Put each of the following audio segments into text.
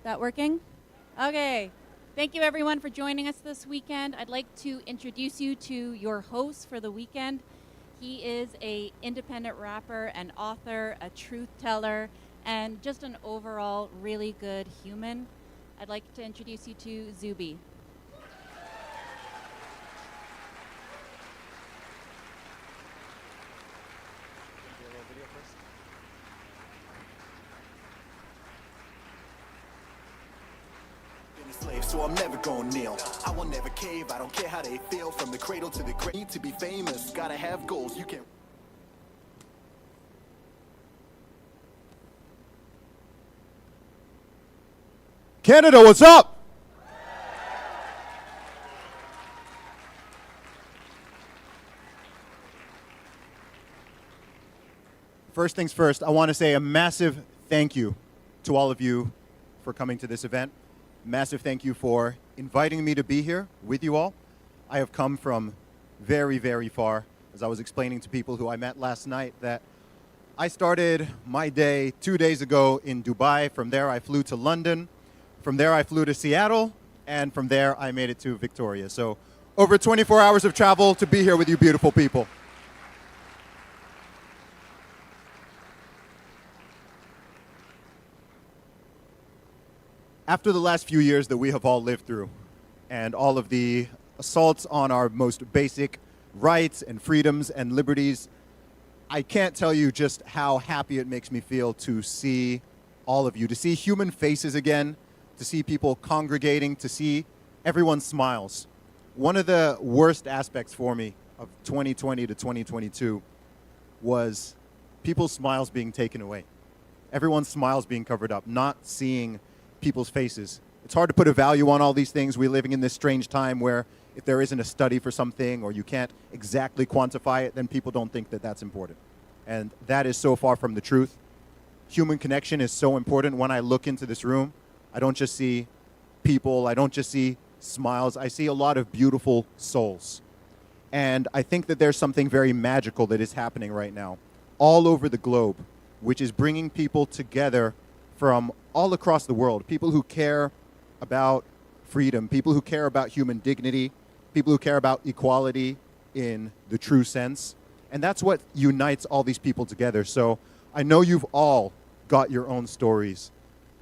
that working? Okay. Thank you everyone for joining us this weekend. I'd like to introduce you to your host for the weekend. He is an independent rapper, an author, a truth teller, and just an overall really good human. I'd like to introduce you to ZUBY. So I'm never gonna kneel. I will never cave. I don't care how they feel. From the cradle to the grave, to be famous, gotta have goals. You can. Canada, what's up? First things first, I want to say a massive thank you to all of you for coming to this event. Massive thank you for inviting me to be here with you all. I have come from very, very far. As I was explaining to people who I met last night, that I started my day 2 days ago in Dubai. From there, I flew to London. From there, I flew to Seattle. And from there, I made it to Victoria. So over 24 hours of travel to be here with you beautiful people. After the last few years that we have all lived through, and all of the assaults on our most basic rights and freedoms and liberties, I can't tell you just how happy it makes me feel to see all of you, to see human faces again, to see people congregating, to see everyone's smiles. One of the worst aspects for me of 2020 to 2022 was people's smiles being taken away. Everyone's smiles being covered up, not seeing people's faces. It's hard to put a value on all these things. We're living in this strange time where if there isn't a study for something or you can't exactly quantify it, then people don't think that that's important. And that is so far from the truth. Human connection is so important. When I look into this room, I don't just see people, I don't just see smiles, I see a lot of beautiful souls. And I think that there's something very magical that is happening right now all over the globe, which is bringing people together from all across the world, people who care about freedom, people who care about human dignity, people who care about equality in the true sense. And that's what unites all these people together. So I know you've all got your own stories.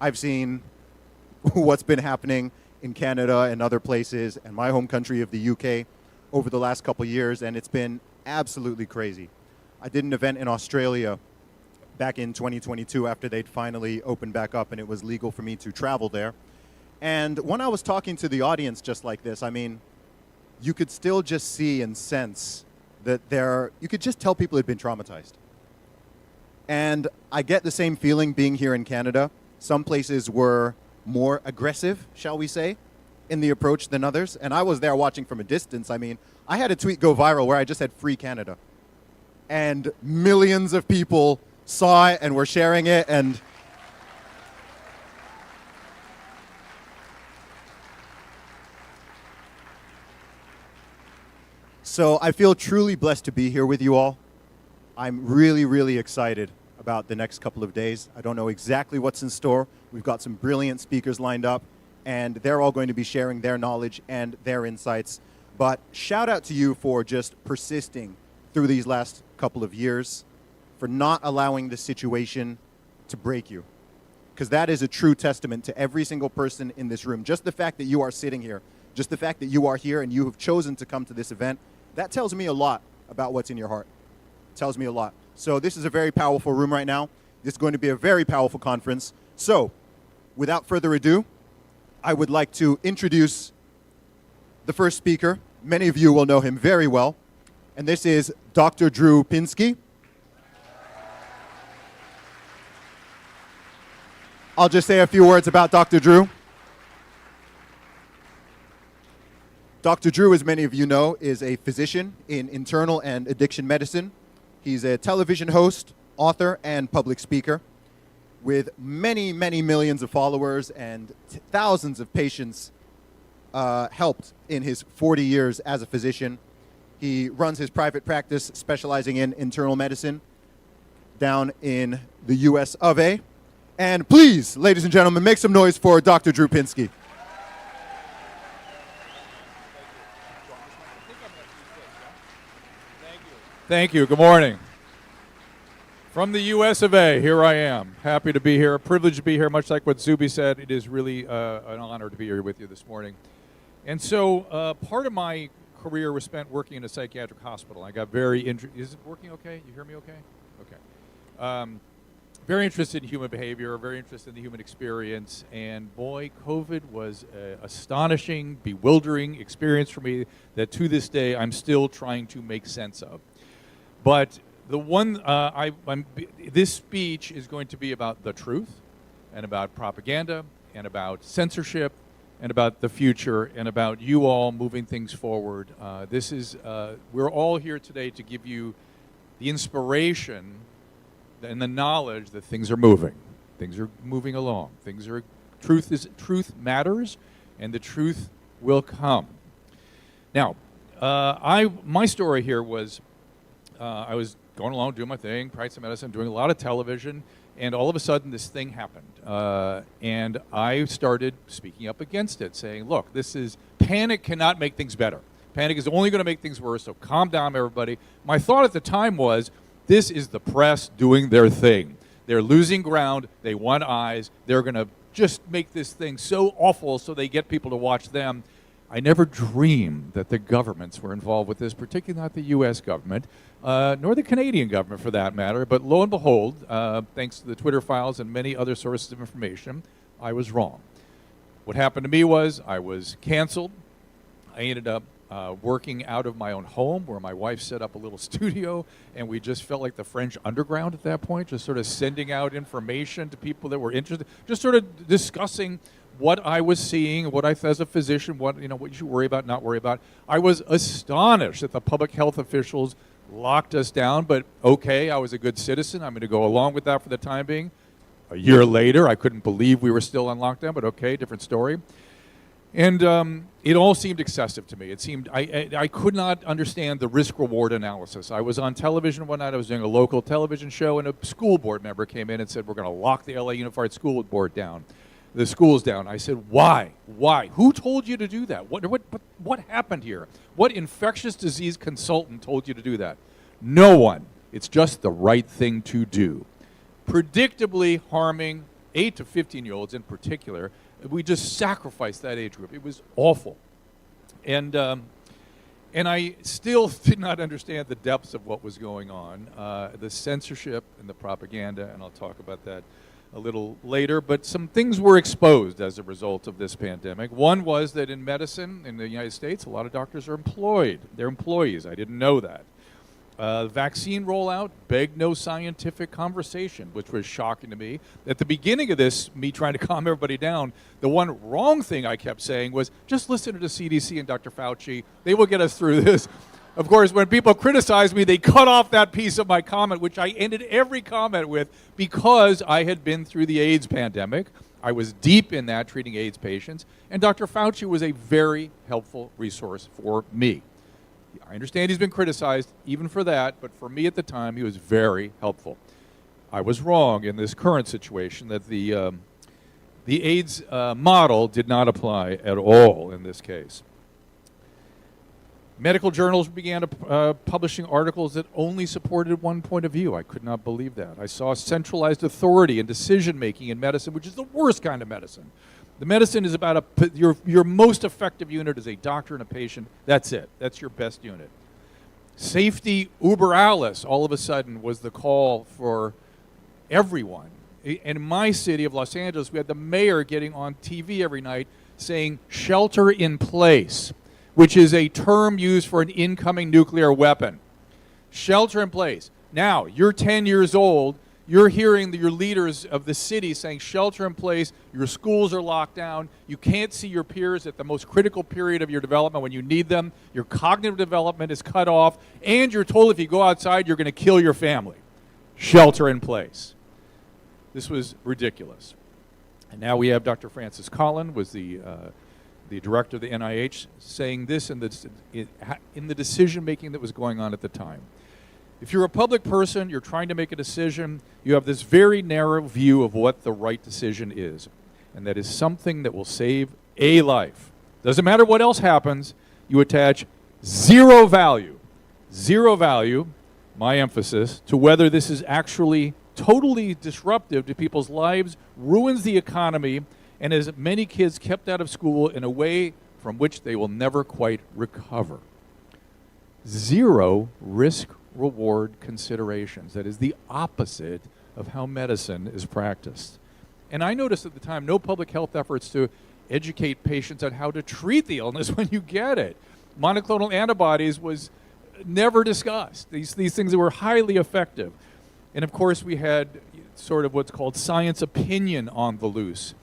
I've seen what's been happening in Canada and other places and my home country of the UK over the last couple of years, and it's been absolutely crazy. I did an event in Australia back in 2022 after they'd finally opened back up and it was legal for me to travel there. And when I was talking to the audience just like this, I mean, you could still just see and sense that you could just tell people had been traumatized. And I get the same feeling being here in Canada. Some places were more aggressive, shall we say, in the approach than others. And I was there watching from a distance. I mean, I had a tweet go viral where I just had Free Canada. And millions of people saw it and were sharing it, and so I feel truly blessed to be here with you all. I'm really, really excited about the next couple of days. I don't know exactly what's in store. We've got some brilliant speakers lined up, and they're all going to be sharing their knowledge and their insights. But shout out to you for just persisting through these last couple of years, for not allowing the situation to break you. Because that is a true testament to every single person in this room. Just the fact that you are sitting here, just the fact that you are here and you have chosen to come to this event, that tells me a lot about what's in your heart. It tells me a lot. So this is a very powerful room right now. This is going to be a very powerful conference. So without further ado, I would like to introduce the first speaker. Many of you will know him very well. And this is Dr. Drew PINSKY. I'll just say a few words about Dr. Drew. Dr. Drew, as many of you know, is a physician in internal and addiction medicine. He's a television host, author, and public speaker with many, many millions of followers and thousands of patients helped in his 40 years as a physician. He runs his private practice specializing in internal medicine down in the US of A. And please, ladies and gentlemen, make some noise for Dr. Drew PINSKY. Thank you. Good morning. From the US of A, here I am. Happy to be here, a privilege to be here. Much like what ZUBY said, it is really an honor to be here with you this morning. And so part of my career was spent working in a psychiatric hospital. I got very interested. Is it working okay? You hear me okay? Okay. Very interested in human behavior, very interested in the human experience, and boy, COVID was an astonishing, bewildering experience for me that to this day I'm still trying to make sense of. But the one, this speech is going to be about the truth, and about propaganda, and about censorship, and about the future, and about you all moving things forward. We're all here today to give you the inspiration and the knowledge that things are moving. Things are moving along. Truth matters, and the truth will come. Now, my story here was, I was going along, doing my thing, practicing medicine, doing a lot of television, and all of a sudden this thing happened. And I started speaking up against it, saying, look, panic cannot make things better. Panic is only going to make things worse, so calm down, everybody. My thought at the time was, this is the press doing their thing. They're losing ground. They want eyes. They're going to just make this thing so awful so they get people to watch them. I never dreamed that the governments were involved with this, particularly not the U.S. government, nor the Canadian government for that matter. But lo and behold, thanks to the Twitter files and many other sources of information, I was wrong. What happened to me was I was canceled. I ended up working out of my own home where my wife set up a little studio, and we just felt like the French underground at that point, just sort of sending out information to people that were interested, just sort of discussing what I was seeing, what I, as a physician, what you should worry about, not worry about. I was astonished that the public health officials locked us down, but okay, I was a good citizen. I'm going to go along with that for the time being. A year later, I couldn't believe we were still on lockdown, but okay, different story. And it all seemed excessive to me. It seemed, I could not understand the risk-reward analysis. I was on television one night, I was doing a local television show, and a school board member came in and said, we're going to lock the LA Unified School Board down. The school's down. I said, why? Why? Who told you to do that? What happened here? What infectious disease consultant told you to do that? No one. It's just the right thing to do. Predictably harming 8 to 15-year-olds in particular. We just sacrificed that age group. It was awful. And I still did not understand the depths of what was going on, the censorship and the propaganda, and I'll talk about that a little later. But some things were exposed as a result of this pandemic. One was that in medicine in the United States, a lot of doctors are employed. They're employees. I didn't know that. Vaccine rollout begged no scientific conversation, which was shocking to me. At the beginning of this, me trying to calm everybody down, the one wrong thing I kept saying was, just listen to the CDC and Dr. Fauci. They will get us through this. Of course, when people criticize me, they cut off that piece of my comment, which I ended every comment with, because I had been through the AIDS pandemic. I was deep in that, treating AIDS patients, and Dr. Fauci was a very helpful resource for me. I understand he's been criticized even for that, but for me at the time, he was very helpful. I was wrong in this current situation that the AIDS model did not apply at all in this case. Medical journals began publishing articles that only supported one point of view. I could not believe that. I saw centralized authority and decision-making in medicine, which is the worst kind of medicine. The medicine is about your most effective unit is a doctor and a patient. That's it. That's your best unit. Safety uber alles, all of a sudden, was the call for everyone. In my city of Los Angeles, we had the mayor getting on TV every night saying shelter in place, which is a term used for an incoming nuclear weapon. Shelter in place. Now, you're 10 years old. You're hearing your leaders of the city saying shelter in place, your schools are locked down, you can't see your peers at the most critical period of your development when you need them, your cognitive development is cut off, and you're told if you go outside you're going to kill your family. Shelter in place. This was ridiculous. And now we have Dr. Francis Collin, was the director of the NIH, saying this in the decision-making that was going on at the time. If you're a public person, you're trying to make a decision, you have this very narrow view of what the right decision is. And that is something that will save a life. Doesn't matter what else happens, you attach zero value, my emphasis, to whether this is actually totally disruptive to people's lives, ruins the economy, and has many kids kept out of school in a way from which they will never quite recover. Zero risk-reward considerations. That is the opposite of how medicine is practiced. And I noticed at the time no public health efforts to educate patients on how to treat the illness when you get it. Monoclonal antibodies was never discussed. These things that were highly effective. And of course we had sort of what's called science opinion on the loose.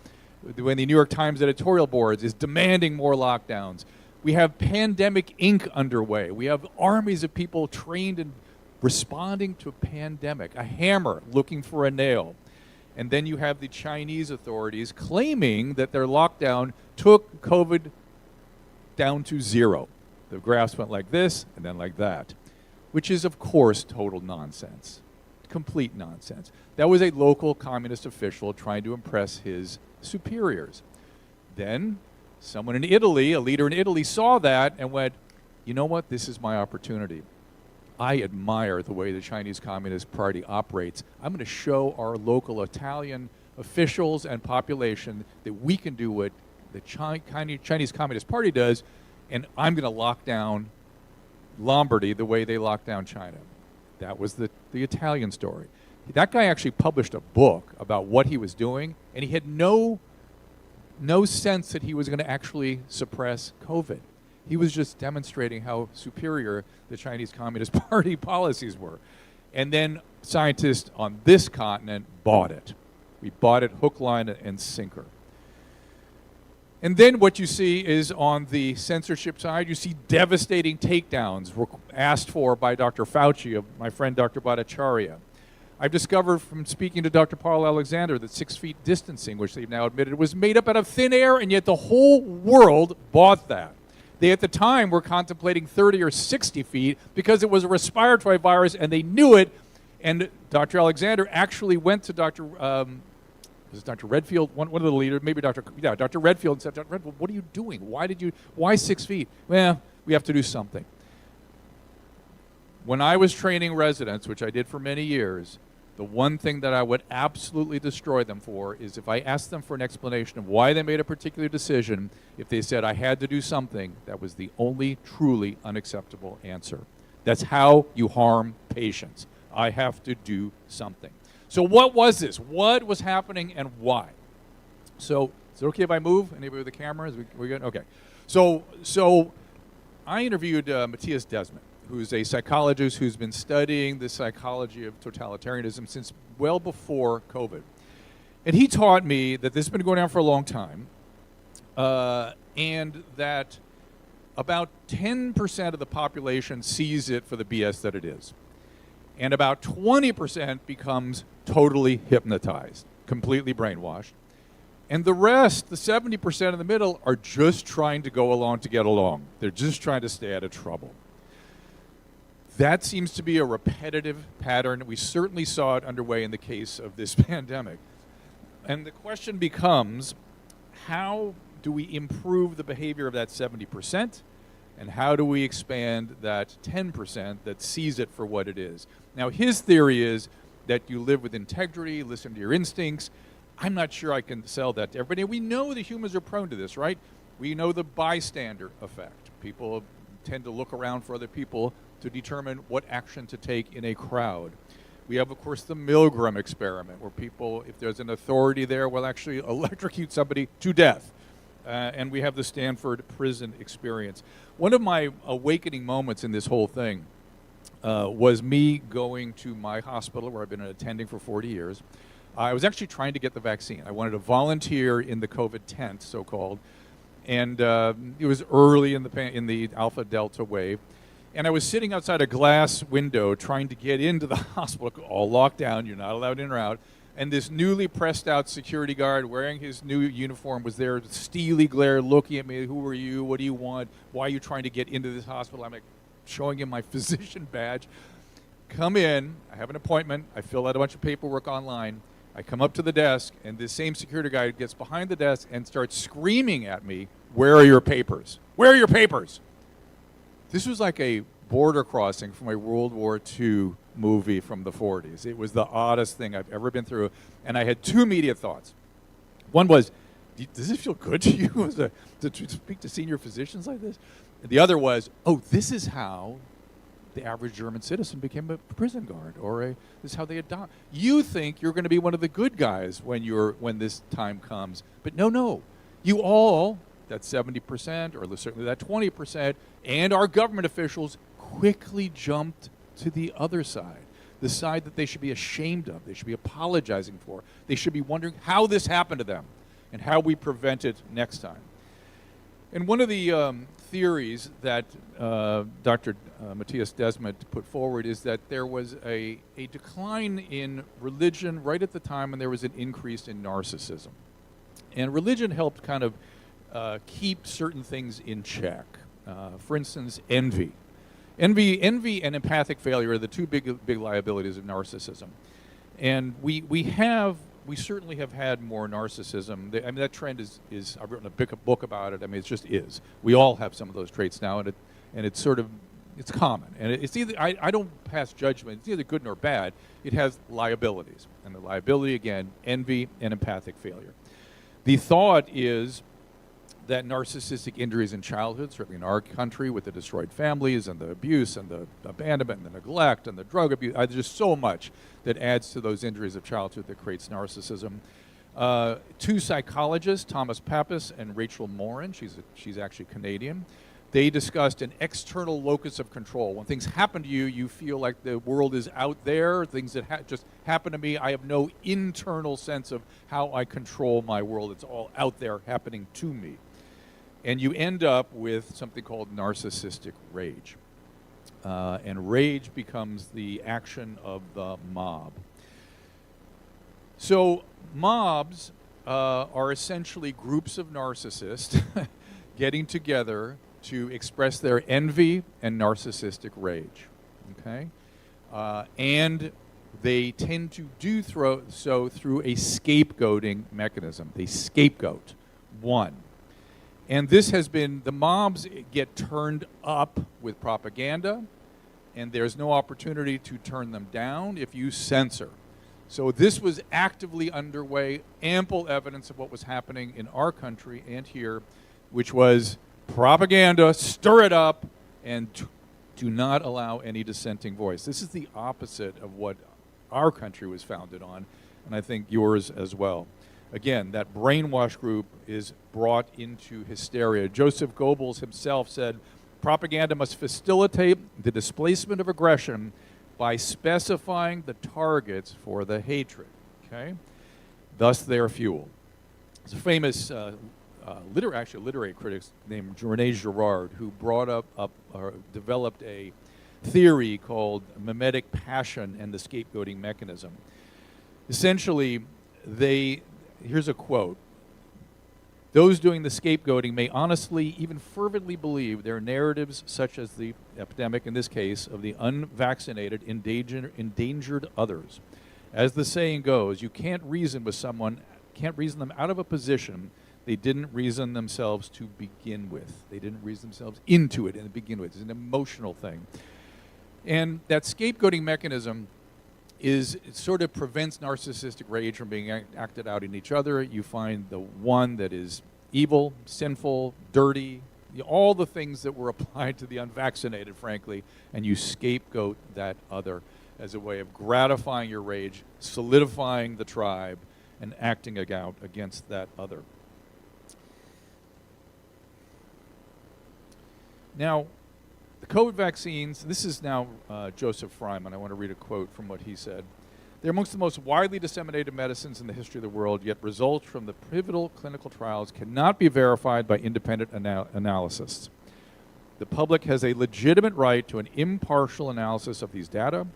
When the New York Times editorial boards is demanding more lockdowns. We have Pandemic Inc. underway. We have armies of people trained in responding to a pandemic, a hammer looking for a nail. And then you have the Chinese authorities claiming that their lockdown took COVID down to zero. The graphs went like this and then like that, which is, of course, total nonsense. Complete nonsense. That was a local communist official trying to impress his superiors. Then someone in Italy, a leader in Italy, saw that and went, you know what, this is my opportunity. I admire the way the Chinese Communist Party operates. I'm going to show our local Italian officials and population that we can do what the Chinese Communist Party does, and I'm going to lock down Lombardy the way they locked down China. That was the Italian story. That guy actually published a book about what he was doing, and he had no sense that he was going to actually suppress COVID. He was just demonstrating how superior the Chinese Communist Party policies were. And then scientists on this continent bought it. We bought it hook, line, and sinker. And then what you see is on the censorship side, you see devastating takedowns were asked for by Dr. Fauci, of my friend Dr. Bhattacharya. I've discovered from speaking to Dr. Paul Alexander that 6 feet distancing, which they've now admitted, was made up out of thin air, and yet the whole world bought that. They, at the time, were contemplating 30 or 60 feet because it was a respiratory virus, and they knew it. And Dr. Alexander actually went to Dr. Redfield, one of the leaders, maybe Dr. Redfield, and said, Dr. Redfield, what are you doing? Why 6 feet? Well, we have to do something. When I was training residents, which I did for many years, the one thing that I would absolutely destroy them for is if I asked them for an explanation of why they made a particular decision, if they said I had to do something, that was the only truly unacceptable answer. That's how you harm patients. I have to do something. So what was this? What was happening and why? So is it okay if I move? Anybody with the camera? We good? Okay. So I interviewed Matthias Desmond, who's a psychologist who's been studying the psychology of totalitarianism since well before COVID. And he taught me that this has been going on for a long time, and that about 10% of the population sees it for the BS that it is. And about 20% becomes totally hypnotized, completely brainwashed. And the rest, the 70% in the middle, are just trying to go along to get along. They're just trying to stay out of trouble. That seems to be a repetitive pattern. We certainly saw it underway in the case of this pandemic. And the question becomes, how do we improve the behavior of that 70%? And how do we expand that 10% that sees it for what it is? Now, his theory is that you live with integrity, listen to your instincts. I'm not sure I can sell that to everybody. We know that humans are prone to this, right? We know the bystander effect. People tend to look around for other people to determine what action to take in a crowd. We have, of course, the Milgram experiment, where people, if there's an authority there, will actually electrocute somebody to death. And we have the Stanford prison experience. One of my awakening moments in this whole thing was me going to my hospital, where I've been attending for 40 years. I was actually trying to get the vaccine. I wanted to volunteer in the COVID tent, so-called, and it was early in the Alpha Delta wave. And I was sitting outside a glass window trying to get into the hospital, all locked down, you're not allowed in or out. And this newly pressed out security guard wearing his new uniform was there, steely glare, looking at me, who are you, what do you want, why are you trying to get into this hospital? I'm like showing him my physician badge. come in, I have an appointment, I fill out a bunch of paperwork online, I come up to the desk, and this same security guy gets behind the desk and starts screaming at me, "Where are your papers? Where are your papers?" This was like a border crossing from a World War II movie from the 40s. It was the oddest thing I've ever been through, and I had two immediate thoughts. One was, does it feel good to you to speak to senior physicians like this? And the other was, oh, this is how the average German citizen became a prison guard, or this is how they adopt. You think you're going to be one of the good guys when this time comes, but no. You all, that 70%, or certainly that 20%, and our government officials quickly jumped to the other side, the side that they should be ashamed of, they should be apologizing for, they should be wondering how this happened to them and how we prevent it next time. And one of the theories that Dr. Matthias Desmet put forward is that there was a decline in religion right at the time when there was an increase in narcissism. And religion helped kind of keep certain things in check. For instance, envy. Envy and empathic failure are the two big liabilities of narcissism. And we certainly have had more narcissism. I mean, that trend is I've written a book about it. I mean, it just is. We all have some of those traits now, and it's sort of, it's common. And it's either, I don't pass judgment. It's neither good nor bad. It has liabilities. And the liability, again, envy and empathic failure. The thought is that narcissistic injuries in childhood, certainly in our country with the destroyed families and the abuse and the abandonment and the neglect and the drug abuse, there's just so much that adds to those injuries of childhood that creates narcissism. Two psychologists, Thomas Pappas and Rachel Morin, she's actually Canadian, they discussed an external locus of control. When things happen to you, you feel like the world is out there, things that just happen to me, I have no internal sense of how I control my world. It's all out there happening to me. And you end up with something called narcissistic rage. And rage becomes the action of the mob. So mobs are essentially groups of narcissists getting together to express their envy and narcissistic rage. Okay? And they tend to do so through a scapegoating mechanism. They scapegoat one. And this has been, the mobs get turned up with propaganda, and there's no opportunity to turn them down if you censor. So this was actively underway, ample evidence of what was happening in our country and here, which was propaganda, stir it up, and do not allow any dissenting voice. This is the opposite of what our country was founded on, and I think yours as well. Again, that brainwash group is brought into hysteria. Joseph Goebbels himself said, propaganda must facilitate the displacement of aggression by specifying the targets for the hatred. Okay? Thus, they are fuel. There's a famous literary critic named René Girard who developed a theory called mimetic passion and the scapegoating mechanism. Essentially, here's a quote. Those doing the scapegoating may honestly, even fervently believe their narratives, such as the epidemic in this case of the unvaccinated, endangered others. As the saying goes, you can't reason them out of a position they didn't reason themselves to begin with. They didn't reason themselves into it to begin with. It's an emotional thing. And that scapegoating mechanism it sort of prevents narcissistic rage from being acted out in each other. You find the one that is evil, sinful, dirty, all the things that were applied to the unvaccinated, frankly, and you scapegoat that other as a way of gratifying your rage, solidifying the tribe, and acting out against that other. Now, the COVID vaccines, this is now Joseph Fryman. I want to read a quote from what he said. They're amongst the most widely disseminated medicines in the history of the world, yet results from the pivotal clinical trials cannot be verified by independent analysis. The public has a legitimate right to an impartial analysis of these data.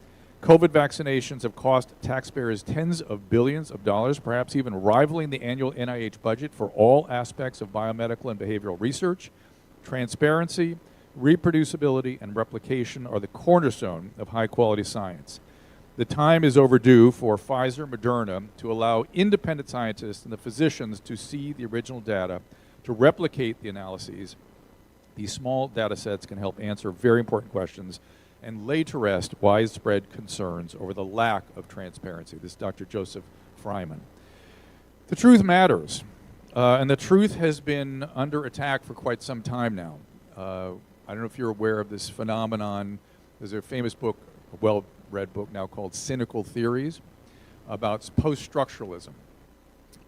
COVID vaccinations have cost taxpayers tens of billions of dollars, perhaps even rivaling the annual NIH budget for all aspects of biomedical and behavioral research. Transparency, reproducibility and replication are the cornerstone of high-quality science. The time is overdue for Pfizer, Moderna to allow independent scientists and the physicians to see the original data, to replicate the analyses. These small data sets can help answer very important questions and lay to rest widespread concerns over the lack of transparency. This is Dr. Joseph Fryman. The truth matters, and the truth has been under attack for quite some time now. I don't know if you're aware of this phenomenon. There's a famous book, a well-read book now called Cynical Theories, about post-structuralism.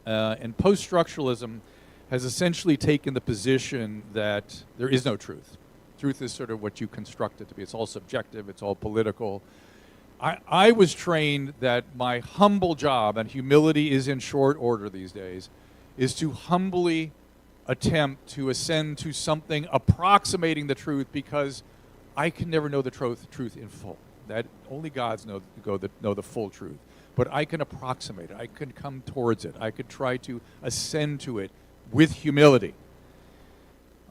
And post-structuralism has essentially taken the position that there is no truth. Truth is sort of what you construct it to be. It's all subjective, it's all political. I was trained that my humble job, and humility is in short order these days, is to humbly attempt to ascend to something approximating the truth, because I can never know the truth in full. That only gods know the full truth. But I can approximate it. I can come towards it. I could try to ascend to it with humility.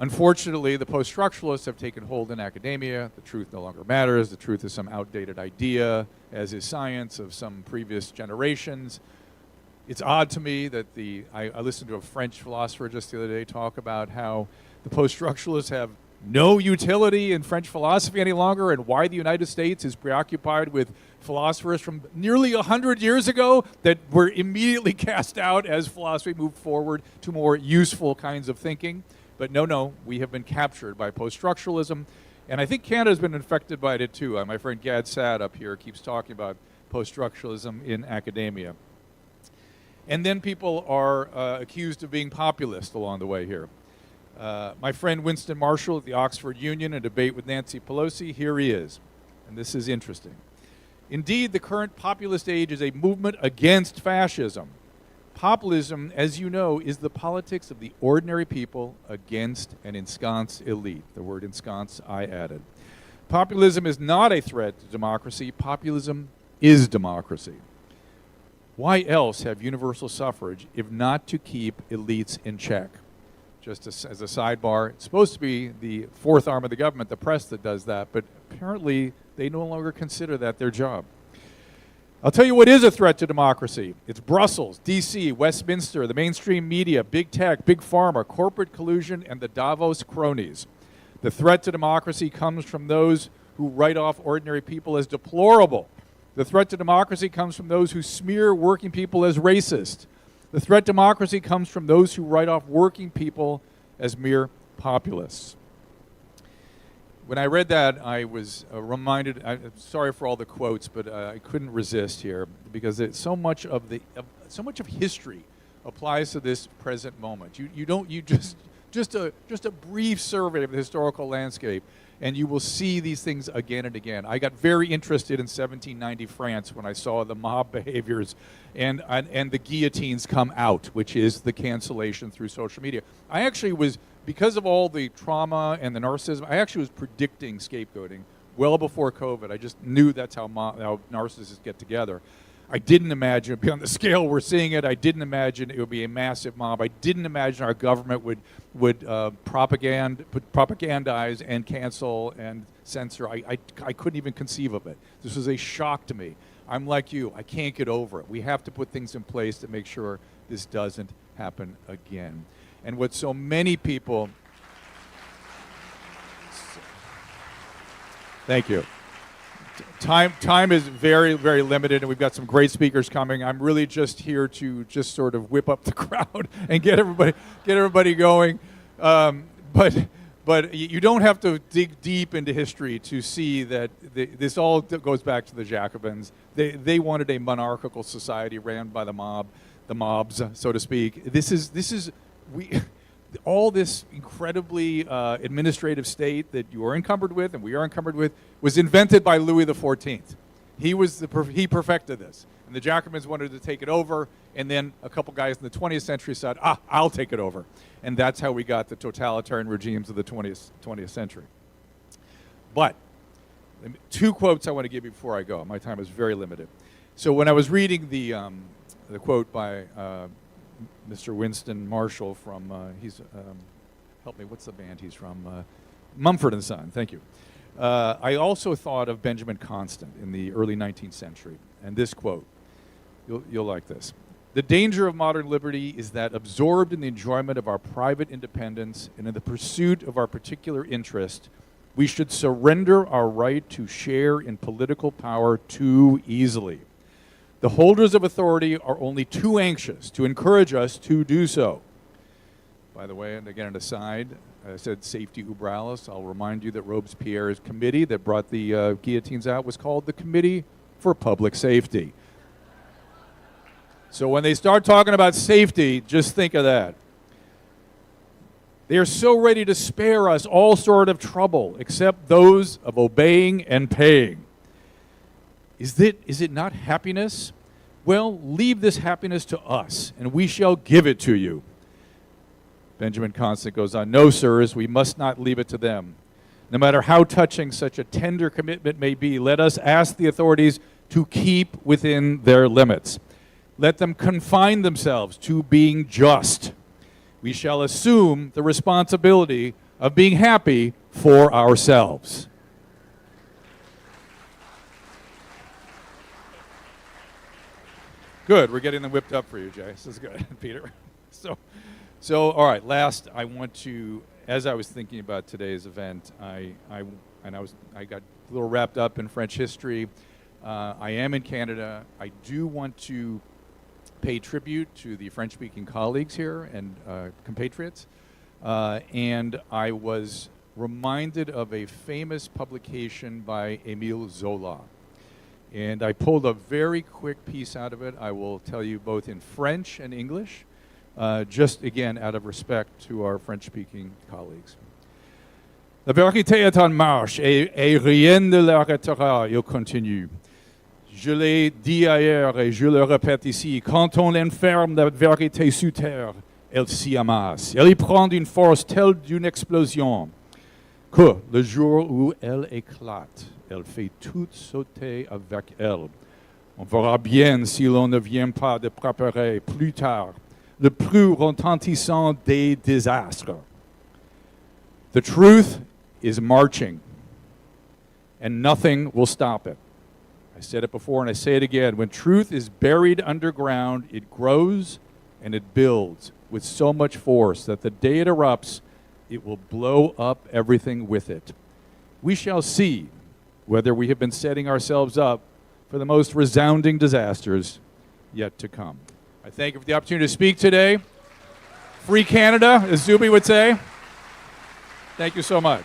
Unfortunately, the post-structuralists have taken hold in academia. The truth no longer matters. The truth is some outdated idea, as is science of some previous generations. It's odd to me that I listened to a French philosopher just the other day talk about how the post-structuralists have no utility in French philosophy any longer, and why the United States is preoccupied with philosophers from nearly 100 years ago that were immediately cast out as philosophy moved forward to more useful kinds of thinking. But no, we have been captured by post-structuralism, and I think Canada's been infected by it too. My friend Gad Sad up here keeps talking about post-structuralism in academia. And then people are accused of being populist along the way here. My friend Winston Marshall at the Oxford Union, in a debate with Nancy Pelosi, here he is. And this is interesting. Indeed, the current populist age is a movement against fascism. Populism, as you know, is the politics of the ordinary people against an ensconced elite. The word ensconce I added. Populism is not a threat to democracy. Populism is democracy. Why else have universal suffrage if not to keep elites in check? Just as a sidebar, it's supposed to be the fourth arm of the government, the press, that does that, but apparently they no longer consider that their job. I'll tell you what is a threat to democracy. It's Brussels, D.C., Westminster, the mainstream media, big tech, big pharma, corporate collusion, and the Davos cronies. The threat to democracy comes from those who write off ordinary people as deplorable. The threat to democracy comes from those who smear working people as racist. The threat to democracy comes from those who write off working people as mere populists. When I read that, I was reminded, I'm sorry for all the quotes, but I couldn't resist here, because so much of history applies to this present moment. Just a brief survey of the historical landscape, and you will see these things again and again. I got very interested in 1790 France when I saw the mob behaviors and the guillotines come out, which is the cancellation through social media. I actually was, because of all the trauma and the narcissism, I actually was predicting scapegoating well before COVID. I just knew that's how narcissists get together. I didn't imagine it would be on the scale we're seeing it. I didn't imagine it would be a massive mob. I didn't imagine our government would propagandize and cancel and censor. I couldn't even conceive of it. This was a shock to me. I'm like you. I can't get over it. We have to put things in place to make sure this doesn't happen again. And what so many people... Thank you. Time is very, very limited, and we've got some great speakers coming. I'm really just here to just sort of whip up the crowd and get everybody going. But you don't have to dig deep into history to see that this all goes back to the Jacobins. They wanted a monarchical society ran by the mobs, so to speak. All this incredibly administrative state that you are encumbered with and we are encumbered with was invented by Louis XIV. He perfected this. And the Jacobins wanted to take it over, and then a couple guys in the 20th century said, I'll take it over. And that's how we got the totalitarian regimes of the 20th century. But two quotes I want to give you before I go. My time is very limited. So when I was reading the quote by Mr. Winston Marshall from, help me, what's the band he's from? Mumford & Son, thank you. I also thought of Benjamin Constant in the early 19th century, and this quote, you'll like this. The danger of modern liberty is that absorbed in the enjoyment of our private independence and in the pursuit of our particular interest, we should surrender our right to share in political power too easily. The holders of authority are only too anxious to encourage us to do so. By the way, and again an aside, I said safety ubralis. I'll remind you that Robespierre's committee that brought the guillotines out was called the Committee for Public Safety. So when they start talking about safety, just think of that. They are so ready to spare us all sort of trouble, except those of obeying and paying. Is it not happiness? Well, leave this happiness to us, and we shall give it to you. Benjamin Constant goes on, no, sirs, we must not leave it to them. No matter how touching such a tender commitment may be, let us ask the authorities to keep within their limits. Let them confine themselves to being just. We shall assume the responsibility of being happy for ourselves. Good, we're getting them whipped up for you, Jay. This is good, Peter. So, all right, last, I want to, as I was thinking about today's event, I got a little wrapped up in French history. I am in Canada. I do want to pay tribute to the French-speaking colleagues here and compatriots. And I was reminded of a famous publication by Émile Zola. And I pulled a very quick piece out of it. I will tell you both in French and English, just again out of respect to our French-speaking colleagues. La vérité est en marche et rien ne l'arrêtera, il continue. Je l'ai dit ailleurs et je le répète ici, quand on enferme la vérité sous terre, elle s'y amasse. Elle y prend une force telle d'une explosion que le jour où elle éclate, elle fait tout sauter avec elle. On verra bien si l'on ne vient pas de préparer plus tard le plus retentissant des désastres. The truth is marching, and nothing will stop it. I said it before and I say it again. When truth is buried underground, it grows and it builds with so much force that the day it erupts, it will blow up everything with it. We shall see whether we have been setting ourselves up for the most resounding disasters yet to come. I thank you for the opportunity to speak today. Free Canada, as ZUBY would say. Thank you so much.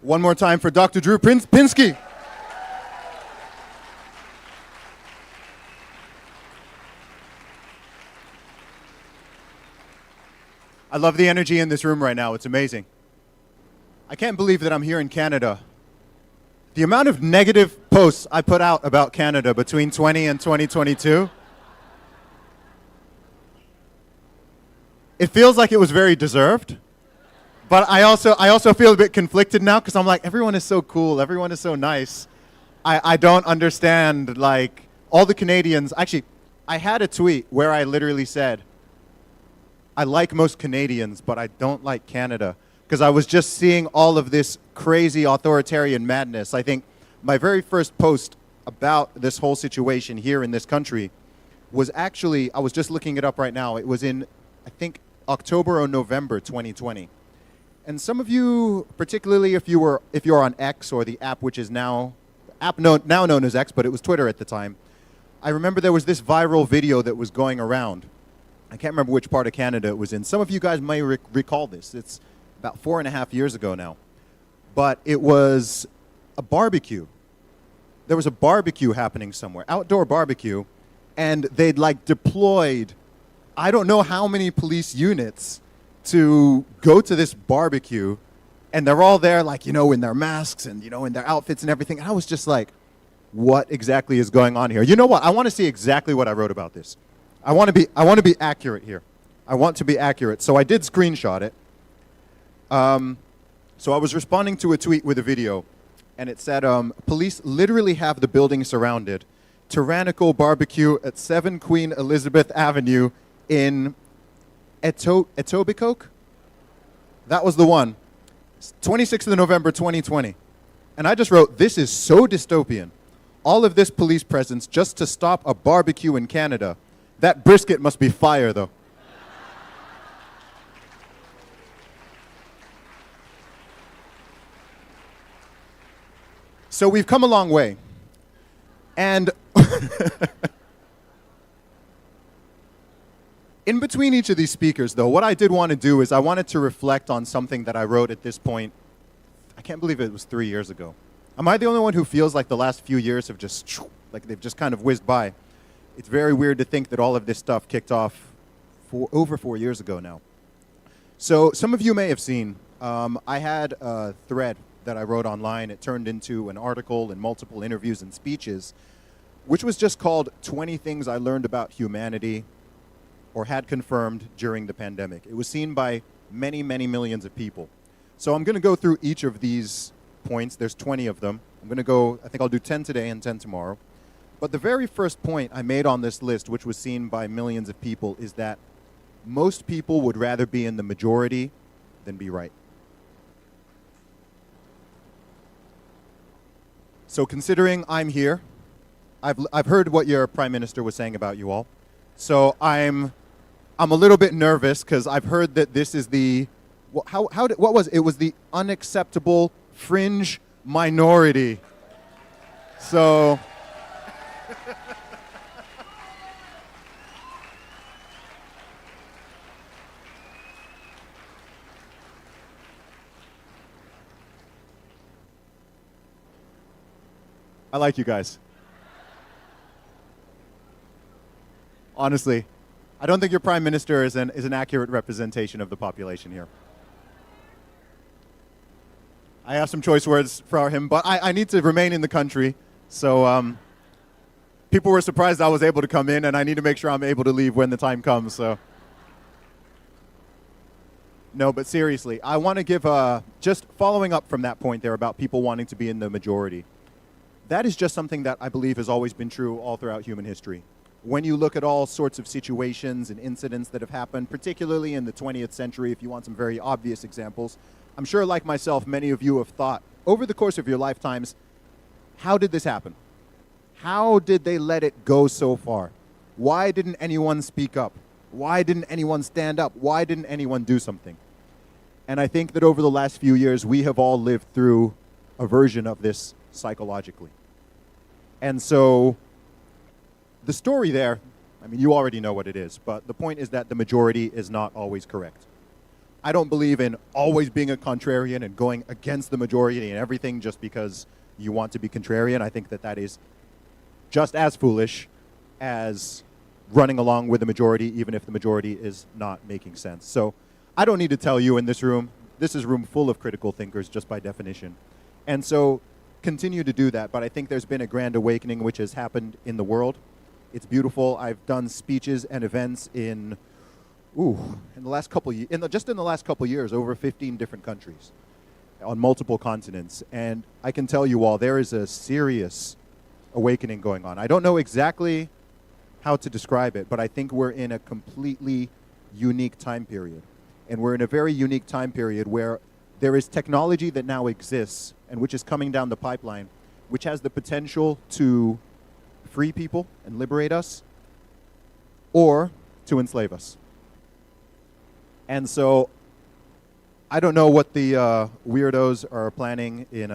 One more time for Dr. Drew PINSKY. I love the energy in this room right now. It's amazing. I can't believe that I'm here in Canada. The amount of negative posts I put out about Canada between 20 and 2022, it feels like it was very deserved. But I also feel a bit conflicted now because I'm like, everyone is so cool, everyone is so nice. I don't understand, like, all the Canadians. Actually, I had a tweet where I literally said, I like most Canadians, but I don't like Canada, because I was just seeing all of this crazy authoritarian madness. I think my very first post about this whole situation here in this country was actually, I was just looking it up right now, it was in, I think, October or November 2020. And some of you, particularly if you're on X, or the app which is now known as X, but it was Twitter at the time, I remember there was this viral video that was going around. I can't remember which part of Canada it was in. Some of you guys may recall this. It's about 4.5 years ago now. But it was a barbecue. There was a barbecue happening somewhere, outdoor barbecue, and they'd like deployed, I don't know how many police units to go to this barbecue, and they're all there, like, you know, in their masks and, you know, in their outfits and everything. And I was just like, what exactly is going on here? You know what? I want to see exactly what I wrote about this. I want to be accurate here. I want to be accurate. So I did screenshot it. So I was responding to a tweet with a video, and it said, police literally have the building surrounded. Tyrannical barbecue at 7 Queen Elizabeth Avenue in Etobicoke? That was the one. 26th of November, 2020. And I just wrote, this is so dystopian. All of this police presence just to stop a barbecue in Canada. That brisket must be fire, though. So we've come a long way. And in between each of these speakers, though, what I did want to do is I wanted to reflect on something that I wrote at this point. I can't believe it was 3 years ago. Am I the only one who feels like the last few years have just, like they've just kind of whizzed by? It's very weird to think that all of this stuff kicked off over 4 years ago now. So some of you may have seen, I had a thread that I wrote online. It turned into an article and multiple interviews and speeches, which was just called 20 Things I Learned About Humanity or Had Confirmed During the Pandemic. It was seen by many, many millions of people. So I'm going to go through each of these points. There's 20 of them. I'm going to go, I think I'll do 10 today and 10 tomorrow. But the very first point I made on this list, which was seen by millions of people, is that most people would rather be in the majority than be right. So considering I'm here, I've heard what your Prime Minister was saying about you all. So I'm a little bit nervous because I've heard that this is the, what was it? It was the unacceptable fringe minority. So I like you guys. Honestly, I don't think your Prime Minister is an accurate representation of the population here. I have some choice words for him, but I need to remain in the country. So people were surprised I was able to come in, and I need to make sure I'm able to leave when the time comes. So no, but seriously, I want to give just following up from that point there about people wanting to be in the majority. That is just something that I believe has always been true all throughout human history. When you look at all sorts of situations and incidents that have happened, particularly in the 20th century, if you want some very obvious examples, I'm sure like myself, many of you have thought over the course of your lifetimes, how did this happen? How did they let it go so far? Why didn't anyone speak up? Why didn't anyone stand up? Why didn't anyone do something? And I think that over the last few years, we have all lived through a version of this psychologically. And so the story there, I mean, you already know what it is, but the point is that the majority is not always correct. I don't believe in always being a contrarian and going against the majority and everything just because you want to be contrarian. I think that that is just as foolish as running along with the majority, even if the majority is not making sense. So I don't need to tell you in this room, this is a room full of critical thinkers just by definition. And so continue to do that, but I think there's been a grand awakening which has happened in the world. It's beautiful. I've done speeches and events in the last couple just in the last couple years, over 15 different countries on multiple continents. And I can tell you all, there is a serious awakening going on. I don't know exactly how to describe it, but I think we're in a completely unique time period. And we're in a very unique time period where there is technology that now exists and which is coming down the pipeline, which has the potential to free people and liberate us or to enslave us. And so I don't know what the weirdos are planning in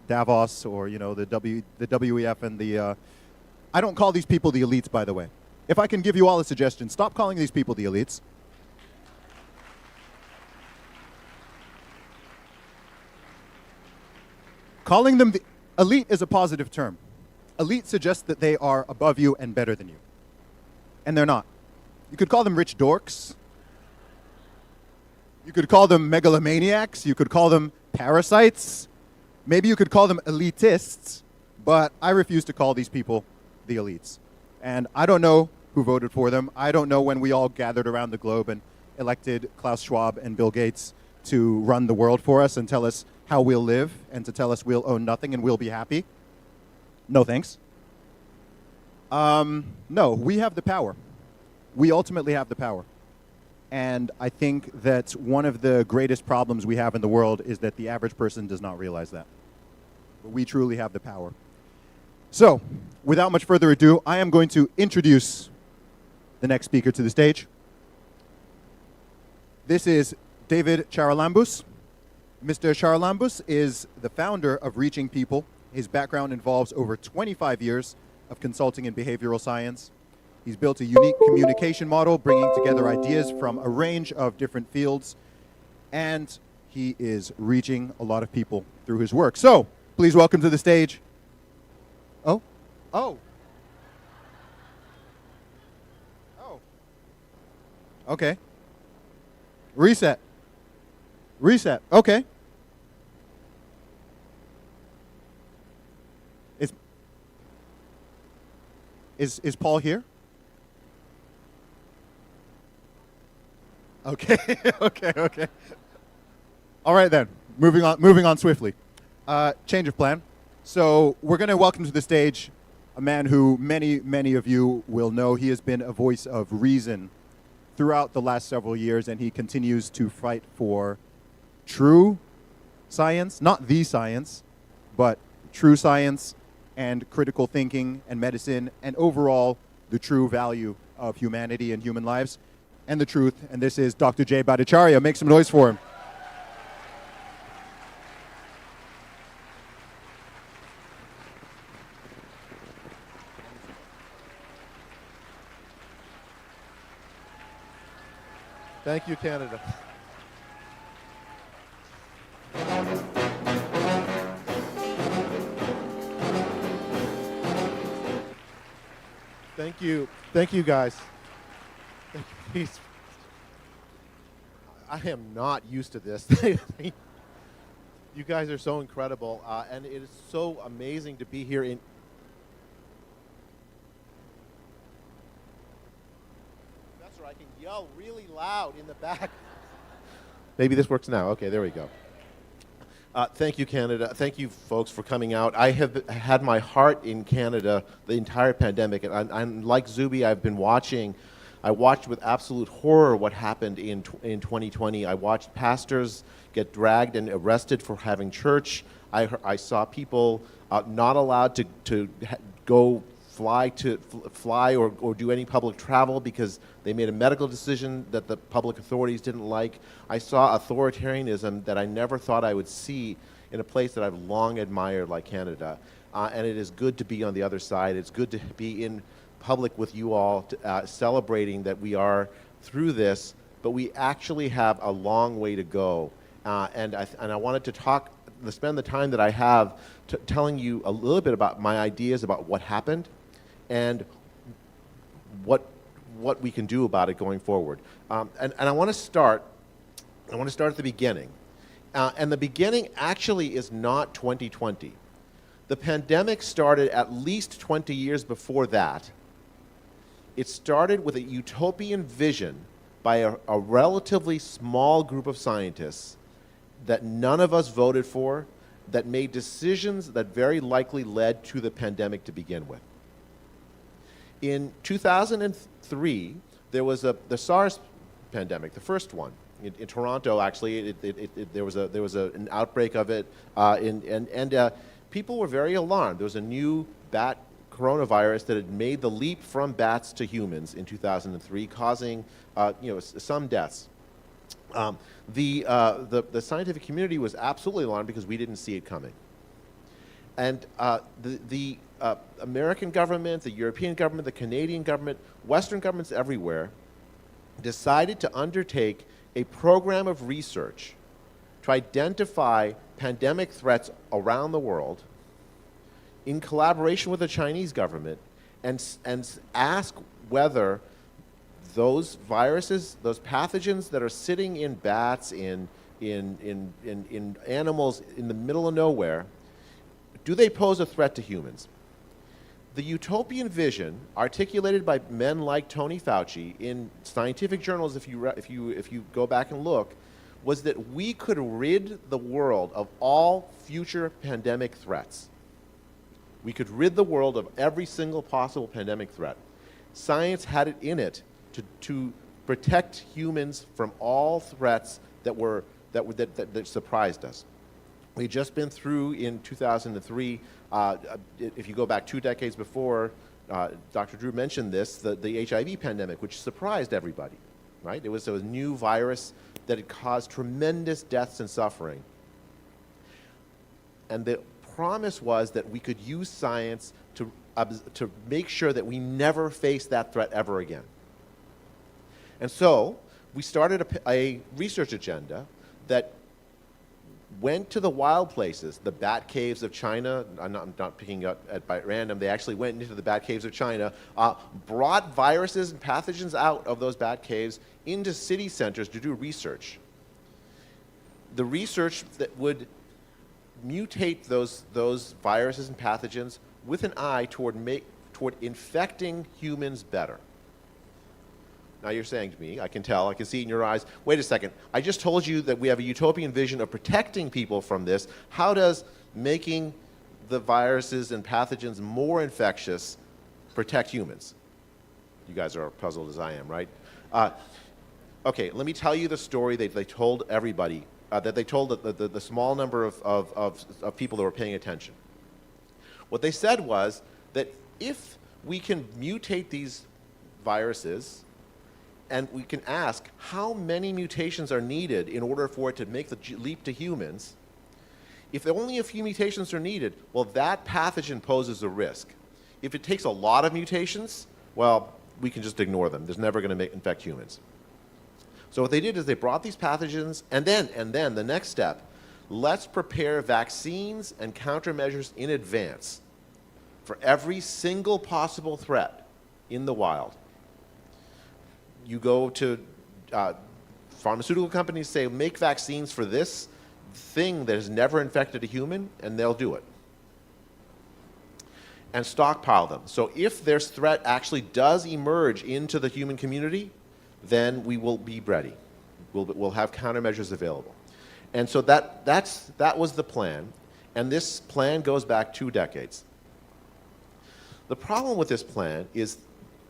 Davos or, you know, the WEF and the... I don't call these people the elites, by the way. If I can give you all a suggestion, stop calling these people the elites. Calling them the elite is a positive term. Elite suggests that they are above you and better than you. And they're not. You could call them rich dorks. You could call them megalomaniacs. You could call them parasites. Maybe you could call them elitists. But I refuse to call these people the elites. And I don't know who voted for them. I don't know when we all gathered around the globe and elected Klaus Schwab and Bill Gates to run the world for us and tell us how we'll live and to tell us we'll own nothing and we'll be happy. No thanks. No, we have the power. We ultimately have the power. And I think that one of the greatest problems we have in the world is that the average person does not realize that. But we truly have the power. So, without much further ado, I am going to introduce the next speaker to the stage. This is David CHARALAMBOUS. Mr. CHARALAMBOUS is the founder of Reaching People. His background involves over 25 years of consulting in behavioral science. He's built a unique communication model, bringing together ideas from a range of different fields, and he is reaching a lot of people through his work. So, please welcome to the stage. Oh. Okay. Reset. Okay. Is Paul here? Okay. Okay. All right then. Moving on swiftly. Change of plan. So we're going to welcome to the stage a man who many of you will know. He has been a voice of reason throughout the last several years, and he continues to fight for true science, not the science, but true science and critical thinking and medicine and overall the true value of humanity and human lives and the truth. And this is Dr. J. BHATTACHARYA. Make some noise for him. Thank you, Canada. Thank you, guys. I am not used to this. You guys are so incredible, and it is so amazing to be here in. Professor, I can yell really loud in the back. Maybe this works now. Okay, there we go. Thank you, Canada. Thank you, folks, for coming out. I have had my heart in Canada the entire pandemic, and I'm like ZUBY. I've been watching. I watched with absolute horror what happened in 2020. I watched pastors get dragged and arrested for having church. I saw people not allowed to go fly or do any public travel because they made a medical decision that the public authorities didn't like. I saw authoritarianism that I never thought I would see in a place that I've long admired like Canada. And it is good to be on the other side. It's good to be in public with you all, celebrating that we are through this, but we actually have a long way to go. And I wanted to spend the time that I have telling you a little bit about my ideas about what happened and what we can do about it going forward. And I want to start at the beginning. And the beginning actually is not 2020. The pandemic started at least 20 years before that. It started with a utopian vision by a relatively small group of scientists that none of us voted for, that made decisions that very likely led to the pandemic to begin with. In 2003, there was the SARS pandemic, the first one. In Toronto, actually, there was an outbreak of it, and people were very alarmed. There was a new bat coronavirus that had made the leap from bats to humans in 2003, causing some deaths. The scientific community was absolutely alarmed because we didn't see it coming. And the American government, the European government, the Canadian government, Western governments everywhere decided to undertake a program of research to identify pandemic threats around the world in collaboration with the Chinese government and ask whether those viruses, those pathogens that are sitting in bats, in animals in the middle of nowhere, do they pose a threat to humans? The utopian vision, articulated by men like Tony Fauci in scientific journals, if you go back and look, was that we could rid the world of all future pandemic threats. We could rid the world of every single possible pandemic threat. Science had it in it to protect humans from all threats that surprised us. We'd just been through in 2003, if you go back 2 decades before, Dr. Drew mentioned this, the HIV pandemic, which surprised everybody, right? It was a new virus that had caused tremendous deaths and suffering. And the promise was that we could use science to make sure that we never face that threat ever again. And so we started a research agenda that went to the wild places, the bat caves of China. I'm not picking up by random. They actually went into the bat caves of China, brought viruses and pathogens out of those bat caves into city centers to do research. The research that would mutate those viruses and pathogens with an eye toward infecting humans better. Now you're saying to me, I can tell, I can see it in your eyes, wait a second, I just told you that we have a utopian vision of protecting people from this. How does making the viruses and pathogens more infectious protect humans? You guys are as puzzled as I am, right? Okay, let me tell you the story they told everybody, that they told the small number of people that were paying attention. What they said was that if we can mutate these viruses, and we can ask how many mutations are needed in order for it to make the leap to humans, if only a few mutations are needed, well, that pathogen poses a risk. If it takes a lot of mutations, well, we can just ignore them. There's never going to infect humans. So what they did is they brought these pathogens, and then the next step, let's prepare vaccines and countermeasures in advance for every single possible threat in the wild. You go to pharmaceutical companies, say, make vaccines for this thing that has never infected a human, and they'll do it. And stockpile them. So if their threat actually does emerge into the human community, then we will be ready. We'll have countermeasures available. And so that was the plan, and this plan goes back 2 decades. The problem with this plan is,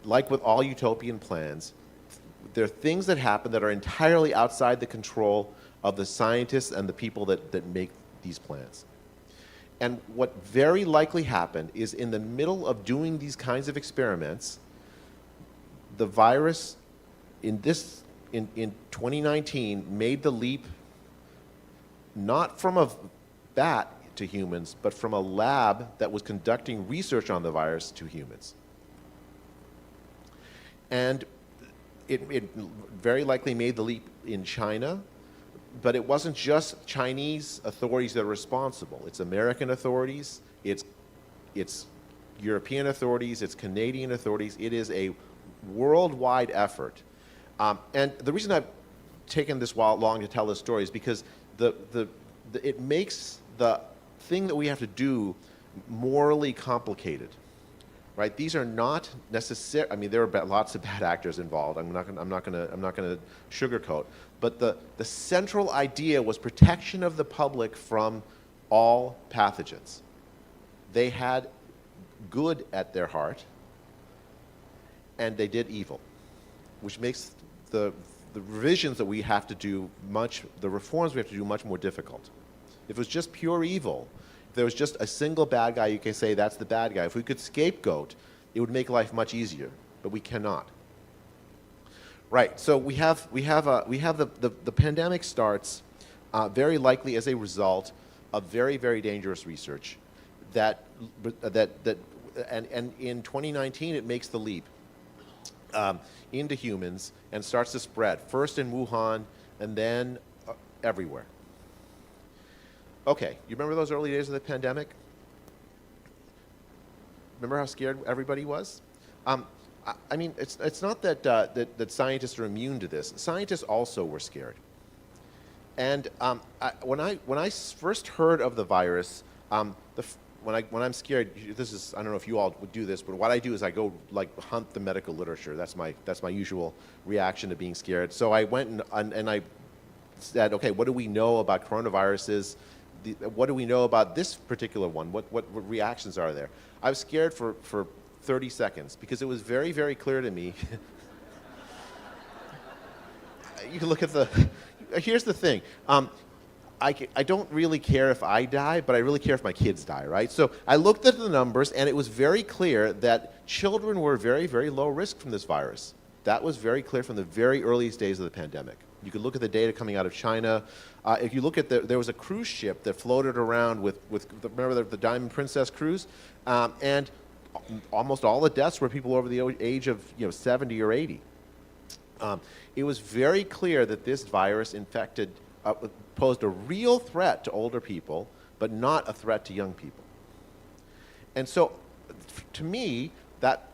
like with all utopian plans, there are things that happen that are entirely outside the control of the scientists and the people that make these plans. And what very likely happened is, in the middle of doing these kinds of experiments, the virus in 2019 made the leap not from a bat to humans, but from a lab that was conducting research on the virus to humans. And it very likely made the leap in China, but it wasn't just Chinese authorities that are responsible. It's American authorities, it's European authorities, it's Canadian authorities. It is a worldwide effort. And the reason I've taken this long to tell this story is because it makes the thing that we have to do morally complicated. Right? These are not necessary. I mean, there are lots of bad actors involved. I'm not going to sugarcoat. But the central idea was protection of the public from all pathogens. They had good at their heart, and they did evil, which makes the revisions that we have to do the reforms we have to do much more difficult. If it was just pure evil, if there was just a single bad guy, you can say that's the bad guy. If we could scapegoat, it would make life much easier, but we cannot. Right. So we have the pandemic starts very likely as a result of very, very dangerous research and in 2019 it makes the leap into humans and starts to spread, first in Wuhan and then everywhere. Okay, you remember those early days of the pandemic? Remember how scared everybody was? I mean, it's not that scientists are immune to this. Scientists also were scared. And when I first heard of the virus, when I'm scared, this is, I don't know if you all would do this, but what I do is I go hunt the medical literature. That's my usual reaction to being scared. So I went and I said, okay, what do we know about coronaviruses? What do we know about this particular one? What reactions are there? I was scared for 30 seconds because it was very, very clear to me. You can look at here's the thing. I don't really care if I die, but I really care if my kids die, right? So I looked at the numbers, and it was very clear that children were very, very low risk from this virus. That was very clear from the very earliest days of the pandemic. You could look at the data coming out of China. If you look at there was a cruise ship that floated around with remember the Diamond Princess cruise, and almost all the deaths were people over the age of 70 or 80. It was very clear that this virus posed a real threat to older people, but not a threat to young people. And so, to me, that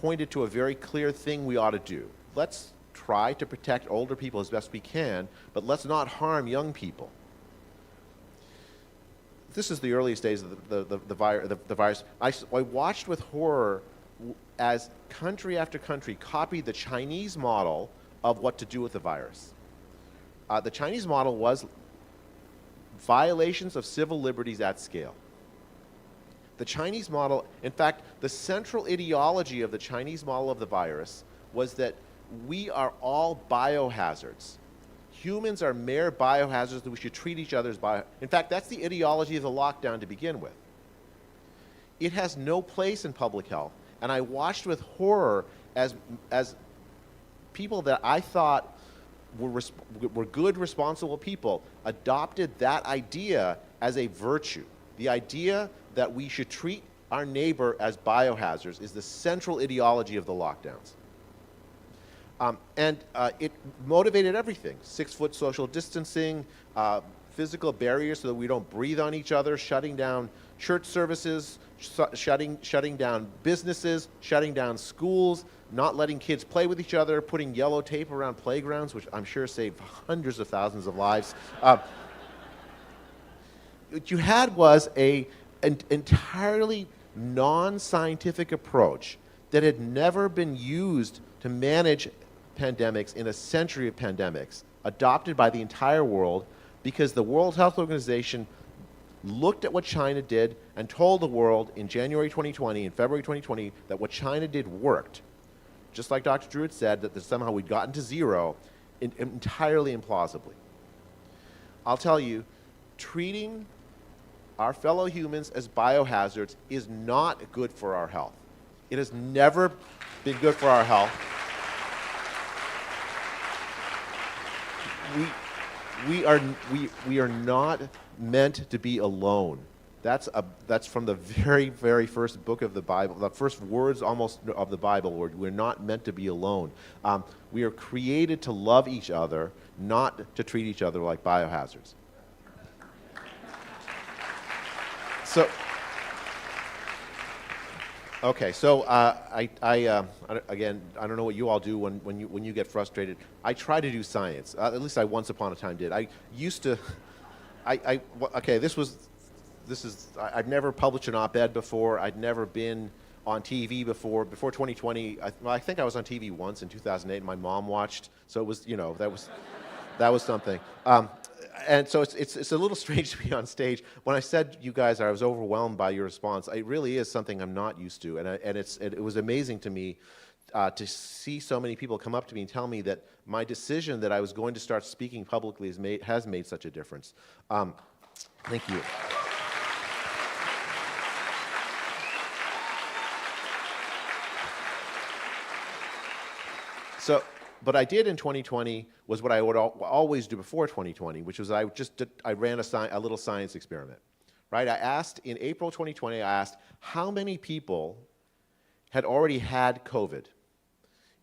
pointed to a very clear thing we ought to do. Let's try to protect older people as best we can, but let's not harm young people. This is the earliest days of the virus. I watched with horror as country after country copied the Chinese model of what to do with the virus. The Chinese model was violations of civil liberties at scale. The Chinese model, in fact, the central ideology of the Chinese model of the virus was that we are all biohazards. Humans are mere biohazards that we should treat each other as bio. In fact, that's the ideology of the lockdown to begin with. It has no place in public health. And I watched with horror as people that I thought were good, responsible people adopted that idea as a virtue. The idea that we should treat our neighbor as biohazards is the central ideology of the lockdowns. It motivated everything. 6-foot social distancing, physical barriers so that we don't breathe on each other, shutting down church services, shutting down businesses, shutting down schools, not letting kids play with each other, putting yellow tape around playgrounds, which I'm sure saved hundreds of thousands of lives. What you had was an entirely non-scientific approach that had never been used to manage pandemics in a century of pandemics, adopted by the entire world because the World Health Organization looked at what China did and told the world in January 2020, in February 2020, that what China did worked. Just like Dr. Drew had said, that somehow we'd gotten to zero entirely implausibly. I'll tell you, treating our fellow humans as biohazards is not good for our health. It has never been good for our health. We are not meant to be alone. That's from the very, very first book of the Bible, the first words almost of the Bible, where we're not meant to be alone. We are created to love each other, not to treat each other like biohazards. So, okay, so again, I don't know what you all do when you get frustrated. I try to do science. At least I once upon a time did. I used to. Okay, I've never published an op-ed before. I'd never been on TV before. Before 2020, I think I was on TV once in 2008. And my mom watched, so it was, that was something. And so it's a little strange to be on stage. When I said, you guys, I was overwhelmed by your response, it really is something I'm not used to. And it was amazing to me to see so many people come up to me and tell me that my decision that I was going to start speaking publicly has made such a difference. Thank you. So, what I did in 2020 was what I would always do before 2020, which was I ran a little science experiment, right? I asked, in April 2020, I asked how many people had already had COVID.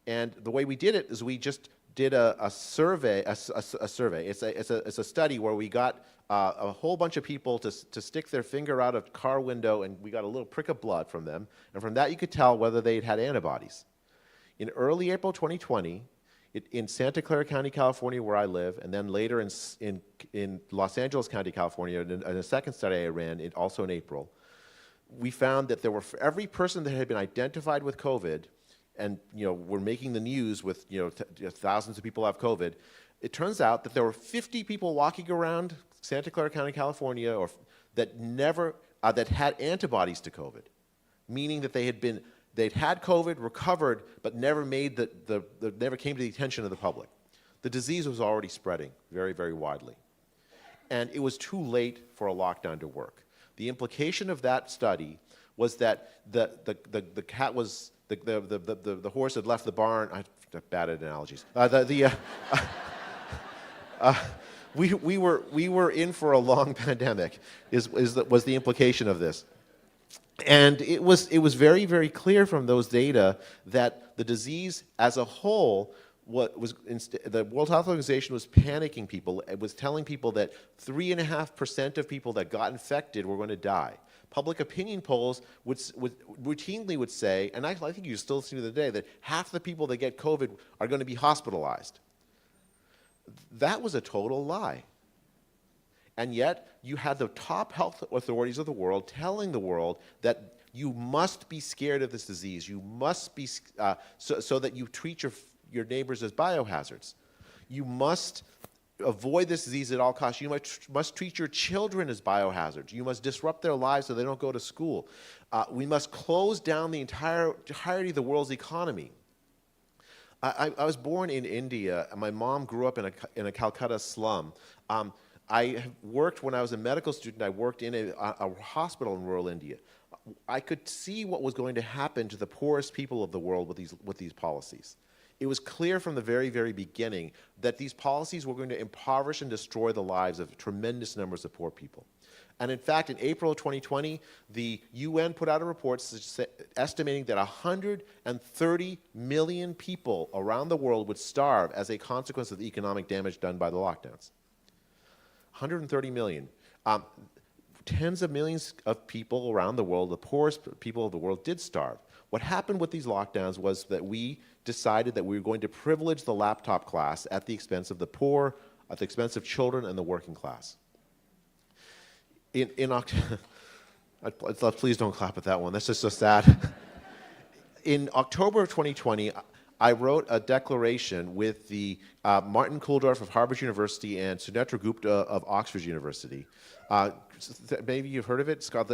And the way we did it is we just did a survey. It's a study where we got a whole bunch of people to stick their finger out a car window, and we got a little prick of blood from them. And from that, you could tell whether they'd had antibodies. In early April 2020, in Santa Clara County, California, where I live, and then later in Los Angeles County, California, in a second study I ran, also in April, we found that there were, for every person that had been identified with COVID, and we're making the news with thousands of people have COVID, it turns out that there were 50 people walking around Santa Clara County, California, that had antibodies to COVID, meaning that they'd had COVID, recovered, but never never came to the attention of the public. The disease was already spreading very, very widely. And it was too late for a lockdown to work. The implication of that study was that the horse had left the barn. I have bad analogies. We were in for a long pandemic. Was the implication of this, and it was very, very clear from those data that the disease as a whole. The World Health Organization was panicking people. It was telling people that 3.5% of people that got infected were going to die. Public opinion polls would routinely say, and I think you still see to the day, that half the people that get COVID are going to be hospitalized. That was a total lie. And yet, you had the top health authorities of the world telling the world that you must be scared of this disease. You must be, so that you treat your neighbors as biohazards. You must avoid this disease at all costs. You must treat your children as biohazards. You must disrupt their lives so they don't go to school. We must close down the entirety of the world's economy. I was born in India, and my mom grew up in a Calcutta slum. I worked, when I was a medical student, I worked in a hospital in rural India. I could see what was going to happen to the poorest people of the world with these policies. It was clear from the very, very beginning that these policies were going to impoverish and destroy the lives of tremendous numbers of poor people. And in fact, in April of 2020, the UN put out a report estimating that 130 million people around the world would starve as a consequence of the economic damage done by the lockdowns. 130 million. Tens of millions of people around the world, the poorest people of the world, did starve. What happened with these lockdowns was that we decided that we were going to privilege the laptop class at the expense of the poor, at the expense of children and the working class. In October, please don't clap at that one. That's just so sad. In October of 2020, I wrote a declaration with the Martin Kulldorff of Harvard University and Sunetra Gupta of Oxford University. Maybe you've heard of it. Scott,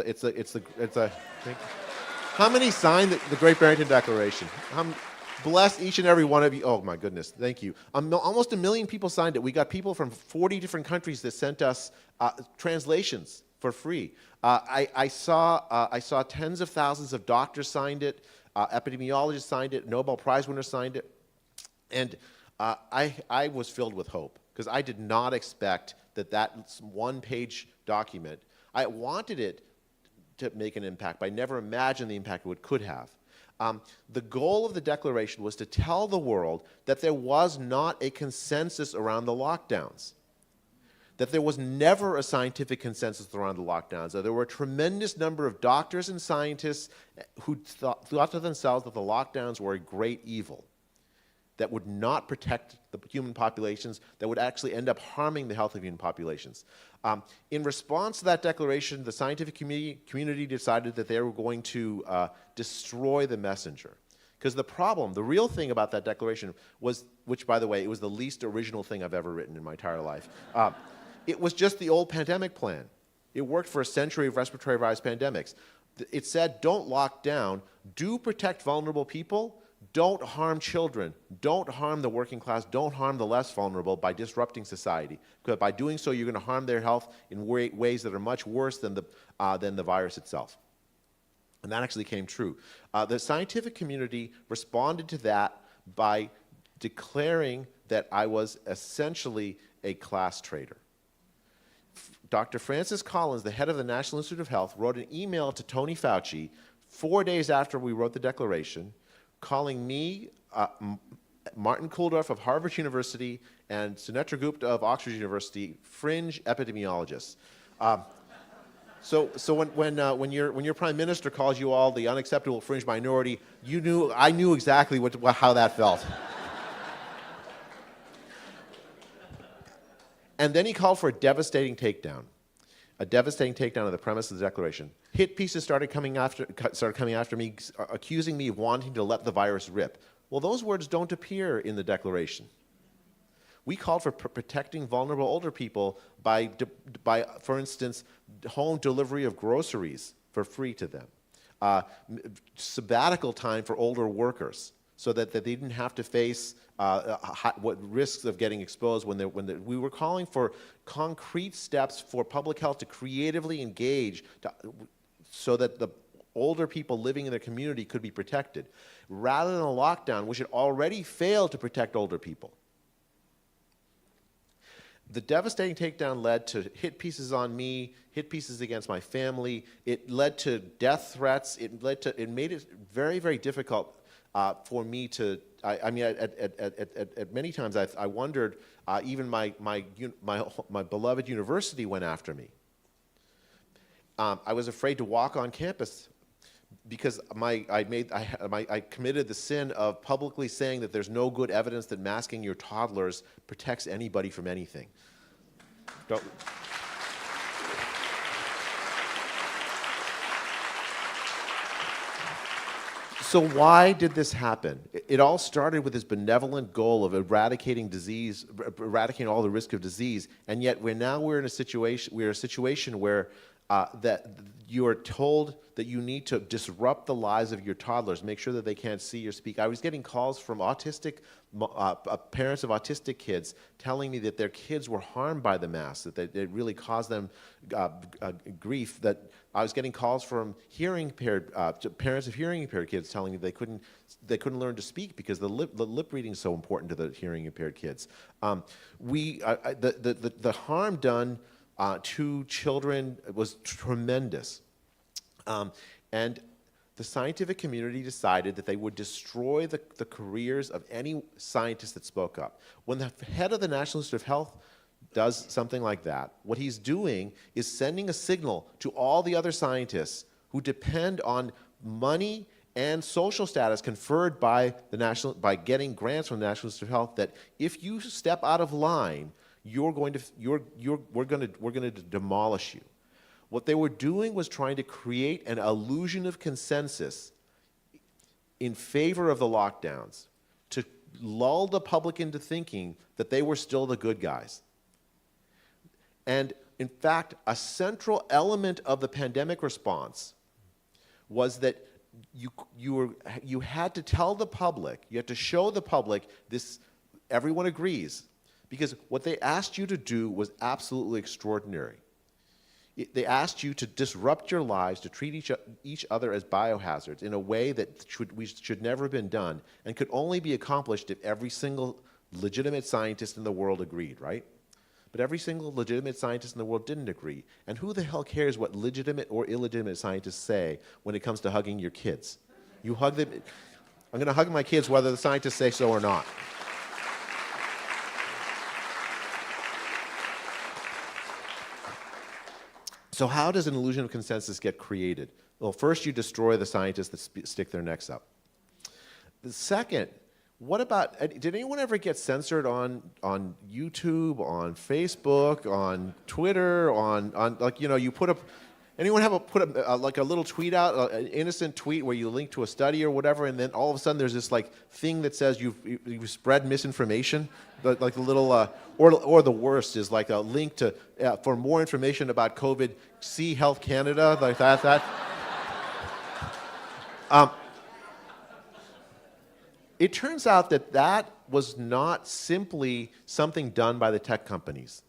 how many signed the Great Barrington Declaration? Bless each and every one of you. Oh my goodness, thank you. Almost 1 million people signed it. We got people from 40 different countries that sent us translations for free. I saw tens of thousands of doctors signed it, epidemiologists signed it, Nobel Prize winners signed it, and I was filled with hope because I did not expect that one-page document. I wanted it to make an impact, but I never imagined the impact it could have. The goal of the declaration was to tell the world that there was not a consensus around the lockdowns, that there was never a scientific consensus around the lockdowns, that there were a tremendous number of doctors and scientists who thought to themselves that the lockdowns were a great evil that would not protect the human populations, that would actually end up harming the health of human populations. In response to that declaration, the scientific community decided that they were going to destroy the messenger. Because the real thing about that declaration was, which by the way, it was the least original thing I've ever written in my entire life. It was just the old pandemic plan. It worked for a century of respiratory virus pandemics. It said, don't lock down, do protect vulnerable people, don't harm children, don't harm the working class, don't harm the less vulnerable by disrupting society. Because by doing so, you're going to harm their health in ways that are much worse than the virus itself. And that actually came true. The scientific community responded to that by declaring that I was essentially a class traitor. Dr. Francis Collins, the head of the National Institute of Health, wrote an email to Tony Fauci 4 days after we wrote the declaration, calling me, Martin Kulldorff of Harvard University, and Sunetra Gupta of Oxford University fringe epidemiologists. So when your prime minister calls you all the unacceptable fringe minority, I knew exactly how that felt. And then he called for a devastating takedown of the premise of the declaration. Hit pieces started coming after me, accusing me of wanting to let the virus rip. Well, those words don't appear in the declaration. We called for protecting vulnerable older people by, for instance, home delivery of groceries for free to them. Sabbatical time for older workers so that they didn't have to face what risks of getting exposed we were calling for concrete steps for public health to creatively engage so that the older people living in their community could be protected, rather than a lockdown which had already failed to protect older people. The devastating takedown led to hit pieces on me, hit pieces against my family. It led to death threats. It made it very, very difficult for me to. I mean, at many times I wondered. Even my beloved university went after me. I was afraid to walk on campus because I committed the sin of publicly saying that there's no good evidence that masking your toddlers protects anybody from anything. So why did this happen? It all started with this benevolent goal of eradicating disease, eradicating all the risk of disease, and yet we're in a situation where that you are told that you need to disrupt the lives of your toddlers, make sure that they can't see or speak. I was getting calls from autistic parents of autistic kids telling me that their kids were harmed by the mask, that it really caused them grief. That I was getting calls from parents of hearing impaired kids telling me they couldn't learn to speak because the lip reading is so important to the hearing impaired kids. The harm done to children was tremendous. And the scientific community decided that they would destroy the careers of any scientist that spoke up. When the head of the National Institute of Health does something like that, what he's doing is sending a signal to all the other scientists who depend on money and social status conferred by getting grants from the National Institute of Health that if you step out of line, we're going to demolish you. What they were doing was trying to create an illusion of consensus in favor of the lockdowns to lull the public into thinking that they were still the good guys. And in fact, a central element of the pandemic response was that you had to tell the public, you had to show the public this, everyone agrees, because what they asked you to do was absolutely extraordinary. They asked you to disrupt your lives, to treat each other as biohazards in a way that should never have been done and could only be accomplished if every single legitimate scientist in the world agreed, right? But every single legitimate scientist in the world didn't agree. And who the hell cares what legitimate or illegitimate scientists say when it comes to hugging your kids? You hug them. I'm going to hug my kids whether the scientists say so or not. So how does an illusion of consensus get created? Well, first you destroy the scientists that stick their necks up. The second, what about, did anyone ever get censored on YouTube, on Facebook, on Twitter, on like, you know, you put up, anyone have like a little tweet out, an innocent tweet where you link to a study or whatever, and then all of a sudden there's this like thing that says you've spread misinformation, like the little, or the worst is like a link to, for more information about COVID, see Health Canada, like that. It turns out that was not simply something done by the tech companies.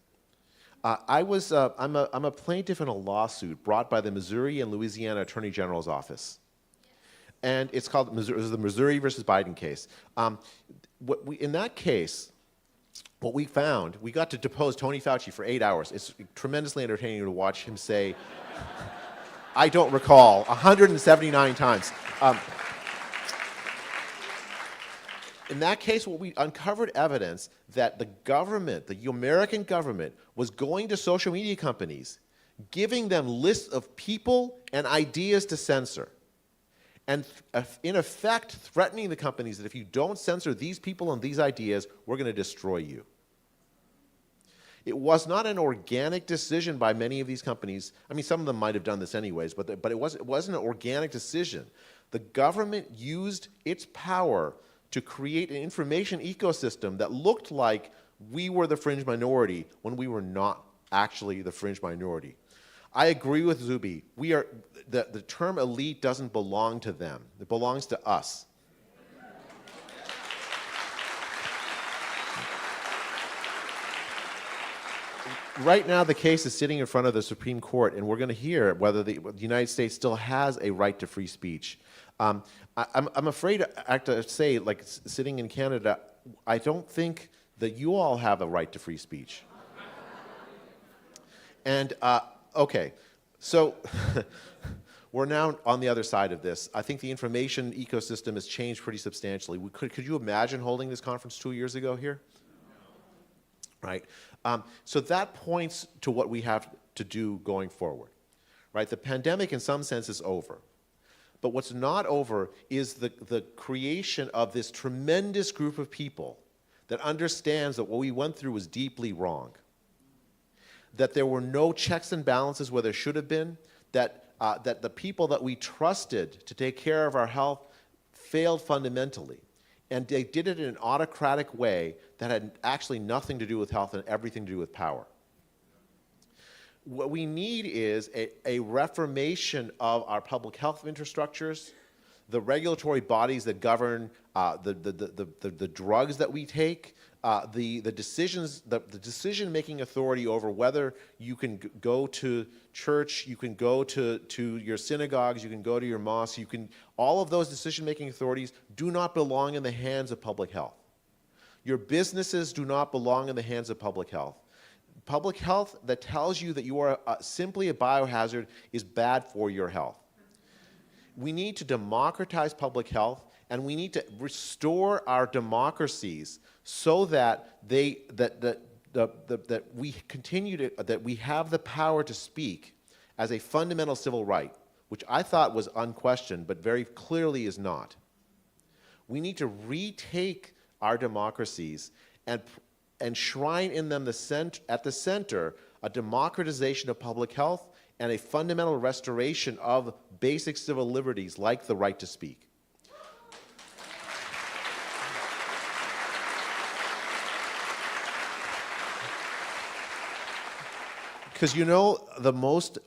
I'm a plaintiff in a lawsuit brought by the Missouri and Louisiana Attorney General's office. And it's called the Missouri versus Biden case. In that case, what we found, we got to depose Tony Fauci for 8 hours. It's tremendously entertaining to watch him say, I don't recall, 179 times. In that case, we uncovered evidence that the government, the American government, was going to social media companies, giving them lists of people and ideas to censor, and in effect threatening the companies that if you don't censor these people and these ideas, we're going to destroy you. It was not an organic decision by many of these companies. I mean, some of them might have done this anyways, but it wasn't an organic decision. The government used its power to create an information ecosystem that looked like we were the fringe minority when we were not actually the fringe minority. I agree with ZUBY. The term elite doesn't belong to them. It belongs to us. Right now, the case is sitting in front of the Supreme Court, and we're going to hear whether the United States still has a right to free speech. I'm afraid I have to say, like sitting in Canada, I don't think that you all have a right to free speech. And okay, so we're now on the other side of this. I think the information ecosystem has changed pretty substantially. Could you imagine holding this conference 2 years ago here? Right. So that points to what we have to do going forward. Right. The pandemic, in some sense, is over. But what's not over is the creation of this tremendous group of people that understands that what we went through was deeply wrong. That there were no checks and balances where there should have been, that the people that we trusted to take care of our health failed fundamentally. And they did it in an autocratic way that had actually nothing to do with health and everything to do with power. What we need is a reformation of our public health infrastructures, the regulatory bodies that govern the drugs that we take, the decision-making authority over whether you can go to church, you can go to your synagogues, you can go to your mosques, all of those decision-making authorities do not belong in the hands of public health. Your businesses do not belong in the hands of public health. Public health that tells you that you are simply a biohazard is bad for your health. We need to democratize public health, and we need to restore our democracies so that we have the power to speak as a fundamental civil right, which I thought was unquestioned, but very clearly is not. We need to retake our democracies and enshrine in them at the center a democratization of public health and a fundamental restoration of basic civil liberties like the right to speak. Because you know the most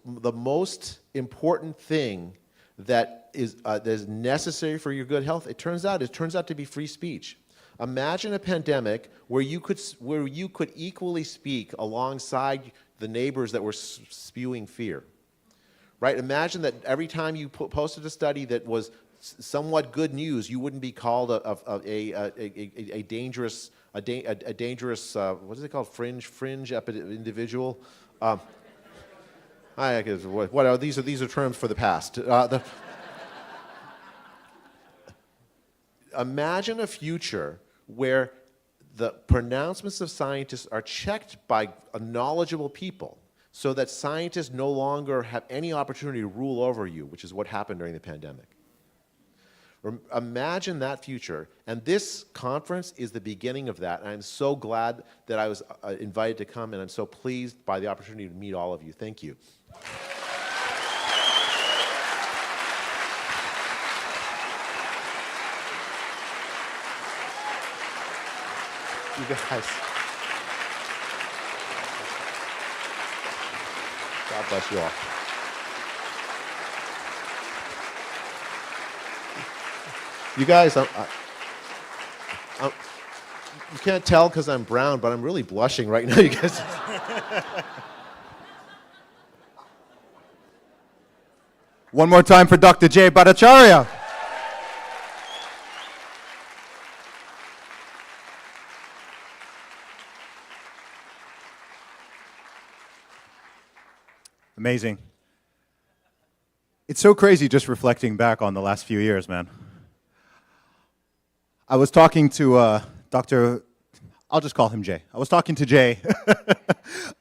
important thing that is necessary for your good health, it turns out to be free speech. Imagine a pandemic where you could equally speak alongside the neighbors that were spewing fear, right? Imagine that every time you posted a study that was somewhat good news, you wouldn't be called a dangerous what is it called, fringe individual. These are terms for the past. Imagine a future where the pronouncements of scientists are checked by knowledgeable people so that scientists no longer have any opportunity to rule over you, which is what happened during the pandemic. Imagine that future, and this conference is the beginning of that, and I'm so glad that I was invited to come, and I'm so pleased by the opportunity to meet all of you. Thank you. You guys. God bless you all. You guys, you can't tell because I'm brown, but I'm really blushing right now, you guys. One more time for Dr. J. BHATTACHARYA. Amazing. It's so crazy just reflecting back on the last few years, man. I was talking to I'll just call him Jay. I was talking to Jay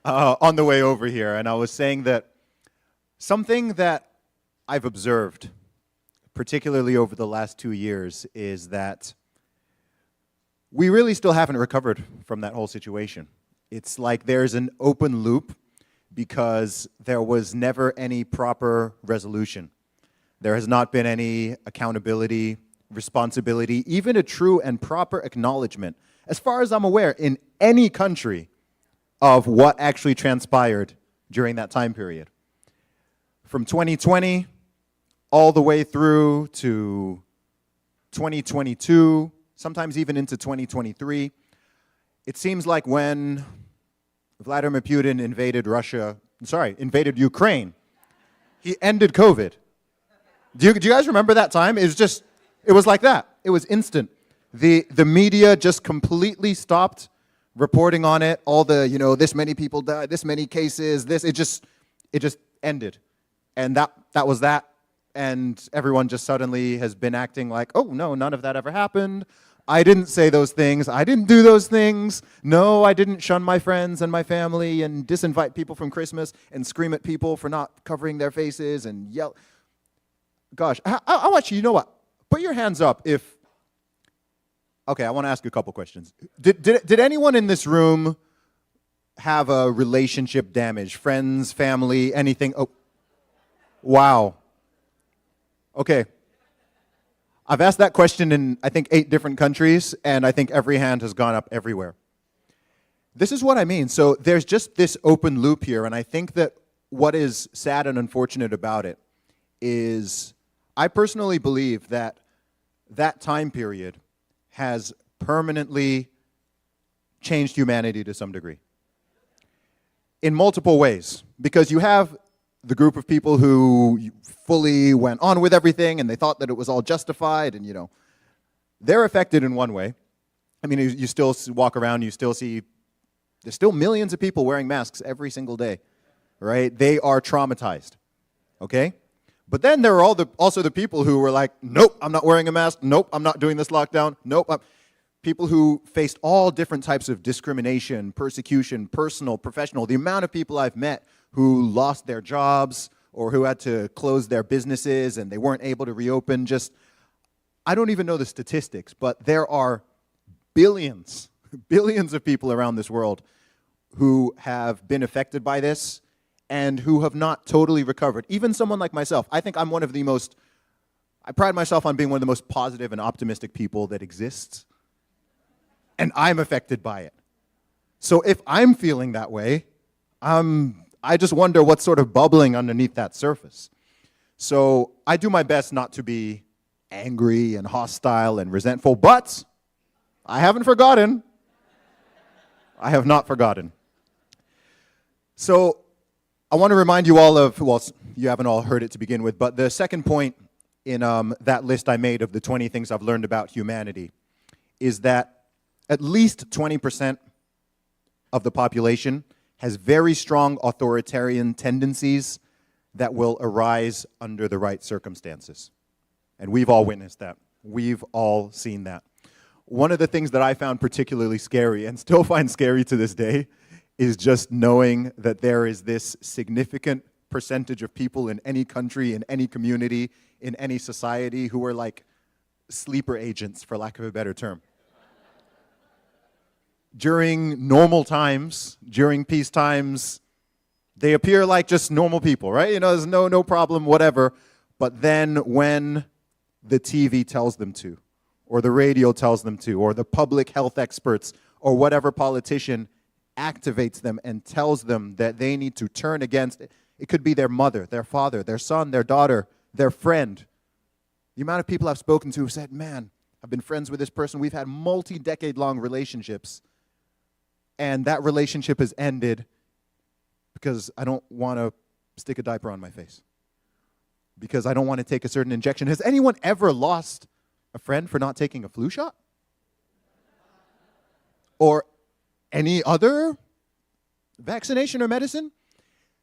on the way over here, and I was saying that something that I've observed, particularly over the last 2 years, is that we really still haven't recovered from that whole situation. It's like there's an open loop because there was never any proper resolution. There has not been any accountability, responsibility, even a true and proper acknowledgement as far as I'm aware, in any country of what actually transpired during that time period. From 2020 all the way through to 2022, sometimes even into 2023, it seems like when Vladimir Putin invaded Ukraine, he ended COVID. Do you guys remember that time? It was like that. It was instant. The media just completely stopped reporting on it. All the, this many people died, this many cases, it just ended. And that was that. And everyone just suddenly has been acting like, oh, no, none of that ever happened. I didn't say those things. I didn't do those things. No, I didn't shun my friends and my family and disinvite people from Christmas and scream at people for not covering their faces and yell. Gosh, how much, you know what? Put your hands up if, okay, I want to ask you a couple questions. Did anyone in this room have a relationship damage? Friends, family, anything? Oh, wow. Okay. I've asked that question in, I think, 8 different countries, and I think every hand has gone up everywhere. This is what I mean. So there's just this open loop here, and I think that what is sad and unfortunate about it is I personally believe that that time period has permanently changed humanity to some degree in multiple ways, because you have the group of people who fully went on with everything and they thought that it was all justified, and they're affected in one way. I mean, you still walk around, you still see, there's still millions of people wearing masks every single day, right? They are traumatized, okay? But then there are also the people who were like, nope, I'm not wearing a mask, nope, I'm not doing this lockdown, nope. People who faced all different types of discrimination, persecution, personal, professional. The amount of people I've met who lost their jobs or who had to close their businesses and they weren't able to reopen, I don't even know the statistics, but there are billions of people around this world who have been affected by this and who have not totally recovered. Even someone like myself, I think I'm I pride myself on being one of the most positive and optimistic people that exists, and I'm affected by it. So if I'm feeling that way, I just wonder what's sort of bubbling underneath that surface. So I do my best not to be angry and hostile and resentful, but I haven't forgotten. I have not forgotten. So I want to remind you all of, well, you haven't all heard it to begin with, but the second point in that list I made of the 20 things I've learned about humanity is that at least 20% of the population has very strong authoritarian tendencies that will arise under the right circumstances. And we've all witnessed that. We've all seen that. One of the things that I found particularly scary, and still find scary to this day, is just knowing that there is this significant percentage of people in any country, in any community, in any society who are like sleeper agents, for lack of a better term. During normal times, during peace times, they appear like just normal people, right? There's no problem, whatever. But then when the TV tells them to, or the radio tells them to, or the public health experts, or whatever politician activates them and tells them that they need to turn against it. It could be their mother, their father, their son, their daughter, their friend. The amount of people I've spoken to who said, man, I've been friends with this person. We've had multi-decade-long relationships, and that relationship has ended because I don't want to stick a diaper on my face, because I don't want to take a certain injection. Has anyone ever lost a friend for not taking a flu shot? Or any other vaccination or medicine?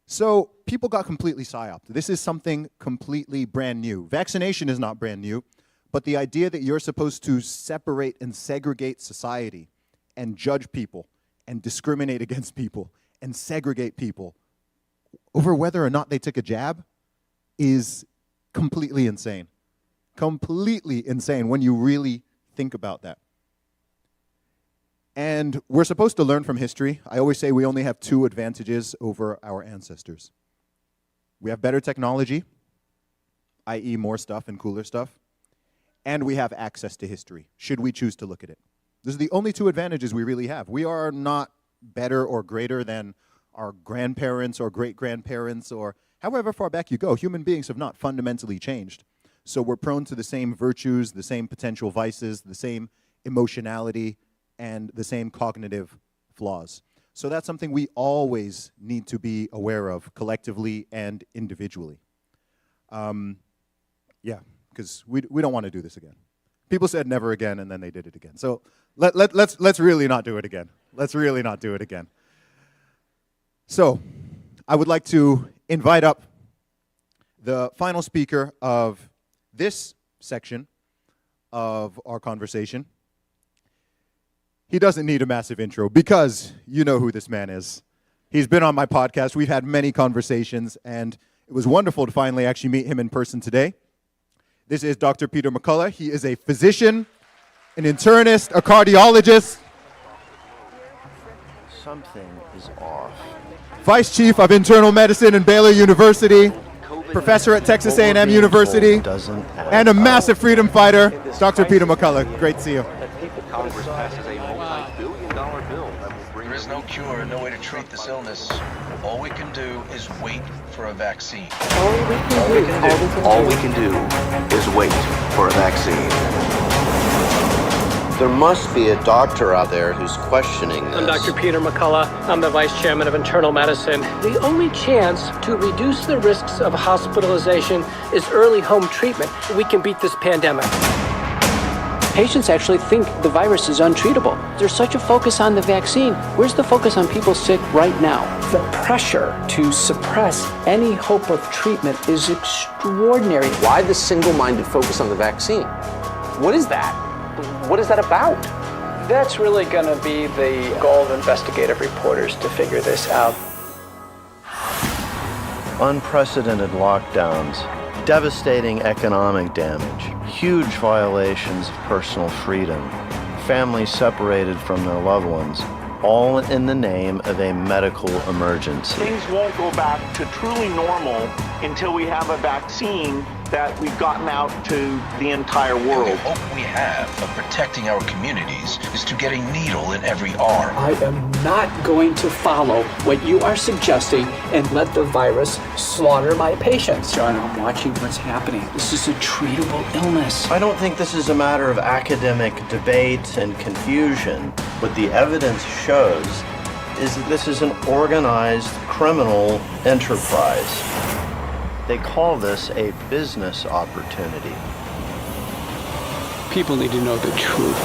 So people got completely psyoped. This is something completely brand new. Vaccination is not brand new, but the idea that you're supposed to separate and segregate society and judge people and discriminate against people and segregate people over whether or not they took a jab is completely insane. Completely insane when you really think about that. And we're supposed to learn from history. I always say we only have 2 advantages over our ancestors. We have better technology, i.e. more stuff and cooler stuff, and we have access to history, should we choose to look at it. Those are the only two advantages we really have. We are not better or greater than our grandparents or great-grandparents or however far back you go. Human beings have not fundamentally changed. So we're prone to the same virtues, the same potential vices, the same emotionality, and the same cognitive flaws. So that's something we always need to be aware of collectively and individually. Yeah, because we don't want to do this again. People said never again, and then they did it again. So let's really not do it again. Let's really not do it again. So I would like to invite up the final speaker of this section of our conversation. He doesn't need a massive intro because you know who this man is. He's been on my podcast. We've had many conversations, and it was wonderful to finally actually meet him in person today. This is Dr. Peter McCullough. He is a physician, an internist, a cardiologist. Something is off. Vice Chief of Internal Medicine in Baylor University, professor at Texas A&M University, and a massive freedom fighter, Dr. Peter McCullough. Great to see you. Congress passes a multi-billion-dollar bill that will bring... There is no cure, no way to treat this illness. All we can do is wait for a vaccine. All we can do is wait for a vaccine. There must be a doctor out there who's questioning this. I'm Dr. Peter McCullough. I'm the Vice Chairman of Internal Medicine. The only chance to reduce the risks of hospitalization is early home treatment. We can beat this pandemic. Patients actually think the virus is untreatable. There's such a focus on the vaccine. Where's the focus on people sick right now? The pressure to suppress any hope of treatment is extraordinary. Why the single-minded focus on the vaccine? What is that? What is that about? That's really going to be the goal of investigative reporters to figure this out. Unprecedented lockdowns, devastating economic damage, huge violations of personal freedom, families separated from their loved ones, all in the name of a medical emergency. Things won't go back to truly normal until we have a vaccine that we've gotten out to the entire world. The hope we have of protecting our communities is to get a needle in every arm. I am not going to follow what you are suggesting and let the virus slaughter my patients. John, I'm watching what's happening. This is a treatable illness. I don't think this is a matter of academic debate and confusion. What the evidence shows is that this is an organized criminal enterprise. They call this a business opportunity. People need to know the truth.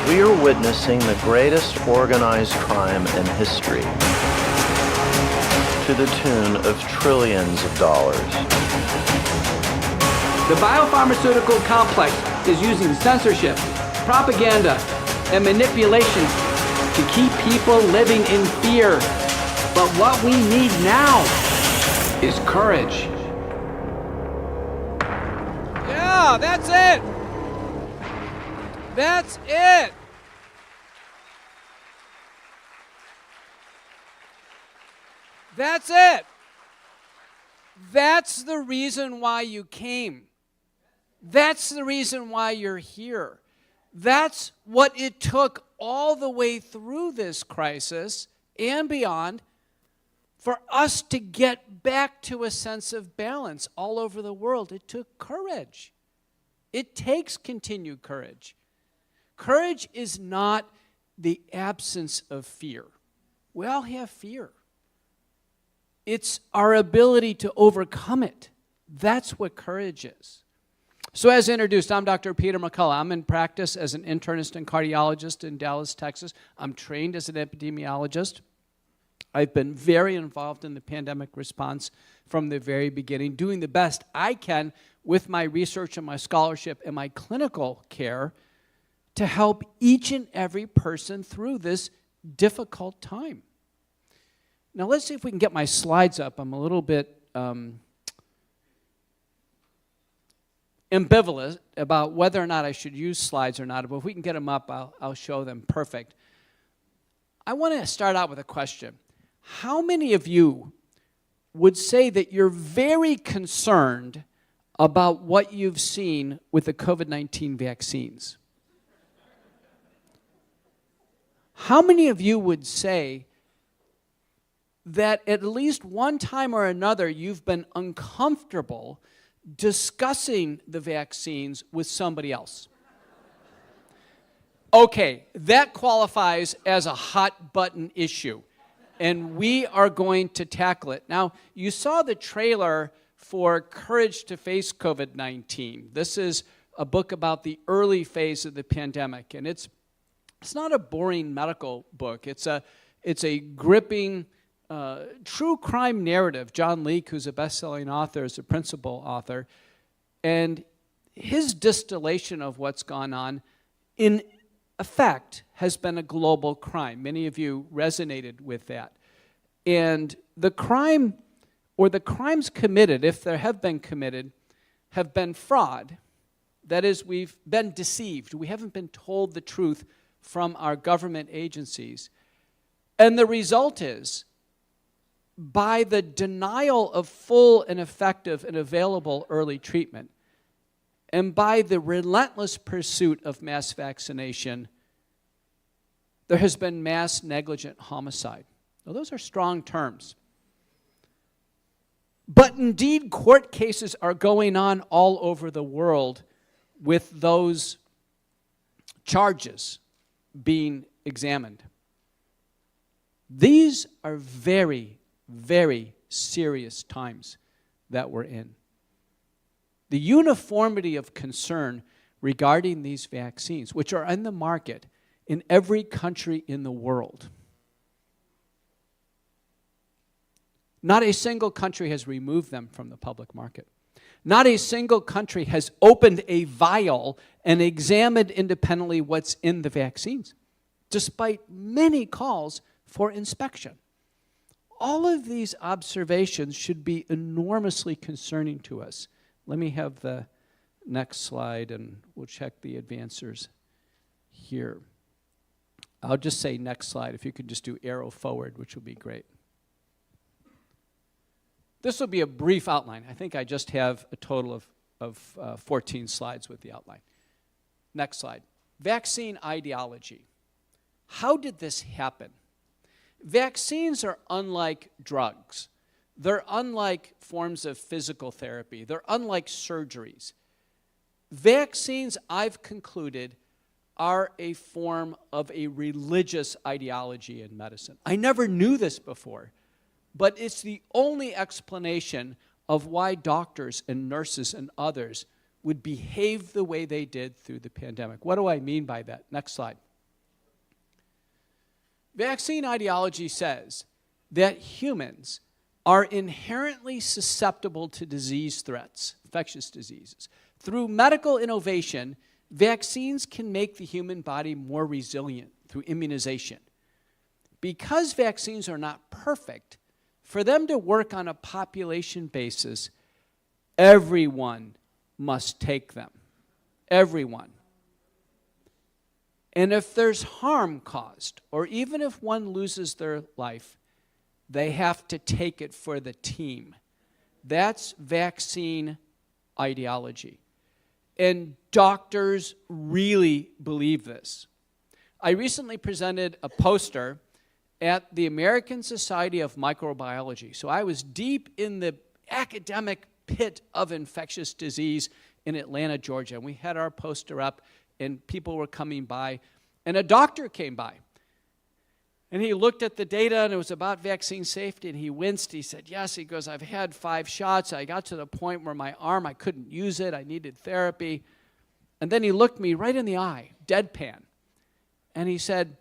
We are witnessing the greatest organized crime in history, to the tune of trillions of dollars. The biopharmaceutical complex is using censorship, propaganda, and manipulation to keep people living in fear. But what we need now is courage. Yeah, that's it. That's it. That's it. That's the reason why you came. That's the reason why you're here. That's what it took all the way through this crisis and beyond for us to get back to a sense of balance all over the world. It took courage. It takes continued courage. Courage is not the absence of fear. We all have fear. It's our ability to overcome it. That's what courage is. So as introduced, I'm Dr. Peter McCullough. I'm in practice as an internist and cardiologist in Dallas, Texas. I'm trained as an epidemiologist. I've been very involved in the pandemic response from the very beginning, doing the best I can with my research and my scholarship and my clinical care to help each and every person through this difficult time. Now let's see if we can get my slides up. I'm a little bit ambivalent about whether or not I should use slides or not, but if we can get them up, I'll show them. Perfect. I want to start out with a question. How many of you would say that you're very concerned about what you've seen with the COVID-19 vaccines? How many of you would say that at least one time or another you've been uncomfortable discussing the vaccines with somebody else? Okay, that qualifies as a hot button issue, and we are going to tackle it. Now, you saw the trailer for Courage to Face COVID-19. This is a book about the early phase of the pandemic, and it's not a boring medical book. It's a gripping true crime narrative. John Leake, who's a best-selling author, is the principal author, and his distillation of what's gone on in effect has been a global crime. Many of you resonated with that. And the crime, or the crimes committed, if there have been committed, have been fraud. That is, we've been deceived. We haven't been told the truth from our government agencies. And the result is, by the denial of full and effective and available early treatment, and by the relentless pursuit of mass vaccination, there has been mass negligent homicide. Now, those are strong terms. But indeed, court cases are going on all over the world with those charges being examined. These are very, very serious times that we're in. The uniformity of concern regarding these vaccines, which are in the market in every country in the world. Not a single country has removed them from the public market. Not a single country has opened a vial and examined independently what's in the vaccines, despite many calls for inspection. All of these observations should be enormously concerning to us. Let me have the next slide, and we'll check the advancers here. I'll just say next slide. If you could just do arrow forward, which will be great. This will be a brief outline. I think I just have a total of 14 slides with the outline. Next slide. Vaccine ideology. How did this happen? Vaccines are unlike drugs. They're unlike forms of physical therapy. They're unlike surgeries. Vaccines, I've concluded, are a form of a religious ideology in medicine. I never knew this before, but it's the only explanation of why doctors and nurses and others would behave the way they did through the pandemic. What do I mean by that? Next slide. Vaccine ideology says that humans are inherently susceptible to disease threats, infectious diseases. Through medical innovation, vaccines can make the human body more resilient through immunization. Because vaccines are not perfect, for them to work on a population basis, everyone must take them. Everyone. And if there's harm caused, or even if one loses their life, they have to take it for the team. That's vaccine ideology. And doctors really believe this. I recently presented a poster at the American Society of Microbiology. So I was deep in the academic pit of infectious disease in Atlanta, Georgia. And we had our poster up, and people were coming by. And a doctor came by. And he looked at the data, and it was about vaccine safety, and he winced. He said, yes. He goes, I've had 5 shots. I got to the point where my arm, I couldn't use it. I needed therapy. And then he looked me right in the eye, deadpan. And he said,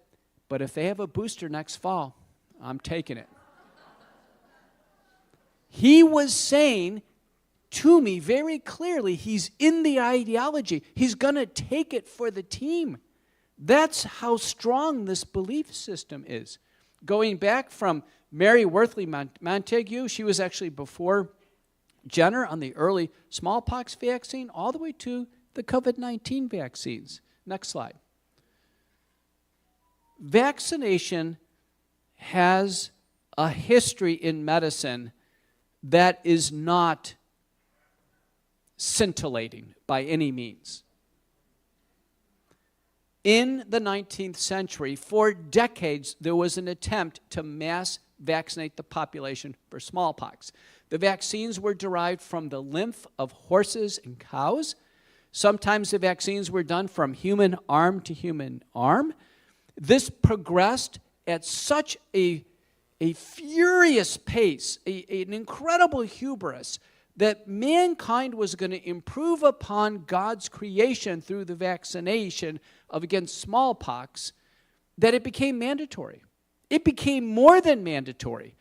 but if they have a booster next fall, I'm taking it. He was saying to me very clearly, he's in the ideology. He's going to take it for the team. That's how strong this belief system is. Going back from Mary Wortley Montague, she was actually before Jenner on the early smallpox vaccine, all the way to the COVID-19 vaccines. Next slide. Vaccination has a history in medicine that is not scintillating by any means. In the 19th century, for decades, there was an attempt to mass vaccinate the population for smallpox. The vaccines were derived from the lymph of horses and cows. Sometimes the vaccines were done from human arm to human arm. This progressed at such a furious pace, an incredible hubris, that mankind was going to improve upon God's creation through the vaccination against smallpox, that it became mandatory. It became more than mandatory.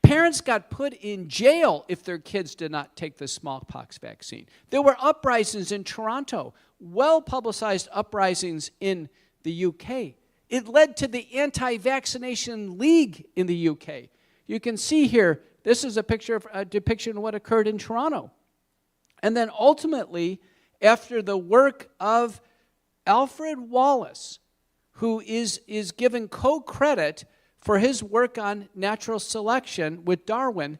Parents got put in jail if their kids did not take the smallpox vaccine. There were uprisings in Toronto, well-publicized uprisings in the UK. It led to the anti-vaccination league in the UK. You can see here, this is a depiction of what occurred in Toronto. And then ultimately, after the work of Alfred Wallace, who is given co-credit for his work on natural selection with Darwin,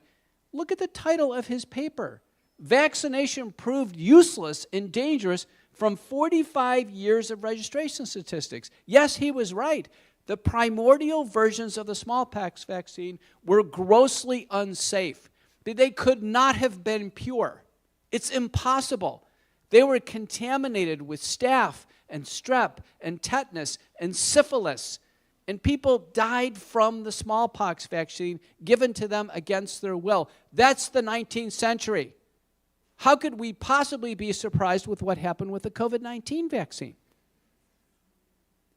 look at the title of his paper. Vaccination proved useless and dangerous from 45 years of registration statistics. Yes, he was right. The primordial versions of the smallpox vaccine were grossly unsafe. They could not have been pure. It's impossible. They were contaminated with staph and strep and tetanus and syphilis. And people died from the smallpox vaccine given to them against their will. That's the 19th century. How could we possibly be surprised with what happened with the COVID-19 vaccine?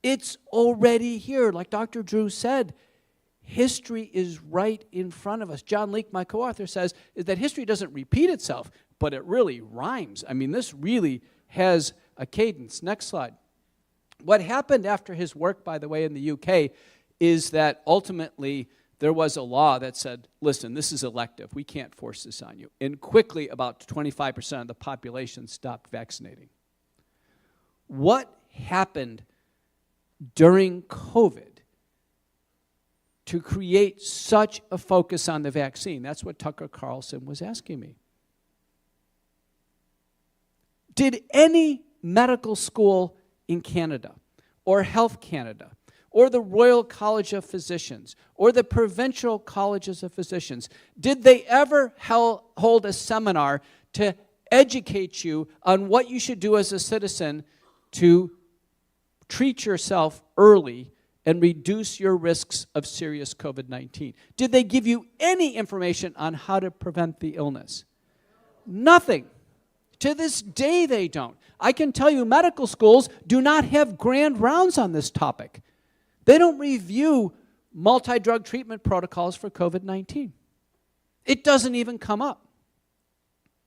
It's already here. Like Dr. Drew said, history is right in front of us. John Leake, my co-author, says is that history doesn't repeat itself, but it really rhymes. I mean, this really has a cadence. Next slide. What happened after his work, by the way, in the UK, is that ultimately there was a law that said, listen, this is elective. We can't force this on you. And quickly, about 25% of the population stopped vaccinating. What happened during COVID to create such a focus on the vaccine? That's what Tucker Carlson was asking me. Did any medical school in Canada, or Health Canada, or the Royal College of Physicians, or the Provincial Colleges of Physicians, did they ever hold a seminar to educate you on what you should do as a citizen to treat yourself early and reduce your risks of serious COVID-19? Did they give you any information on how to prevent the illness? Nothing. To this day, they don't. I can tell you medical schools do not have grand rounds on this topic. They don't review multi-drug treatment protocols for COVID-19. It doesn't even come up.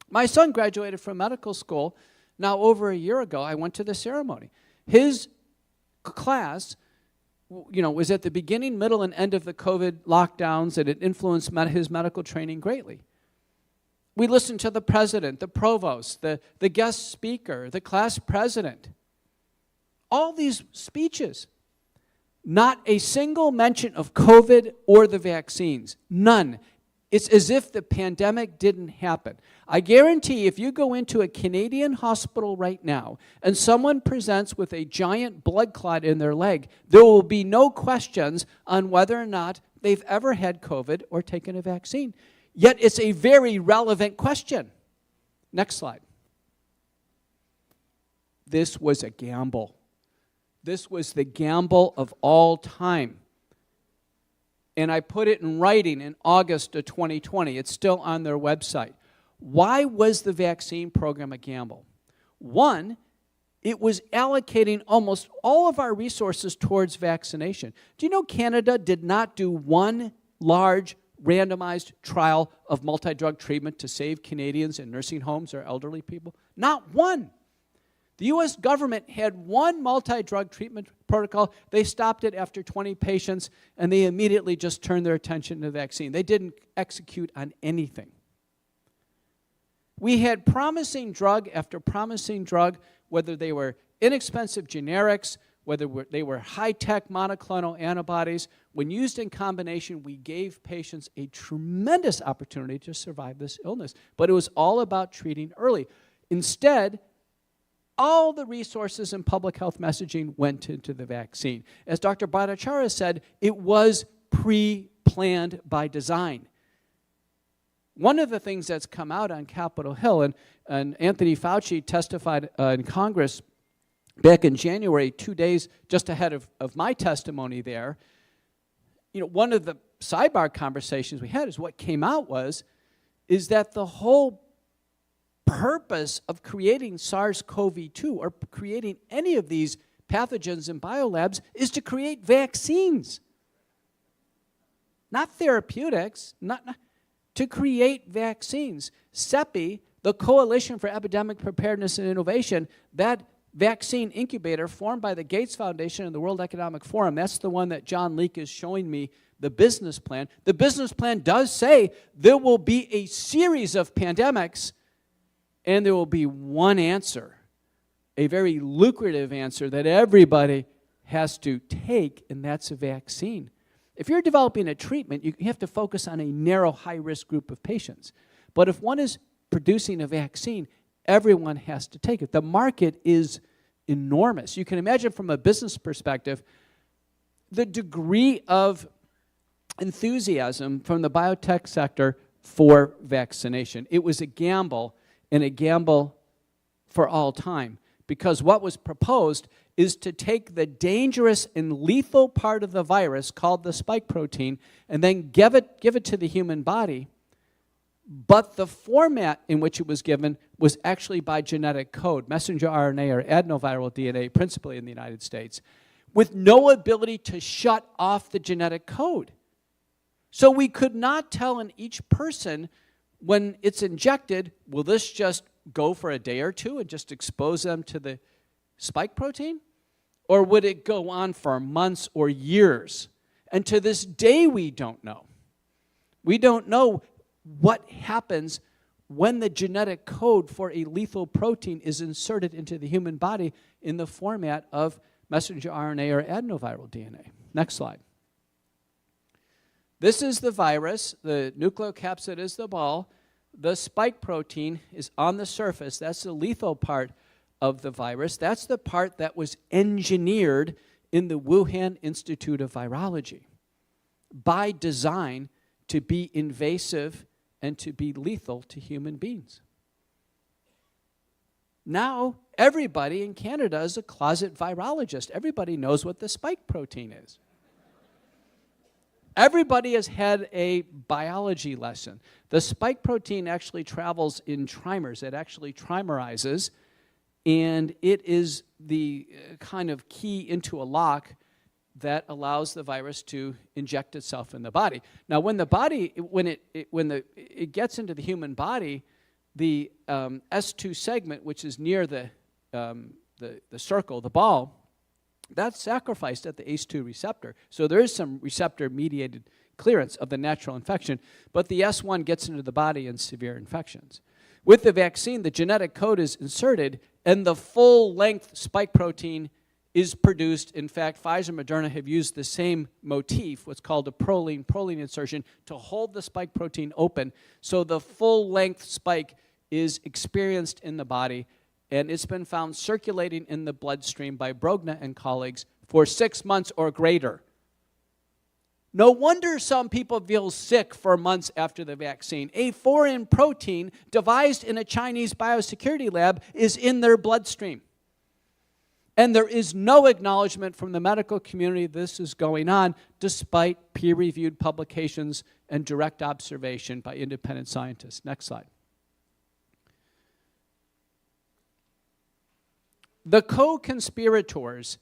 My son graduated from medical school now over a year ago. I went to the ceremony. His class, was at the beginning, middle, and end of the COVID lockdowns, and it influenced his medical training greatly. We listened to the president, the provost, the guest speaker, the class president. All these speeches. Not a single mention of COVID or the vaccines. None. It's as if the pandemic didn't happen. I guarantee if you go into a Canadian hospital right now and someone presents with a giant blood clot in their leg, there will be no questions on whether or not they've ever had COVID or taken a vaccine. Yet it's a very relevant question. Next slide. This was a gamble. This was the gamble of all time. And I put it in writing in August of 2020. It's still on their website. Why was the vaccine program a gamble? One, it was allocating almost all of our resources towards vaccination. Do you know Canada did not do one large randomized trial of multi-drug treatment to save Canadians in nursing homes or elderly people? Not one. The U.S. government had one multi-drug treatment protocol. They stopped it after 20 patients, and they immediately just turned their attention to the vaccine. They didn't execute on anything. We had promising drug after promising drug, whether they were inexpensive generics, whether they were high-tech monoclonal antibodies. When used in combination, we gave patients a tremendous opportunity to survive this illness. But it was all about treating early. Instead, all the resources and public health messaging went into the vaccine. As Dr. Bhattacharya said, it was pre-planned by design. One of the things that's come out on Capitol Hill, and Anthony Fauci testified in Congress back in January, 2 days just ahead of my testimony there, one of the sidebar conversations we had is what came out is that the whole purpose of creating SARS-CoV-2 or creating any of these pathogens in biolabs is to create vaccines. Not therapeutics, to create vaccines. CEPI, the Coalition for Epidemic Preparedness and Innovation, that vaccine incubator formed by the Gates Foundation and the World Economic Forum, that's the one that John Leake is showing me, the business plan. The business plan does say there will be a series of pandemics and there will be one answer, a very lucrative answer that everybody has to take, and that's a vaccine. If you're developing a treatment, you have to focus on a narrow, high-risk group of patients. But if one is producing a vaccine, everyone has to take it. The market is enormous. You can imagine from a business perspective, the degree of enthusiasm from the biotech sector for vaccination. It was a gamble, and a gamble for all time, because what was proposed is to take the dangerous and lethal part of the virus called the spike protein and then give it to the human body, but the format in which it was given was actually by genetic code, messenger RNA or adenoviral DNA, principally in the United States, with no ability to shut off the genetic code. So we could not tell in each person when it's injected, will this just go for a day or two and just expose them to the spike protein? Or would it go on for months or years? And to this day, we don't know. We don't know what happens when the genetic code for a lethal protein is inserted into the human body in the format of messenger RNA or adenoviral DNA. Next slide. This is the virus. The nucleocapsid is the ball. The spike protein is on the surface. That's the lethal part of the virus. That's the part that was engineered in the Wuhan Institute of Virology by design to be invasive and to be lethal to human beings. Now, everybody in Canada is a closet virologist. Everybody knows what the spike protein is. Everybody has had a biology lesson. The spike protein actually travels in trimers. It actually trimerizes, and it is the kind of key into a lock that allows the virus to inject itself in the body. Now, when the body, when it gets into the human body, the S2 segment, which is near the circle, the ball, that's sacrificed at the ACE2 receptor. So there is some receptor-mediated clearance of the natural infection, but the S1 gets into the body in severe infections. With the vaccine, the genetic code is inserted, and the full-length spike protein is produced. In fact, Pfizer and Moderna have used the same motif, what's called a proline insertion, to hold the spike protein open, so the full-length spike is experienced in the body, and it's been found circulating in the bloodstream by Brogna and colleagues for 6 months or greater. No wonder some people feel sick for months after the vaccine. A foreign protein devised in a Chinese biosecurity lab is in their bloodstream. And there is no acknowledgement from the medical community this is going on, despite peer-reviewed publications and direct observation by independent scientists. Next slide. The co-conspirators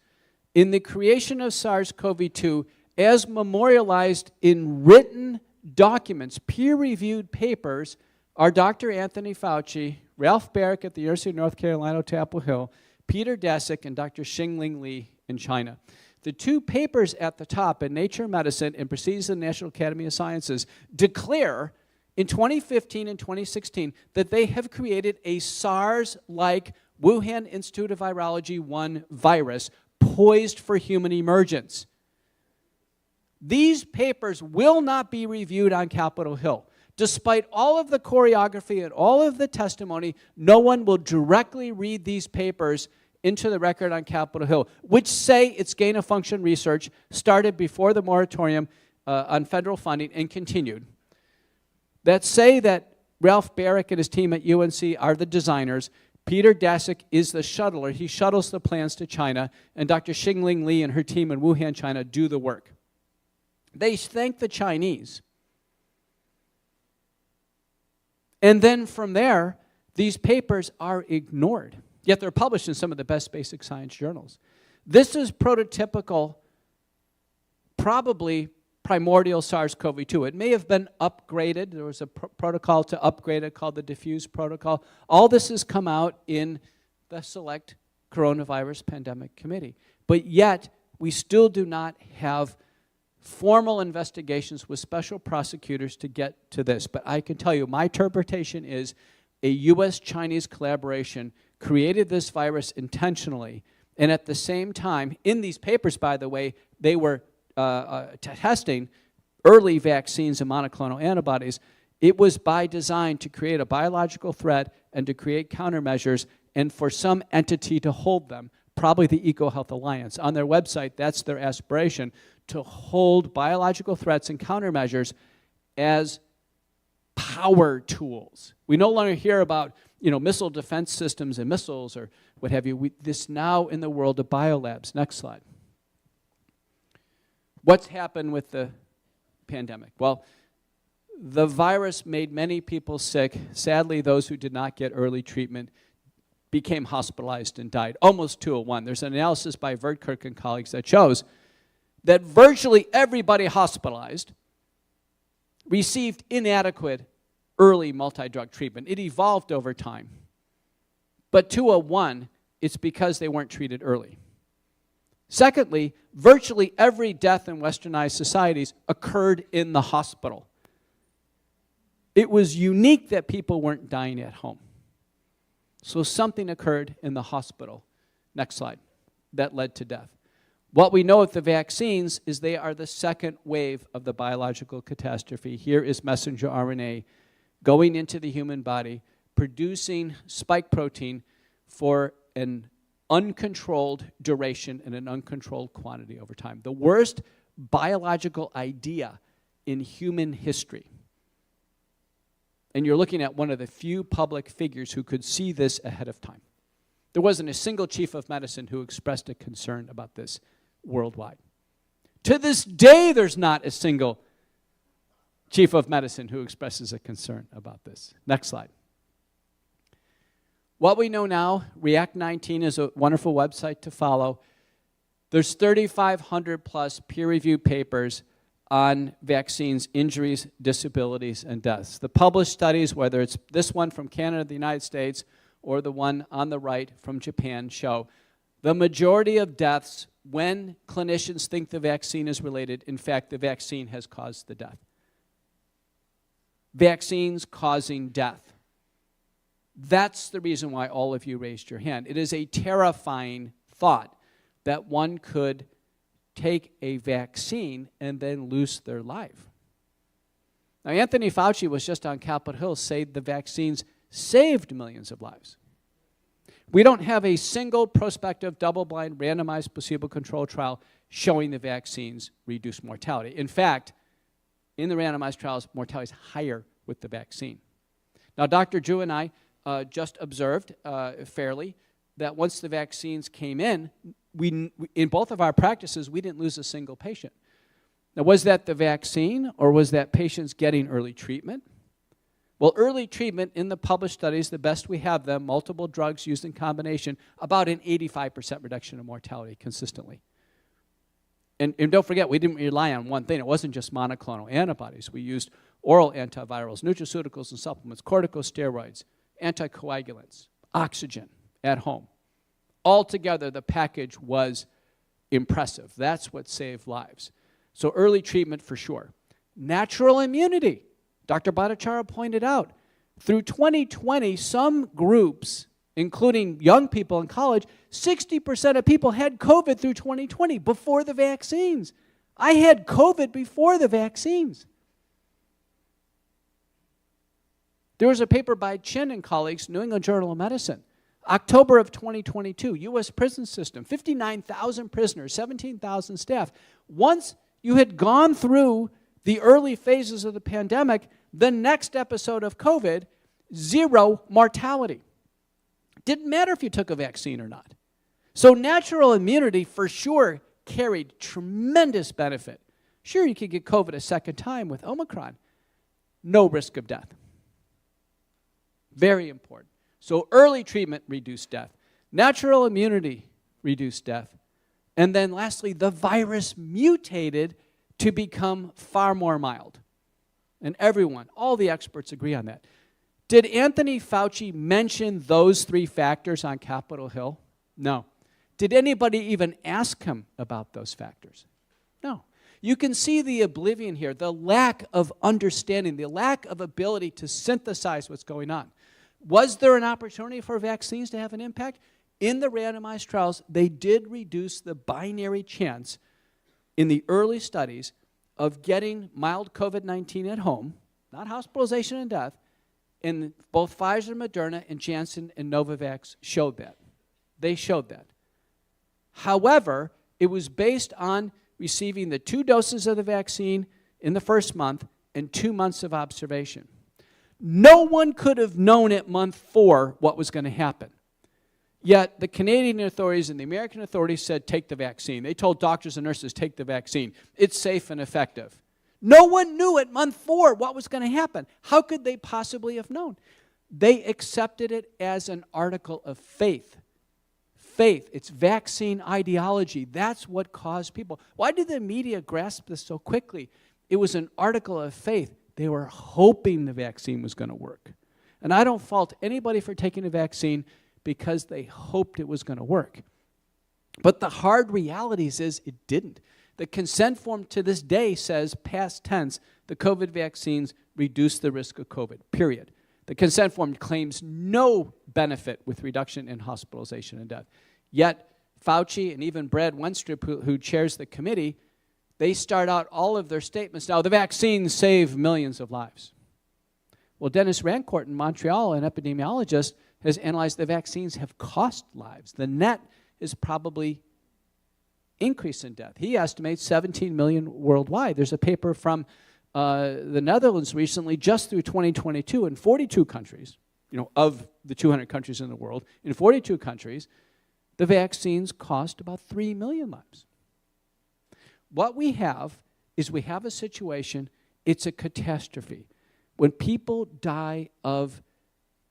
in the creation of SARS-CoV-2, as memorialized in written documents, peer-reviewed papers, are Dr. Anthony Fauci, Ralph Baric at the University of North Carolina, Chapel Hill, Peter Daszak, and Dr. Xingling Li in China. The two papers at the top in Nature Medicine and Proceedings of the National Academy of Sciences declare in 2015 and 2016 that they have created a SARS-like Wuhan Institute of Virology 1 virus poised for human emergence. These papers will not be reviewed on Capitol Hill. Despite all of the choreography and all of the testimony, no one will directly read these papers into the record on Capitol Hill, which say it's gain-of-function research, started before the moratorium on federal funding and continued, that say that Ralph Barrick and his team at UNC are the designers, Peter Daszak is the shuttler, he shuttles the plans to China, and Dr. Xingling Li and her team in Wuhan, China do the work. They thank the Chinese. And then from there, these papers are ignored. Yet they're published in some of the best basic science journals. This is prototypical, probably primordial SARS-CoV-2. It may have been upgraded. There was a protocol to upgrade it called the diffuse protocol. All this has come out in the Select Coronavirus Pandemic Committee. But yet, we still do not have formal investigations with special prosecutors to get to this. But I can tell you, my interpretation is a U.S.-Chinese collaboration created this virus intentionally, and at the same time, in these papers, by the way, they were testing early vaccines and monoclonal antibodies. It was by design to create a biological threat and to create countermeasures and for some entity to hold them, probably the EcoHealth Alliance. On their website, that's their aspiration, to hold biological threats and countermeasures as power tools. We no longer hear about, missile defense systems and missiles or what have you. This now in the world of biolabs. Next slide. What's happened with the pandemic? Well, the virus made many people sick. Sadly, those who did not get early treatment became hospitalized and died, almost 2 to 1. There's an analysis by Vertkirk and colleagues that shows that virtually everybody hospitalized received inadequate early multi-drug treatment. It evolved over time. But 2 to 1, it's because they weren't treated early. Secondly, virtually every death in westernized societies occurred in the hospital. It was unique that people weren't dying at home. So something occurred in the hospital. Next slide. That led to death. What we know with the vaccines is they are the second wave of the biological catastrophe. Here is messenger RNA going into the human body, producing spike protein for an uncontrolled duration and an uncontrolled quantity over time. The worst biological idea in human history. And you're looking at one of the few public figures who could see this ahead of time. There wasn't a single chief of medicine who expressed a concern about this worldwide. To this day, there's not a single chief of medicine who expresses a concern about this. Next slide. What we know now, React 19 is a wonderful website to follow. There's 3,500 plus peer-reviewed papers on vaccines, injuries, disabilities, and deaths. The published studies, whether it's this one from Canada, the United States, or the one on the right from Japan, show the majority of deaths when clinicians think the vaccine is related, in fact, the vaccine has caused the death. Vaccines causing death. That's the reason why all of you raised your hand. It is a terrifying thought that one could take a vaccine and then lose their life. Now, Anthony Fauci was just on Capitol Hill saying the vaccines saved millions of lives. We don't have a single prospective, double-blind, randomized, placebo-controlled trial showing the vaccines reduce mortality. In fact, in the randomized trials, mortality is higher with the vaccine. Now, Dr. Drew and I just observed fairly that once the vaccines came in both of our practices, we didn't lose a single patient. Now, was that the vaccine or was that patients getting early treatment? Well, early treatment in the published studies, the best we have them, multiple drugs used in combination, about an 85% reduction in mortality consistently. And don't forget, we didn't rely on one thing. It wasn't just monoclonal antibodies. We used oral antivirals, nutraceuticals and supplements, corticosteroids, anticoagulants, oxygen at home. Altogether, the package was impressive. That's what saved lives. So early treatment for sure. Natural immunity. Dr. Bhattacharya pointed out, through 2020, some groups, including young people in college, 60% of people had COVID through 2020 before the vaccines. I had COVID before the vaccines. There was a paper by Chin and colleagues, New England Journal of Medicine, October of 2022, U.S. prison system, 59,000 prisoners, 17,000 staff. Once you had gone through the early phases of the pandemic, the next episode of COVID, 0 mortality. Didn't matter if you took a vaccine or not. So natural immunity for sure carried tremendous benefit. Sure, you could get COVID a second time with Omicron. No risk of death. Very important. So early treatment reduced death. Natural immunity reduced death. And then lastly, the virus mutated to become far more mild. And everyone, all the experts agree on that. Did Anthony Fauci mention those 3 factors on Capitol Hill? No. Did anybody even ask him about those factors? No. You can see the oblivion here, the lack of understanding, the lack of ability to synthesize what's going on. Was there an opportunity for vaccines to have an impact? In the randomized trials, they did reduce the binary chance in the early studies of getting mild COVID-19 at home, not hospitalization and death, and both Pfizer, Moderna, and Janssen and Novavax showed that. They showed that. However, it was based on receiving the 2 doses of the vaccine in the first month and 2 months of observation. No one could have known at month 4 what was going to happen. Yet the Canadian authorities and the American authorities said, take the vaccine. They told doctors and nurses, take the vaccine. It's safe and effective. No one knew at month 4 what was going to happen. How could they possibly have known? They accepted it as an article of faith. Faith, it's vaccine ideology. That's what caused people. Why did the media grasp this so quickly? It was an article of faith. They were hoping the vaccine was going to work. And I don't fault anybody for taking a vaccine because they hoped it was going to work. But the hard realities is it didn't. The consent form to this day says, past tense, the COVID vaccines reduce the risk of COVID, period. The consent form claims no benefit with reduction in hospitalization and death. Yet Fauci and even Brad Wenstrup, who chairs the committee, they start out all of their statements. Now, the vaccines save millions of lives. Well, Dennis Rancourt in Montreal, an epidemiologist, has analyzed the vaccines have cost lives. The net is probably increase in death. He estimates 17 million worldwide. There's a paper from the Netherlands recently, just through 2022, in 42 countries, of the 200 countries in the world, in 42 countries, the vaccines cost about 3 million lives. What we have is we have a situation, it's a catastrophe. When people die of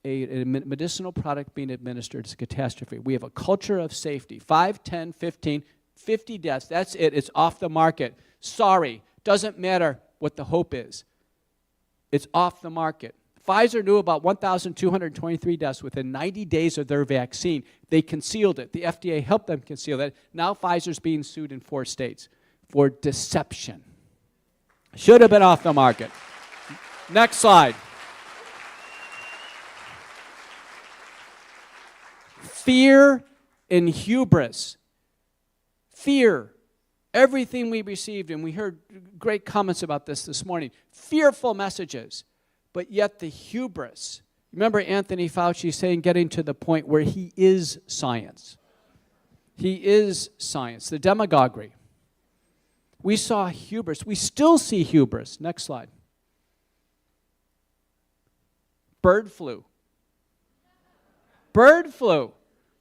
a medicinal product being administered, it's a catastrophe. We have a culture of safety. 5, 10, 15, 50 deaths, that's it. It's off the market. Sorry, doesn't matter what the hope is. It's off the market. Pfizer knew about 1,223 deaths within 90 days of their vaccine. They concealed it. The FDA helped them conceal that. Now Pfizer's being sued in 4 states for deception. Should have been off the market. Next slide. Fear and hubris. Fear. Everything we received, and we heard great comments about this morning, fearful messages, but yet the hubris. Remember Anthony Fauci saying, getting to the point where he is science. He is science, the demagoguery. We saw hubris. We still see hubris. Next slide. Bird flu. Bird flu.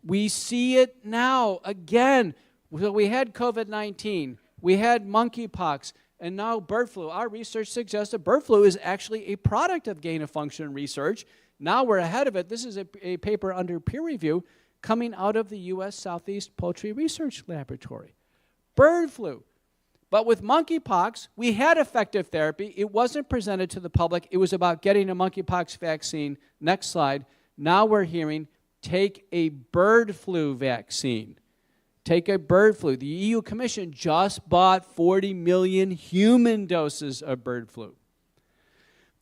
We see it now again. So we had COVID-19, we had monkeypox, and now bird flu. Our research suggests that bird flu is actually a product of gain-of-function research. Now we're ahead of it. This is a paper under peer review coming out of the U.S. Southeast Poultry Research Laboratory. Bird flu. But with monkeypox, we had effective therapy. It wasn't presented to the public. It was about getting a monkeypox vaccine. Next slide. Now we're hearing, take a bird flu vaccine. Take a bird flu. The EU Commission just bought 40 million human doses of bird flu.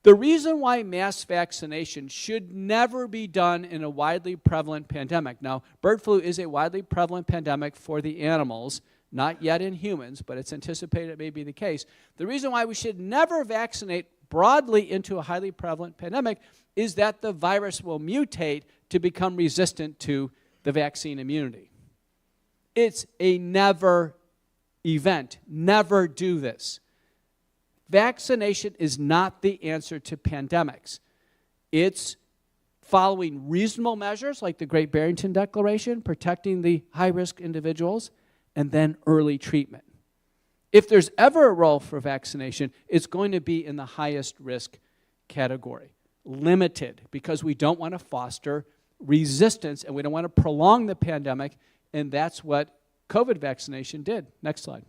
The reason why mass vaccination should never be done in a widely prevalent pandemic. Now, bird flu is a widely prevalent pandemic for the animals, not yet in humans, but it's anticipated it may be the case. The reason why we should never vaccinate broadly into a highly prevalent pandemic is that the virus will mutate to become resistant to the vaccine immunity. It's a never event. Never do this. Vaccination is not the answer to pandemics. It's following reasonable measures like the Great Barrington Declaration, protecting the high-risk individuals, and then early treatment. If there's ever a role for vaccination, it's going to be in the highest risk category. Limited, because we don't want to foster resistance and we don't want to prolong the pandemic, and that's what COVID vaccination did. Next slide.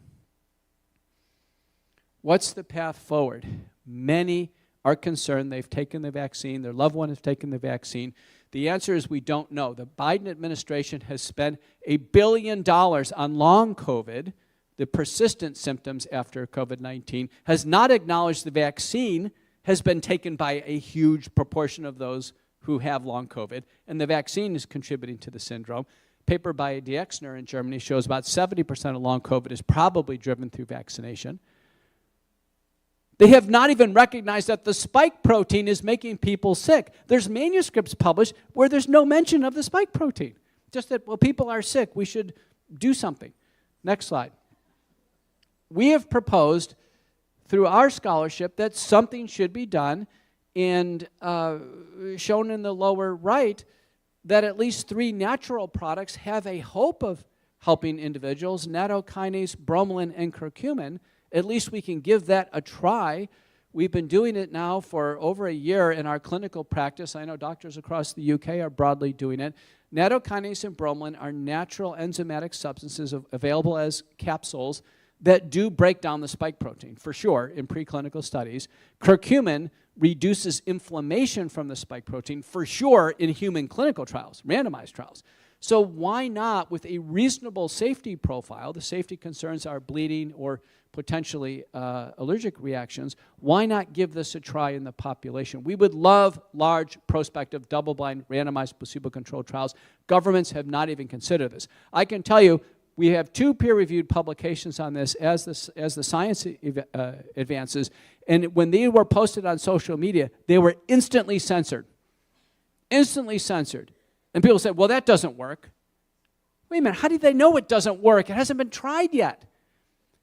What's the path forward? Many are concerned they've taken the vaccine, their loved one has taken the vaccine. The answer is we don't know. The Biden administration has spent $1 billion on long COVID, the persistent symptoms after COVID-19, has not acknowledged the vaccine has been taken by a huge proportion of those who have long COVID, and the vaccine is contributing to the syndrome. Paper by Diexner in Germany shows about 70% of long COVID is probably driven through vaccination. They have not even recognized that the spike protein is making people sick. There's manuscripts published where there's no mention of the spike protein. Just that, well, people are sick, we should do something. Next slide. We have proposed through our scholarship that something should be done, and shown in the lower right that at least 3 natural products have a hope of helping individuals, nattokinase, bromelain, and curcumin. At least we can give that a try. We've been doing it now for over a year in our clinical practice. I know doctors across the UK are broadly doing it. Nattokinase and bromelain are natural enzymatic substances available as capsules that do break down the spike protein, for sure, in preclinical studies. Curcumin reduces inflammation from the spike protein, for sure, in human clinical trials, randomized trials. So why not, with a reasonable safety profile, the safety concerns are bleeding or potentially allergic reactions, why not give this a try in the population? We would love large, prospective, double-blind, randomized, placebo-controlled trials. Governments have not even considered this. I can tell you, we have 2 peer-reviewed publications on this as the science advances, and when they were posted on social media, they were instantly censored. Instantly censored. And people said, well, that doesn't work. Wait a minute, how do they know it doesn't work? It hasn't been tried yet.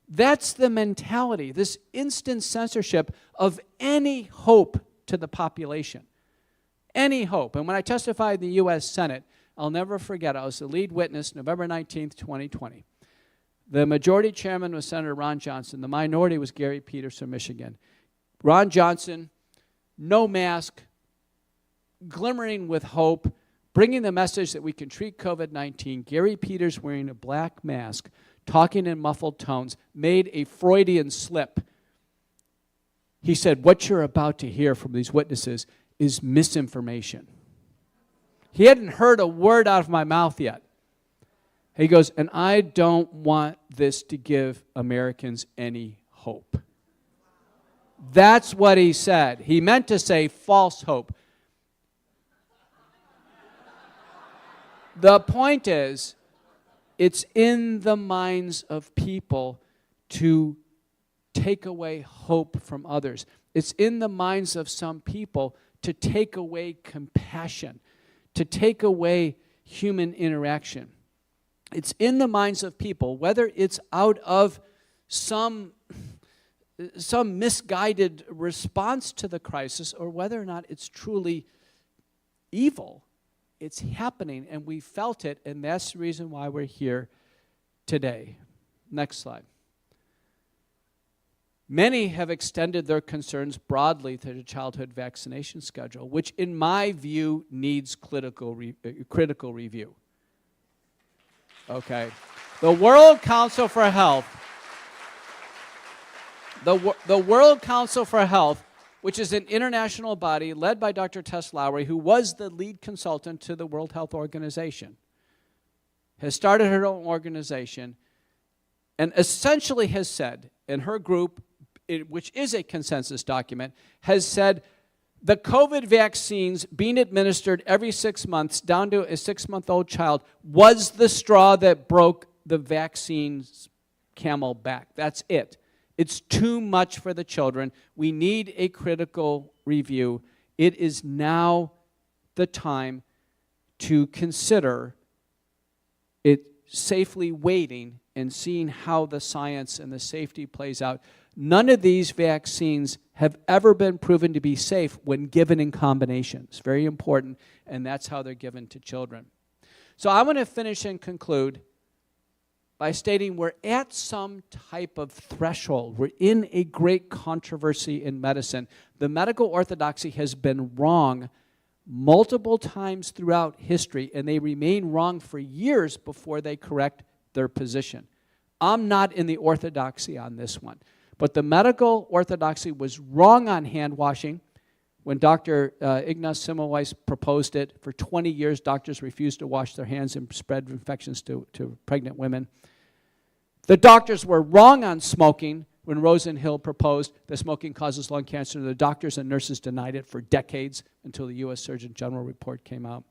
That's the mentality, this instant censorship of any hope to the population. Any hope. And when I testified in the U.S. Senate, I'll never forget, I was the lead witness, November 19th, 2020. The majority chairman was Senator Ron Johnson. The minority was Gary Peters from Michigan. Ron Johnson, no mask, glimmering with hope, bringing the message that we can treat COVID-19. Gary Peters wearing a black mask, talking in muffled tones, made a Freudian slip. He said, what you're about to hear from these witnesses is misinformation. He hadn't heard a word out of my mouth yet. He goes, and I don't want this to give Americans any hope. That's what he said. He meant to say false hope. The point is, it's in the minds of people to take away hope from others. It's in the minds of some people to take away compassion, to take away human interaction. It's in the minds of people, whether it's out of some misguided response to the crisis or whether or not it's truly evil. It's happening, and we felt it, and that's the reason why we're here today. Next slide. Many have extended their concerns broadly to the childhood vaccination schedule, which in my view needs critical review. Okay. The World Council for Health, the World Council for Health, which is an international body led by Dr. Tess Lowry, who was the lead consultant to the World Health Organization, has started her own organization and essentially has said, in her group, which is a consensus document, has said the COVID vaccines being administered every 6 months down to a 6-month-old child was the straw that broke the vaccine's camel back. That's it. It's too much for the children. We need a critical review. It is now the time to consider it safely waiting and seeing how the science and the safety plays out. None of these vaccines have ever been proven to be safe when given in combination. It's very important, and that's how they're given to children. So I want to finish and conclude by stating we're at some type of threshold. We're in a great controversy in medicine. The medical orthodoxy has been wrong multiple times throughout history, and they remain wrong for years before they correct their position. I'm not in the orthodoxy on this one, but the medical orthodoxy was wrong on hand washing. When Dr. Ignaz Semmelweis proposed it, for 20 years doctors refused to wash their hands and spread infections to pregnant women. The doctors were wrong on smoking when Rosenhill proposed that smoking causes lung cancer. The doctors and nurses denied it for decades until the U.S. Surgeon General report came out.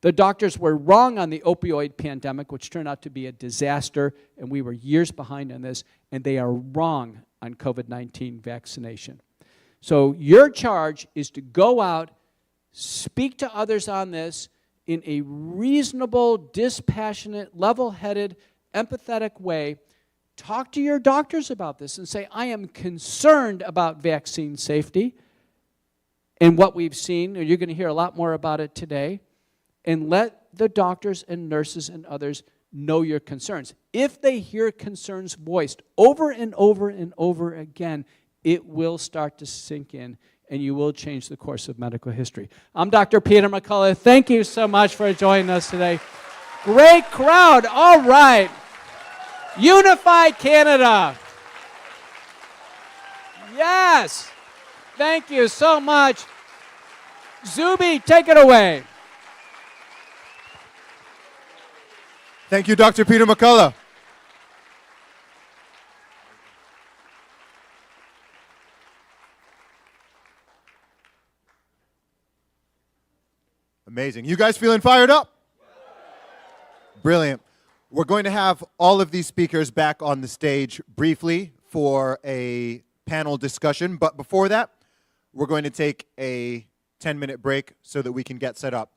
The doctors were wrong on the opioid pandemic, which turned out to be a disaster, and we were years behind on this, and they are wrong on COVID-19 vaccination. So your charge is to go out, speak to others on this in a reasonable, dispassionate, level-headed, empathetic way. Talk to your doctors about this and say, I am concerned about vaccine safety and what we've seen. You're going to hear a lot more about it today. And let the doctors and nurses and others know your concerns. If they hear concerns voiced over and over and over again, it will start to sink in, and you will change the course of medical history. I'm Dr. Peter McCullough. Thank you so much for joining us today. Great crowd. All right. Unify Canada. Yes. Thank you so much. ZUBY, take it away. Thank you, Dr. Peter McCullough. Amazing. You guys feeling fired up? Brilliant. We're going to have all of these speakers back on the stage briefly for a panel discussion, but before that, we're going to take a 10-minute break so that we can get set up.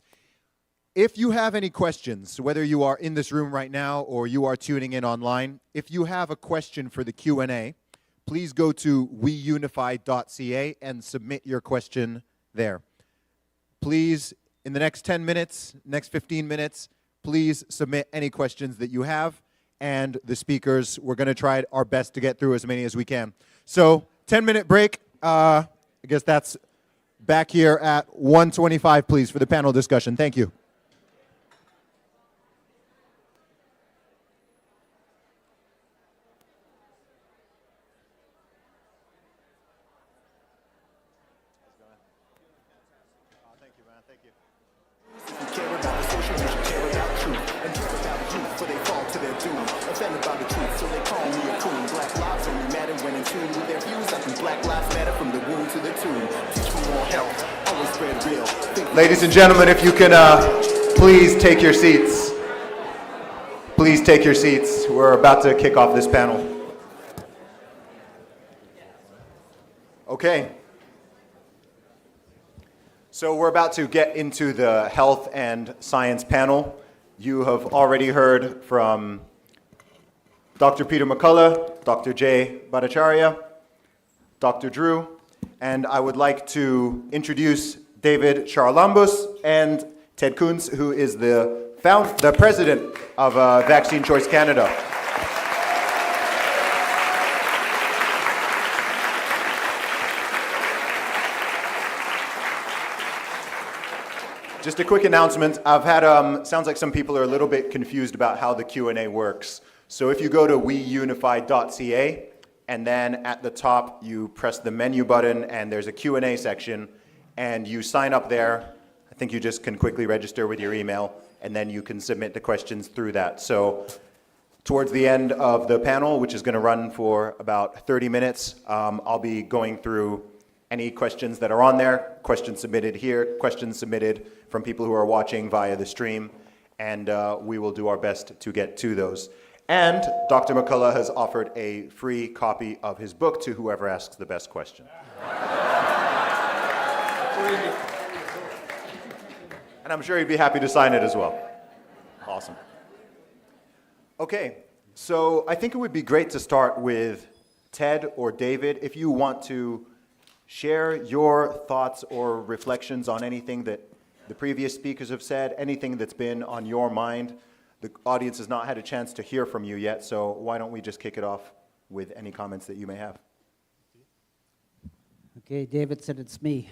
If you have any questions, whether you are in this room right now or you are tuning in online, if you have a question for the Q&A, please go to weunify.ca and submit your question there. Please, in the next 10 minutes, next 15 minutes, please submit any questions that you have, and the speakers, we're going to try our best to get through as many as we can. So, 10-minute break. I guess that's back here at 1:25, please, for the panel discussion. Thank you. Ladies and gentlemen, if you can please take your seats. Please take your seats. We're about to kick off this panel. Okay. So we're about to get into the health and science panel. You have already heard from Dr. Peter McCullough, Dr. J. Bhattacharya, Dr. Drew, and I would like to introduce David CHARALAMBOUS and Ted KUNTZ, who is the president of Vaccine Choice Canada. Just a quick announcement. I've had, sounds like some people are a little bit confused about how the Q&A works. So if you go to weunify.ca, and then at the top you press the menu button and there's a Q&A section, and you sign up there. I think you just can quickly register with your email, and then you can submit the questions through that. So towards the end of the panel, which is going to run for about 30 minutes, I'll be going through any questions that are on there, questions submitted here, questions submitted from people who are watching via the stream, and we will do our best to get to those. And Dr. McCullough has offered a free copy of his book to whoever asks the best question. And I'm sure he'd be happy to sign it as well. Awesome. Okay, so I think it would be great to start with Ted or David. If you want to share your thoughts or reflections on anything that the previous speakers have said, anything that's been on your mind. The audience has not had a chance to hear from you yet, so why don't we just kick it off with any comments that you may have. Okay, David said it's me.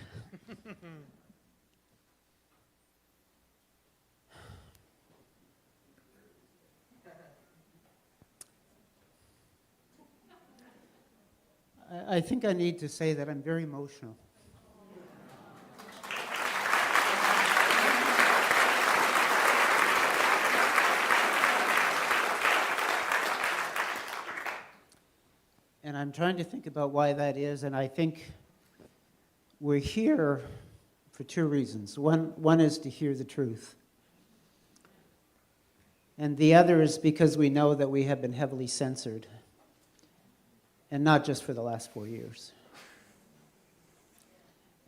I think I need to say that I'm very emotional. And I'm trying to think about why that is, and I think we're here for two reasons. One is to hear the truth. And the other is because we know that we have been heavily censored. And not just for the last 4 years.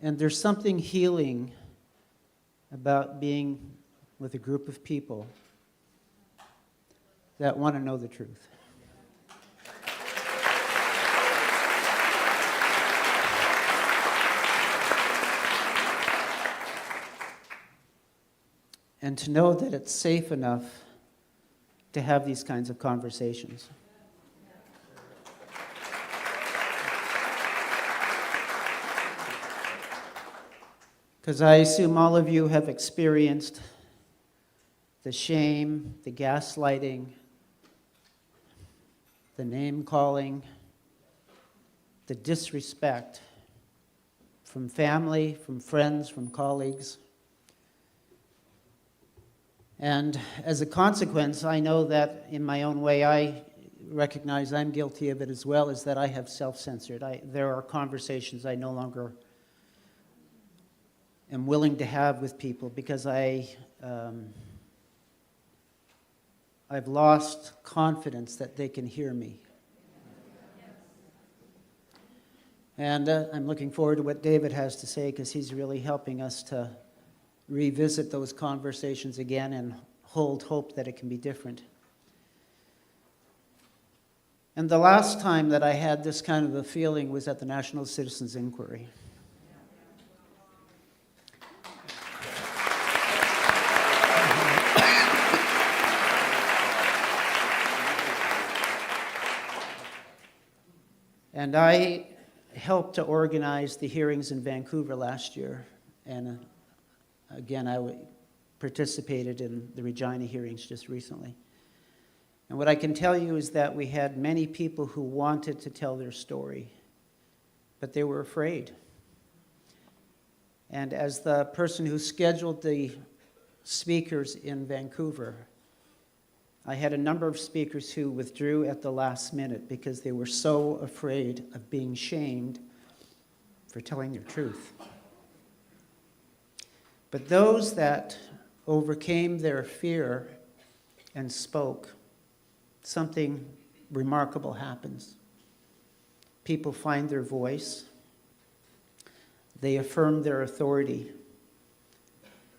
And there's something healing about being with a group of people that want to know the truth. And to know that it's safe enough to have these kinds of conversations. Because I assume all of you have experienced the shame, the gaslighting, the name-calling, the disrespect from family, from friends, from colleagues. And as a consequence, I know that in my own way, I recognize I'm guilty of it as well, is that I have self-censored. There are conversations I no longer am willing to have with people because I've lost confidence that they can hear me. And I'm looking forward to what David has to say because he's really helping us to revisit those conversations again and hold hope that it can be different. And the last time that I had this kind of a feeling was at the National Citizens Inquiry. And I helped to organize the hearings in Vancouver last year. And again, I participated in the Regina hearings just recently. And what I can tell you is that we had many people who wanted to tell their story, but they were afraid. And as the person who scheduled the speakers in Vancouver, I had a number of speakers who withdrew at the last minute because they were so afraid of being shamed for telling their truth. But those that overcame their fear and spoke, something remarkable happens. People find their voice, they affirm their authority,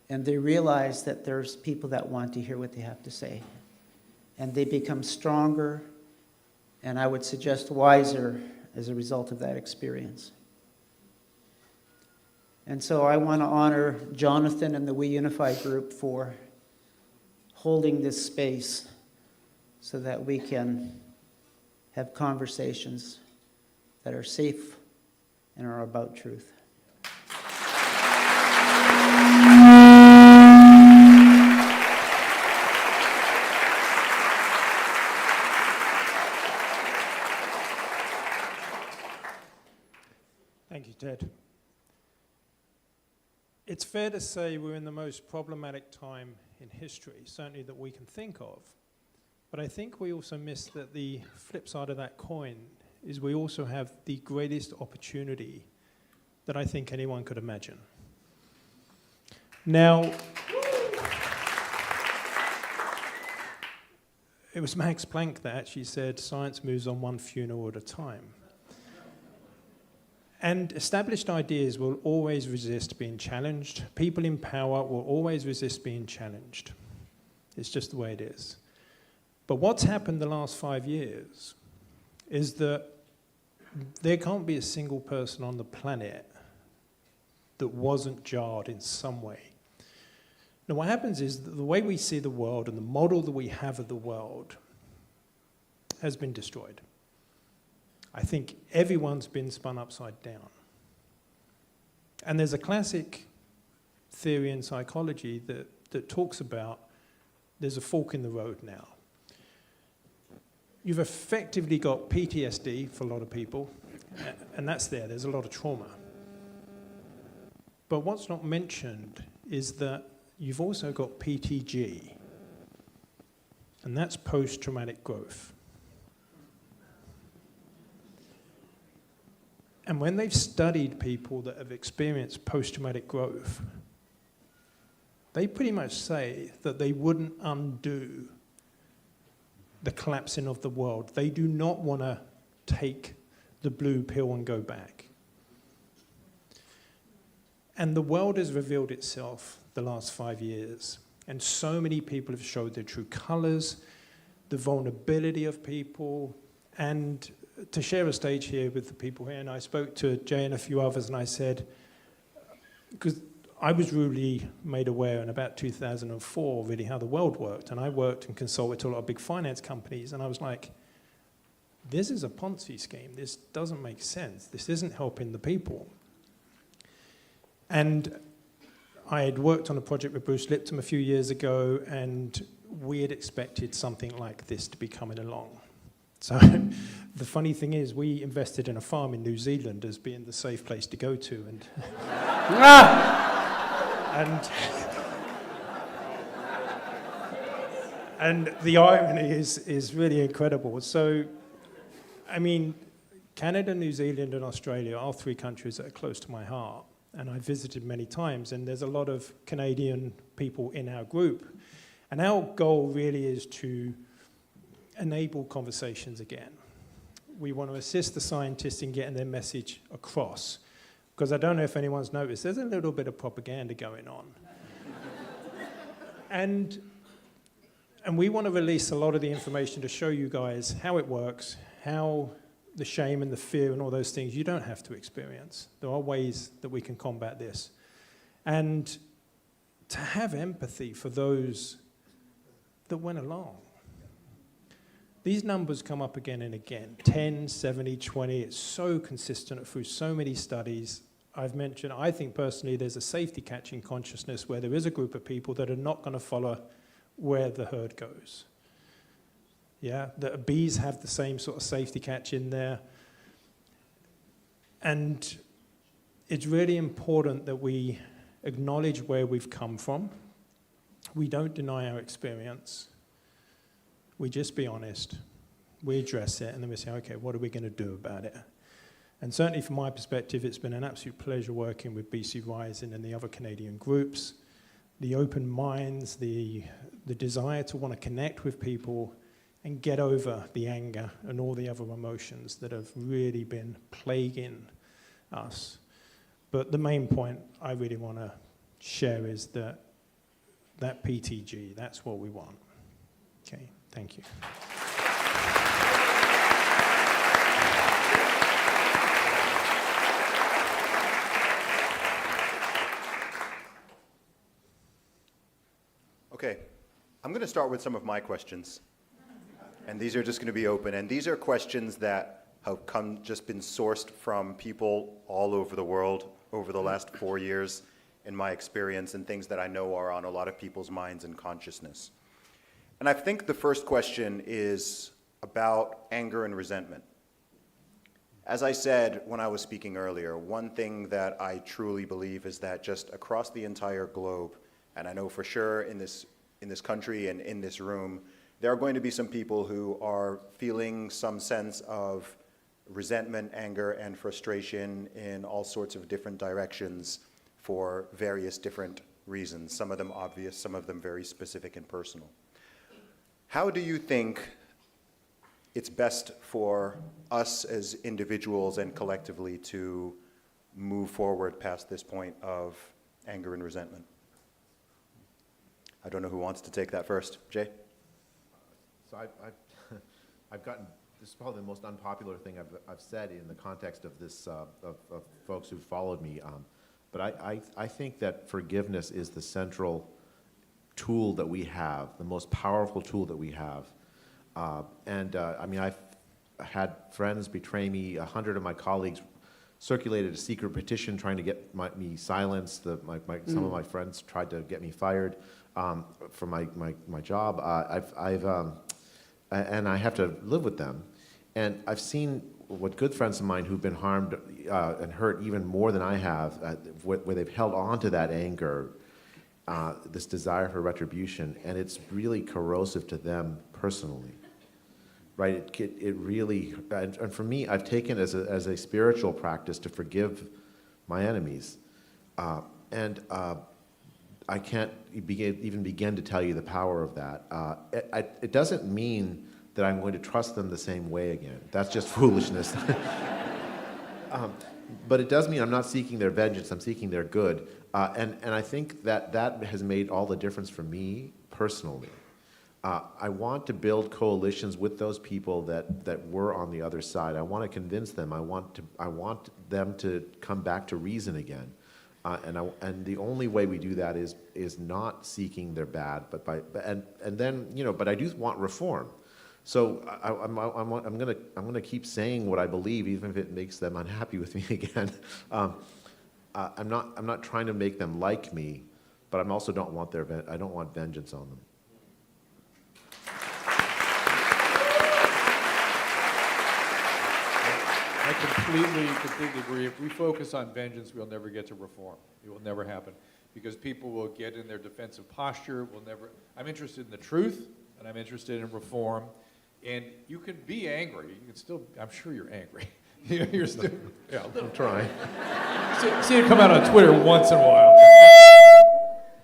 and they realize that there's people that want to hear what they have to say. And they become stronger, and I would suggest wiser as a result of that experience. And so I want to honor Jonathan and the We Unify group for holding this space so that we can have conversations that are safe and are about truth. Thank you, Ted. It's fair to say we're in the most problematic time in history, certainly that we can think of. But I think we also miss that the flip side of that coin is we also have the greatest opportunity that I think anyone could imagine. Now, it was Max Planck that actually said science moves on one funeral at a time. And established ideas will always resist being challenged. People in power will always resist being challenged. It's just the way it is. But what's happened the last 5 years is that there can't be a single person on the planet that wasn't jarred in some way. Now what happens is that the way we see the world and the model that we have of the world has been destroyed. I think everyone's been spun upside down. And there's a classic theory in psychology that talks about there's a fork in the road now. You've effectively got PTSD for a lot of people, and that's there. There's a lot of trauma. But what's not mentioned is that you've also got PTG, and that's post-traumatic growth. And when they've studied people that have experienced post-traumatic growth, they pretty much say that they wouldn't undo the collapsing of the world. They do not want to take the blue pill and go back. And the world has revealed itself the last 5 years, and so many people have showed their true colors, the vulnerability of people, and to share a stage here with the people here, and I spoke to Jay and a few others, and I said, because I was really made aware in about 2004 really how the world worked, and I worked and consulted to a lot of big finance companies, and I was like, this is a Ponzi scheme. This doesn't make sense. This isn't helping the people. And I had worked on a project with Bruce Lipton a few years ago, and we had expected something like this to be coming along. So the funny thing is, we invested in a farm in New Zealand as being the safe place to go to, and and the irony is really incredible. So, I mean, Canada, New Zealand, and Australia are 3 countries that are close to my heart, and I visited many times, and there's a lot of Canadian people in our group. And our goal really is to enable conversations again. We want to assist the scientists in getting their message across, because I don't know if anyone's noticed, there's a little bit of propaganda going on. And we want to release a lot of the information to show you guys how it works, how the shame and the fear and all those things you don't have to experience. There are ways that we can combat this. And to have empathy for those that went along. These numbers come up again and again, 10, 70, 20, it's so consistent through so many studies. I've mentioned, I think personally there's a safety catching consciousness where there is a group of people that are not going to follow where the herd goes. Yeah, the bees have the same sort of safety catch in there. And it's really important that we acknowledge where we've come from. We don't deny our experience. We just be honest, we address it, and then we say, okay, what are we going to do about it? And certainly from my perspective, it's been an absolute pleasure working with BC Rising and the other Canadian groups. The open minds, the desire to want to connect with people and get over the anger and all the other emotions that have really been plaguing us. But the main point I really want to share is that PTG, that's what we want. Okay. Thank you. Okay, I'm going to start with some of my questions. And these are just going to be open. And these are questions that have just been sourced from people all over the world over the last 4 years in my experience, and things that I know are on a lot of people's minds and consciousness. And I think the first question is about anger and resentment. As I said when I was speaking earlier, one thing that I truly believe is that just across the entire globe, and I know for sure in this country and in this room, there are going to be some people who are feeling some sense of resentment, anger, and frustration in all sorts of different directions for various different reasons, some of them obvious, some of them very specific and personal. How do you think it's best for us as individuals and collectively to move forward past this point of anger and resentment? I don't know who wants to take that first. Jay? So I've gotten, this is probably the most unpopular thing I've said in the context of this, of folks who've followed me. But I think that forgiveness is the central tool that we have, the most powerful tool that we have. I mean, I've had friends betray me. 100 of my colleagues circulated a secret petition trying to get me silenced. Some of my friends tried to get me fired from my job. And I have to live with them. And I've seen what good friends of mine who've been harmed and hurt even more than I have, where they've held on to that anger, this desire for retribution, and it's really corrosive to them personally, right? It really, and for me, I've taken it as a spiritual practice to forgive my enemies, and I can't even begin to tell you the power of that. It doesn't mean that I'm going to trust them the same way again. That's just foolishness. But it does mean I'm not seeking their vengeance, I'm seeking their good. And I think that has made all the difference for me personally. I want to build coalitions with those people that were on the other side. I want to convince them. I want them to come back to reason again. And the only way we do that is not seeking their bad, but but I do want reform. So I'm gonna keep saying what I believe, even if it makes them unhappy with me again. I'm not trying to make them like me, but I also don't want I don't want vengeance on them. I completely agree. If we focus on vengeance, we'll never get to reform. It will never happen because people will get in their defensive posture. I'm interested in the truth, and I'm interested in reform. And you can be angry. You can still, I'm sure you're angry. You're still, yeah. I'm trying. See it come out on Twitter once in a while.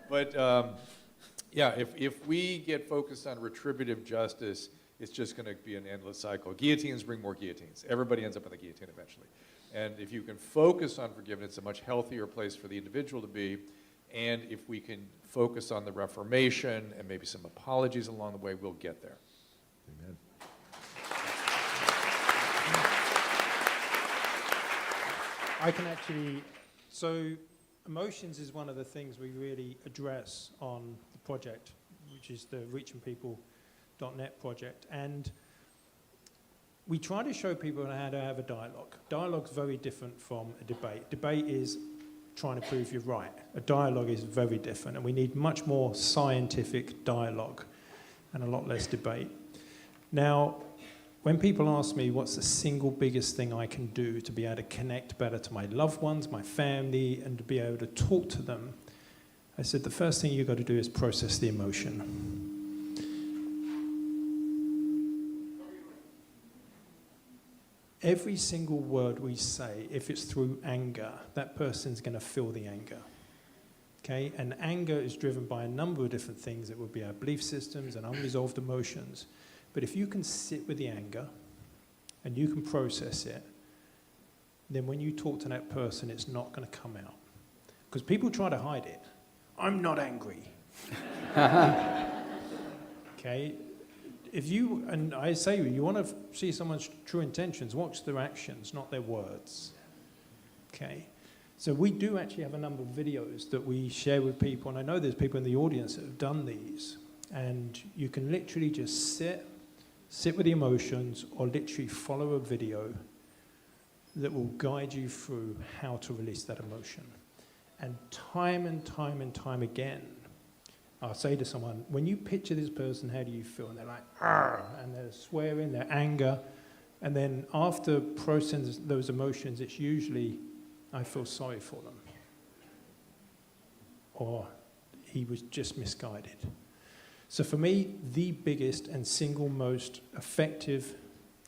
But yeah, if we get focused on retributive justice, it's just going to be an endless cycle. Guillotines bring more guillotines. Everybody ends up in the guillotine eventually. And if you can focus on forgiveness, it's a much healthier place for the individual to be. And if we can focus on the reformation and maybe some apologies along the way, we'll get there. Amen. I can actually, so emotions is one of the things we really address on the project, which is the reachingpeople.net project. And we try to show people how to have a dialogue. Dialogue's very different from a debate. Debate is trying to prove you're right. A dialogue is very different, and we need much more scientific dialogue and a lot less debate. Now, when people ask me what's the single biggest thing I can do to be able to connect better to my loved ones, my family, and to be able to talk to them, I said the first thing you've got to do is process the emotion. Every single word we say, if it's through anger, that person's going to feel the anger. Okay? And anger is driven by a number of different things. It would be our belief systems and unresolved emotions. But if you can sit with the anger and you can process it, then when you talk to that person, it's not going to come out. Because people try to hide it. I'm not angry. Okay? If you, and I say you want to see someone's true intentions, watch their actions, not their words. Okay? So we do actually have a number of videos that we share with people, and I know there's people in the audience that have done these, and you can literally just sit with the emotions or literally follow a video that will guide you through how to release that emotion. And time again, I'll say to someone, when you picture this person, how do you feel? And they're like, "Arr," and they're swearing, they're anger. And then after processing those emotions, it's usually, I feel sorry for them. Or he was just misguided. So for me, the biggest and single most effective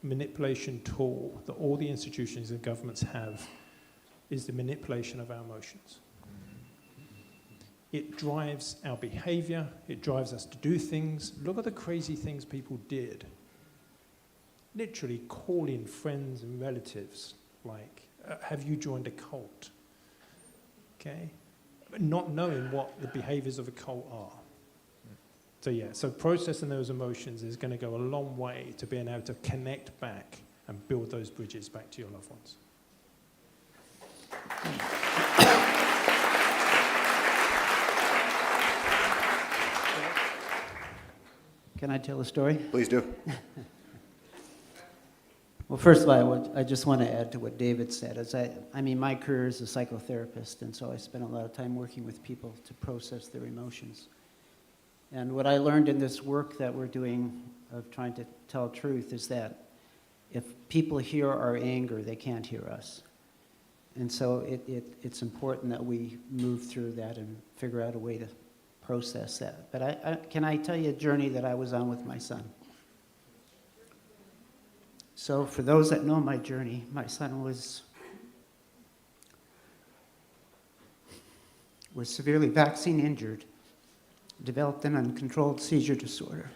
manipulation tool that all the institutions and governments have is the manipulation of our emotions. It drives our behavior. It drives us to do things. Look at the crazy things people did. Literally calling friends and relatives, like, have you joined a cult? Okay? Not knowing what the behaviors of a cult are. So yeah, so processing those emotions is going to go a long way to being able to connect back and build those bridges back to your loved ones. Can I tell a story? Please do. Well, first of all, I just want to add to what David said. I mean, my career is a psychotherapist, and so I spend a lot of time working with people to process their emotions. And what I learned in this work that we're doing of trying to tell truth is that if people hear our anger, they can't hear us. And so it's important that we move through that and figure out a way to process that. But can I tell you a journey that I was on with my son? So for those that know my journey, my son was severely vaccine injured, developed an uncontrolled seizure disorder.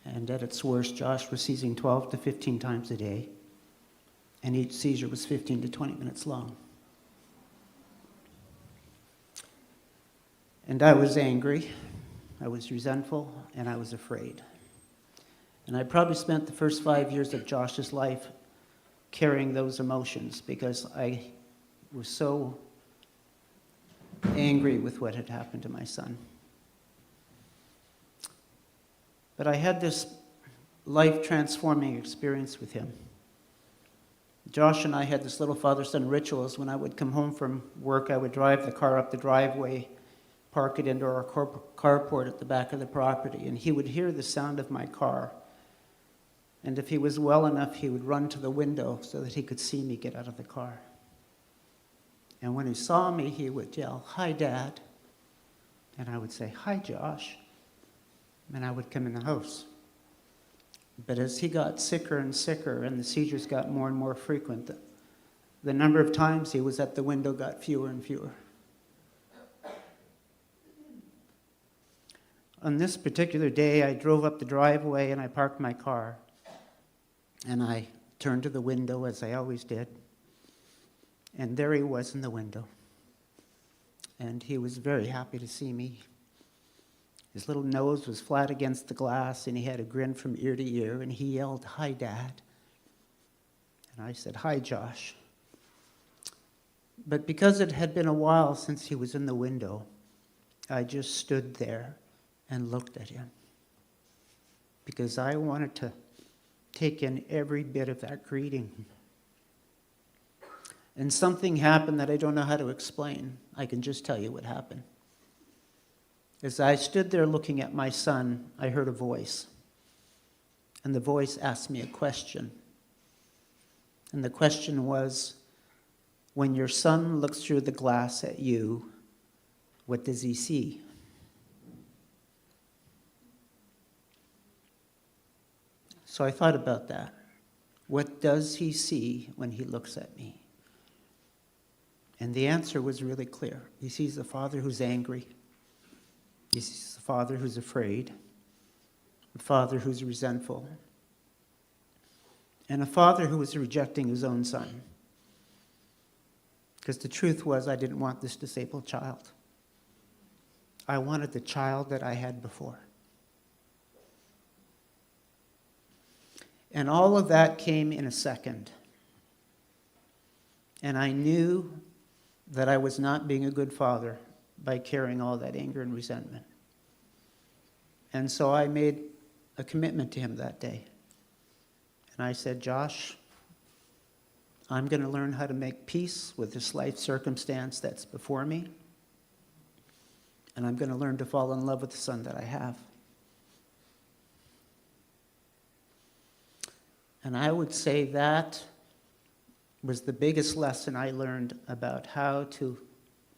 And at its worst, Josh was seizing 12 to 15 times a day, and each seizure was 15 to 20 minutes long. And I was angry, I was resentful, and I was afraid. And I probably spent the first 5 years of Josh's life carrying those emotions because I was so angry with what had happened to my son. But I had this life-transforming experience with him. Josh and I had this little father-son rituals. When I would come home from work, I would drive the car up the driveway, park it into our carport at the back of the property, and he would hear the sound of my car. And if he was well enough, he would run to the window so that he could see me get out of the car. And when he saw me, he would yell, "Hi, Dad." And I would say, "Hi, Josh." And I would come in the house. But as he got sicker and sicker and the seizures got more and more frequent, the number of times he was at the window got fewer and fewer. On this particular day, I drove up the driveway and I parked my car. And I turned to the window, as I always did. And there he was in the window. And he was very happy to see me. His little nose was flat against the glass, and he had a grin from ear to ear, and he yelled, "Hi, Dad." And I said, "Hi, Josh." But because it had been a while since he was in the window, I just stood there and looked at him. Because I wanted to take in every bit of that greeting. And something happened that I don't know how to explain. I can just tell you what happened. As I stood there looking at my son, I heard a voice. And the voice asked me a question. And the question was, when your son looks through the glass at you, what does he see? So I thought about that. What does he see when he looks at me? And the answer was really clear. He sees a father who's angry. He sees a father who's afraid. A father who's resentful. And a father who was rejecting his own son. Because the truth was, I didn't want this disabled child. I wanted the child that I had before. And all of that came in a second. And I knew that I was not being a good father by carrying all that anger and resentment. And so I made a commitment to him that day. And I said, "Josh, I'm going to learn how to make peace with this life circumstance that's before me. And I'm going to learn to fall in love with the son that I have." And I would say that was the biggest lesson I learned about how to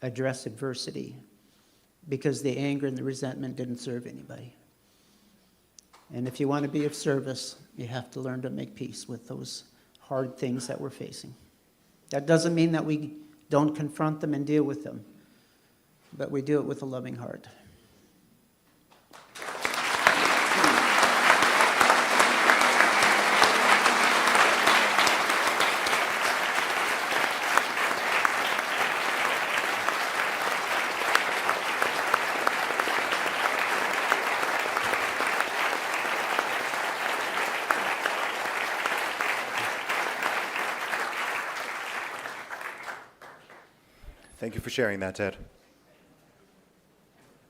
address adversity, because the anger and the resentment didn't serve anybody. And if you want to be of service, you have to learn to make peace with those hard things that we're facing. That doesn't mean that we don't confront them and deal with them. but we do it with a loving heart. Thank you for sharing that, Ted.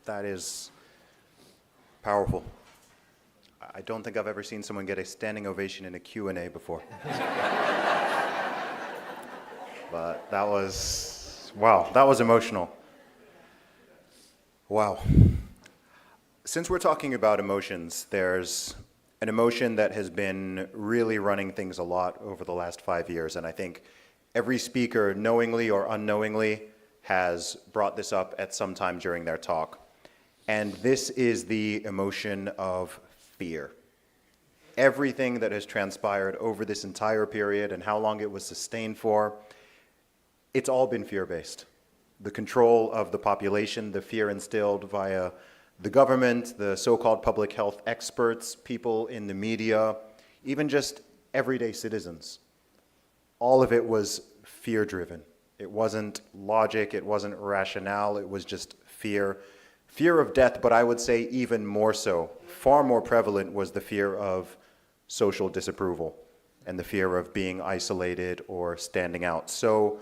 That is powerful. I don't think I've ever seen someone get a standing ovation in a Q&A before. But that was, wow, that was emotional. Wow. Since we're talking about emotions, there's an emotion that has been really running things a lot over the last 5 years, and I think every speaker, knowingly or unknowingly, has brought this up at some time during their talk. And this is the emotion of fear. Everything that has transpired over this entire period and how long it was sustained for, it's all been fear-based. The control of the population, the fear instilled via the government, the so-called public health experts, people in the media, even just everyday citizens. All of it was fear-driven. It wasn't logic, it wasn't rationale, it was just fear. Fear of death, but I would say even more so, far more prevalent was the fear of social disapproval and the fear of being isolated or standing out. So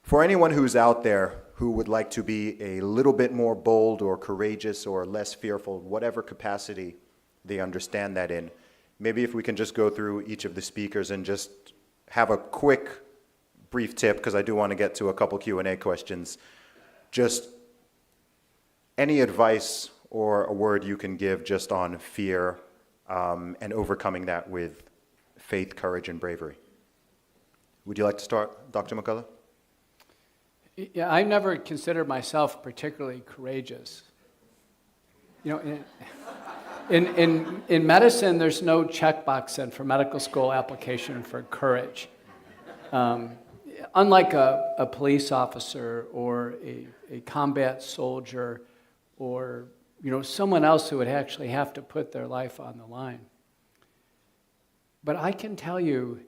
for anyone who's out there who would like to be a little bit more bold or courageous or less fearful, whatever capacity they understand that in, maybe if we can just go through each of the speakers and just have a quick brief tip, because I do want to get to a couple Q&A questions. Just any advice or a word you can give just on fear and overcoming that with faith, courage, and bravery. Would you like to start, Dr. McCullough? Yeah, I never considered myself particularly courageous. You know, in medicine, there's no checkbox in for medical school application for courage. Unlike a police officer or a combat soldier or someone else who would actually have to put their life on the line. But I can tell you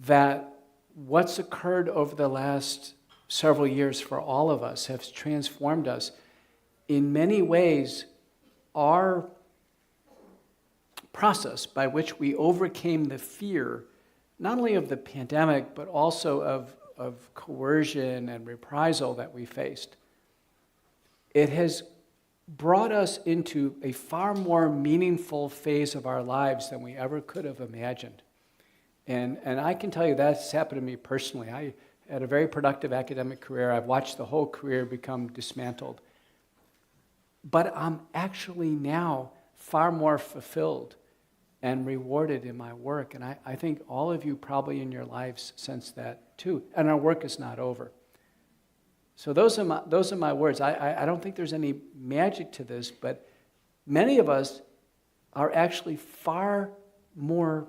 that what's occurred over the last several years for all of us has transformed us. In many ways, our process by which we overcame the fear not only of the pandemic, but also of coercion and reprisal that we faced, it has brought us into a far more meaningful phase of our lives than we ever could have imagined. And I can tell you that's happened to me personally. I had a very productive academic career. I've watched the whole career become dismantled. But I'm actually now far more fulfilled and rewarded in my work. And I think all of you probably in your lives sense that too. And our work is not over. So those are my words. I don't think there's any magic to this, but many of us are actually far more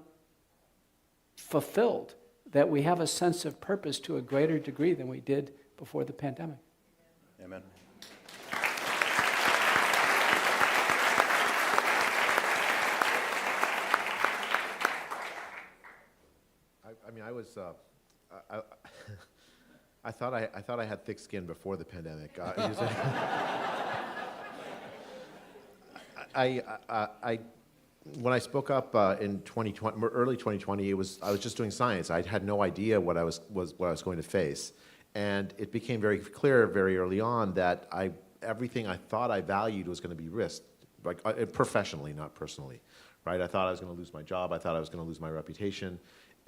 fulfilled, that we have a sense of purpose to a greater degree than we did before the pandemic. Amen. I thought I had thick skin before the pandemic. When I spoke up in 2020, early 2020, I was just doing science. I had no idea what I was going to face, and it became very clear very early on that everything I thought I valued was going to be risked, like professionally, not personally, right? I thought I was going to lose my job. I thought I was going to lose my reputation.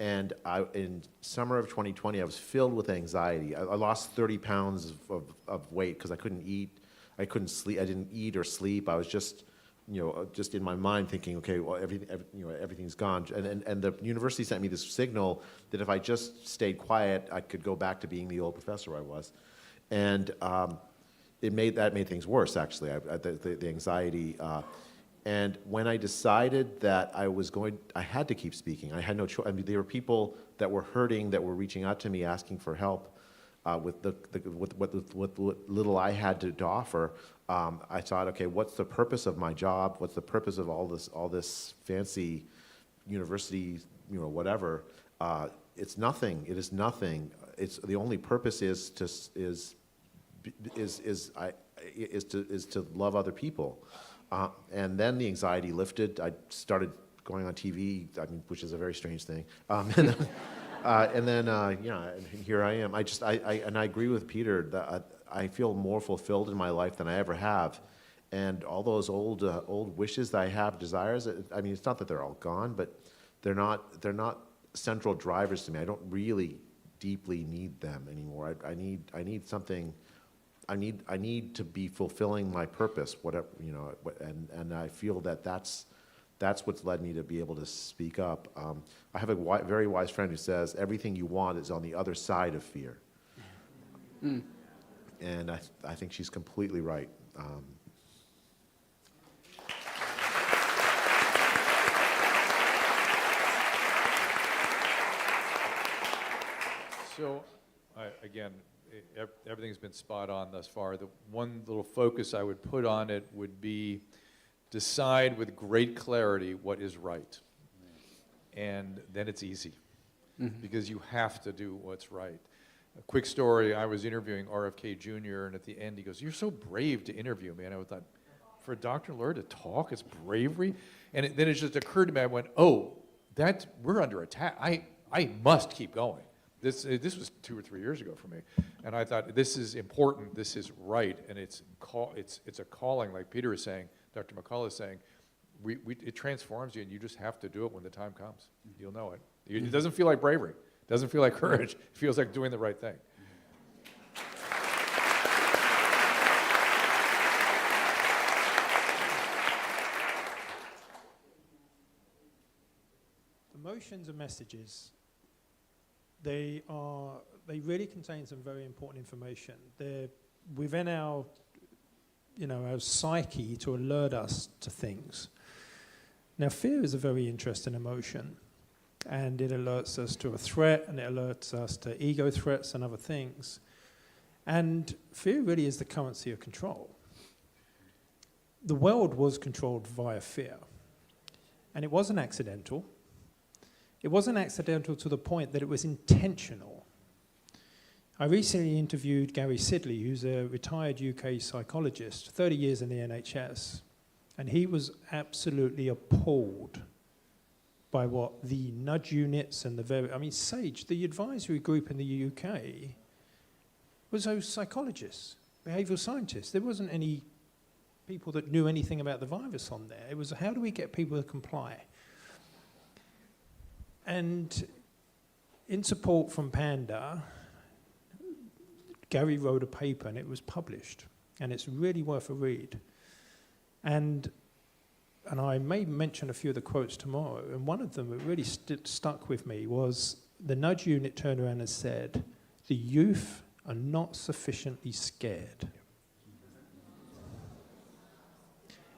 And in summer of 2020, I was filled with anxiety. I lost 30 pounds of weight because I couldn't eat. I couldn't sleep. I didn't eat or sleep. I was just in my mind thinking, okay, well, everything's gone. And the university sent me this signal that if I just stayed quiet, I could go back to being the old professor I was. And that made things worse, actually, the anxiety. And when I decided that I had to keep speaking. I had no choice. I mean, there were people that were hurting, that were reaching out to me, asking for help. with what little I had to offer, I thought, okay, what's the purpose of my job? What's the purpose of all this fancy university, whatever? It's nothing. It is nothing. It's the only purpose is to love other people. And then the anxiety lifted. I started going on TV, which is a very strange thing. And then here I am. I agree with Peter that I feel more fulfilled in my life than I ever have. And all those old wishes that I have, desires, it's not that they're all gone, but they're not central drivers to me. I don't really deeply need them anymore. I need something. I need to be fulfilling my purpose, whatever, and I feel that's what's led me to be able to speak up. I have a very wise friend who says everything you want is on the other side of fear. And I think she's completely right. So, again, everything's been spot on thus far. The one little focus I would put on it would be decide with great clarity what is right. And then it's easy, because you have to do what's right. A quick story, I was interviewing RFK Jr., and at the end he goes, "You're so brave to interview me." And I thought, for Dr. Lur to talk is bravery? And then it just occurred to me, I went, oh, we're under attack. I must keep going. This was 2 or 3 years ago for me, and I thought this is important, this is right, and it's a calling, like Peter is saying, Dr. McCullough is saying. It transforms you, and you just have to do it when the time comes. You'll know it. It doesn't feel like bravery. It doesn't feel like courage. It feels like doing the right thing. Emotions and messages. They really contain some very important information. They're within our psyche to alert us to things. Now, fear is a very interesting emotion, and it alerts us to a threat, and it alerts us to ego threats and other things. And fear really is the currency of control. The world was controlled via fear, and it wasn't accidental. It wasn't accidental to the point that it was intentional. I recently interviewed Gary Sidley, who's a retired UK psychologist, 30 years in the NHS, and he was absolutely appalled by what the nudge units and SAGE, the advisory group in the UK, was those psychologists, behavioural scientists. There wasn't any people that knew anything about the virus on there. It was, how do we get people to comply? And in support from Panda, Gary wrote a paper, and it was published, and it's really worth a read. And I may mention a few of the quotes tomorrow, and one of them that really stuck with me was the nudge unit turned around and said, the youth are not sufficiently scared.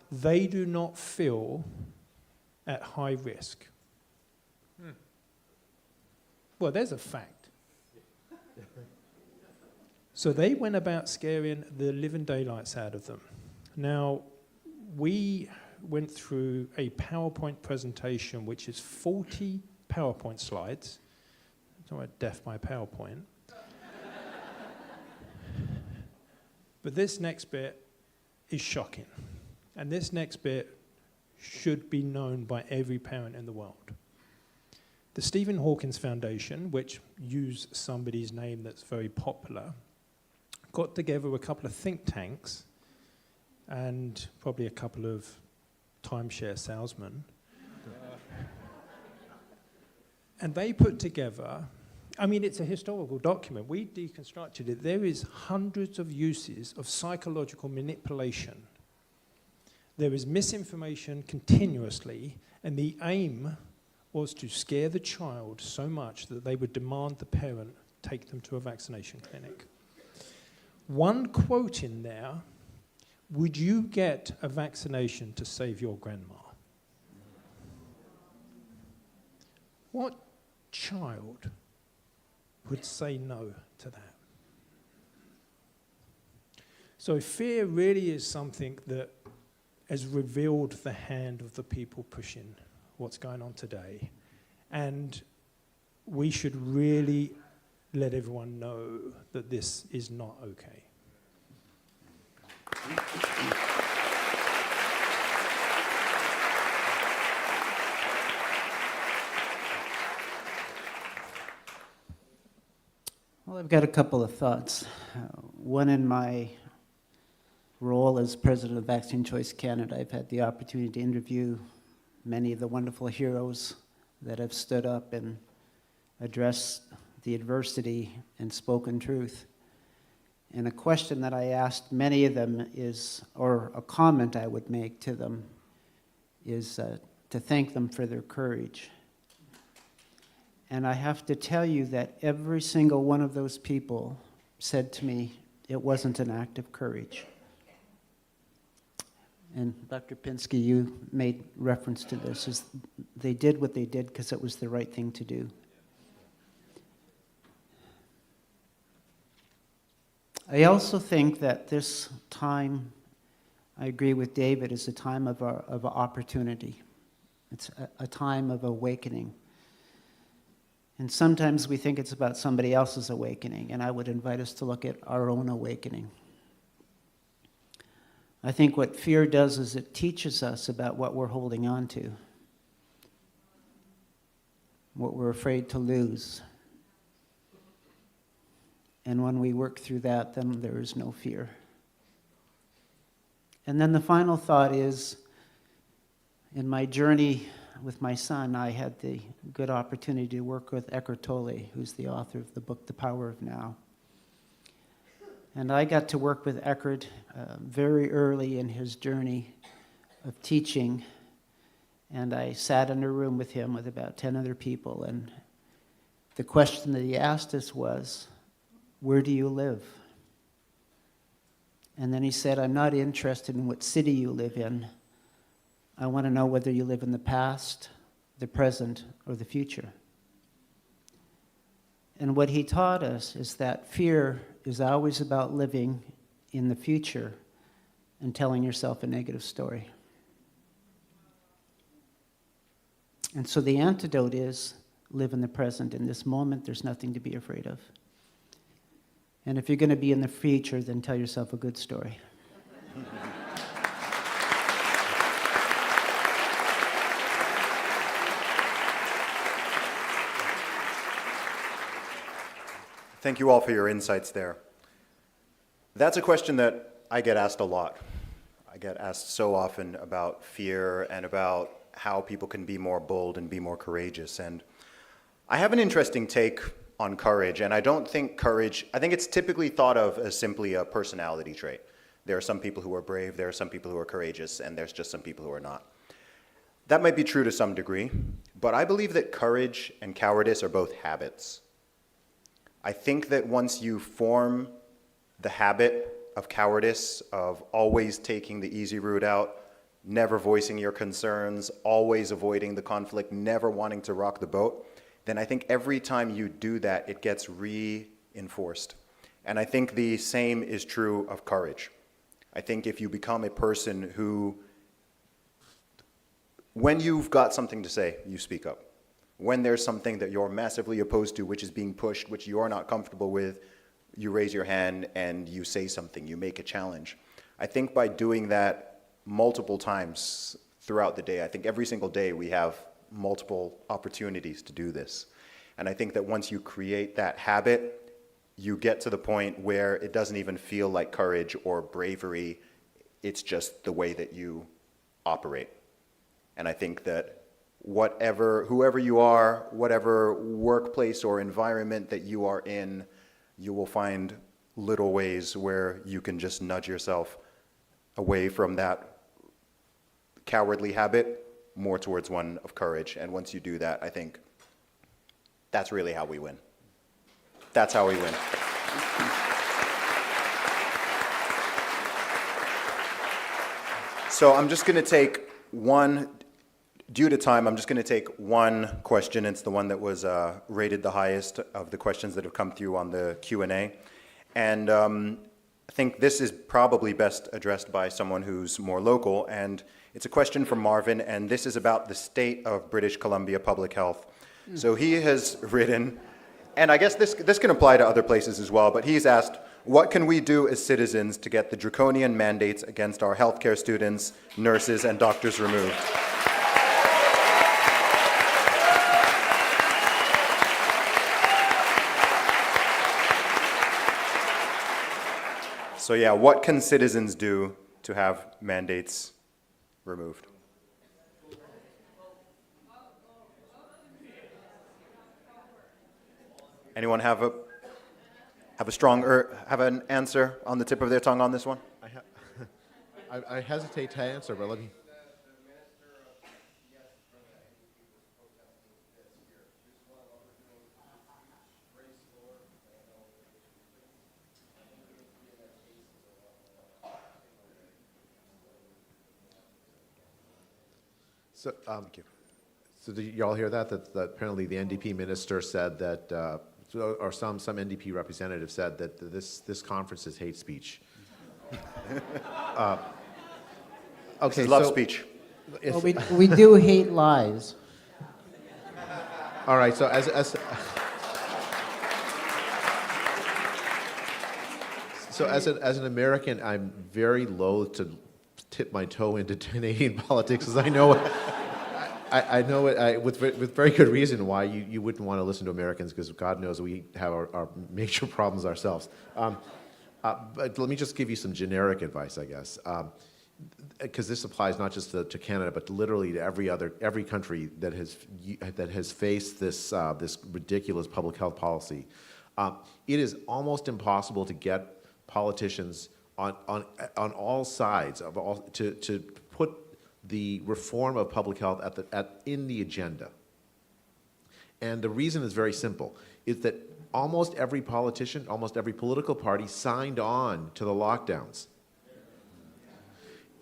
They do not feel at high risk. Well, there's a fact. So they went about scaring the living daylights out of them. Now, we went through a PowerPoint presentation, which is 40 PowerPoint slides. I'm not deaf by PowerPoint. But this next bit is shocking. And this next bit should be known by every parent in the world. The Stephen Hawking Foundation, which used somebody's name that's very popular, got together a couple of think tanks and probably a couple of timeshare salesmen. And they put together, it's a historical document. We deconstructed it. There is hundreds of uses of psychological manipulation. There is misinformation continuously, and the aim was to scare the child so much that they would demand the parent take them to a vaccination clinic. One quote in there, would you get a vaccination to save your grandma? What child would say no to that? So fear really is something that has revealed the hand of the people pushing what's going on today. And we should really let everyone know that this is not okay. Well, I've got a couple of thoughts. One, in my role as president of Vaccine Choice Canada, I've had the opportunity to interview many of the wonderful heroes that have stood up and addressed the adversity and spoken truth. And a question that I asked many of them is, or a comment I would make to them, is to thank them for their courage. And I have to tell you that every single one of those people said to me, it wasn't an act of courage. And Dr. Pinsky, you made reference to this, is they did what they did because it was the right thing to do. I also think that this time, I agree with David, is a time of opportunity. It's a time of awakening. And sometimes we think it's about somebody else's awakening, and I would invite us to look at our own awakening. I think what fear does is it teaches us about what we're holding on to, what we're afraid to lose. And when we work through that, then there is no fear. And then the final thought is, in my journey with my son, I had the good opportunity to work with Eckhart Tolle, who's the author of the book, The Power of Now. And I got to work with Eckhart very early in his journey of teaching. And I sat in a room with him with about 10 other people. And the question that he asked us was, where do you live? And then he said, I'm not interested in what city you live in. I want to know whether you live in the past, the present, or the future. And what he taught us is that fear is always about living in the future and telling yourself a negative story. And so the antidote is live in the present. In this moment, there's nothing to be afraid of. And if you're going to be in the future, then tell yourself a good story. Thank you all for your insights there. That's a question that I get asked a lot. I get asked so often about fear and about how people can be more bold and be more courageous. And I have an interesting take on courage, and I don't think courage, I think it's typically thought of as simply a personality trait. There are some people who are brave, there are some people who are courageous, and there's just some people who are not. That might be true to some degree, but I believe that courage and cowardice are both habits. I think that once you form the habit of cowardice, of always taking the easy route out, never voicing your concerns, always avoiding the conflict, never wanting to rock the boat, then I think every time you do that, it gets reinforced. And I think the same is true of courage. I think if you become a person who, when you've got something to say, you speak up. When there's something that you're massively opposed to, which is being pushed, which you're not comfortable with, you raise your hand and you say something, you make a challenge. I think by doing that multiple times throughout the day, I think every single day we have multiple opportunities to do this. And I think that once you create that habit, you get to the point where it doesn't even feel like courage or bravery, it's just the way that you operate. And I think that whoever you are, whatever workplace or environment that you are in, you will find little ways where you can just nudge yourself away from that cowardly habit more towards one of courage. And once you do that, I think that's really how we win. That's how we win. So I'm just going to take due to time, I'm just going to take one question. It's the one that was rated the highest of the questions that have come through on the Q&A. And I think this is probably best addressed by someone who's more local, and it's a question from Marvin, and this is about the state of British Columbia public health. So he has written, and I guess this can apply to other places as well, but he's asked, what can we do as citizens to get the draconian mandates against our healthcare students, nurses, and doctors removed? So yeah, what can citizens do to have mandates removed? Anyone have an answer on the tip of their tongue on this one? I hesitate to answer, but let me. So did y'all hear that? That apparently the NDP minister said that, or some NDP representative said that this conference is hate speech. Okay, love speech. Well, we do hate lies. All right, so as an American, I'm very loath to tip my toe into Canadian politics, as I know it, with very good reason why you wouldn't want to listen to Americans, because God knows we have our major problems ourselves. But let me just give you some generic advice, I guess, because this applies not just to Canada, but literally to every country that has faced this ridiculous public health policy. It is almost impossible to get politicians on all sides to put the reform of public health in the agenda. And the reason is very simple, is that almost every politician, almost every political party signed on to the lockdowns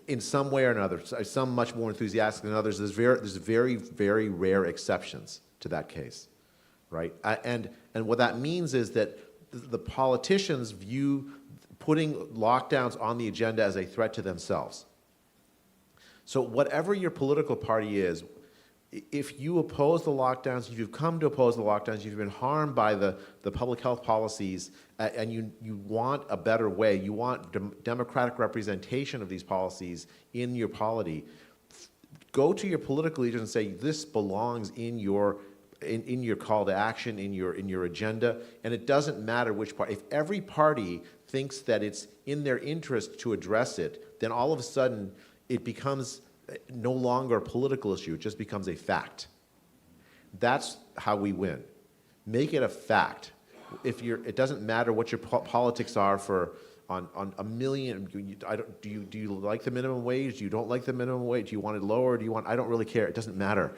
in some way or another. Some much more enthusiastic than others. There's very, very rare exceptions to that case, right? And what that means is that the politicians view putting lockdowns on the agenda as a threat to themselves. So whatever your political party is, if you oppose the lockdowns, if you've come to oppose the lockdowns, you've been harmed by the public health policies, and you want a better way, you want democratic representation of these policies in your polity, go to your political leaders and say, this belongs in your call to action, in your agenda, and it doesn't matter which party. If every party thinks that it's in their interest to address it, then all of a sudden it becomes no longer a political issue, it just becomes a fact. That's how we win. Make it a fact. It doesn't matter what your politics are on a million. Do you like the minimum wage? Do you don't like the minimum wage? Do you want it lower? I don't really care. It doesn't matter.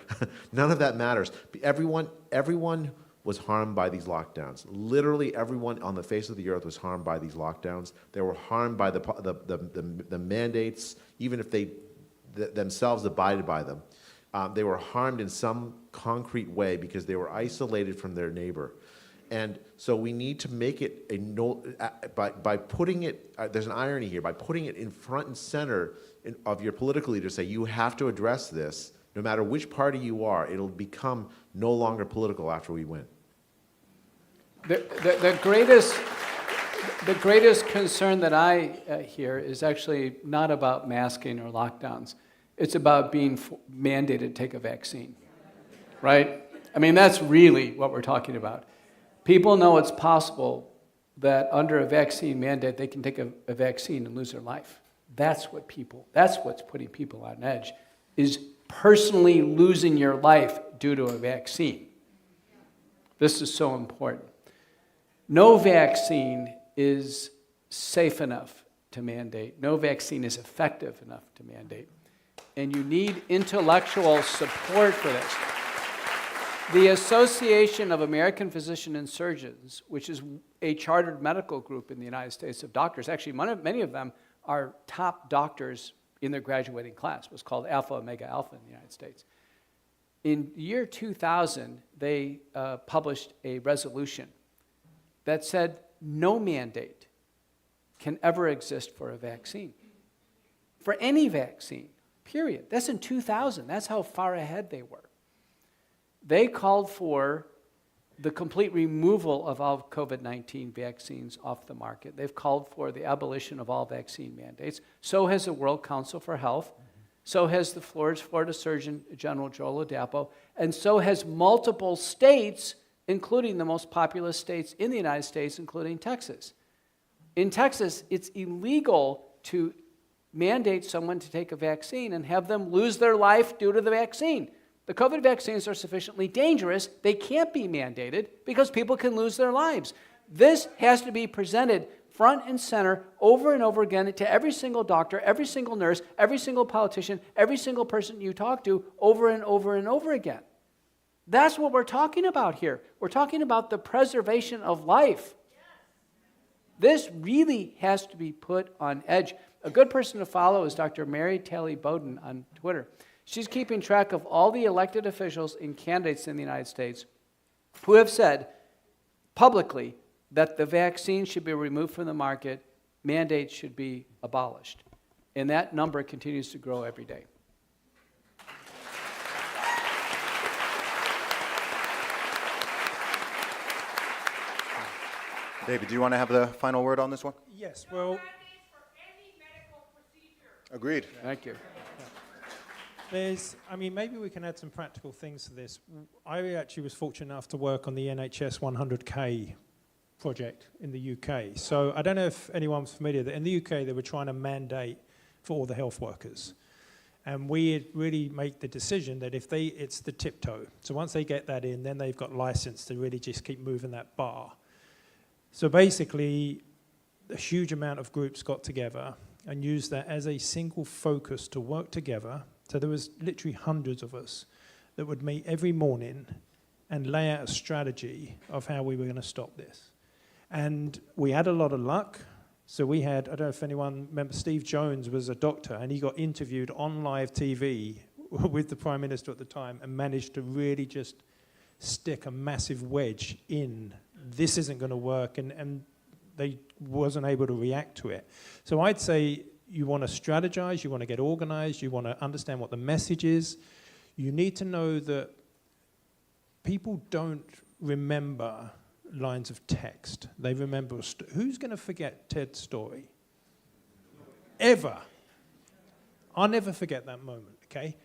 None of that matters. Everyone was harmed by these lockdowns. Literally everyone on the face of the earth was harmed by these lockdowns. They were harmed by the mandates, even if they themselves abided by them. They were harmed in some concrete way because they were isolated from their neighbor. And so we need to make it by putting it, there's an irony here, by putting it in front and center of your political leaders, say you have to address this, no matter which party you are, it'll become no longer political after we win. The greatest concern that I hear is actually not about masking or lockdowns. It's about being mandated to take a vaccine, right? I mean, that's really what we're talking about. People know it's possible that under a vaccine mandate, they can take a vaccine and lose their life. That's what's putting people on edge, is personally losing your life due to a vaccine. This is so important. No vaccine is safe enough to mandate. No vaccine is effective enough to mandate. And you need intellectual support for this. The Association of American Physicians and Surgeons, which is a chartered medical group in the United States of doctors, actually many of them are top doctors in their graduating class, was called Alpha Omega Alpha in the United States. In the year 2000, they published a resolution that said no mandate can ever exist for a vaccine. For any vaccine, period. That's in 2000. That's how far ahead they were. They called for the complete removal of all COVID-19 vaccines off the market. They've called for the abolition of all vaccine mandates. So has the World Council for Health. So has the Florida Surgeon General Joe Ladapo. And so has multiple states, including the most populous states in the United States, including Texas. In Texas, it's illegal to mandate someone to take a vaccine and have them lose their life due to the vaccine. The COVID vaccines are sufficiently dangerous, they can't be mandated because people can lose their lives. This has to be presented front and center over and over again to every single doctor, every single nurse, every single politician, every single person you talk to over and over and over again. That's what we're talking about here. We're talking about the preservation of life. This really has to be put on edge. A good person to follow is Dr. Mary Talley Bowden on Twitter. She's keeping track of all the elected officials and candidates in the United States who have said publicly that the vaccine should be removed from the market, mandates should be abolished. And that number continues to grow every day. David, do you want to have the final word on this one? Yes, well, agreed. Thank you. Maybe we can add some practical things to this. I actually was fortunate enough to work on the NHS 100K project in the UK. So I don't know if anyone's familiar that in the UK they were trying to mandate for all the health workers. And we had really made the decision that it's the tiptoe. So once they get that in, then they've got license to really just keep moving that bar. So basically, a huge amount of groups got together and used that as a single focus to work together. So there was literally hundreds of us that would meet every morning and lay out a strategy of how we were going to stop this. And we had a lot of luck. So we had, I don't know if anyone remembers, Steve Jones was a doctor, and he got interviewed on live TV with the Prime Minister at the time and managed to really just stick a massive wedge in. This isn't going to work, and they wasn't able to react to it. So I'd say you want to strategize, you want to get organized, you want to understand what the message is. You need to know that people don't remember lines of text. They remember who's going to forget Ted's story? Ever. I'll never forget that moment, okay?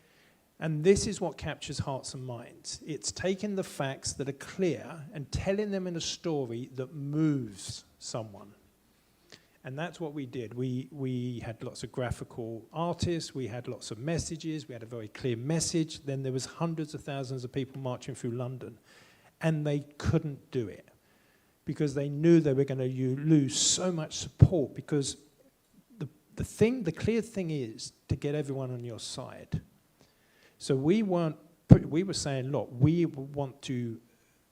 And this is what captures hearts and minds. It's taking the facts that are clear and telling them in a story that moves someone. And that's what we did. We had lots of graphical artists, we had lots of messages, we had a very clear message. Then there was hundreds of thousands of people marching through London. And they couldn't do it because they knew they were going to lose so much support, because the clear thing is to get everyone on your side. So we were saying, look, we want to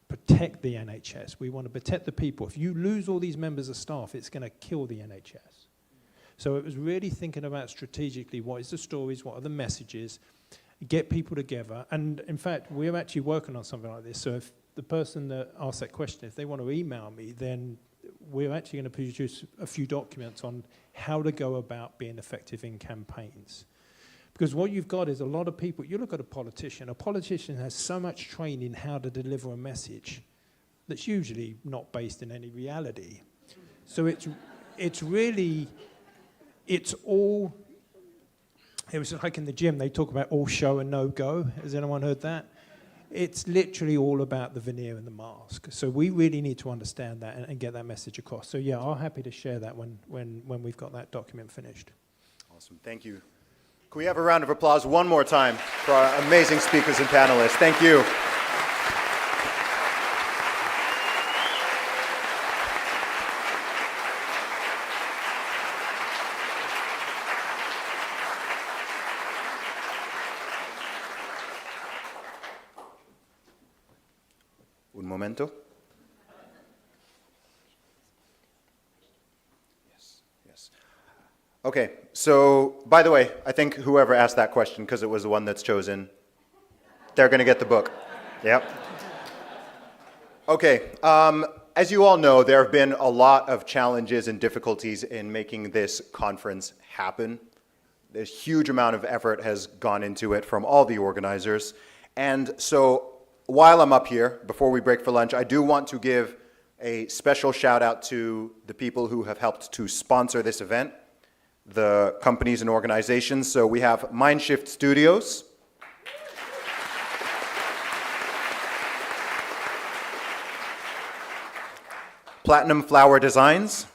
protect the NHS. We want to protect the people. If you lose all these members of staff, it's going to kill the NHS. So it was really thinking about strategically, what is the stories, what are the messages, get people together. And in fact, we're actually working on something like this. So if the person that asked that question, if they want to email me, then we're actually going to produce a few documents on how to go about being effective in campaigns. Because what you've got is a lot of people, you look at a politician has so much training how to deliver a message that's usually not based in any reality. So it was like in the gym, they talk about all show and no go. Has anyone heard that? It's literally all about the veneer and the mask. So we really need to understand that and get that message across. So yeah, I'm happy to share that when we've got that document finished. Awesome, thank you. Can we have a round of applause one more time for our amazing speakers and panelists? Thank you. Un momento. Yes. Okay, so by the way, I think whoever asked that question, because it was the one that's chosen, they're going to get the book. Yep. Okay, As you all know, there have been a lot of challenges and difficulties in making this conference happen. A huge amount of effort has gone into it from all the organizers. And so while I'm up here, before we break for lunch, I do want to give a special shout out to the people who have helped to sponsor this event, the companies and organizations. So we have Mindshift Studios, Platinum Flower Designs,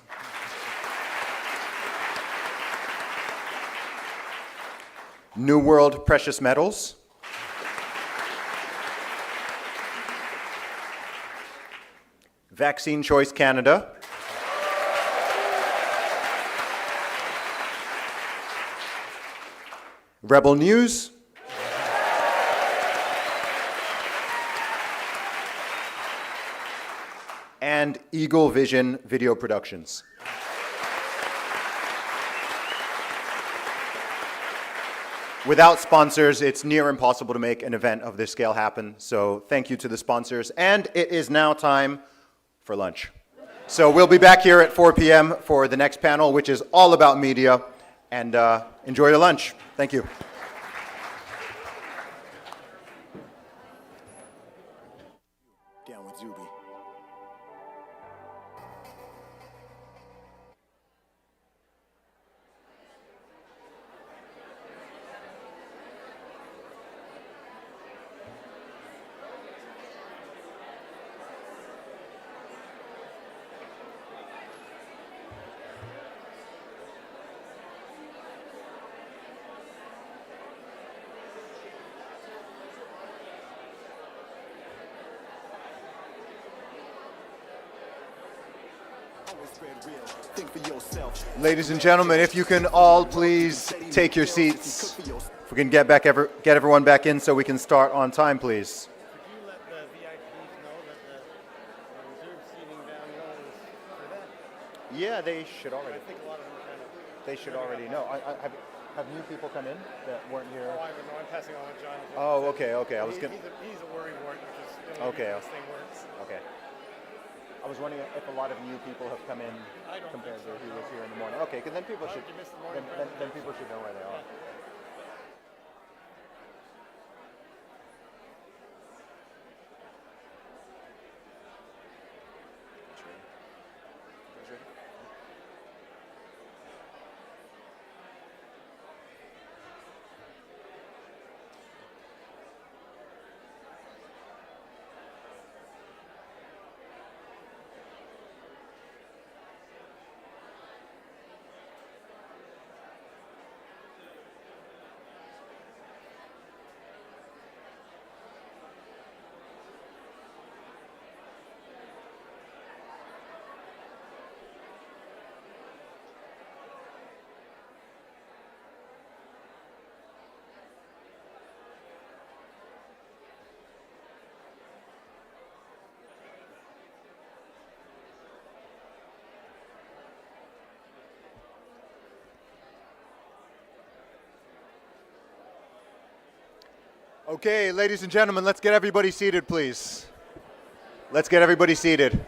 New World Precious Metals, Vaccine Choice Canada, Rebel News, and Eagle Vision Video Productions. Without sponsors, it's near impossible to make an event of this scale happen. So thank you to the sponsors. And it is now time for lunch. So we'll be back here at 4 p.m. for the next panel, which is all about media. And enjoy your lunch. Thank you. Down with ZUBY. Ladies and gentlemen, if you can all please take your seats. If we can get everyone back in so we can start on time, please. Yeah, they should already. I think a lot of them kind of. They should already know. Have new people come in that weren't here? Oh, I don't know. I'm passing on with John. Oh, okay. I was gonna. He's a worrywart, which is okay. This thing works. Okay. I was wondering if a lot of new people have come in compared to who was here in the morning. Okay, because then people should. Then people should know where they are. Okay, ladies and gentlemen, let's get everybody seated, please. Let's get everybody seated.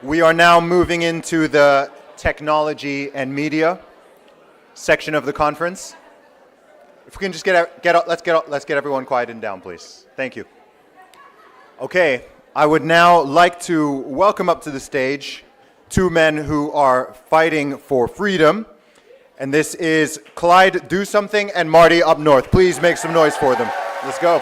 We are now moving into the technology and media section of the conference. If we can just let's get everyone quieted down, please. Thank you. Okay, I would now like to welcome up to the stage two men who are fighting for freedom, and this is CLYDE Do Something and MARTY Up North. Please make some noise for them. Let's go.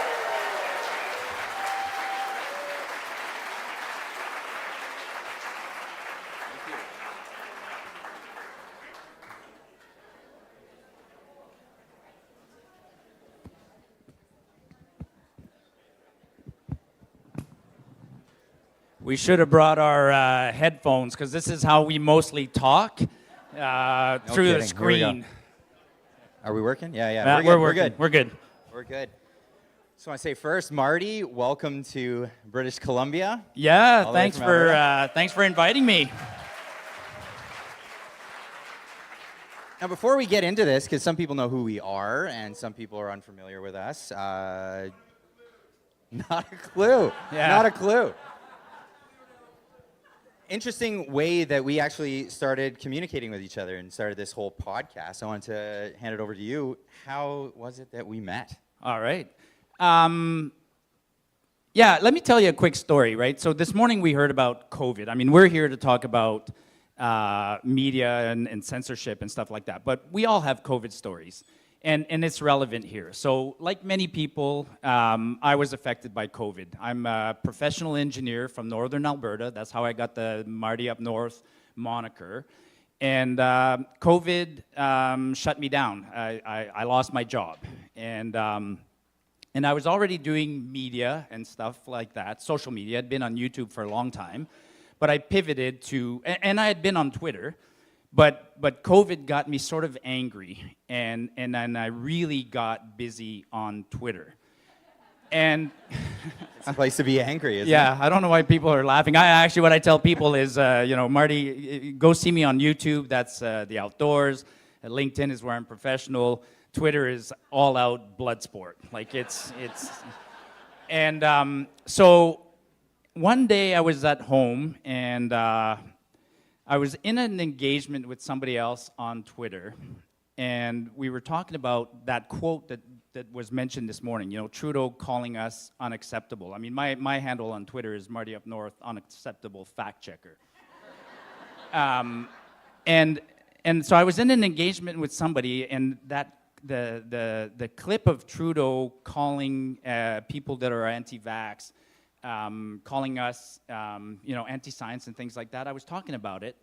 We should have brought our headphones because this is how we mostly talk through the screen. Are we working? Yeah. We're good. We're good. We're good. So I say first, Marty, welcome to British Columbia. Yeah, thanks for inviting me. Now, before we get into this, because some people know who we are and some people are unfamiliar with us, not a clue. Yeah. Not a clue. Interesting way that we actually started communicating with each other and started this whole podcast. I wanted to hand it over to you. How was it that we met? All right. Yeah, let me tell you a quick story, right? So this morning we heard about COVID. I mean, we're here to talk about media and censorship and stuff like that, but we all have COVID stories, and it's relevant here. So like many people, I was affected by COVID. I'm a professional engineer from Northern Alberta. That's how I got the Marty Up North moniker. And COVID shut me down. I lost my job. And I was already doing media and stuff like that, social media. I'd been on YouTube for a long time. But I pivoted to, and I had been on Twitter, but COVID got me sort of angry, and then I really got busy on Twitter. And it's a place to be angry, isn't it? Yeah, I don't know why people are laughing. Actually, what I tell people is, Marty, go see me on YouTube. That's the outdoors. LinkedIn is where I'm professional. Twitter is all out blood sport. Like and so. One day I was at home and I was in an engagement with somebody else on Twitter, and we were talking about that quote that was mentioned this morning, Trudeau calling us unacceptable. I mean, my handle on Twitter is Marty Up North, unacceptable fact checker. And so I was in an engagement with somebody, and the clip of Trudeau calling people that are anti-vax, calling us, anti-science and things like that. I was talking about it,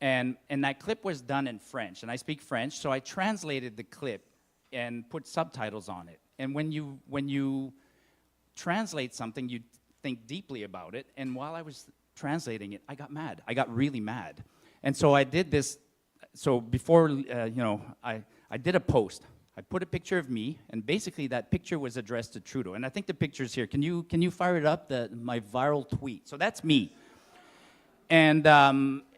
and that clip was done in French, and I speak French, so I translated the clip and put subtitles on it. And when you translate something, you think deeply about it, and while I was translating it, I got mad. I got really mad. And so I did this, so before, I did a post. I put a picture of me, and basically that picture was addressed to Trudeau. And I think the picture's here. Can you fire it up, my viral tweet? So that's me. And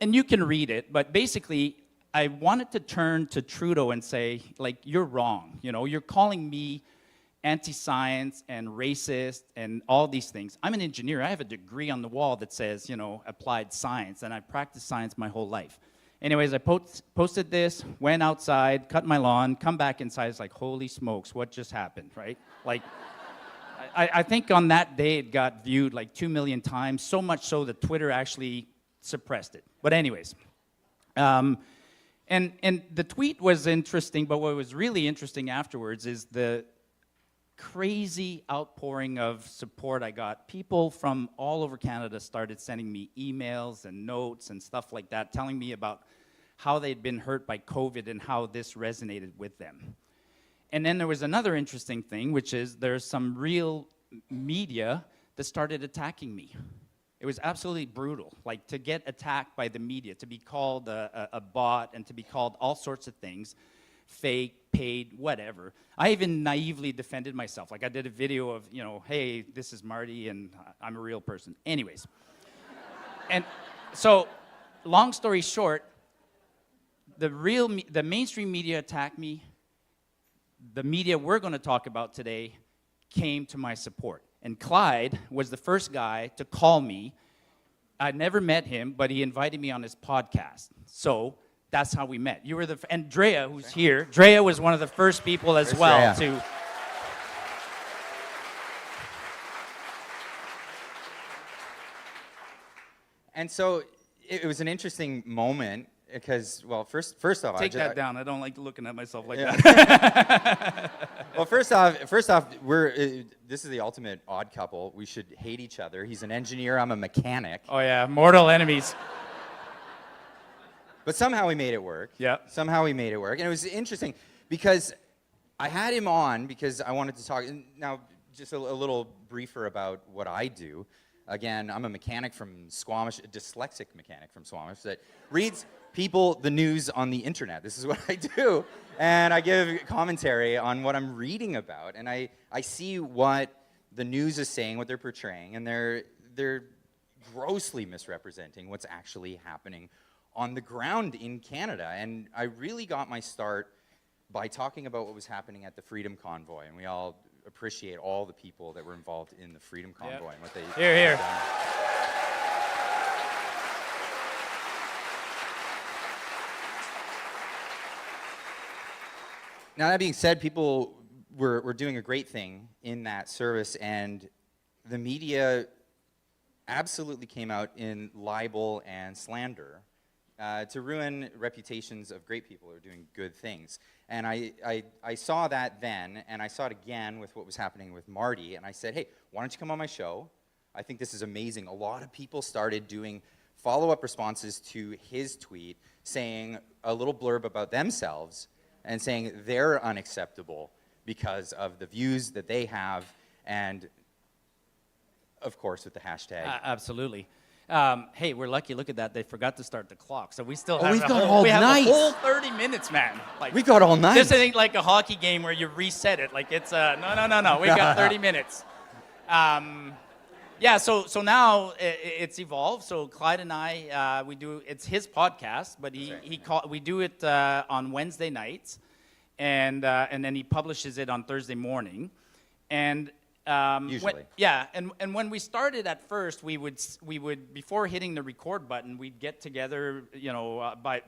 you can read it, but basically I wanted to turn to Trudeau and say, like, you're wrong. You're calling me anti-science and racist and all these things. I'm an engineer. I have a degree on the wall that says, applied science, and I've practiced science my whole life. Anyways, I posted this, went outside, cut my lawn, come back inside. It's like, holy smokes, what just happened, right? Like, I think on that day it got viewed like 2 million times, so much so that Twitter actually suppressed it. But anyways, and the tweet was interesting, but what was really interesting afterwards is the crazy outpouring of support I got. People from all over Canada started sending me emails and notes and stuff like that, telling me about how they'd been hurt by COVID and how this resonated with them. And then there was another interesting thing, which is there's some real media that started attacking me. It was absolutely brutal, like to get attacked by the media, to be called a bot and to be called all sorts of things, fake, paid, whatever. I even naively defended myself. Like I did a video of, hey, this is Marty and I'm a real person. Anyways. And so, long story short, the mainstream media attacked me. The media we're going to talk about today came to my support. And Clyde was the first guy to call me. I'd never met him, but he invited me on his podcast. So that's how we met. You were and DREA, who's here. DREA was one of the first people as well to. And so it was an interesting moment because, well, first off, take that down. I don't like looking at myself like that. Well, first off, this is the ultimate odd couple. We should hate each other. He's an engineer. I'm a mechanic. Oh yeah, mortal enemies. But somehow we made it work. Yeah. Somehow we made it work. And it was interesting because I had him on because I wanted to talk. Now, just a little briefer about what I do. Again, I'm a mechanic from Squamish, a dyslexic mechanic from Squamish that reads people the news on the internet. This is what I do. And I give commentary on what I'm reading about. And I see what the news is saying, what they're portraying, and they're grossly misrepresenting what's actually happening on the ground in Canada. And I really got my start by talking about what was happening at the Freedom Convoy, and we all appreciate all the people that were involved in the Freedom Convoy and what they Here. done. Now, that being said, people were doing a great thing in that service, and the media absolutely came out in libel and slander to ruin reputations of great people who are doing good things. And I saw that then, and I saw it again with what was happening with Marty, and I said, hey, why don't you come on my show? I think this is amazing. A lot of people started doing follow-up responses to his tweet, saying a little blurb about themselves, and saying they're unacceptable because of the views that they have, and of course with the hashtag. Absolutely. Hey, we're lucky. Look at that. They forgot to start the clock, so we still Oh, have we've a got whole, all we have night. a whole 30 minutes, man. Like, We've got all night. This ain't like a hockey game where you reset it. Like it's no. We got 30 minutes. Yeah. So now it's evolved. So Clyde and I, it's his podcast, but we do it on Wednesday nights, and then he publishes it on Thursday morning, and. Usually. And when we started at first, we would before hitting the record button, we'd get together,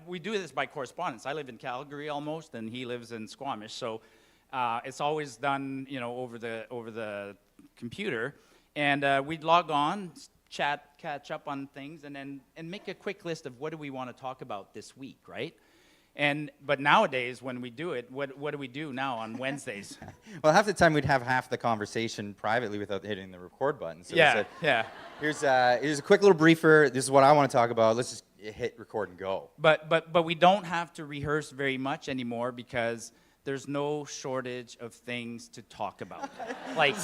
we do this by correspondence. I live in Calgary almost, and he lives in Squamish, so it's always done, over the computer, and we'd log on, chat, catch up on things, and make a quick list of what do we want to talk about this week, right? But nowadays, when we do it, what do we do now on Wednesdays? Well, half the time we'd have half the conversation privately without hitting the record button. So Yeah. Here's a quick little briefer. This is what I want to talk about. Let's just hit record and go. But we don't have to rehearse very much anymore because there's no shortage of things to talk about. Like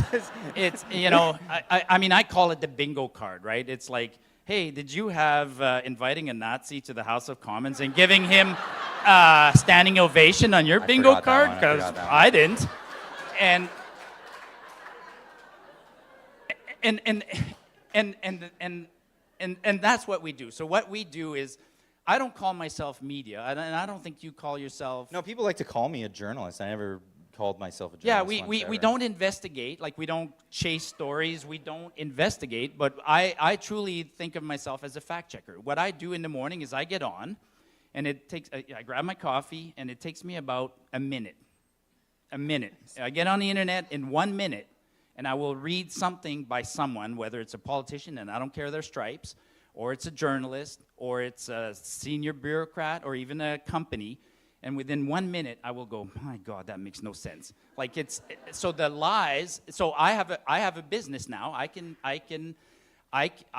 it's I mean I call it the bingo card, right? It's like, hey, did you have inviting a Nazi to the House of Commons and giving him standing ovation on your bingo card? Because I didn't. And that's what we do. So what we do is, I don't call myself media, and I don't think you call yourself. No, people like to call me a journalist. I never called myself a journalist. Yeah, we don't investigate, like we don't chase stories, we don't investigate, but I truly think of myself as a fact checker. What I do in the morning is I get on, and I grab my coffee, and it takes me about a minute. I get on the internet in 1 minute, and I will read something by someone, whether it's a politician, and I don't care their stripes, or it's a journalist, or it's a senior bureaucrat, or even a company. And within 1 minute, I will go, my God, that makes no sense. Like so the lies. So I have a business now. I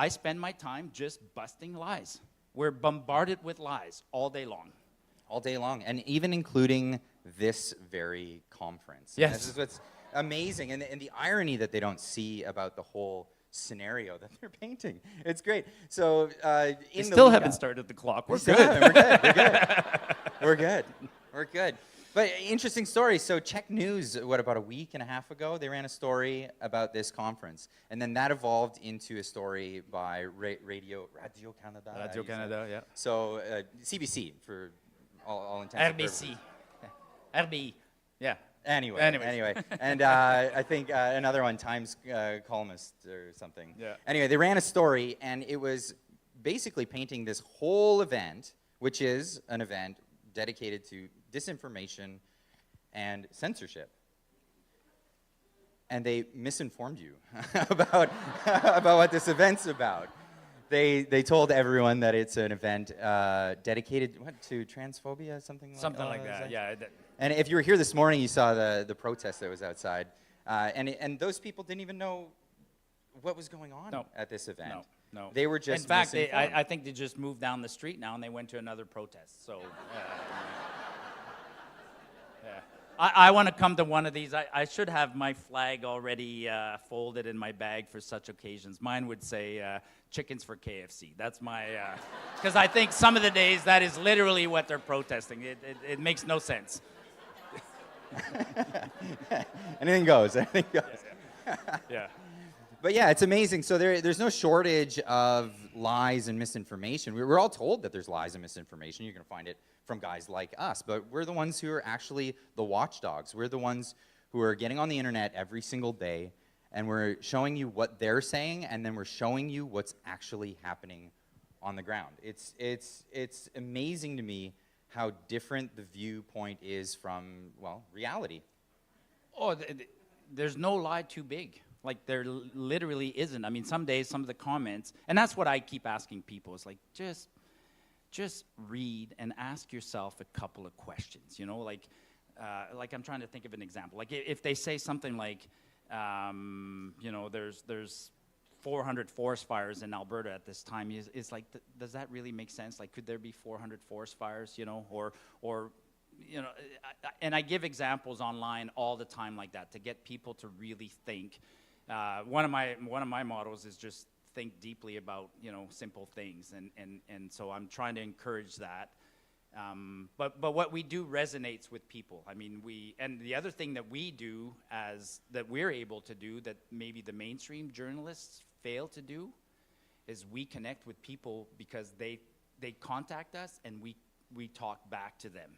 spend my time just busting lies. We're bombarded with lies all day long. All day long, and even including this very conference. Yes. And this is what's amazing, and the irony that they don't see about the whole scenario that they're painting. It's great. So We still haven't started the clock. We're good. We're good. But interesting story. So Czech News, about a week and a half ago, they ran a story about this conference. And then that evolved into a story by Radio Canada. Radio Canada, yeah. So CBC for all intents and purposes. RBI, yeah. Anyway. And I think another one, Times columnist or something. Yeah. Anyway, they ran a story, and it was basically painting this whole event, which is an event dedicated to disinformation and censorship. And they misinformed you about what this event's about. They told everyone that it's an event dedicated to transphobia, something like that. Yeah. And if you were here this morning, you saw the protest that was outside, and those people didn't even know what was going on at this event. No. They were just in fact, misinformed. I think they just moved down the street now and they went to another protest. So, I want to come to one of these. I should have my flag already folded in my bag for such occasions. Mine would say chickens for KFC. That's my, because I think some of the days that is literally what they're protesting. It makes no sense. Anything goes. Yeah. But yeah, it's amazing. So there's no shortage of lies and misinformation. We're all told that there's lies and misinformation. You're going to find it from guys like us. But we're the ones who are actually the watchdogs. We're the ones who are getting on the internet every single day, and we're showing you what they're saying, and then we're showing you what's actually happening on the ground. It's amazing to me how different the viewpoint is from, well, reality. Oh, there's no lie too big. Like, there literally isn't. I mean, some days, some of the comments, and that's what I keep asking people, is like, just read and ask yourself a couple of questions, you know, like I'm trying to think of an example. Like, if they say something like, you know, there's 400 forest fires in Alberta at this time, it's like, does that really make sense? Like, could there be 400 forest fires, you know, or you know, and I give examples online all the time like that to get people to really think. One of my mottos is just think deeply about, you know, simple things, and so I'm trying to encourage that. But what we do resonates with people. I mean, and the other thing that we do that we're able to do that maybe the mainstream journalists fail to do is we connect with people because they contact us and we talk back to them.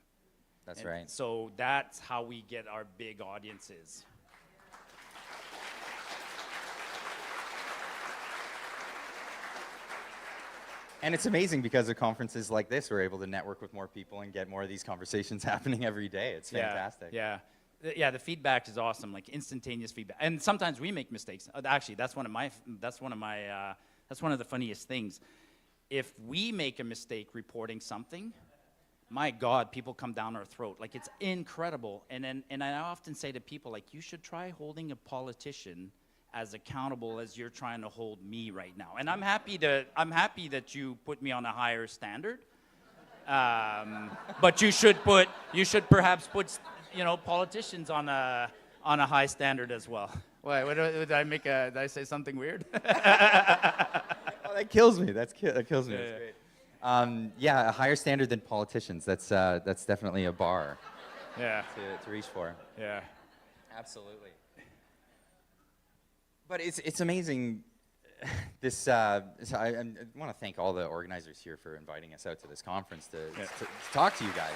That's right. So that's how we get our big audiences. And it's amazing because of conferences like this, we're able to network with more people and get more of these conversations happening every day. It's fantastic. Yeah. Yeah, the feedback is awesome, like instantaneous feedback. And sometimes we make mistakes. Actually, that's one of the funniest things. If we make a mistake reporting something, my God, people come down our throat. Like, it's incredible. And I often say to people, like, you should try holding a politician as accountable as you're trying to hold me right now. And I'm happy that you put me on a higher standard. But you should perhaps put, you know, politicians on a high standard as well. Why? Did I say something weird? Oh, that kills me. That kills me. Yeah, That's great. Yeah, a higher standard than politicians. That's definitely a bar. Yeah. To reach for. Yeah. Absolutely. But it's amazing. So I want to thank all the organizers here for inviting us out to this conference to talk to you guys.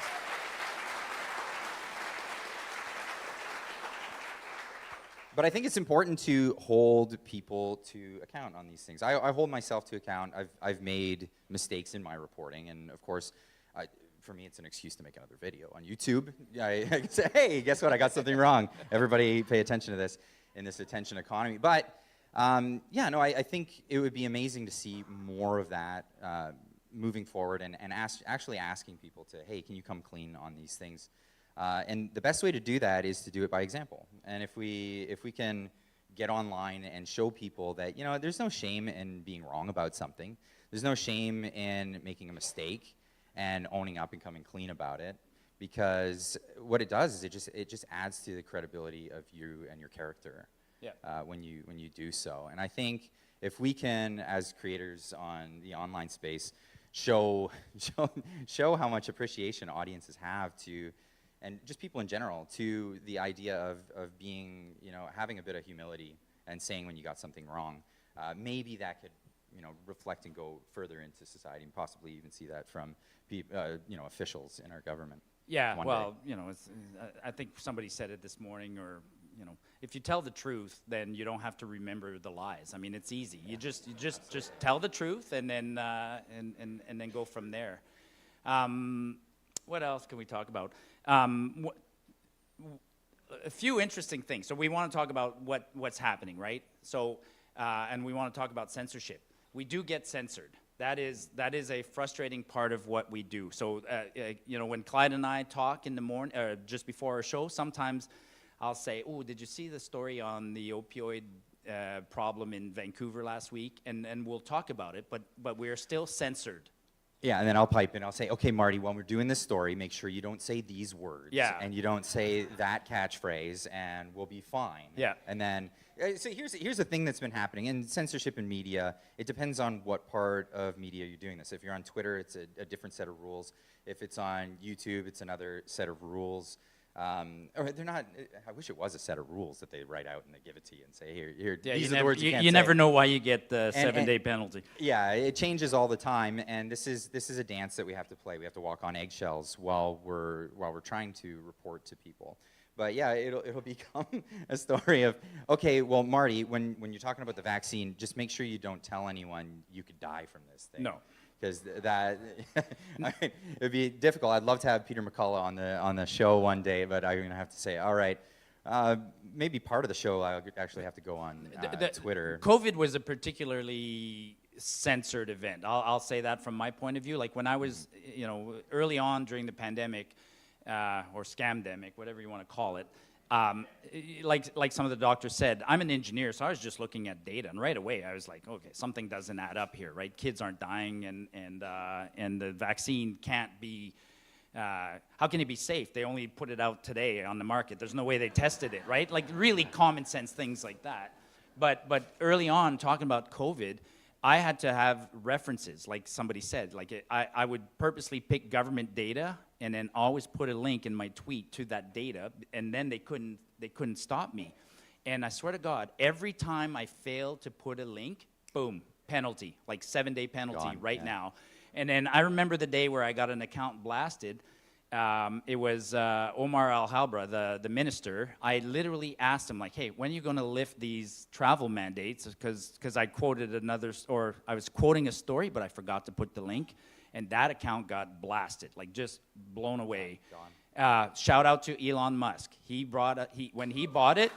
But I think it's important to hold people to account on these things. I hold myself to account. I've made mistakes in my reporting, and of course, for me, it's an excuse to make another video on YouTube. I can say, hey, guess what? I got something wrong. Everybody pay attention to this in this attention economy. But yeah, no, I think it would be amazing to see more of that moving forward and actually asking people to, hey, can you come clean on these things? And the best way to do that is to do it by example. And if we can get online and show people that, you know, there's no shame in being wrong about something. There's no shame in making a mistake and owning up and coming clean about it, because what it does is it just adds to the credibility of you and your character. Yeah. When you do so. And I think if we can, as creators on the online space, show how much appreciation audiences have to, and just people in general, to the idea of being, you know, having a bit of humility and saying when you got something wrong, maybe that could, you know, reflect and go further into society, and possibly even see that from you know, officials in our government. Yeah, well, day. you know, I think somebody said it this morning, or, you know, if you tell the truth, then you don't have to remember the lies. I mean, it's easy. You just tell the truth, and then and then go from there. What else can we talk about? A few interesting things. So we want to talk about what's happening, right? So and we want to talk about censorship. We do get censored. That is a frustrating part of what we do. So, you know, when Clyde and I talk in the morning, just before our show, sometimes I'll say, oh, did you see the story on the opioid problem in Vancouver last week? And we'll talk about it, but we're still censored. Yeah, and then I'll pipe in. I'll say, okay, Marty, when we're doing this story, make sure you don't say these words. Yeah. And you don't say that catchphrase, and we'll be fine. Yeah. And then, so here's the thing that's been happening. In censorship in media, it depends on what part of media you're doing this. If you're on Twitter, it's a different set of rules. If it's on YouTube, it's another set of rules. Or they're not, I wish it was a set of rules that they write out and they give it to you and say, here, Yeah, these you are the never, words you can't say. you never know why you get the 7-day penalty. Yeah, it changes all the time, and this is a dance that we have to play. We have to walk on eggshells while we're trying to report to people. But yeah, it'll become a story of, okay, well, Marty, when you're talking about the vaccine, just make sure you don't tell anyone you could die from this thing. No. Because that it would be difficult. I'd love to have Peter McCullough on the show one day, but I'm going to have to say, all right, maybe part of the show I'll actually have to go on Twitter. COVID was a particularly censored event. I'll say that from my point of view. Like when I was, you know, early on during the pandemic, or scamdemic, whatever you want to call it, like some of the doctors said, I'm an engineer, so I was just looking at data, and right away I was like, okay, something doesn't add up here, right? Kids aren't dying, and the vaccine can't be. How can it be safe? They only put it out today on the market. There's no way they tested it, right? Like really common sense things like that. But early on, talking about COVID, I had to have references, like somebody said. Like I would purposely pick government data and then always put a link in my tweet to that data, and then they couldn't stop me. And I swear to God, every time I failed to put a link, boom, penalty, like 7-day penalty now. And then I remember the day where I got an account blasted. It was Omar Al-Halbra, the minister. I literally asked him, like, hey, when are you going to lift these travel mandates? Because I quoted or I was quoting a story, but I forgot to put the link. And that account got blasted, like just blown away. Shout out to Elon Musk. When he bought it,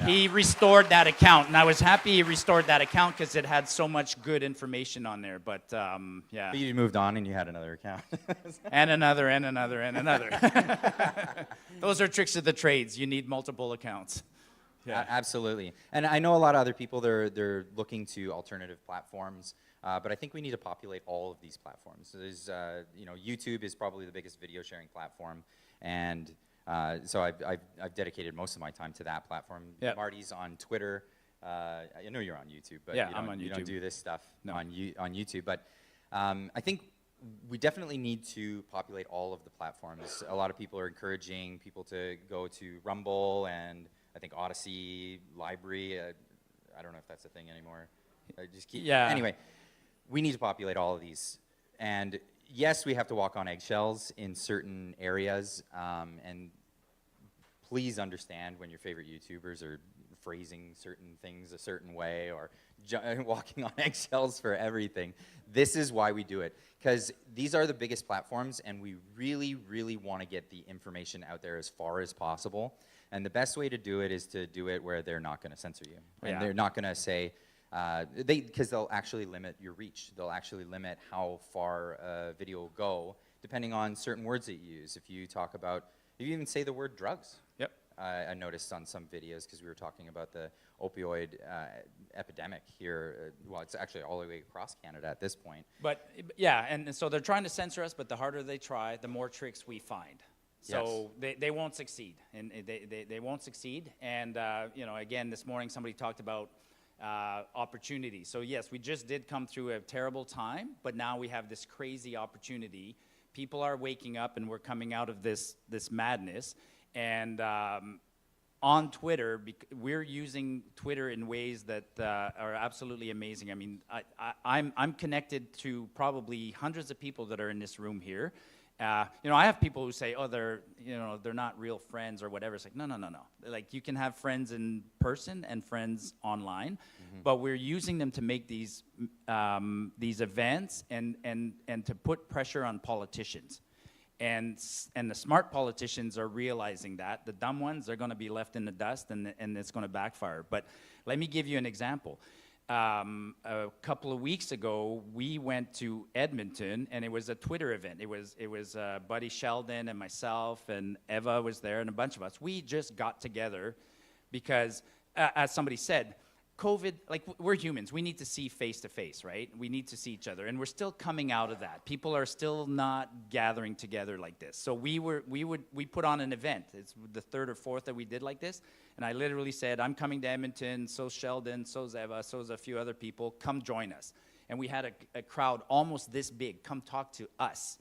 he restored that account, and I was happy he restored that account because it had so much good information on there. But yeah. But you moved on and you had another account. and another, and another, and another. Those are tricks of the trades. You need multiple accounts. Yeah, absolutely. And I know a lot of other people, they're looking to alternative platforms, but I think we need to populate all of these platforms. So there's, you know, YouTube is probably the biggest video sharing platform, and so I've dedicated most of my time to that platform. Yep. Marty's on Twitter. I know you're on YouTube, but yeah, I'm on YouTube. You don't do this stuff on YouTube. But I think we definitely need to populate all of the platforms. A lot of people are encouraging people to go to Rumble and I think Odyssey, Library. I don't know if that's a thing anymore. Yeah. Anyway, we need to populate all of these. And yes, we have to walk on eggshells in certain areas. And please understand when your favorite YouTubers are phrasing certain things a certain way or walking on eggshells for everything. This is why we do it. Because these are the biggest platforms, and we really, really want to get the information out there as far as possible. And the best way to do it is to do it where they're not going to censor you. And they're not going to say, because they'll actually limit your reach. They'll actually limit how far a video will go, depending on certain words that you use. If you talk about, if you even say the word drugs. Yep. I noticed on some videos, because we were talking about the opioid epidemic here. Well, it's actually all the way across Canada at this point. But yeah, and so they're trying to censor us, but the harder they try, the more tricks we find. So they won't succeed, and they won't succeed. And you know, again, this morning somebody talked about opportunity. So yes, we just did come through a terrible time, but now we have this crazy opportunity. People are waking up, and we're coming out of this madness. And on Twitter, we're using Twitter in ways that are absolutely amazing. I mean, I'm connected to probably hundreds of people that are in this room here. You know, I have people who say, oh, they're not real friends or whatever. It's like, no. Like, you can have friends in person and friends online, but we're using them to make these events and to put pressure on politicians. And the smart politicians are realizing that. The dumb ones are going to be left in the dust, and it's going to backfire. But let me give you an example. A couple of weeks ago, we went to Edmonton, and it was a Twitter event. It was Buddy Sheldon and myself, and Eva was there, and a bunch of us. We just got together because, as somebody said, COVID, like, we're humans. We need to see face to face, right? We need to see each other, and we're still coming out of that. People are still not gathering together like this. So we put on an event. It's the third or fourth that we did like this, and I literally said, I'm coming to Edmonton, so's Sheldon, so's Eva, so's a few other people, come join us. And we had a crowd almost this big come talk to us.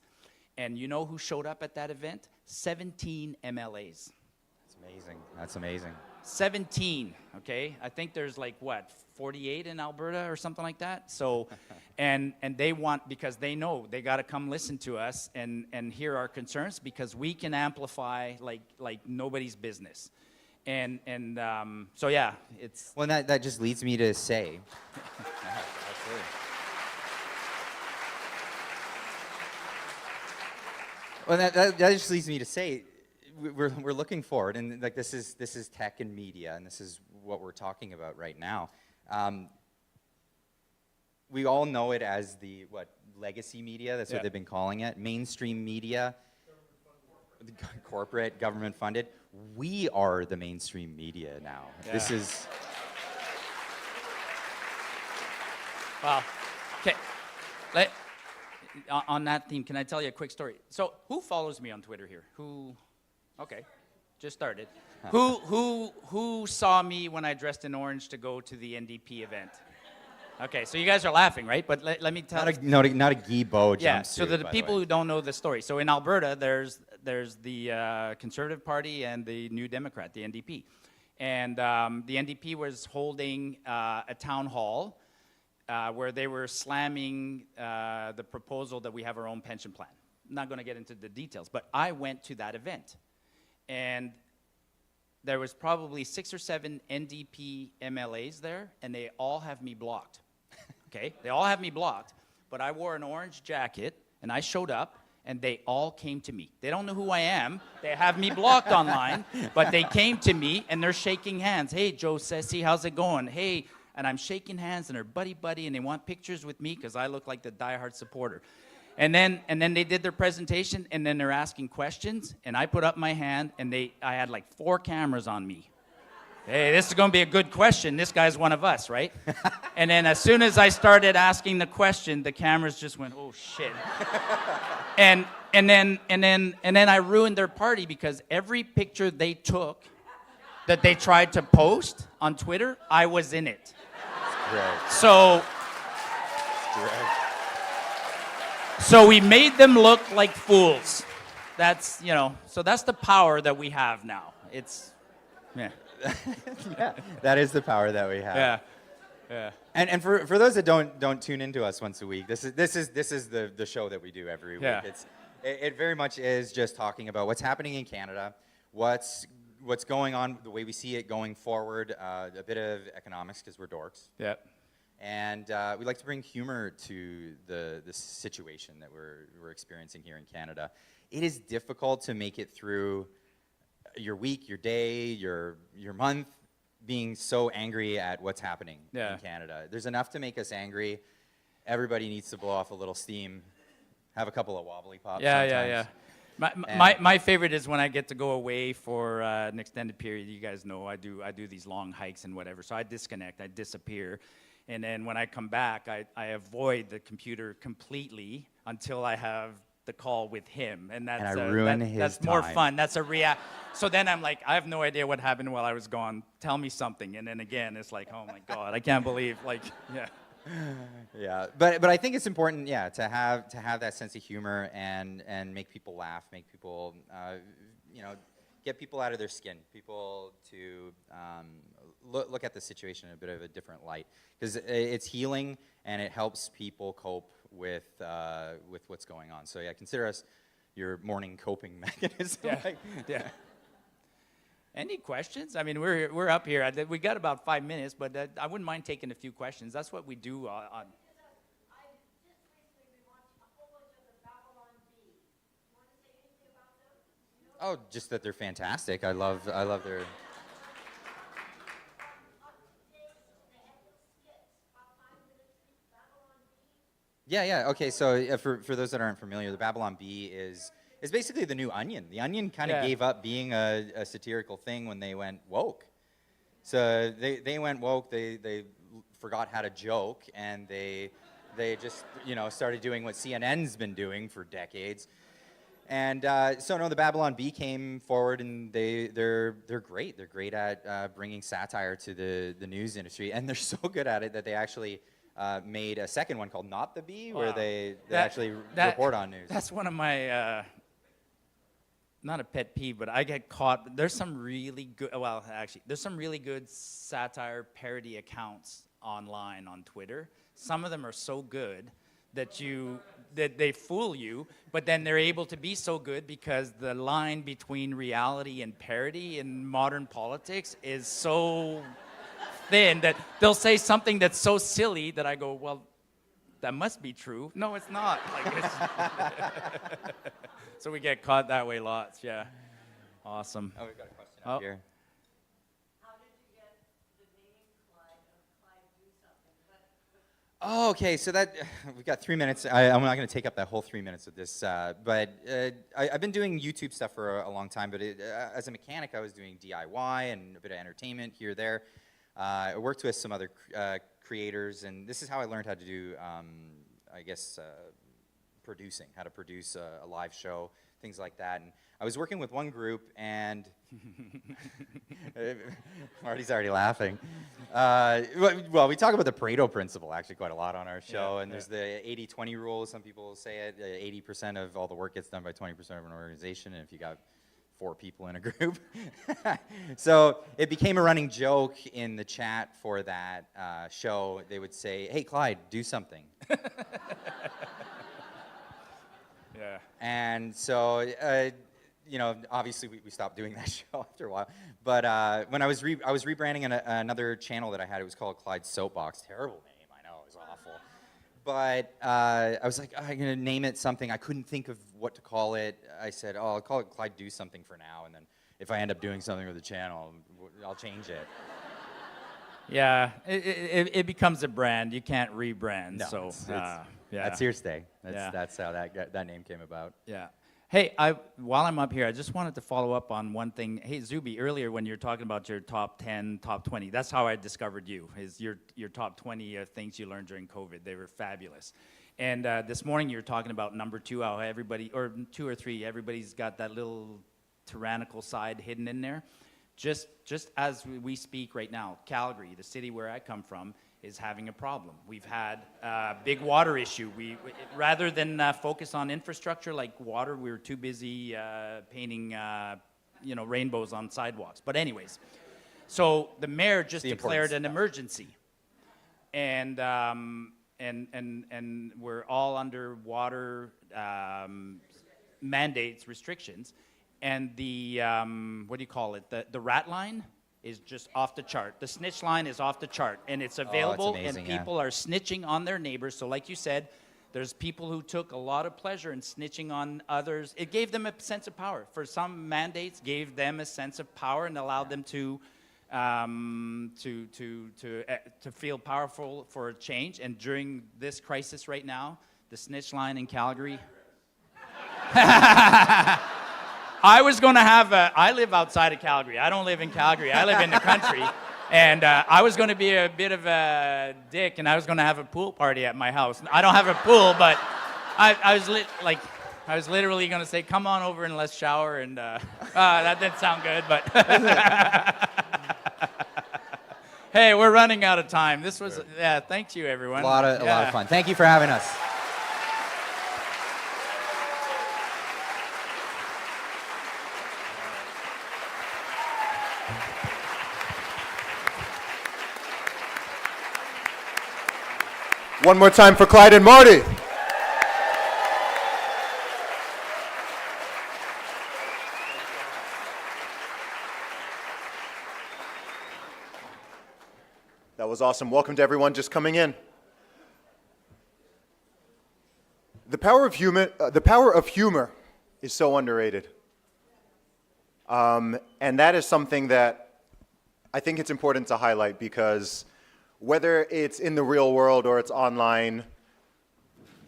And you know who showed up at that event? 17 MLAs. That's amazing. That's amazing. 17, okay? I think there's like, what, 48 in Alberta or something like that? So, and they want, because they know they got to come listen to us and hear our concerns, because we can amplify like nobody's business. And so yeah, it's... Well, that just leads me to say... Absolutely. Well, that just leads me to say, we're looking forward, and like this is tech and media, and this is what we're talking about right now. We all know it as the legacy media. That's what they've been calling it. Mainstream media, corporate, government funded. We are the mainstream media now. Yeah. This is. Well, okay. On that theme, can I tell you a quick story? So, who follows me on Twitter here? Who? Okay, just started. Who saw me when I dressed in orange to go to the NDP event? Okay, so you guys are laughing, right? But let me tell. Not a Guy Beau jumpsuit. Yeah. So the people who don't know the story. So in Alberta, there's the Conservative Party and the New Democrat, the NDP, and the NDP was holding a town hall. Where they were slamming the proposal that we have our own pension plan. I'm not going to get into the details, but I went to that event. And there was probably 6 or 7 NDP MLAs there, and they all have me blocked. Okay? They all have me blocked, but I wore an orange jacket, and I showed up, and they all came to me. They don't know who I am. They have me blocked online, but they came to me, and they're shaking hands. Hey, Joe Sessi, how's it going? Hey. And I'm shaking hands, and they're buddy-buddy, and they want pictures with me because I look like the diehard supporter. And then they did their presentation, and then they're asking questions, and I put up my hand, and I had like 4 cameras on me. Hey, this is going to be a good question. This guy's one of us, right? And then as soon as I started asking the question, the cameras just went, oh shit. and then I ruined their party, because every picture they took that they tried to post on Twitter, I was in it. Right. So we made them look like fools. That's, so that's the power that we have now. It's, yeah. Yeah, that is the power that we have. Yeah. Yeah. And for those that don't tune into us once a week, this is the show that we do every week. Yeah. It very much is just talking about what's happening in Canada, what's going on, the way we see it going forward, a bit of economics, because we're dorks. Yep. And we like to bring humor to the situation that we're experiencing here in Canada. It is difficult to make it through your week, your day, your month, being so angry at what's happening in Canada. There's enough to make us angry. Everybody needs to blow off a little steam, have a couple of wobbly pops sometimes. My favorite is when I get to go away for an extended period. You guys know I do these long hikes and whatever. So I disconnect, I disappear, and then when I come back, I avoid the computer completely until I have the call with him, and that's that's more fun. That's a So then I'm like, I have no idea what happened while I was gone. Tell me something, and then again, it's like, oh my God, I can't believe, yeah. Yeah, but I think it's important, to have that sense of humor and make people laugh, make people, get people out of their skin, people to look at the situation in a bit of a different light, because it's healing and it helps people cope with what's going on. So yeah, consider us your morning coping mechanism. Yeah. Any questions? I mean, we're up here. We got about 5 minutes, but I wouldn't mind taking a few questions. That's what we do on. Oh, just that they're fantastic. I love their. Yeah. Okay, so for those that aren't familiar, the Babylon Bee is basically the new Onion. The Onion kind of gave up being a satirical thing when they went woke. So they went woke. They forgot how to joke, and they just started doing what CNN's been doing for decades. And the Babylon Bee came forward, and they're great. They're great at bringing satire to the news industry, and they're so good at it that they actually made a second one called Not the Bee, where Wow. they That- actually that- report on news. That's one of my, not a pet peeve, but I get caught. There's some really good, well, actually, there's some really good satire parody accounts online on Twitter. Some of them are so good that they fool you, but then they're able to be so good because the line between reality and parody in modern politics is so thin that they'll say something that's so silly that I go, well, that must be true. No, it's not. Like, so we get caught that way lots, yeah. Awesome. Oh, we've got a question up here. Oh, okay. So that we've got 3 minutes. I'm not going to take up that whole 3 minutes of this, but I've been doing YouTube stuff for a long time. But as a mechanic, I was doing DIY and a bit of entertainment here, there. I worked with some other creators, and this is how I learned how to do, I guess, producing, how to produce a live show, things like that. And I was working with one group, and Marty's already laughing. Well, we talk about the Pareto principle actually quite a lot on our show, and there's the 80-20 rule. Some people say it, 80% of all the work gets done by 20% of an organization, and if you got 4 people in a group. So it became a running joke in the chat for that show. They would say, hey, Clyde, do something. Yeah. And so, you know, obviously we stopped doing that show after a while. But when I was rebranding another channel that I had, it was called Clyde Soapbox. Terrible name, I know, it was awful. But I was like, oh, I'm going to name it something. I couldn't think of what to call it. I said, oh, I'll call it Clyde Do Something for now. And then if I end up doing something with the channel, I'll change it. Yeah, it becomes a brand. You can't rebrand. No, so yeah, that's here to stay. Yeah. That's how that name came about. Yeah. Hey, while I'm up here, I just wanted to follow up on one thing. Hey, Zuby, earlier when you were talking about your top 10, top 20, that's how I discovered you, is your top 20 things you learned during COVID. They were fabulous. And this morning you were talking about number 2, how everybody, or 2 or 3, everybody's got that little tyrannical side hidden in there. Just as we speak right now, Calgary, the city where I come from, is having a problem. We've had a big water issue. Rather than focus on infrastructure like water, we were too busy painting rainbows on sidewalks. But anyways, so the mayor just declared an emergency. And we're all under water mandates, restrictions. And the, what do you call it, the rat line is just off the chart. The snitch line is off the chart, and it's available, amazing, and people are snitching on their neighbors. So like you said, there's people who took a lot of pleasure in snitching on others. It gave them a sense of power. For some mandates, gave them a sense of power and allowed them to feel powerful for a change. And during this crisis right now, the snitch line in Calgary. I was going to have I live outside of Calgary. I don't live in Calgary. I live in the country. And I was going to be a bit of a dick, and I was going to have a pool party at my house. I don't have a pool, but I was literally going to say, come on over and let's shower. And that didn't sound good, but hey, we're running out of time. This was, thank you, everyone. A lot of fun. Thank you for having us. One more time for Clyde and Marty. That was awesome. Welcome to everyone just coming in. The power of humor is so underrated. And that is something that I think it's important to highlight, because whether it's in the real world or it's online,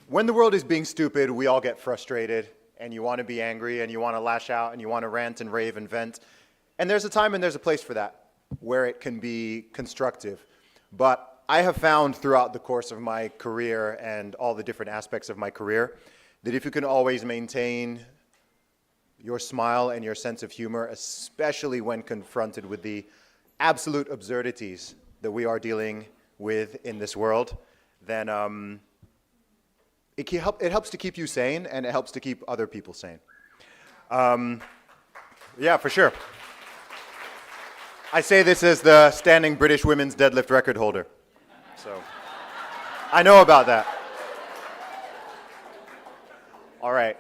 when the world is being stupid, we all get frustrated, and you want to be angry, and you want to lash out, and you want to rant and rave and vent. And there's a time and there's a place for that, where it can be constructive. But I have found throughout the course of my career and all the different aspects of my career that if you can always maintain your smile and your sense of humor, especially when confronted with the absolute absurdities that we are dealing with in this world, then it helps to keep you sane, and it helps to keep other people sane. Yeah, for sure. I say this as the standing British women's deadlift record holder. So I know about that. All right.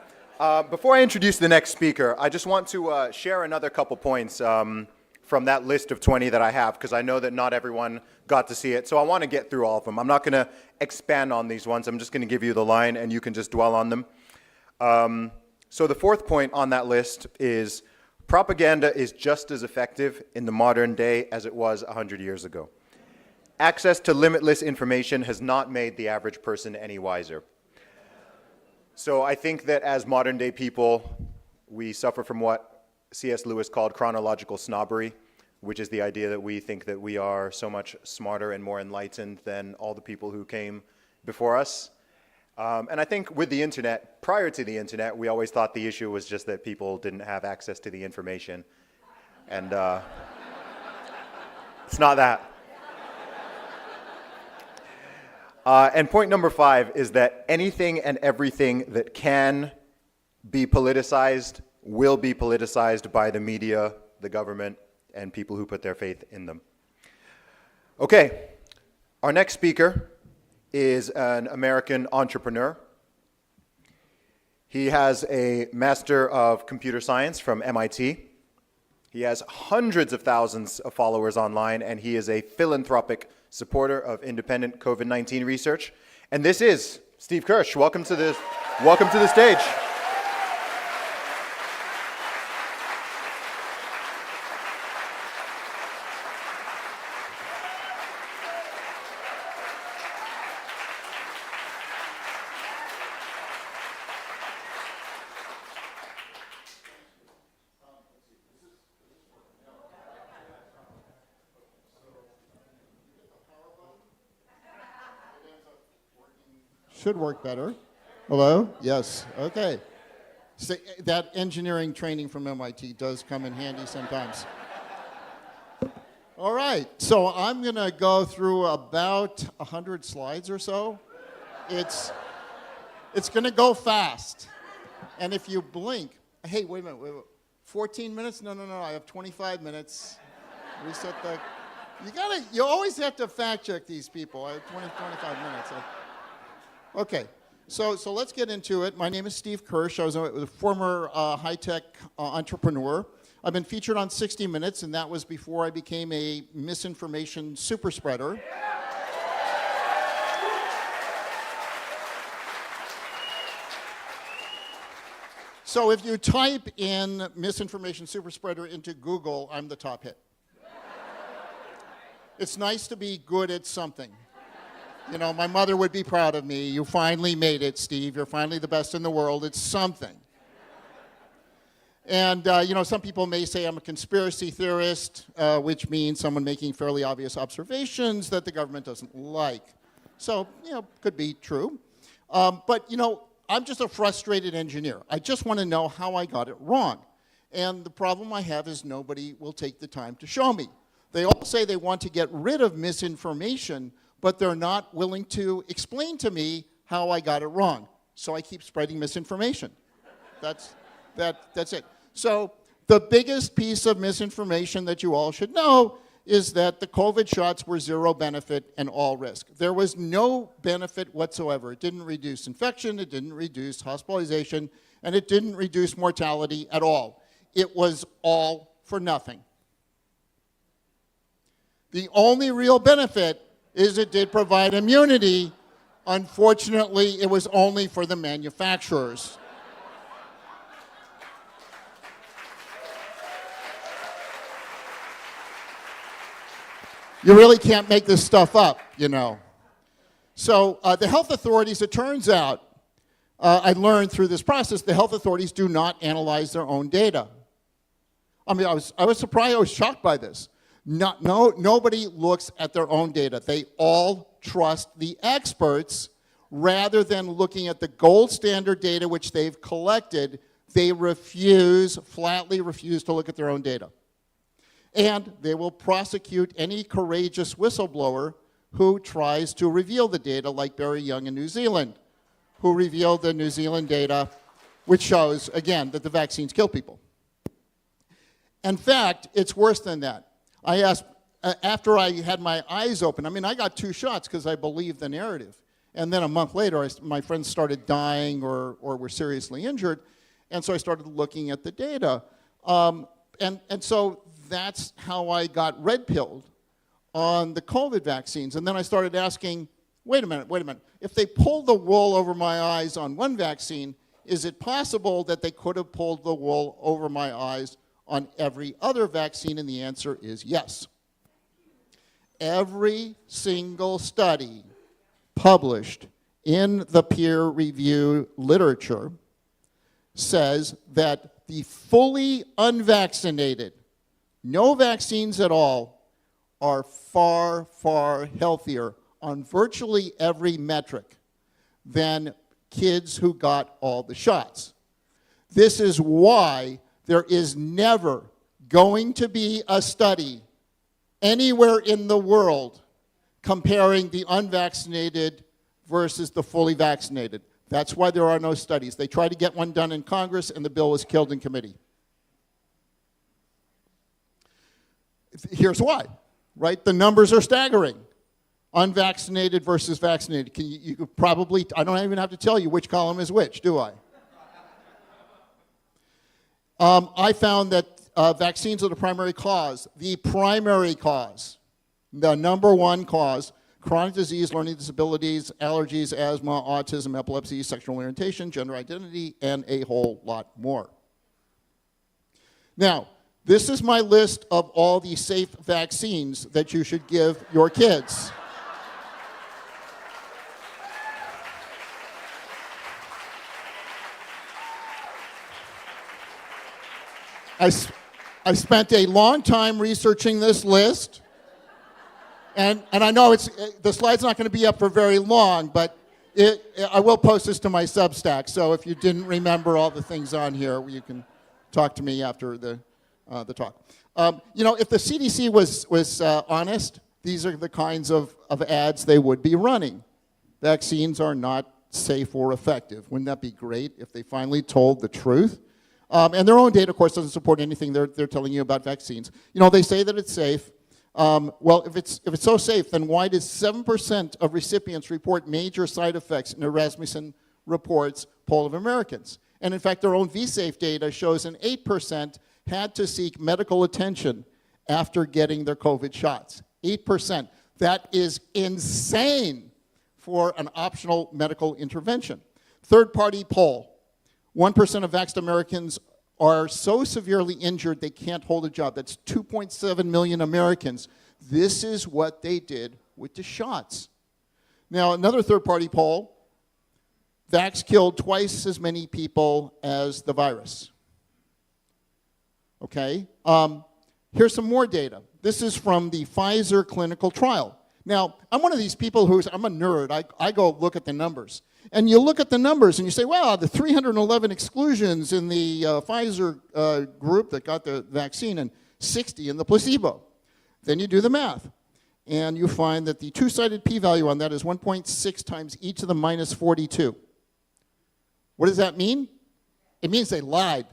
Before I introduce the next speaker, I just want to share another couple points from that list of 20 that I have, because I know that not everyone got to see it. So I want to get through all of them. I'm not going to expand on these ones. I'm just going to give you the line, and you can just dwell on them. So the fourth point on that list is propaganda is just as effective in the modern day as it was 100 years ago. Access to limitless information has not made the average person any wiser. So I think that as modern day people, we suffer from what C.S. Lewis called chronological snobbery, which is the idea that we think that we are so much smarter and more enlightened than all the people who came before us. And I think with the internet, prior to the internet, we always thought the issue was just that people didn't have access to the information. And it's not that. And point number 5 is that anything and everything that can be politicized will be politicized by the media, the government, and people who put their faith in them. Okay, our next speaker is an American entrepreneur. He has a Master of Computer Science from MIT. He has hundreds of thousands of followers online, and he is a philanthropic supporter of independent COVID-19 research. And this is Steve KIRSCH. Welcome to the stage. Should work better. Hello? Yes. Okay. So that engineering training from MIT does come in handy sometimes. All right. So I'm going to go through about 100 slides or so. It's going to go fast. And if you blink, hey, wait a minute. 14 minutes? No, I have 25 minutes. Reset the... You always have to fact check these people. I have 25 minutes. Okay, so let's get into it. My name is Steve KIRSCH. I was a former high-tech entrepreneur. I've been featured on 60 Minutes, and that was before I became a misinformation super spreader. So if you type in misinformation super spreader into Google, I'm the top hit. It's nice to be good at something. You know, my mother would be proud of me. You finally made it, Steve. You're finally the best in the world. It's something. And, you know, some people may say I'm a conspiracy theorist, which means someone making fairly obvious observations that the government doesn't like. So, you know, could be true. But, you know, I'm just a frustrated engineer. I just want to know how I got it wrong. And the problem I have is nobody will take the time to show me. They all say they want to get rid of misinformation, but they're not willing to explain to me how I got it wrong. So I keep spreading misinformation. That's it. So the biggest piece of misinformation that you all should know is that the COVID shots were zero benefit and all risk. There was no benefit whatsoever. It didn't reduce infection, it didn't reduce hospitalization, and it didn't reduce mortality at all. It was all for nothing. The only real benefit is it did provide immunity. Unfortunately, it was only for the manufacturers. You really can't make this stuff up, you know. So the health authorities, it turns out, I learned through this process, the health authorities do not analyze their own data. I mean, I was surprised, I was shocked by this. Nobody looks at their own data. They all trust the experts rather than looking at the gold standard data which they've collected. They flatly refuse to look at their own data. And they will prosecute any courageous whistleblower who tries to reveal the data, like Barry Young in New Zealand, who revealed the New Zealand data, which shows, again, that the vaccines kill people. In fact, it's worse than that. I asked, after I had my eyes open, I mean, I got 2 shots because I believed the narrative. And then a month later, my friends started dying or were seriously injured. And so I started looking at the data. And so that's how I got red-pilled on the COVID vaccines. And then I started asking, wait a minute. If they pulled the wool over my eyes on one vaccine, is it possible that they could have pulled the wool over my eyes on every other vaccine? And the answer is yes. Every single study published in the peer review literature says that the fully unvaccinated, no vaccines at all, are far, far healthier on virtually every metric than kids who got all the shots. This is why there is never going to be a study anywhere in the world comparing the unvaccinated versus the fully vaccinated. That's why there are no studies. They tried to get one done in Congress, and the bill was killed in committee. Here's why, right? The numbers are staggering. Unvaccinated versus vaccinated. You could probably, I don't even have to tell you which column is which, do I? I found that vaccines are the primary cause. The primary cause, the number one cause, chronic disease, learning disabilities, allergies, asthma, autism, epilepsy, sexual orientation, gender identity, and a whole lot more. Now, this is my list of all the safe vaccines that you should give your kids. I spent a long time researching this list, and I know the slide's not going to be up for very long, but I will post this to my Substack, so if you didn't remember all the things on here, you can talk to me after the talk. You know, if the CDC was honest, these are the kinds of ads they would be running. Vaccines are not safe or effective. Wouldn't that be great if they finally told the truth? And their own data, of course, doesn't support anything they're telling you about vaccines. You know, they say that it's safe. Well, if it's so safe, then why does 7% of recipients report major side effects in a Rasmussen Reports poll of Americans? And in fact, their own vSafe data shows an 8% had to seek medical attention after getting their COVID shots. 8%. That is insane for an optional medical intervention. Third-party poll. 1% of vaxxed Americans are so severely injured they can't hold a job. That's 2.7 million Americans. This is what they did with the shots. Now, another third-party poll, vax killed twice as many people as the virus. Okay? Here's some more data. This is from the Pfizer clinical trial. Now, I'm one of these people I'm a nerd. I go look at the numbers. And you look at the numbers and you say, wow, the 311 exclusions in the Pfizer group that got the vaccine and 60 in the placebo. Then you do the math. And you find that the two-sided p-value on that is 1.6 times e to the minus 42. What does that mean? It means they lied.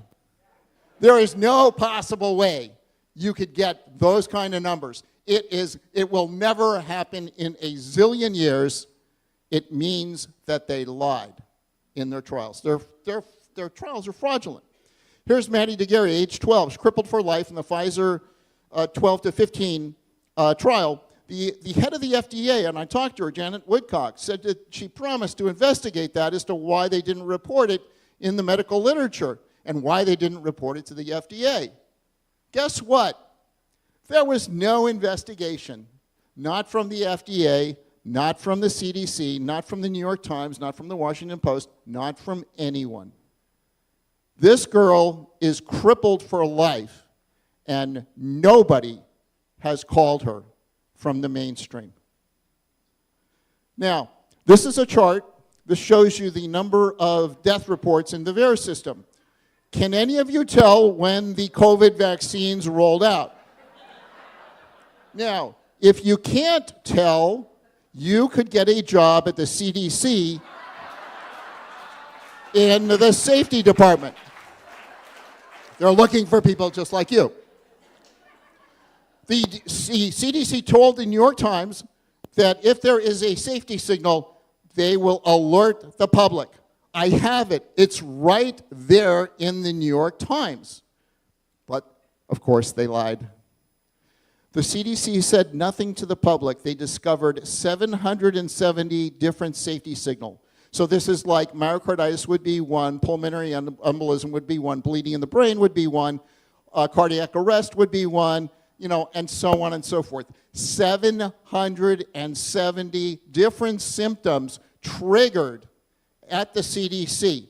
There is no possible way you could get those kind of numbers. It will never happen in a zillion years. It means that they lied in their trials. Their trials are fraudulent. Here's Maddie DeGarry, age 12. She's crippled for life in the Pfizer 12 to 15 trial. The head of the FDA, and I talked to her, Janet Woodcock, said that she promised to investigate that as to why they didn't report it in the medical literature and why they didn't report it to the FDA. Guess what? There was no investigation, not from the FDA, not from the CDC, not from the New York Times, not from the Washington Post, not from anyone. This girl is crippled for life, and nobody has called her from the mainstream. Now, this is a chart. This shows you the number of death reports in the VAERS system. Can any of you tell when the COVID vaccines rolled out? Now, if you can't tell, you could get a job at the CDC in the safety department. They're looking for people just like you. The CDC told the New York Times that if there is a safety signal, they will alert the public. I have it. It's right there in the New York Times. But, of course, they lied. The CDC said nothing to the public. They discovered 770 different safety signals. So this is like myocarditis would be one, pulmonary embolism would be one, bleeding in the brain would be one, cardiac arrest would be one, you know, and so on and so forth. 770 different symptoms triggered at the CDC.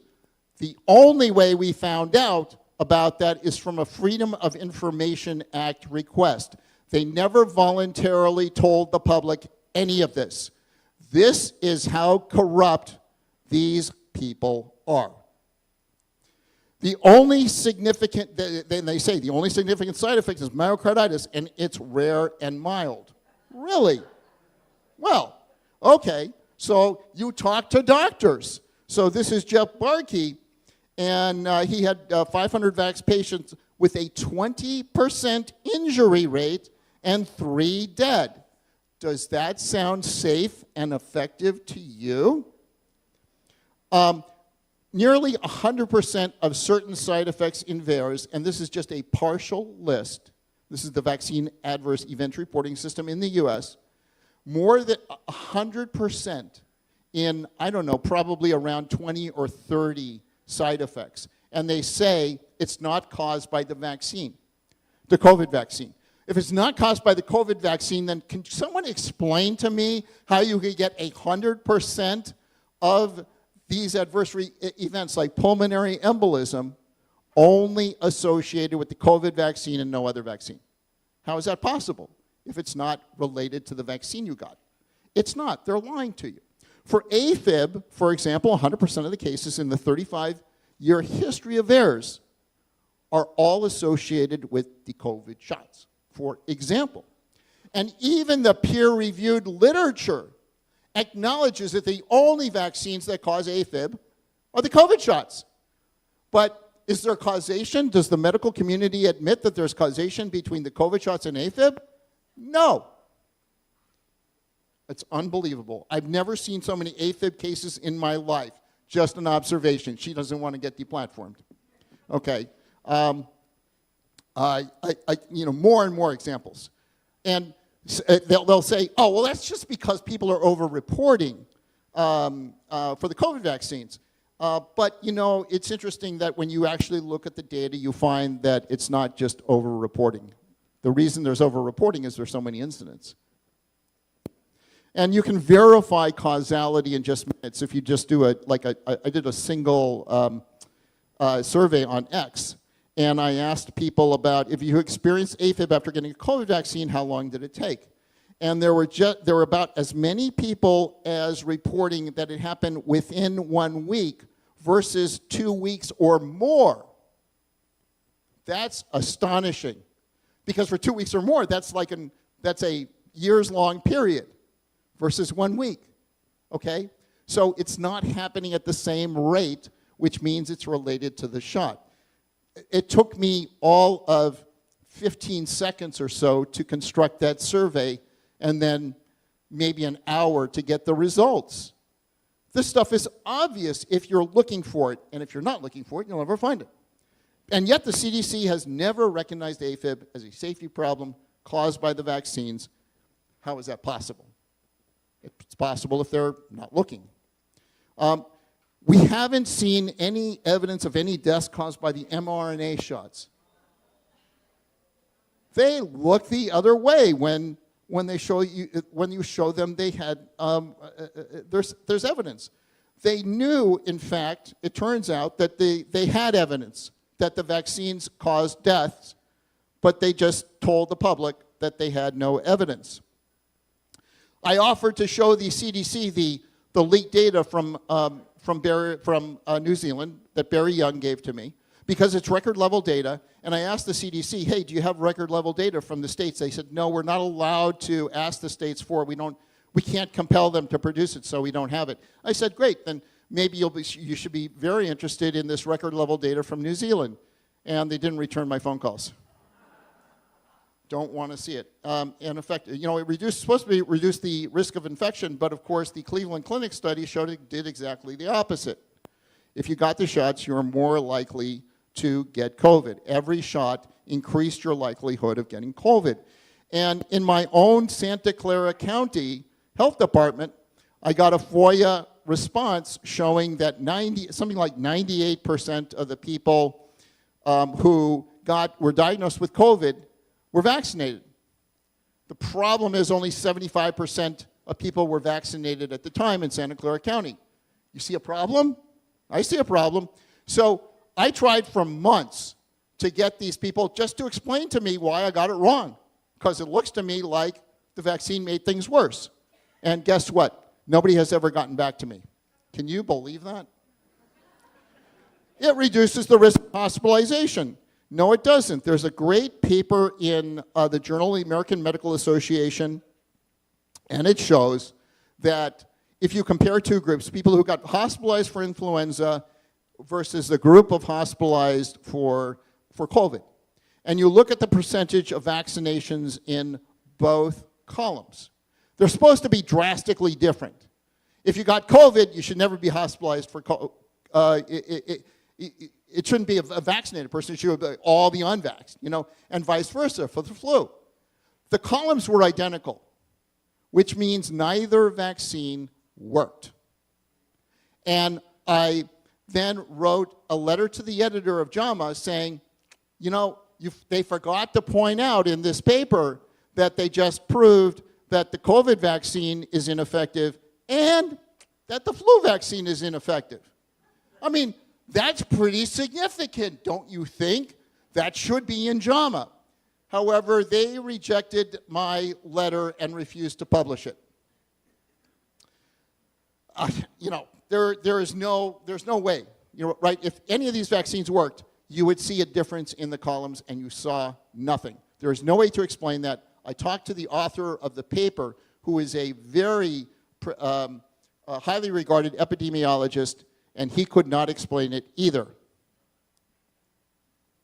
The only way we found out about that is from a Freedom of Information Act request. They never voluntarily told the public any of this. This is how corrupt these people are. The only significant, they say, the only significant side effect is myocarditis, and it's rare and mild. Really? Well, okay, so you talk to doctors. So this is Jeff Barkey, and he had 500 vax patients with a 20% injury rate and 3 dead. Does that sound safe and effective to you? Nearly 100% of certain side effects in VAERS, and this is just a partial list. This is the Vaccine Adverse Event Reporting System in the US. More than 100% in, I don't know, probably around 20 or 30 side effects. And they say it's not caused by the vaccine, the COVID vaccine. If it's not caused by the COVID vaccine, then can someone explain to me how you could get 100% of these adverse events like pulmonary embolism only associated with the COVID vaccine and no other vaccine? How is that possible if it's not related to the vaccine you got? It's not. They're lying to you. For AFib, for example, 100% of the cases in the 35-year history of VAERS are all associated with the COVID shots, for example. And even the peer-reviewed literature acknowledges that the only vaccines that cause AFib are the COVID shots. But is there causation? Does the medical community admit that there's causation between the COVID shots and AFib? No. It's unbelievable. I've never seen so many AFib cases in my life. Just an observation. She doesn't want to get deplatformed. Okay. You know, more and more examples. And they'll say, oh, well, that's just because people are over-reporting for the COVID vaccines. But, you know, it's interesting that when you actually look at the data, you find that it's not just over-reporting. The reason there's over-reporting is there's so many incidents. And you can verify causality in just minutes if you just do I did a single survey on X. And I asked people about if you experienced AFib after getting a COVID vaccine, how long did it take? And there were about as many people as reporting that it happened within 1 week versus 2 weeks or more. That's astonishing. Because for 2 weeks or more, that's a years-long period versus 1 week. Okay? So it's not happening at the same rate, which means it's related to the shot. It took me all of 15 seconds or so to construct that survey, and then maybe an hour to get the results. This stuff is obvious if you're looking for it, and if you're not looking for it, you'll never find it. And yet the CDC has never recognized AFib as a safety problem caused by the vaccines. How is that possible? It's possible if they're not looking. We haven't seen any evidence of any deaths caused by the mRNA shots. They look the other way when they show you, when you show them they had, there's evidence. They knew, in fact, it turns out that they had evidence that the vaccines caused deaths, but they just told the public that they had no evidence. I offered to show the CDC the leaked data from New Zealand that Barry Young gave to me, because it's record level data, and I asked the CDC, hey, do you have record level data from the states? They said, no, we're not allowed to ask the states for it. We can't compel them to produce it, so we don't have it. I said, great, then maybe you should be very interested in this record level data from New Zealand. And they didn't return my phone calls. Don't want to see it. In effect, you know, supposed to reduce the risk of infection, but of course the Cleveland Clinic study showed it did exactly the opposite. If you got the shots, you're more likely to get COVID. Every shot increased your likelihood of getting COVID. And in my own Santa Clara County Health Department, I got a FOIA response showing that something like 98% of the people who were diagnosed with COVID were vaccinated. The problem is only 75% of people were vaccinated at the time in Santa Clara County. You see a problem? I see a problem. So I tried for months to get these people just to explain to me why I got it wrong, because it looks to me like the vaccine made things worse. And guess what? Nobody has ever gotten back to me. Can you believe that? It reduces the risk of hospitalization. No, it doesn't. There's a great paper in the Journal of the American Medical Association, and it shows that if you compare two groups, people who got hospitalized for influenza versus the group of hospitalized for COVID, and you look at the percentage of vaccinations in both columns, they're supposed to be drastically different. If you got COVID, you should never be hospitalized for COVID. It shouldn't be a vaccinated person, it should be all the unvaxxed, you know, and vice versa for the flu. The columns were identical, which means neither vaccine worked. And I then wrote a letter to the editor of JAMA saying, you know, they forgot to point out in this paper that they just proved that the COVID vaccine is ineffective and that the flu vaccine is ineffective. I mean, that's pretty significant, don't you think? That should be in JAMA. However, they rejected my letter and refused to publish it. You know, there's no way, you know, right? If any of these vaccines worked, you would see a difference in the columns, and you saw nothing. There is no way to explain that. I talked to the author of the paper, who is a very highly regarded epidemiologist, and he could not explain it either.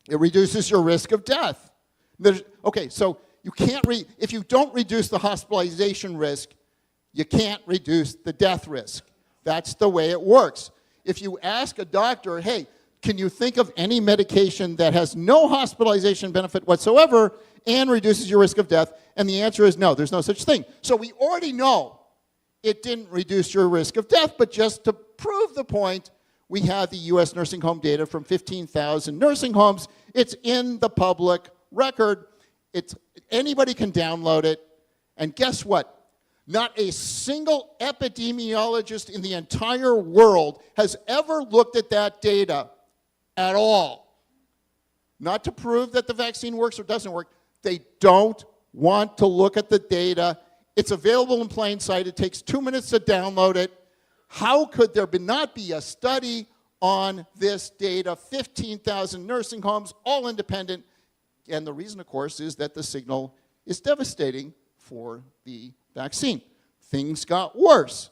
It reduces your risk of death. Okay, so you can't if you don't reduce the hospitalization risk, you can't reduce the death risk. That's the way it works. If you ask a doctor, hey, can you think of any medication that has no hospitalization benefit whatsoever and reduces your risk of death? And the answer is no, there's no such thing. So we already know it didn't reduce your risk of death, but just to prove the point, we have the US nursing home data from 15,000 nursing homes. It's in the public record. Anybody can download it. And guess what? Not a single epidemiologist in the entire world has ever looked at that data at all. Not to prove that the vaccine works or doesn't work. They don't want to look at the data. It's available in plain sight. It takes 2 minutes to download it. How could there not be a study on this data? 15,000 nursing homes, all independent. And the reason, of course, is that the signal is devastating for the vaccine. Things got worse.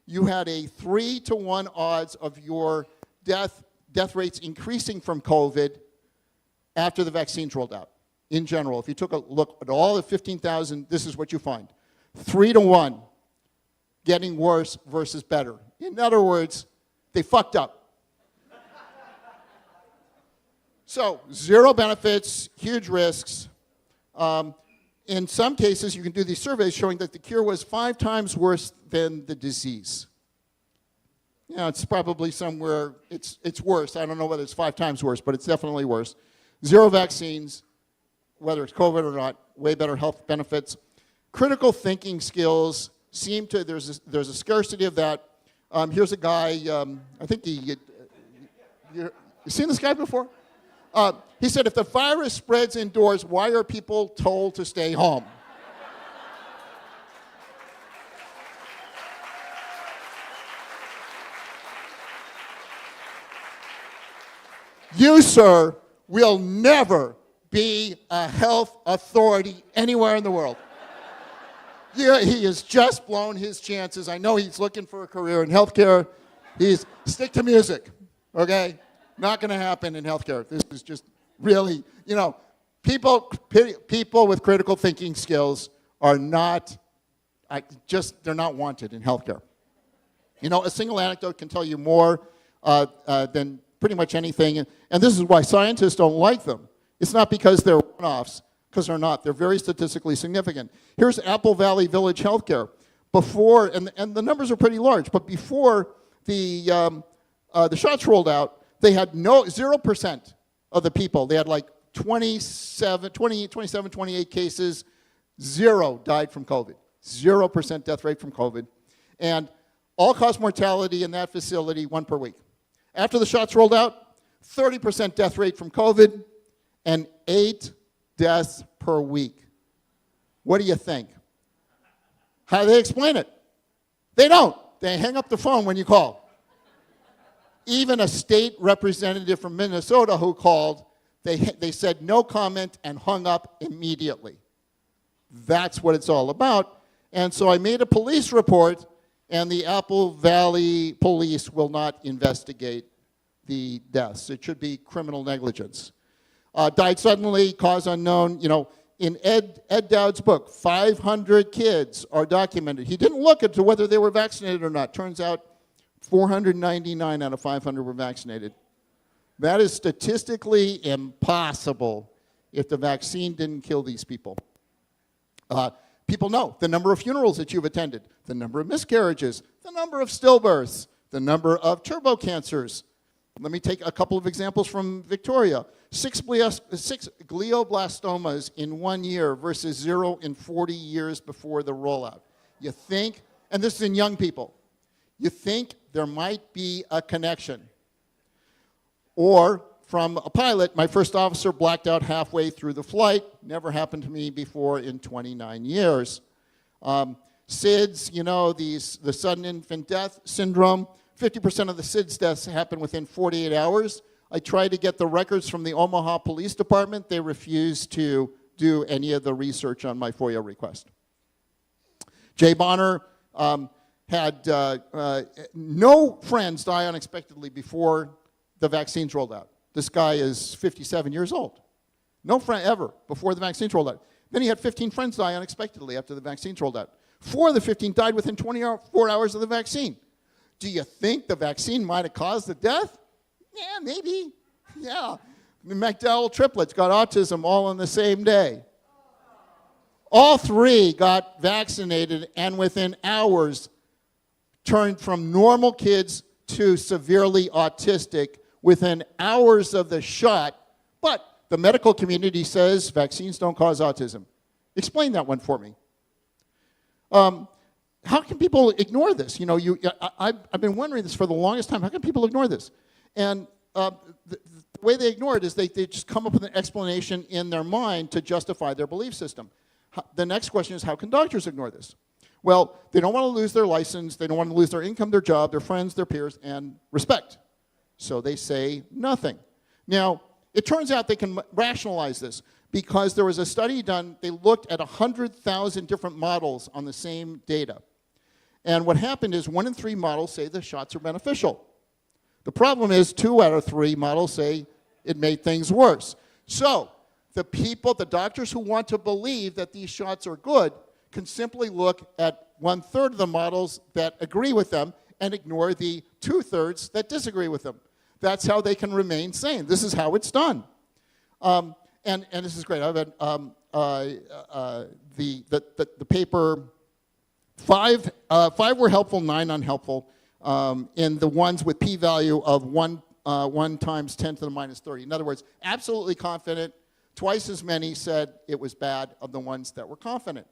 You had a 3-to-1 odds of your death rates increasing from COVID after the vaccines rolled out. In general, if you took a look at all the 15,000, this is what you find. 3-to-1, getting worse versus better. In other words, they fucked up. So, zero benefits, huge risks. In some cases, you can do these surveys showing that the cure was 5 times worse than the disease. Yeah, it's probably somewhere, it's worse. I don't know whether it's 5 times worse, but it's definitely worse. Zero vaccines, whether it's COVID or not, way better health benefits. Critical thinking skills seem to, there's a scarcity of that. Here's a guy, I think you seen this guy before? He said, if the virus spreads indoors, why are people told to stay home? You, sir, will never be a health authority anywhere in the world. Yeah, he has just blown his chances. I know he's looking for a career in healthcare. Stick to music, okay? Not going to happen in healthcare. This is just really, you know, people with critical thinking skills are not, they're not wanted in healthcare. You know, a single anecdote can tell you more than pretty much anything, and this is why scientists don't like them. It's not because they're one-offs, because they're not. They're very statistically significant. Here's Apple Valley Village Healthcare. Before, and the numbers are pretty large, but before the shots rolled out, they had 0% of the people. They had like 27, 28 cases, 0 died from COVID. 0% death rate from COVID. And all-cause mortality in that facility, 1 per week. After the shots rolled out, 30% death rate from COVID and 8 deaths per week. What do you think? How do they explain it? They don't. They hang up the phone when you call. Even a state representative from Minnesota who called, they said no comment and hung up immediately. That's what it's all about. And so I made a police report, and the Apple Valley Police will not investigate the deaths. It should be criminal negligence. Died suddenly, cause unknown. You know, in Ed Dowd's book, 500 kids are documented. He didn't look into whether they were vaccinated or not. Turns out 499 out of 500 were vaccinated. That is statistically impossible if the vaccine didn't kill these people. People know the number of funerals that you've attended, the number of miscarriages, the number of stillbirths, the number of turbo cancers. Let me take a couple of examples from Victoria. 6 glioblastomas in 1 year versus 0 in 40 years before the rollout. You think, and this is in young people, you think there might be a connection. Or from a pilot, my first officer blacked out halfway through the flight. Never happened to me before in 29 years. SIDS, you know, the sudden infant death syndrome. 50% of the SIDS deaths happen within 48 hours. I tried to get the records from the Omaha Police Department. They refused to do any of the research on my FOIA request. Jay Bonner had no friends die unexpectedly before the vaccines rolled out. This guy is 57 years old. No friend ever before the vaccines rolled out. Then he had 15 friends die unexpectedly after the vaccines rolled out. 4 of the 15 died within 24 hours of the vaccine. Do you think the vaccine might have caused the death? Yeah, maybe. Yeah. The McDowell triplets got autism all on the same day. All 3 got vaccinated and within hours turned from normal kids to severely autistic within hours of the shot. But the medical community says vaccines don't cause autism. Explain that one for me. How can people ignore this? You know, I've been wondering this for the longest time. How can people ignore this? And the way they ignore it is they just come up with an explanation in their mind to justify their belief system. The next question is, how can doctors ignore this? Well, they don't want to lose their license. They don't want to lose their income, their job, their friends, their peers, and respect. So they say nothing. Now, it turns out they can rationalize this because there was a study done. They looked at 100,000 different models on the same data. And what happened is 1 in 3 models say the shots are beneficial. The problem is 2 out of 3 models say it made things worse. So the doctors who want to believe that these shots are good can simply look at 1/3 of the models that agree with them and ignore the 2/3 that disagree with them. That's how they can remain sane. This is how it's done. And this is great. I've had the paper, 5 were helpful, 9 unhelpful, in the ones with p-value of 1 times 10 to the minus 30. In other words, absolutely confident, twice as many said it was bad of the ones that were confident.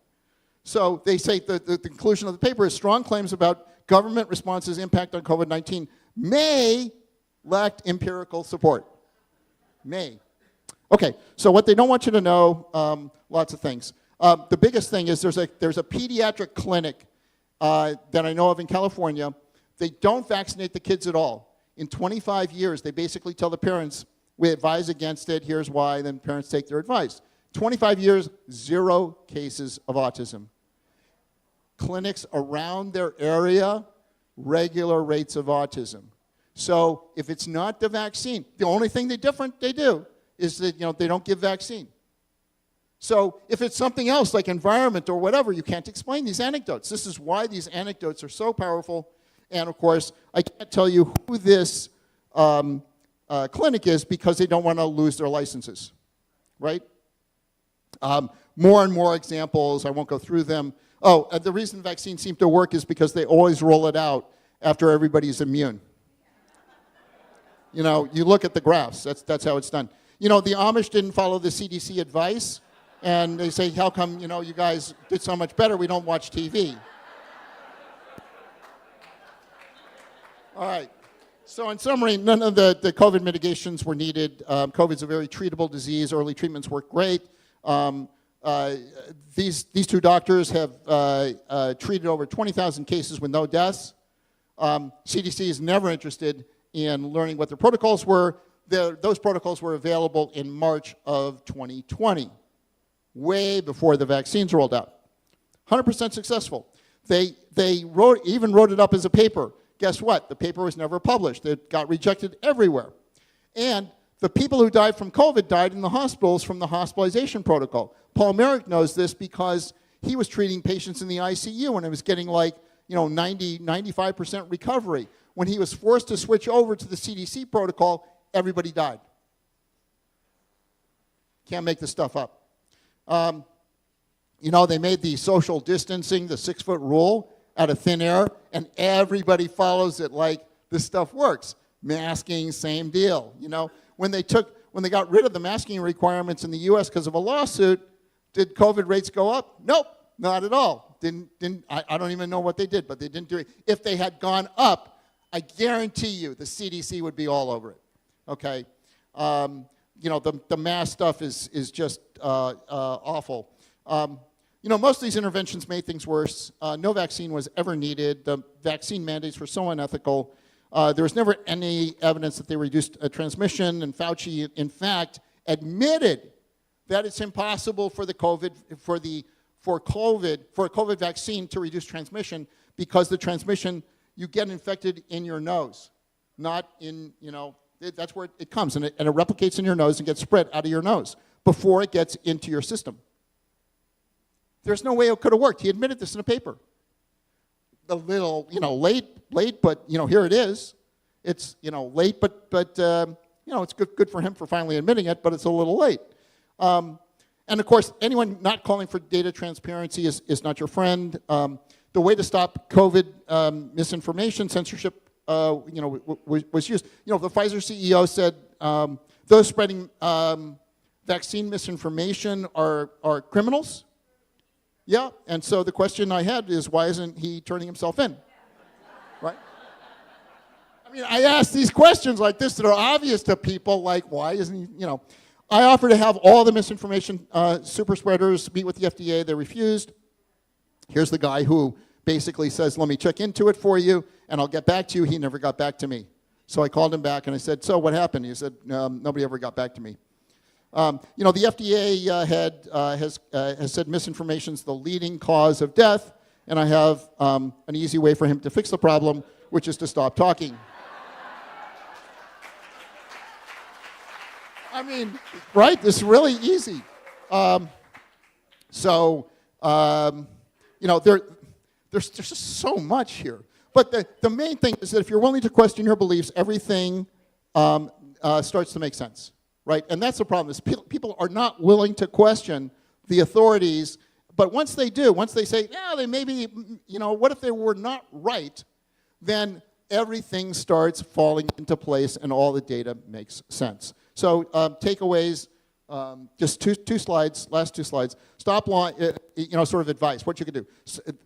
So they say the conclusion of the paper is strong claims about government responses' impact on COVID-19 may lack empirical support. May. Okay, so what they don't want you to know, lots of things. The biggest thing is there's a pediatric clinic that I know of in California. They don't vaccinate the kids at all. In 25 years, they basically tell the parents, we advise against it, here's why, then parents take their advice. 25 years, 0 cases of autism. clinics around their area regular rates of autism. So if it's not the vaccine, the only thing they do is that they don't give vaccine. So if it's something else like environment or whatever, you can't explain these anecdotes. This is why these anecdotes are so powerful. And of course, I can't tell you who this clinic is because they don't want to lose their licenses, right? More and more examples, I won't go through them. Oh, the reason vaccines seem to work is because they always roll it out after everybody's immune. You look at the graphs, that's how it's done. The Amish didn't follow the CDC advice, and they say, how come, you guys did so much better, we don't watch TV. All right, so in summary, none of the COVID mitigations were needed. COVID's a very treatable disease, early treatments work great. These two doctors have treated over 20,000 cases with no deaths. CDC is never interested in learning what their protocols were. Those protocols were available in March of 2020, way before the vaccines rolled out. 100% successful. They even wrote it up as a paper. Guess what? The paper was never published. It got rejected everywhere. And the people who died from COVID died in the hospitals from the hospitalization protocol. Paul Merrick knows this because he was treating patients in the ICU and it was getting 90, 95% recovery. When he was forced to switch over to the CDC protocol, everybody died. Can't make this stuff up. They made the social distancing, the 6-foot rule, out of thin air, and everybody follows it like this stuff works. Masking, same deal. When they got rid of the masking requirements in the U.S. because of a lawsuit, did COVID rates go up? Nope, not at all. I don't even know what they did, but they didn't do it. If they had gone up, I guarantee you the CDC would be all over it. Okay, the mask stuff is just awful. Most of these interventions made things worse. No vaccine was ever needed. The vaccine mandates were so unethical. There was never any evidence that they reduced transmission, and Fauci, in fact, admitted that it's impossible for a COVID vaccine to reduce transmission because the transmission, you get infected in your nose, not in, that's where it comes, and it replicates in your nose and gets spread out of your nose before it gets into your system. There's no way it could have worked. He admitted this in a paper. A little, late, but here it is. It's late, but it's good for him for finally admitting it, but it's a little late. And of course, anyone not calling for data transparency is not your friend. The way to stop COVID misinformation, censorship, was used. The Pfizer CEO said those spreading vaccine misinformation are criminals. Yeah, and so the question I had is, why isn't he turning himself in? Right? I mean, I ask these questions like this that are obvious to people, like, why isn't he, I offered to have all the misinformation super spreaders meet with the FDA. They refused. Here's the guy who basically says, let me check into it for you, and I'll get back to you. He never got back to me. So I called him back, and I said, so what happened? He said, nobody ever got back to me. The FDA has said misinformation is the leading cause of death, and I have an easy way for him to fix the problem, which is to stop talking. I mean, right? This is really easy. There's just so much here. But the main thing is that if you're willing to question your beliefs, everything starts to make sense. Right? And that's the problem, is people are not willing to question the authorities, but once they do, once they say, yeah, they may be, what if they were not right, then everything starts falling into place and all the data makes sense. So takeaways, just two slides, last two slides. Stop lying, sort of advice, what you could do.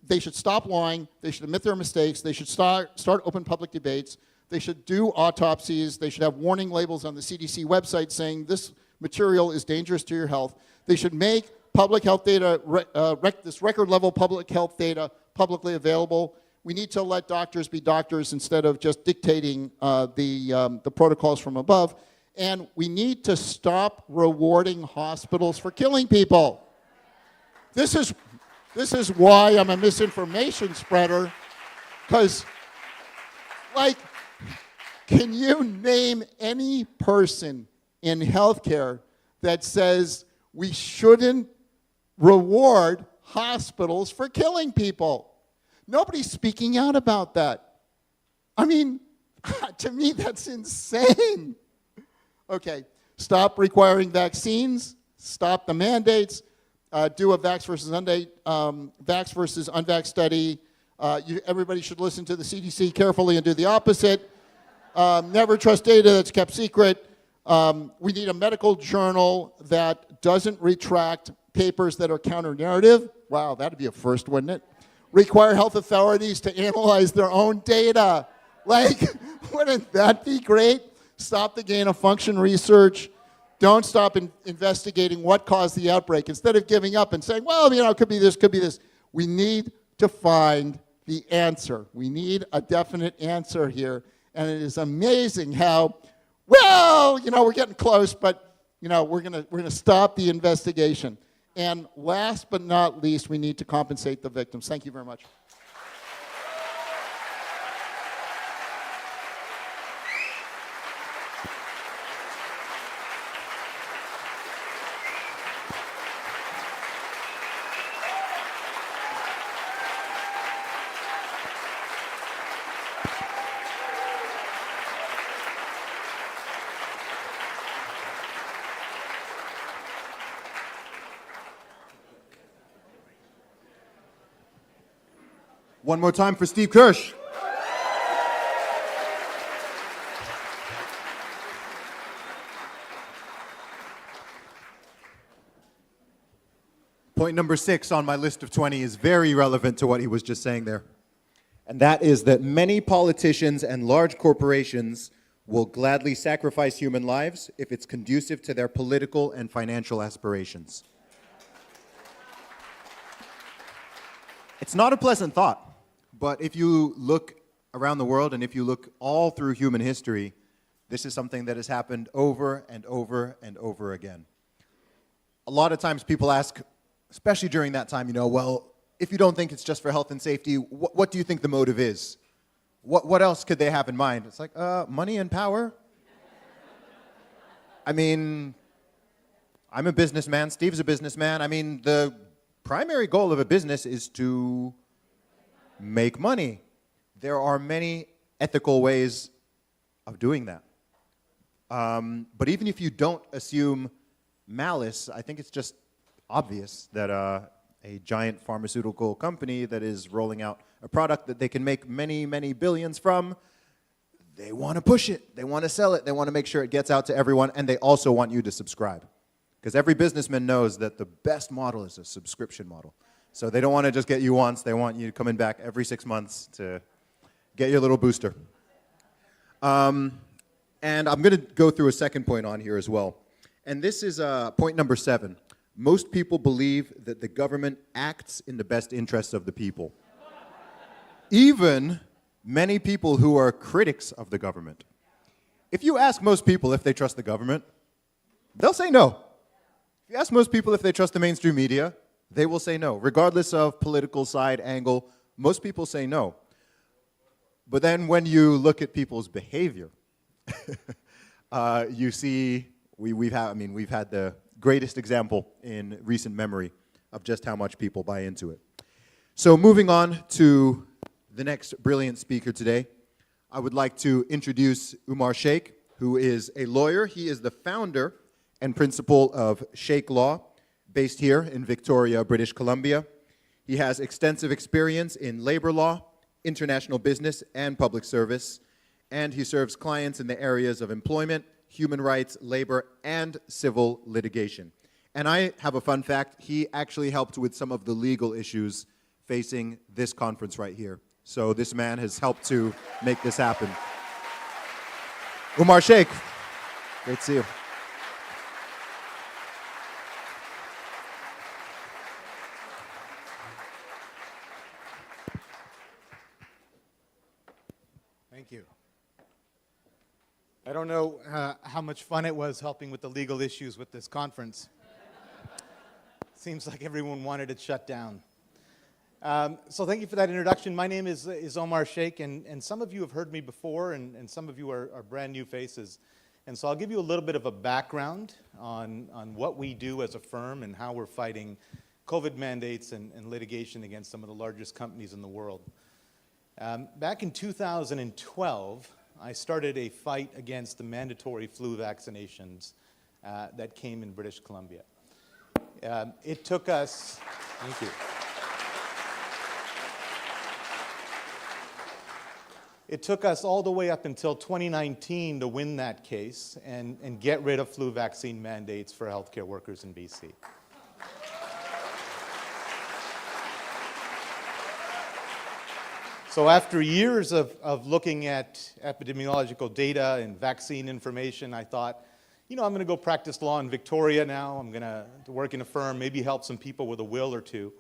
They should stop lying, they should admit their mistakes, they should start open public debates. They should do autopsies. They should have warning labels on the CDC website saying this material is dangerous to your health. They should make public health data, this record-level public health data publicly available. We need to let doctors be doctors instead of just dictating the protocols from above. And we need to stop rewarding hospitals for killing people. This is This is why I'm a misinformation spreader, because, like, can you name any person in healthcare that says we shouldn't reward hospitals for killing people? Nobody's speaking out about that. I mean, to me, that's insane. Okay, stop requiring vaccines, stop the mandates, do a vax versus unvax study. Everybody should listen to the CDC carefully and do the opposite. Never trust data that's kept secret. We need a medical journal that doesn't retract papers that are counter-narrative. Wow, that'd be a first, wouldn't it? Require health authorities to analyze their own data. Like, wouldn't that be great? Stop the gain-of-function research. Don't stop investigating what caused the outbreak. Instead of giving up and saying, well, you know, it could be this, could be this. We need to find the answer. We need a definite answer here. And it is amazing how, well, you know, we're getting close, but, you know, we're gonna stop the investigation. And last but not least, we need to compensate the victims. Thank you very much. One more time for Steve Kirsch. Point number 6 on my list of 20 is very relevant to what he was just saying there. And that is that many politicians and large corporations will gladly sacrifice human lives if it's conducive to their political and financial aspirations. It's not a pleasant thought. But if you look around the world and if you look all through human history, this is something that has happened over and over and over again. A lot of times people ask, especially during that time, you know, well, if you don't think it's just for health and safety, what do you think the motive is? What else could they have in mind? It's like, money and power? I mean, I'm a businessman, Steve's a businessman. I mean, the primary goal of a business is to make money. There are many ethical ways of doing that. But even if you don't assume malice, I think it's just obvious that a giant pharmaceutical company that is rolling out a product that they can make many, many billions from, they want to push it, they want to sell it, they want to make sure it gets out to everyone, and they also want you to subscribe. Because every businessman knows that the best model is a subscription model. So they don't want to just get you once, they want you coming back every 6 months to get your little booster. And I'm going to go through a second point on here as well. And this is point number 7. Most people believe that the government acts in the best interests of the people. Even many people who are critics of the government. If you ask most people if they trust the government, they'll say no. If you ask most people if they trust the mainstream media, they will say no. Regardless of political side, angle, most people say no. But then when you look at people's behavior, you see we've had the greatest example in recent memory of just how much people buy into it. So moving on to the next brilliant speaker today, I would like to introduce UMAR Sheikh, who is a lawyer. He is the founder and principal of Sheikh Law, based here in Victoria, British Columbia. He has extensive experience in labor law, international business, and public service, and he serves clients in the areas of employment, human rights, labor, and civil litigation. And I have a fun fact. He actually helped with some of the legal issues facing this conference right here. So this man has helped to make this happen. UMAR Sheikh, great to see you. Thank you. I don't know how much fun it was helping with the legal issues with this conference. Seems like everyone wanted it shut down. So thank you for that introduction. My name is UMAR SHEIKH, and some of you have heard me before, and some of you are brand new faces. And so I'll give you a little bit of a background on what we do as a firm and how we're fighting COVID mandates and litigation against some of the largest companies in the world. Back in 2012, I started a fight against the mandatory flu vaccinations that came in British Columbia. It took us, thank you. It took us all the way up until 2019 to win that case and get rid of flu vaccine mandates for healthcare workers in BC. So after years of looking at epidemiological data and vaccine information, I thought, you know, I'm going to go practice law in Victoria now. I'm going to work in a firm, maybe help some people with a will or two.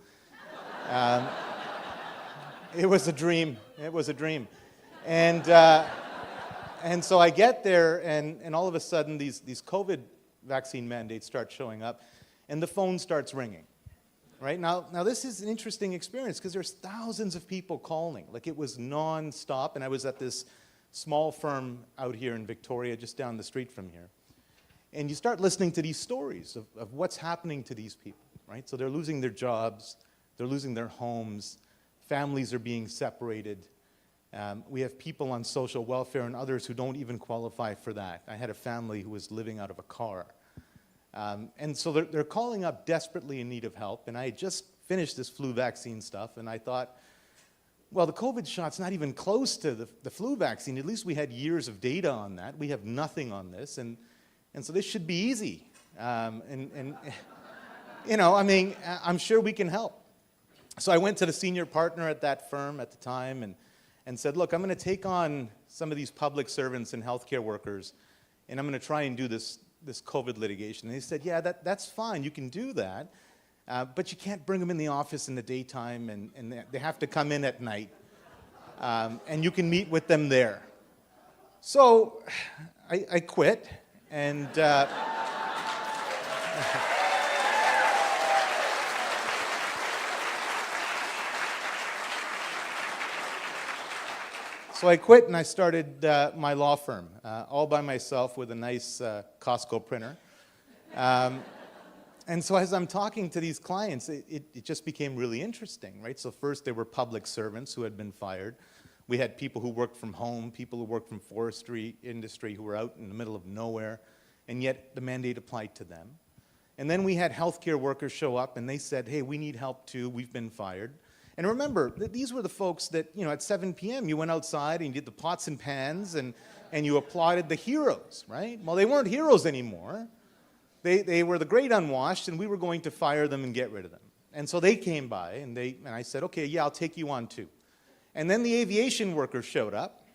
It was a dream. It was a dream. And so I get there, and all of a sudden, these COVID vaccine mandates start showing up, and the phone starts ringing. Right? Now this is an interesting experience because there's thousands of people calling. Like, it was non-stop, and I was at this small firm out here in Victoria, just down the street from here. And you start listening to these stories of what's happening to these people, right? So they're losing their jobs, they're losing their homes, families are being separated. We have people on social welfare and others who don't even qualify for that. I had a family who was living out of a car. And so they're calling up desperately in need of help, and I had just finished this flu vaccine stuff, and I thought, well, the COVID shot's not even close to the flu vaccine. At least we had years of data on that. We have nothing on this, and so this should be easy. You know, I mean, I'm sure we can help. So I went to the senior partner at that firm at the time and said, look, I'm going to take on some of these public servants and healthcare workers, and I'm going to try and do this COVID litigation. And they said, yeah, that's fine, you can do that, but you can't bring them in the office in the daytime, and they have to come in at night, and you can meet with them there. So I quit, and so I quit and I started my law firm, all by myself with a nice Costco printer. And so as I'm talking to these clients, it just became really interesting, right? So first they were public servants who had been fired. We had people who worked from home, people who worked from forestry industry who were out in the middle of nowhere, and yet the mandate applied to them. And then we had healthcare workers show up and they said, hey, we need help too, we've been fired. And remember, these were the folks that, you know, at 7 p.m. you went outside and you did the pots and pans and you applauded the heroes, right? Well, they weren't heroes anymore. They were the great unwashed, and we were going to fire them and get rid of them. And so they came by, and I said, okay, yeah, I'll take you on too. And then the aviation workers showed up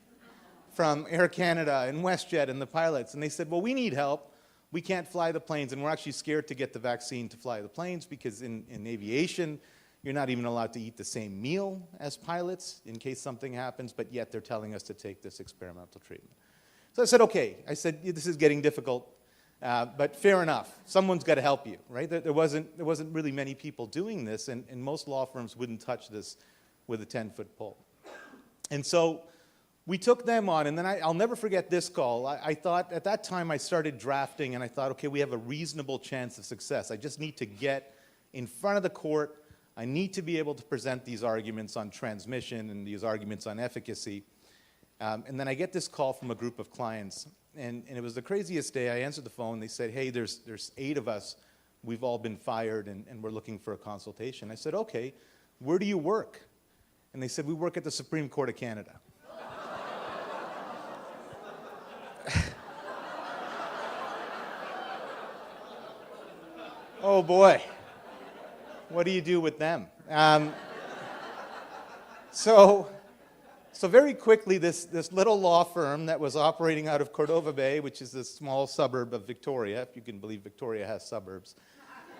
from Air Canada and WestJet and the pilots, and they said, well, we need help. We can't fly the planes, and we're actually scared to get the vaccine to fly the planes because in aviation, you're not even allowed to eat the same meal as pilots in case something happens, but yet they're telling us to take this experimental treatment. So I said, okay. I said, this is getting difficult, but fair enough. Someone's got to help you, right? There wasn't really many people doing this, and most law firms wouldn't touch this with a 10-foot pole. And so we took them on, and then I'll never forget this call. I thought, at that time I started drafting, and I thought, okay, we have a reasonable chance of success. I just need to get in front of the court. I need to be able to present these arguments on transmission and these arguments on efficacy. And then I get this call from a group of clients, and it was the craziest day. I answered the phone. They said, hey, there's 8 of us. We've all been fired, and we're looking for a consultation. I said, okay, where do you work? And they said, we work at the Supreme Court of Canada. Oh, boy. What do you do with them? So very quickly, this little law firm that was operating out of Cordova Bay, which is a small suburb of Victoria, if you can believe Victoria has suburbs,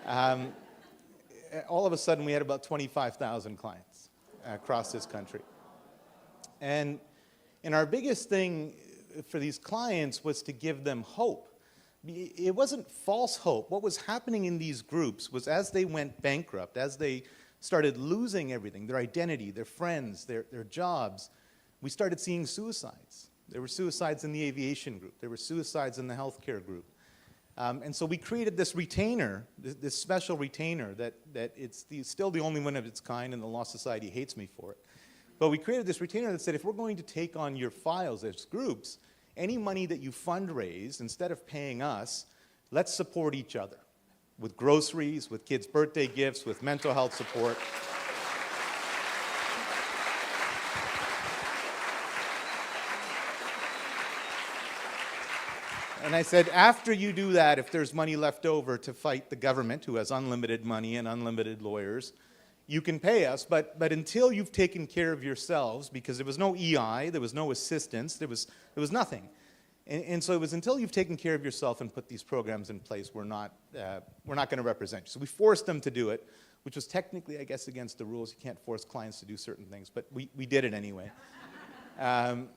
all of a sudden we had about 25,000 clients across this country. And our biggest thing for these clients was to give them hope. It wasn't false hope. What was happening in these groups was as they went bankrupt, as they started losing everything, their identity, their friends, their jobs, we started seeing suicides. There were suicides in the aviation group. There were suicides in the healthcare group. And so we created this retainer, this special retainer that it's still the only one of its kind, and the Law Society hates me for it. But we created this retainer that said, if we're going to take on your files as groups, any money that you fundraise, instead of paying us, let's support each other with groceries, with kids' birthday gifts, with mental health support. And I said, after you do that, if there's money left over to fight the government, who has unlimited money and unlimited lawyers, you can pay us, but until you've taken care of yourselves, because there was no EI, there was no assistance, there was nothing. And so it was until you've taken care of yourself and put these programs in place, we're not going to represent you. So we forced them to do it, which was technically, I guess, against the rules. You can't force clients to do certain things, but we did it anyway. And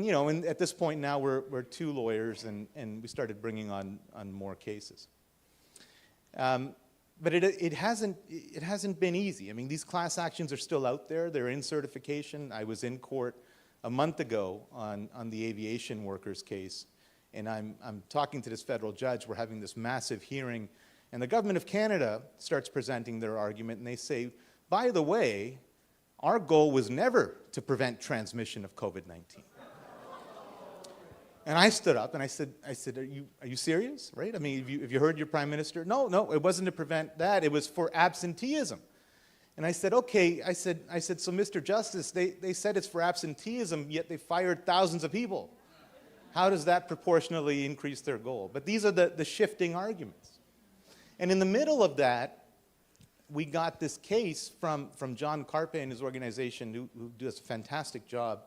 you know, and at this point now we're 2 lawyers, and we started bringing on more cases. But it hasn't been easy. I mean, these class actions are still out there. They're in certification. I was in court a month ago on the aviation workers case, and I'm talking to this federal judge. We're having this massive hearing, and the government of Canada starts presenting their argument, and they say, by the way, our goal was never to prevent transmission of COVID-19. And I stood up and I said, are you serious, right? I mean, have you heard your prime minister? No, it wasn't to prevent that. It was for absenteeism. And I said, okay, I said, so Mr. Justice, they said it's for absenteeism, yet they fired thousands of people. How does that proportionally increase their goal? But these are the shifting arguments. And in the middle of that, we got this case from John Carpe and his organization, who does a fantastic job.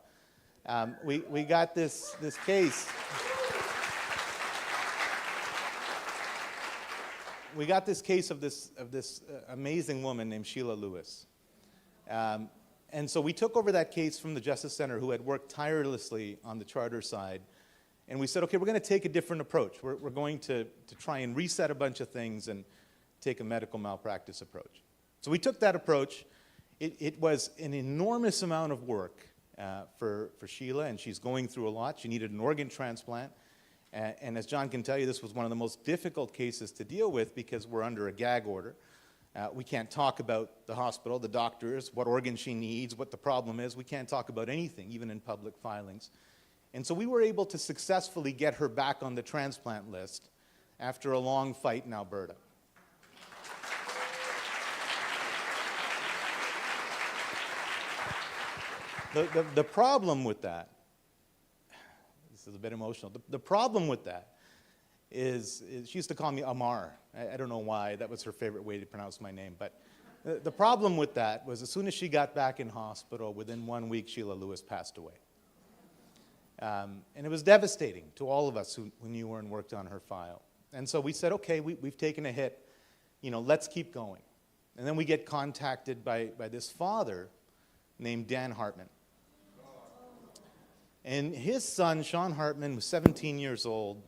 We got this case. We got this case of this amazing woman named Sheila Lewis. And so we took over that case from the Justice Center, who had worked tirelessly on the charter side. And we said, okay, we're going to take a different approach. We're going to try and reset a bunch of things and take a medical malpractice approach. So we took that approach. It was an enormous amount of work for Sheila, and she's going through a lot. She needed an organ transplant. And as John can tell you, this was one of the most difficult cases to deal with because we're under a gag order. We can't talk about the hospital, the doctors, what organ she needs, what the problem is. We can't talk about anything, even in public filings. And so we were able to successfully get her back on the transplant list after a long fight in Alberta. The problem with that, this is a bit emotional, the problem with that is she used to call me Amar. I don't know why, that was her favorite way to pronounce my name, but the problem with that was as soon as she got back in hospital, within 1 week, Sheila Lewis passed away. And it was devastating to all of us who knew her and worked on her file. And so we said, okay, we've taken a hit, let's keep going. And then we get contacted by this father named Dan Hartman. And his son, Sean Hartman, was 17 years old.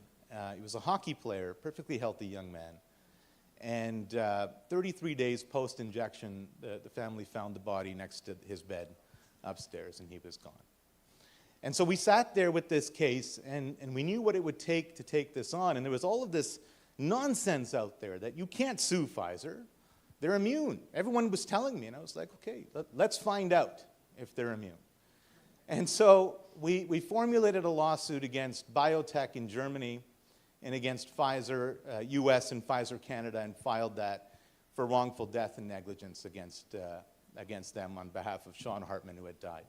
He was a hockey player, perfectly healthy young man. And 33 days post-injection, the family found the body next to his bed upstairs, and he was gone. And so we sat there with this case, and we knew what it would take to take this on. And there was all of this nonsense out there that you can't sue Pfizer. They're immune. Everyone was telling me, and I was like, okay, let's find out if they're immune. And so we formulated a lawsuit against biotech in Germany and against Pfizer, US and Pfizer Canada, and filed that for wrongful death and negligence against them on behalf of Sean Hartman, who had died.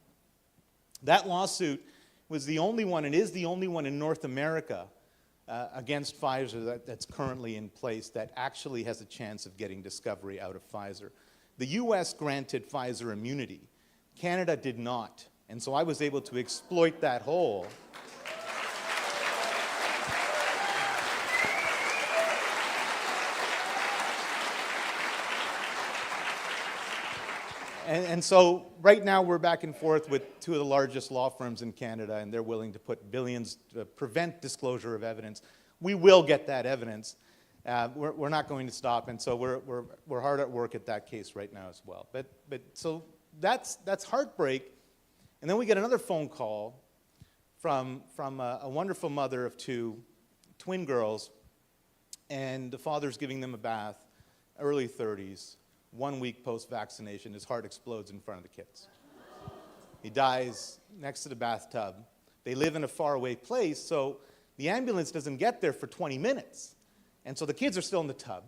That lawsuit was the only one, and is the only one in North America against Pfizer that's currently in place that actually has a chance of getting discovery out of Pfizer. The US granted Pfizer immunity. Canada did not. And so I was able to exploit that hole. And so right now we're back and forth with 2 of the largest law firms in Canada, and they're willing to put billions to prevent disclosure of evidence. We will get that evidence. we're not going to stop, and so we're hard at work at that case right now as well. But so that's heartbreak, and then we get another phone call from a wonderful mother of two twin girls, and the father's giving them a bath, early 30s, 1 week post-vaccination. His heart explodes in front of the kids. He dies next to the bathtub. They live in a faraway place, so the ambulance doesn't get there for 20 minutes. And so the kids are still in the tub.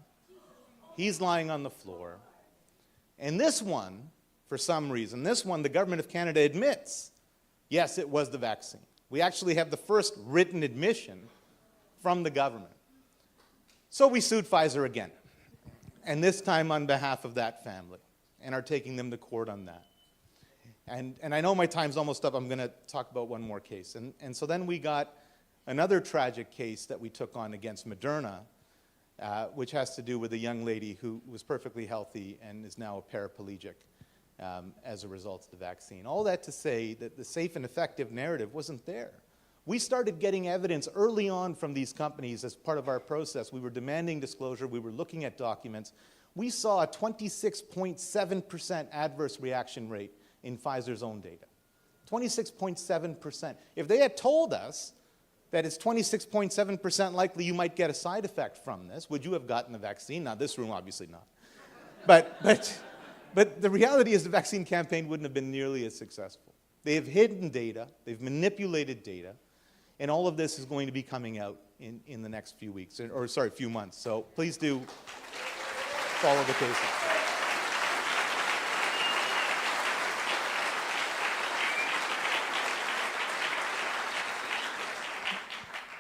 He's lying on the floor. And this one, for some reason, the government of Canada admits, yes, it was the vaccine. We actually have the first written admission from the government. So we sued Pfizer again, and this time on behalf of that family, and are taking them to court on that. And I know my time's almost up. I'm going to talk about one more case. And so then we got another tragic case that we took on against Moderna, which has to do with a young lady who was perfectly healthy and is now a paraplegic as a result of the vaccine. All that to say that the safe and effective narrative wasn't there. We started getting evidence early on from these companies as part of our process. We were demanding disclosure. We were looking at documents. We saw a 26.7% adverse reaction rate in Pfizer's own data. 26.7%. If they had told us that it's 26.7% likely you might get a side effect from this, would you have gotten the vaccine? Now, this room, obviously not. But the reality is the vaccine campaign wouldn't have been nearly as successful. They have hidden data, they've manipulated data, and all of this is going to be coming out in the next few weeks, or sorry, few months. So please do follow the cases.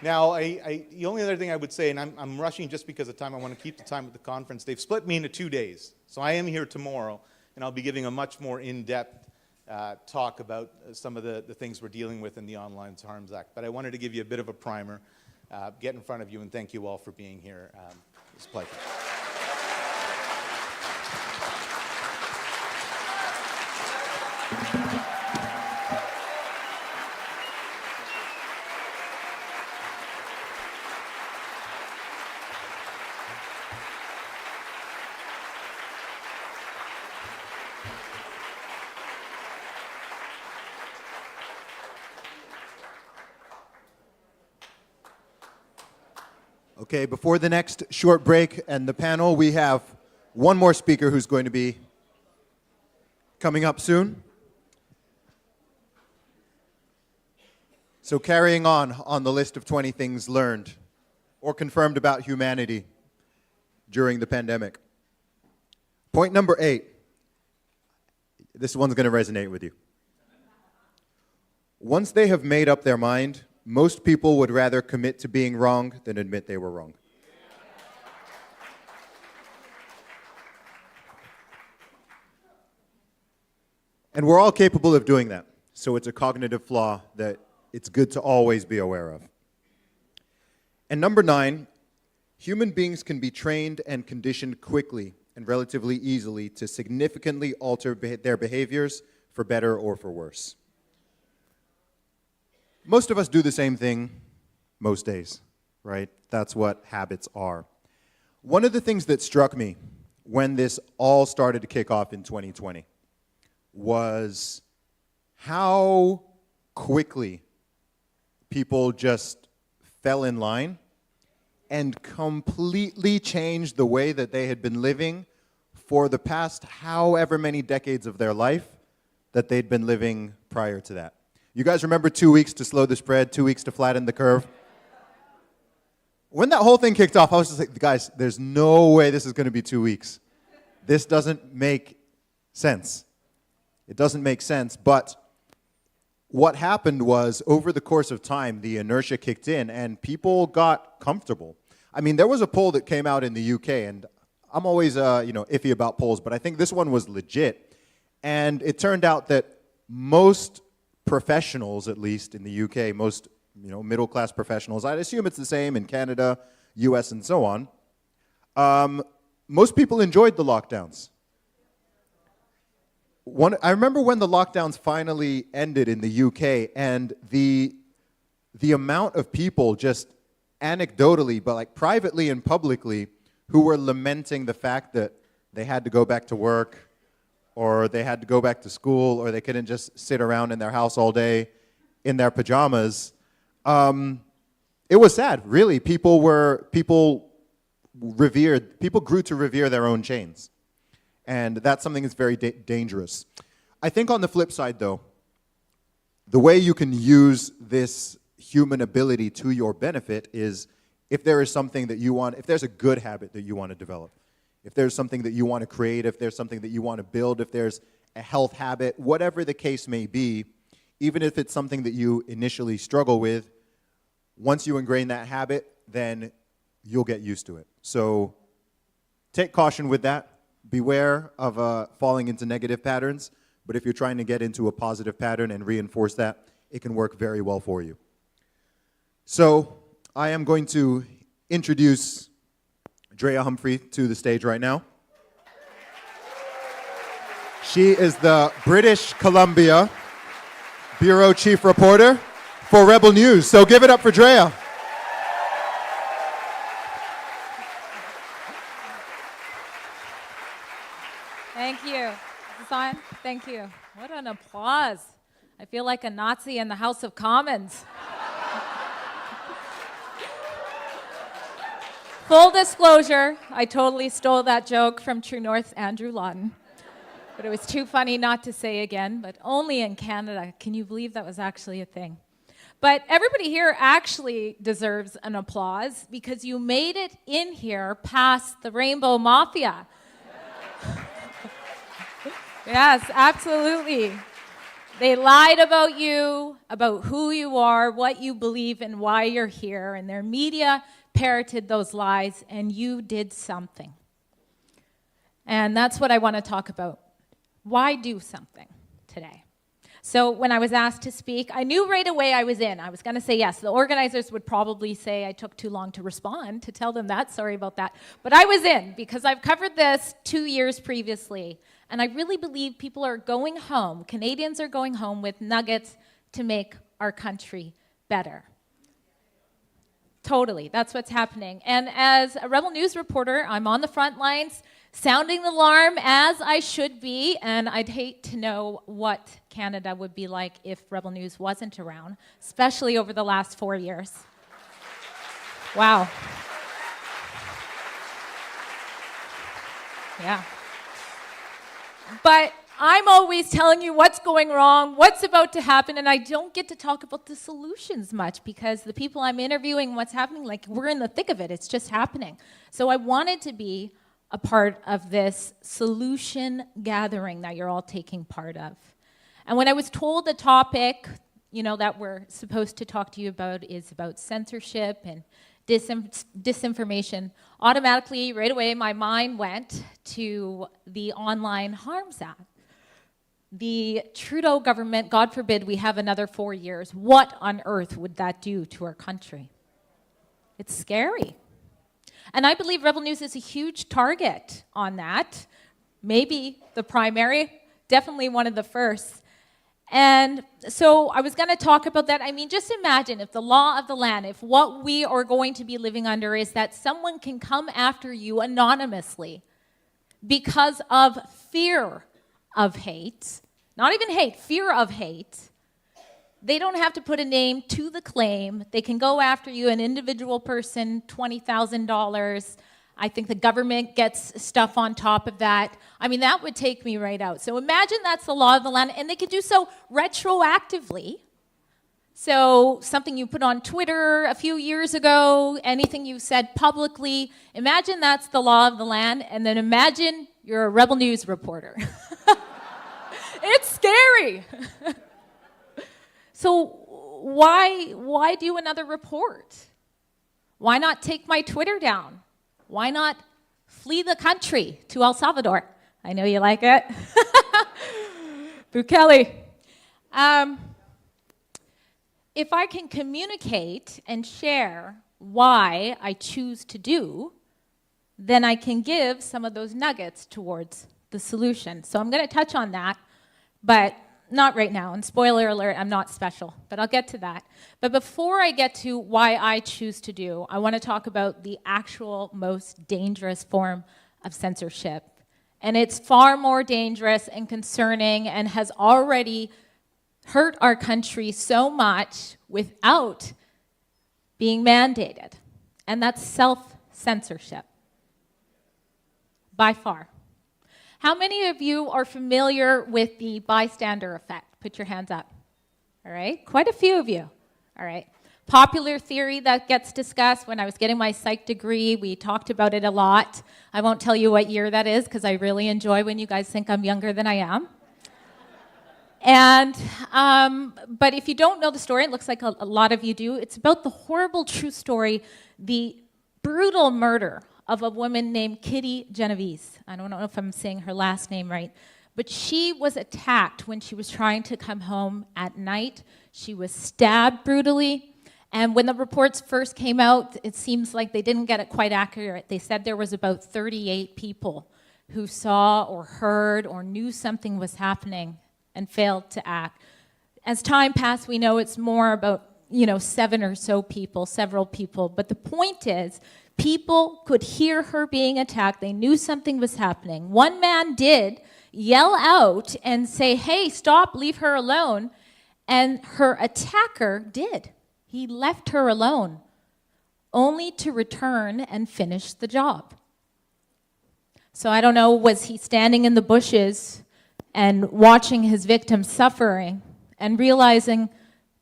Now, the only other thing I would say, and I'm rushing just because of time, I want to keep the time at the conference, they've split me into 2 days. So I am here tomorrow, and I'll be giving a much more in-depth talk about some of the things we're dealing with in the Online Harms Act. But I wanted to give you a bit of a primer, get in front of you, and thank you all for being here. It's a pleasure. Okay, before the next short break and the panel, we have one more speaker who's going to be coming up soon. So carrying on the list of 20 things learned or confirmed about humanity during the pandemic. Point number 8. This one's going to resonate with you. Once they have made up their mind, most people would rather commit to being wrong than admit they were wrong. And we're all capable of doing that. So it's a cognitive flaw that it's good to always be aware of. And number 9, human beings can be trained and conditioned quickly and relatively easily to significantly alter their behaviors for better or for worse. Most of us do the same thing most days, right? That's what habits are. One of the things that struck me when this all started to kick off in 2020 was how quickly people just fell in line and completely changed the way that they had been living for the past however many decades of their life that they'd been living prior to that. You guys remember 2 weeks to slow the spread, 2 weeks to flatten the curve? When that whole thing kicked off, I was just like, guys, there's no way this is going to be 2 weeks. This doesn't make sense. It doesn't make sense, but what happened was, over the course of time, the inertia kicked in and people got comfortable. I mean, there was a poll that came out in the UK, and I'm always iffy about polls, but I think this one was legit. And it turned out that most professionals, at least in the UK, most middle-class professionals, I'd assume it's the same in Canada, US, and so on, most people enjoyed the lockdowns. I remember when the lockdowns finally ended in the UK, and the amount of people just anecdotally, but like privately and publicly, who were lamenting the fact that they had to go back to work, or they had to go back to school, or they couldn't just sit around in their house all day in their pajamas. It was sad, really. People grew to revere their own chains. And that's something that's very dangerous. I think on the flip side, though, the way you can use this human ability to your benefit is if there is something that you want, if there's a good habit that you want to develop, if there's something that you want to create, if there's something that you want to build, if there's a health habit, whatever the case may be, even if it's something that you initially struggle with, once you ingrain that habit, then you'll get used to it. So take caution with that. Beware of falling into negative patterns, but if you're trying to get into a positive pattern and reinforce that, it can work very well for you. So I am going to introduce DREA Humphrey to the stage right now. She is the British Columbia Bureau Chief Reporter for Rebel News. So give it up for DREA. Thank you. Is this on? Thank you. What an applause. I feel like a Nazi in the House of Commons. Full disclosure, I totally stole that joke from True North's Andrew Lawton. But it was too funny not to say again, but only in Canada. Can you believe that was actually a thing? But everybody here actually deserves an applause because you made it in here past the Rainbow Mafia. Yes, absolutely. They lied about you, about who you are, what you believe, and why you're here, and their media parroted those lies, and you did something. And that's what I want to talk about. Why do something today? So when I was asked to speak, I knew right away I was in. I was going to say yes. The organizers would probably say I took too long to respond, to tell them that. Sorry about that. But I was in because I've covered this 2 years previously. And I really believe people are going home, Canadians are going home with nuggets to make our country better. Totally, that's what's happening. And as a Rebel News reporter, I'm on the front lines, sounding the alarm as I should be, and I'd hate to know what Canada would be like if Rebel News wasn't around, especially over the last 4 years. Wow. Yeah. But I'm always telling you what's going wrong, what's about to happen, and I don't get to talk about the solutions much because the people I'm interviewing, what's happening, like we're in the thick of it, it's just happening. So I wanted to be a part of this solution gathering that you're all taking part of. And when I was told the topic, you know, that we're supposed to talk to you about is about censorship and disinformation, automatically, right away, my mind went to the Online Harms Act. The Trudeau government, God forbid we have another 4 years, what on earth would that do to our country? It's scary. And I believe Rebel News is a huge target on that. Maybe the primary, definitely one of the first. And so I was going to talk about that. I mean, just imagine if the law of the land, if what we are going to be living under is that someone can come after you anonymously because of fear of hate, not even hate, fear of hate. They don't have to put a name to the claim. They can go after you, an individual person, $20,000. I think the government gets stuff on top of that. I mean, that would take me right out. So imagine that's the law of the land, and they could do so retroactively. So something you put on Twitter a few years ago, anything you said publicly, imagine that's the law of the land, and then imagine you're a Rebel News reporter. It's scary. So why do another report? Why not take my Twitter down? Why not flee the country to El Salvador? I know you like it. Bukele. If I can communicate and share why I choose to do, then I can give some of those nuggets towards the solution. So I'm going to touch on that, but not right now, and spoiler alert, I'm not special, but I'll get to that. But before I get to why I choose to do, I want to talk about the actual most dangerous form of censorship. And it's far more dangerous and concerning and has already hurt our country so much without being mandated. And that's self-censorship, by far. How many of you are familiar with the bystander effect? Put your hands up. All right, quite a few of you. All right. Popular theory that gets discussed. When I was getting my psych degree, we talked about it a lot. I won't tell you what year that is because I really enjoy when you guys think I'm younger than I am. And, but if you don't know the story, it looks like a lot of you do, it's about the horrible true story, the brutal murder of a woman named Kitty Genovese. I don't know if I'm saying her last name right, but she was attacked when she was trying to come home at night. She was stabbed brutally, and when the reports first came out, it seems like they didn't get it quite accurate. They said there was about 38 people who saw or heard or knew something was happening and failed to act. As time passed, we know it's more about, 7 or so people, several people, but the point is, people could hear her being attacked. They knew something was happening. One man did yell out and say, "Hey, stop, leave her alone." And her attacker did. He left her alone, only to return and finish the job. So I don't know, was he standing in the bushes and watching his victim suffering and realizing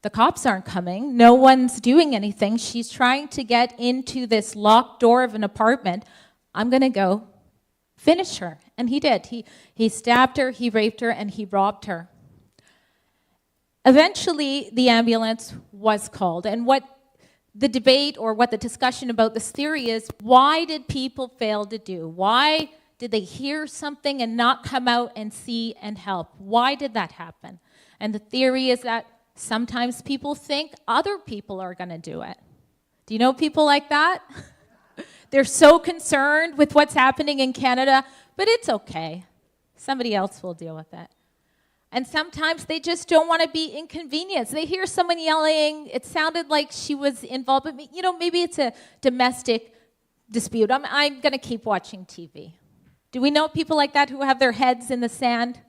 the cops aren't coming, no one's doing anything, she's trying to get into this locked door of an apartment, I'm going to go finish her. And he did. He stabbed her, he raped her, and he robbed her. Eventually, the ambulance was called. And what the debate or what the discussion about this theory is, why did people fail to do? Why did they hear something and not come out and see and help? Why did that happen? And the theory is that sometimes people think other people are going to do it. Do you know people like that? They're so concerned with what's happening in Canada, but it's okay. Somebody else will deal with it. And sometimes they just don't want to be inconvenienced. They hear someone yelling, it sounded like she was involved, but maybe it's a domestic dispute. I'm going to keep watching TV. Do we know people like that who have their heads in the sand?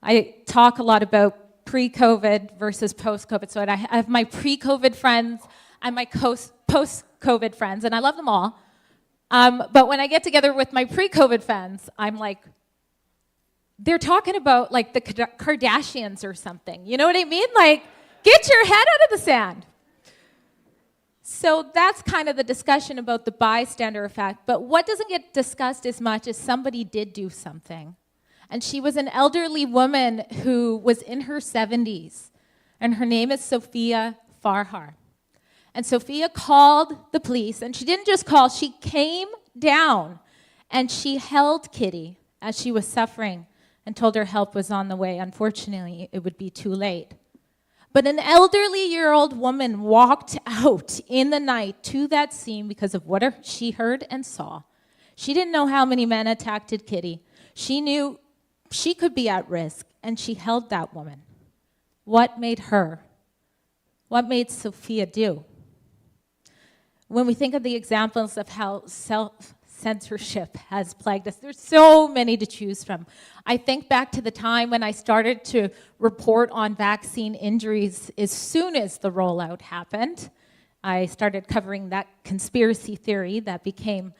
I talk a lot about pre-COVID versus post-COVID. So I have my pre-COVID friends and my post-COVID friends, and I love them all. But when I get together with my pre-COVID friends, I'm like, they're talking about like the Kardashians or something. You know what I mean? Like, get your head out of the sand. So that's kind of the discussion about the bystander effect. But what doesn't get discussed as much is somebody did do something. And she was an elderly woman who was in her 70s. And her name is Sophia Farhar. And Sophia called the police. And she didn't just call, she came down. And she held Kitty as she was suffering and told her help was on the way. Unfortunately, it would be too late. But an elderly-year-old woman walked out in the night to that scene because of what she heard and saw. She didn't know how many men attacked Kitty. She knew she could be at risk, and she held that woman. What made her? What made Sophia do? When we think of the examples of how self-censorship has plagued us, there's so many to choose from. I think back to the time when I started to report on vaccine injuries as soon as the rollout happened. I started covering that conspiracy theory that became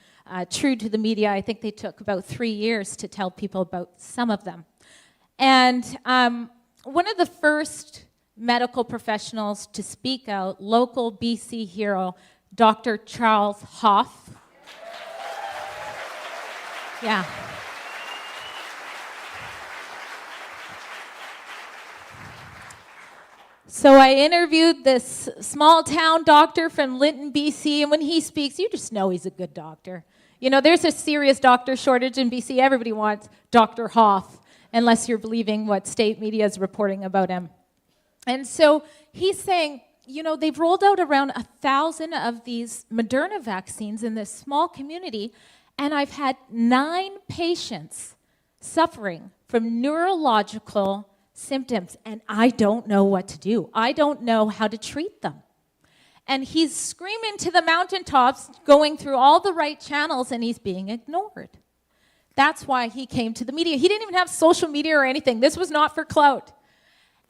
true to the media. I think they took about 3 years to tell people about some of them. And one of the first medical professionals to speak out, local BC hero, Dr. Charles Hoff. Yeah. So I interviewed this small town doctor from Lytton, BC, and when he speaks, you just know he's a good doctor. You know, there's a serious doctor shortage in BC. Everybody wants Dr. Hoff, unless you're believing what state media is reporting about him. And so he's saying, you know, they've rolled out around 1,000 of these Moderna vaccines in this small community, and I've had 9 patients suffering from neurological symptoms, and I don't know what to do. I don't know how to treat them. And he's screaming to the mountaintops, going through all the right channels, and he's being ignored. That's why he came to the media. He didn't even have social media or anything. This was not for clout.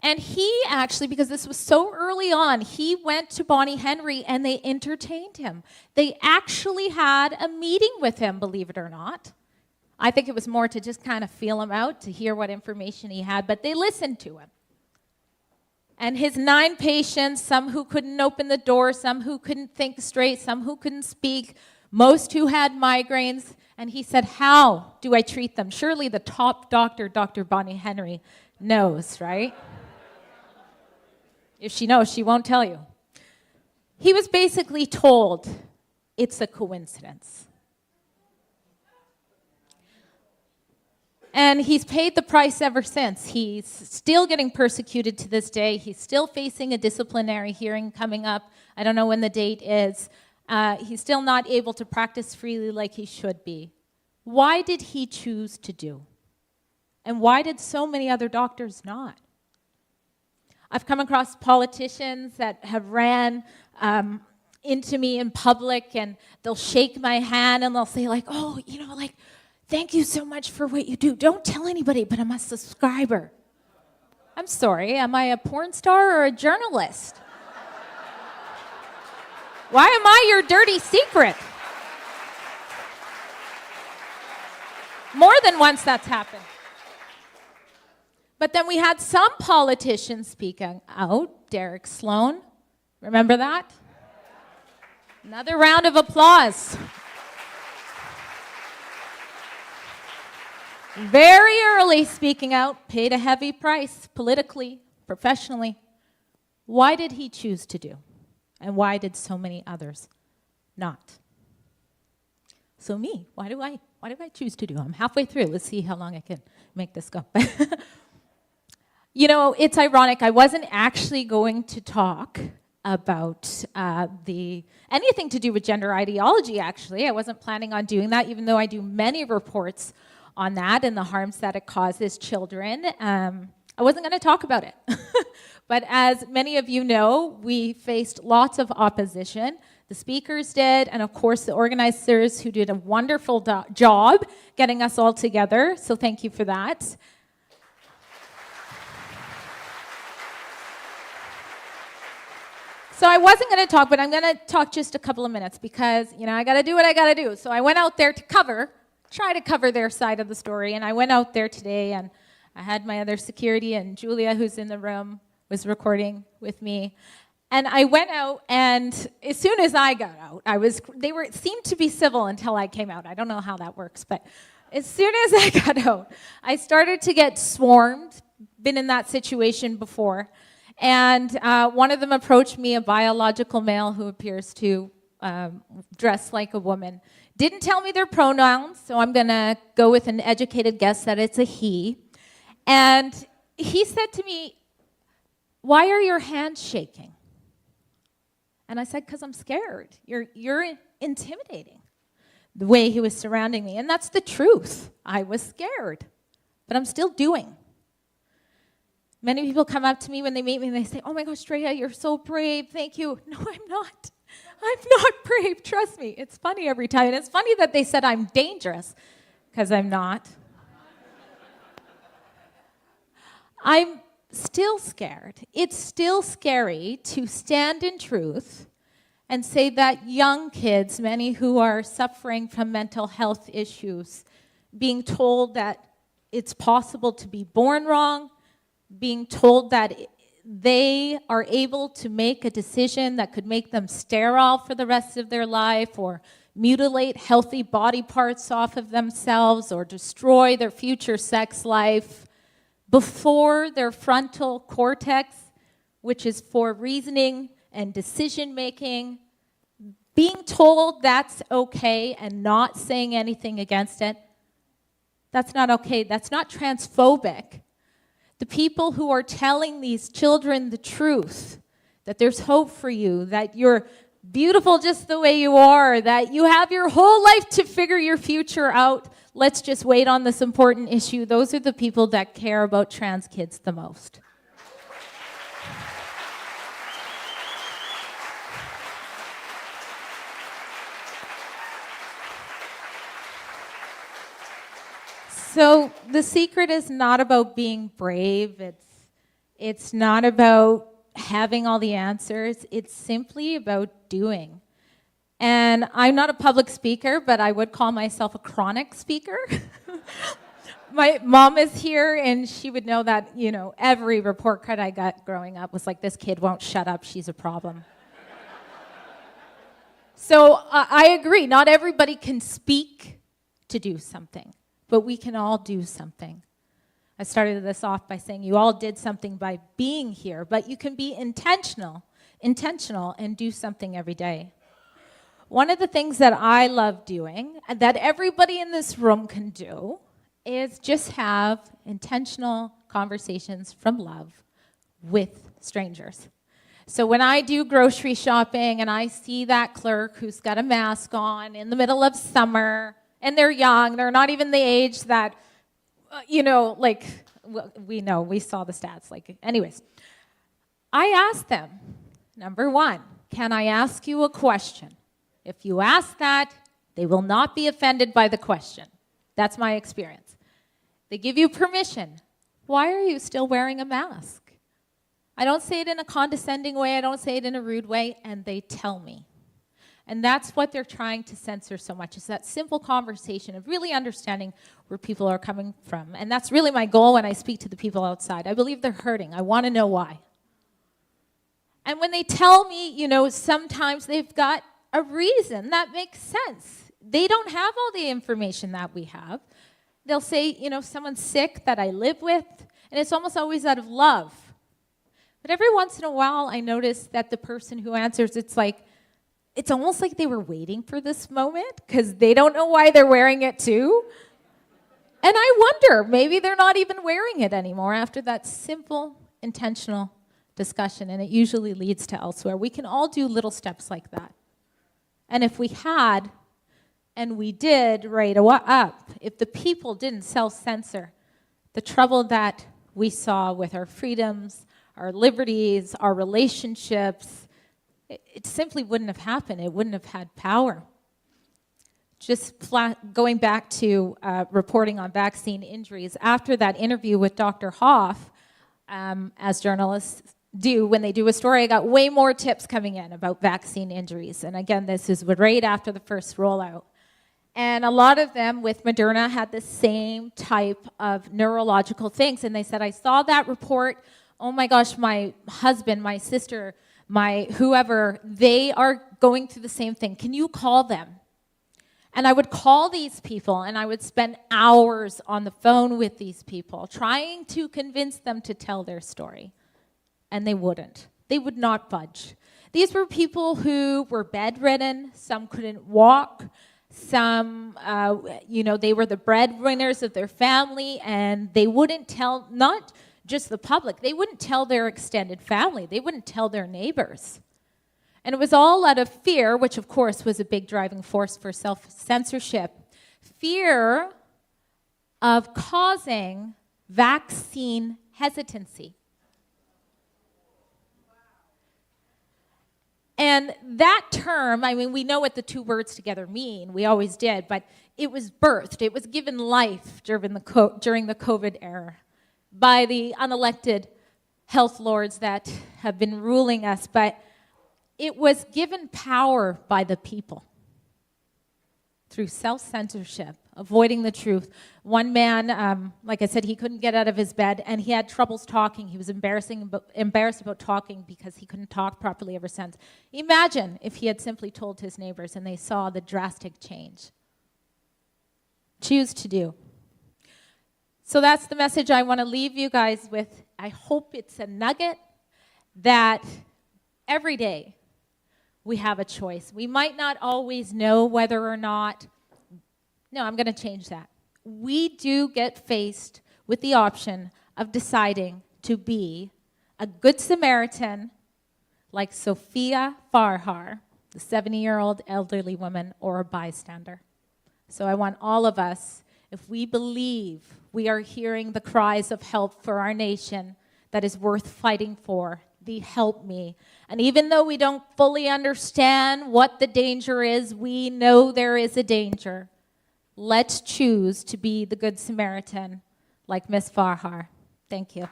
And he actually, because this was so early on, he went to Bonnie Henry and they entertained him. They actually had a meeting with him, believe it or not. I think it was more to just kind of feel him out, to hear what information he had, but they listened to him. And his 9 patients, some who couldn't open the door, some who couldn't think straight, some who couldn't speak, most who had migraines, and he said, how do I treat them? Surely the top doctor, Dr. Bonnie Henry, knows, right? If she knows, she won't tell you. He was basically told, it's a coincidence. And he's paid the price ever since. He's still getting persecuted to this day. He's still facing a disciplinary hearing coming up. I don't know when the date is. He's still not able to practice freely like he should be. Why did he choose to do? And why did so many other doctors not? I've come across politicians that have ran into me in public, and they'll shake my hand and they'll say like, oh, you know, like, thank you so much for what you do. Don't tell anybody, but I'm a subscriber. I'm sorry, am I a porn star or a journalist? Why am I your dirty secret? More than once that's happened. But then we had some politicians speaking out. Derek Sloan, remember that? Another round of applause. Very early speaking out, paid a heavy price politically, professionally. Why did he choose to do? And why did so many others not? So me, why do I choose to do? I'm halfway through. Let's see how long I can make this go. You know, it's ironic. I wasn't actually going to talk about anything to do with gender ideology, actually. I wasn't planning on doing that, even though I do many reports on that and the harms that it causes children. I wasn't going to talk about it. But as many of you know, we faced lots of opposition. The speakers did, and of course the organizers who did a wonderful job getting us all together. So thank you for that. So I wasn't going to talk, but I'm going to talk just a couple of minutes because, you know, I got to do what I got to do. So I went out there to try to cover their side of the story, and I went out there today, and I had my other security, and Julia, who's in the room, was recording with me. And I went out, and as soon as I got out, they seemed to be civil until I came out. I don't know how that works, but as soon as I got out, I started to get swarmed. Been in that situation before. And one of them approached me, a biological male who appears to dress like a woman. Didn't tell me their pronouns, so I'm going to go with an educated guess that it's a he. And he said to me, why are your hands shaking? And I said, because I'm scared. You're intimidating, the way he was surrounding me. And that's the truth. I was scared, but I'm still doing. Many people come up to me when they meet me and they say, oh my gosh, Drea, you're so brave, thank you. No, I'm not. I'm not brave, trust me. It's funny every time. And it's funny that they said I'm dangerous, because I'm not. I'm still scared. It's still scary to stand in truth and say that young kids, many who are suffering from mental health issues, being told that it's possible to be born wrong, being told that they are able to make a decision that could make them sterile for the rest of their life, or mutilate healthy body parts off of themselves, or destroy their future sex life before their frontal cortex, which is for reasoning and decision making, being told that's okay and not saying anything against it. That's not okay. That's not transphobic. The people who are telling these children the truth, that there's hope for you, that you're beautiful just the way you are, that you have your whole life to figure your future out, let's just wait on this important issue. Those are the people that care about trans kids the most. So the secret is not about being brave. It's not about having all the answers. It's simply about doing. And I'm not a public speaker, but I would call myself a chronic speaker. My mom is here, and she would know that, you know, every report card I got growing up was like, this kid won't shut up, she's a problem. So I agree, not everybody can speak to do something, but we can all do something. I started this off by saying you all did something by being here, but you can be intentional and do something every day. One of the things that I love doing, and that everybody in this room can do, is just have intentional conversations from love with strangers. So when I do grocery shopping and I see that clerk who's got a mask on in the middle of summer, and they're young, they're not even the age that, you know, like, we saw the stats, like, anyways. I ask them, number one, can I ask you a question? If you ask that, they will not be offended by the question. That's my experience. They give you permission. Why are you still wearing a mask? I don't say it in a condescending way, I don't say it in a rude way, and they tell me. And that's what they're trying to censor so much, is that simple conversation of really understanding where people are coming from. And that's really my goal when I speak to the people outside. I believe they're hurting. I want to know why. And when they tell me, you know, sometimes they've got a reason that makes sense. They don't have all the information that we have. They'll say, you know, someone's sick that I live with, and it's almost always out of love. But every once in a while, I notice that the person who answers, it's almost like they were waiting for this moment because they don't know why they're wearing it too. And I wonder, maybe they're not even wearing it anymore after that simple, intentional discussion, and it usually leads to elsewhere. We can all do little steps like that. And if we had, and we did right up, if the people didn't self-censor, the trouble that we saw with our freedoms, our liberties, our relationships, it simply wouldn't have happened. It wouldn't have had power. Just going back to reporting on vaccine injuries, after that interview with Dr. Hoff, as journalists do when they do a story, I got way more tips coming in about vaccine injuries. And again, this is right after the first rollout. And a lot of them with Moderna had the same type of neurological things. And they said, I saw that report. Oh my gosh, my husband, my sister, my whoever, they are going through the same thing. Can you call them? And I would call these people, and I would spend hours on the phone with these people, trying to convince them to tell their story. And they wouldn't. They would not budge. These were people who were bedridden, some couldn't walk, some, they were the breadwinners of their family, and they wouldn't tell, not just the public, they wouldn't tell their extended family, they wouldn't tell their neighbors. And it was all out of fear, which of course was a big driving force for self-censorship. Fear of causing vaccine hesitancy. And that term, I mean, we know what the two words together mean, we always did, but it was birthed, it was given life during the COVID era by the unelected health lords that have been ruling us, but it was given power by the people through self-censorship, avoiding the truth. One man, like I said, he couldn't get out of his bed, and he had troubles talking. He was embarrassed about talking because he couldn't talk properly ever since. Imagine if he had simply told his neighbors and they saw the drastic change. Choose to do. So that's the message I want to leave you guys with. I hope it's a nugget that every day we have a choice. We might not always know whether or not, no, I'm going to change that. We do get faced with the option of deciding to be a good Samaritan like Sophia Farhar, the 70-year-old elderly woman, or a bystander. So I want all of us, if we believe we are hearing the cries of help for our nation that is worth fighting for, the help me. And even though we don't fully understand what the danger is, we know there is a danger. Let's choose to be the Good Samaritan like Miss Farhar. Thank you.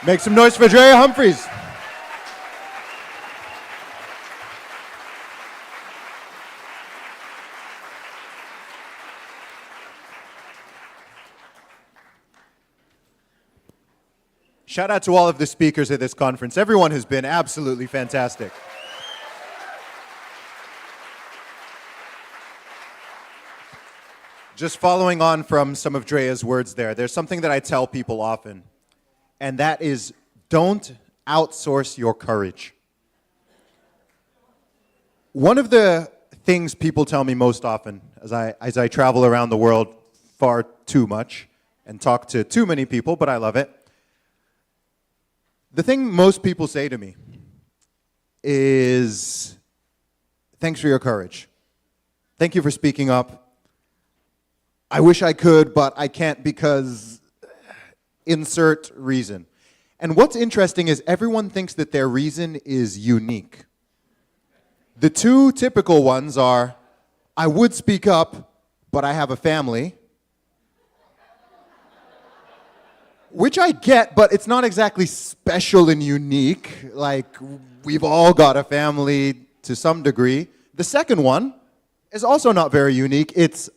Make some noise for DREA Humphreys. Shout out to all of the speakers at this conference. Everyone has been absolutely fantastic. Just following on from some of DREA's words there's something that I tell people often, and that is, don't outsource your courage. One of the things people tell me most often as I travel around the world far too much and talk to too many people, but I love it. The thing most people say to me is, thanks for your courage. Thank you for speaking up. I wish I could, but I can't because insert reason. And what's interesting is everyone thinks that their reason is unique. The two typical ones are, I would speak up, but I have a family. Which I get, but it's not exactly special and unique. Like, we've all got a family to some degree. The second one is also not very unique. It's,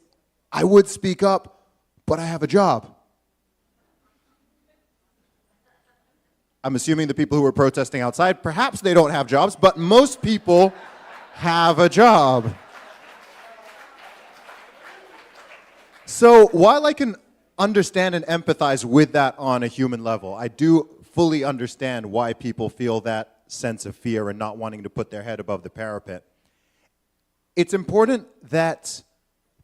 I would speak up, but I have a job. I'm assuming the people who are protesting outside, perhaps they don't have jobs, but most people have a job. So while I can understand and empathize with that on a human level, I do fully understand why people feel that sense of fear and not wanting to put their head above the parapet. It's important that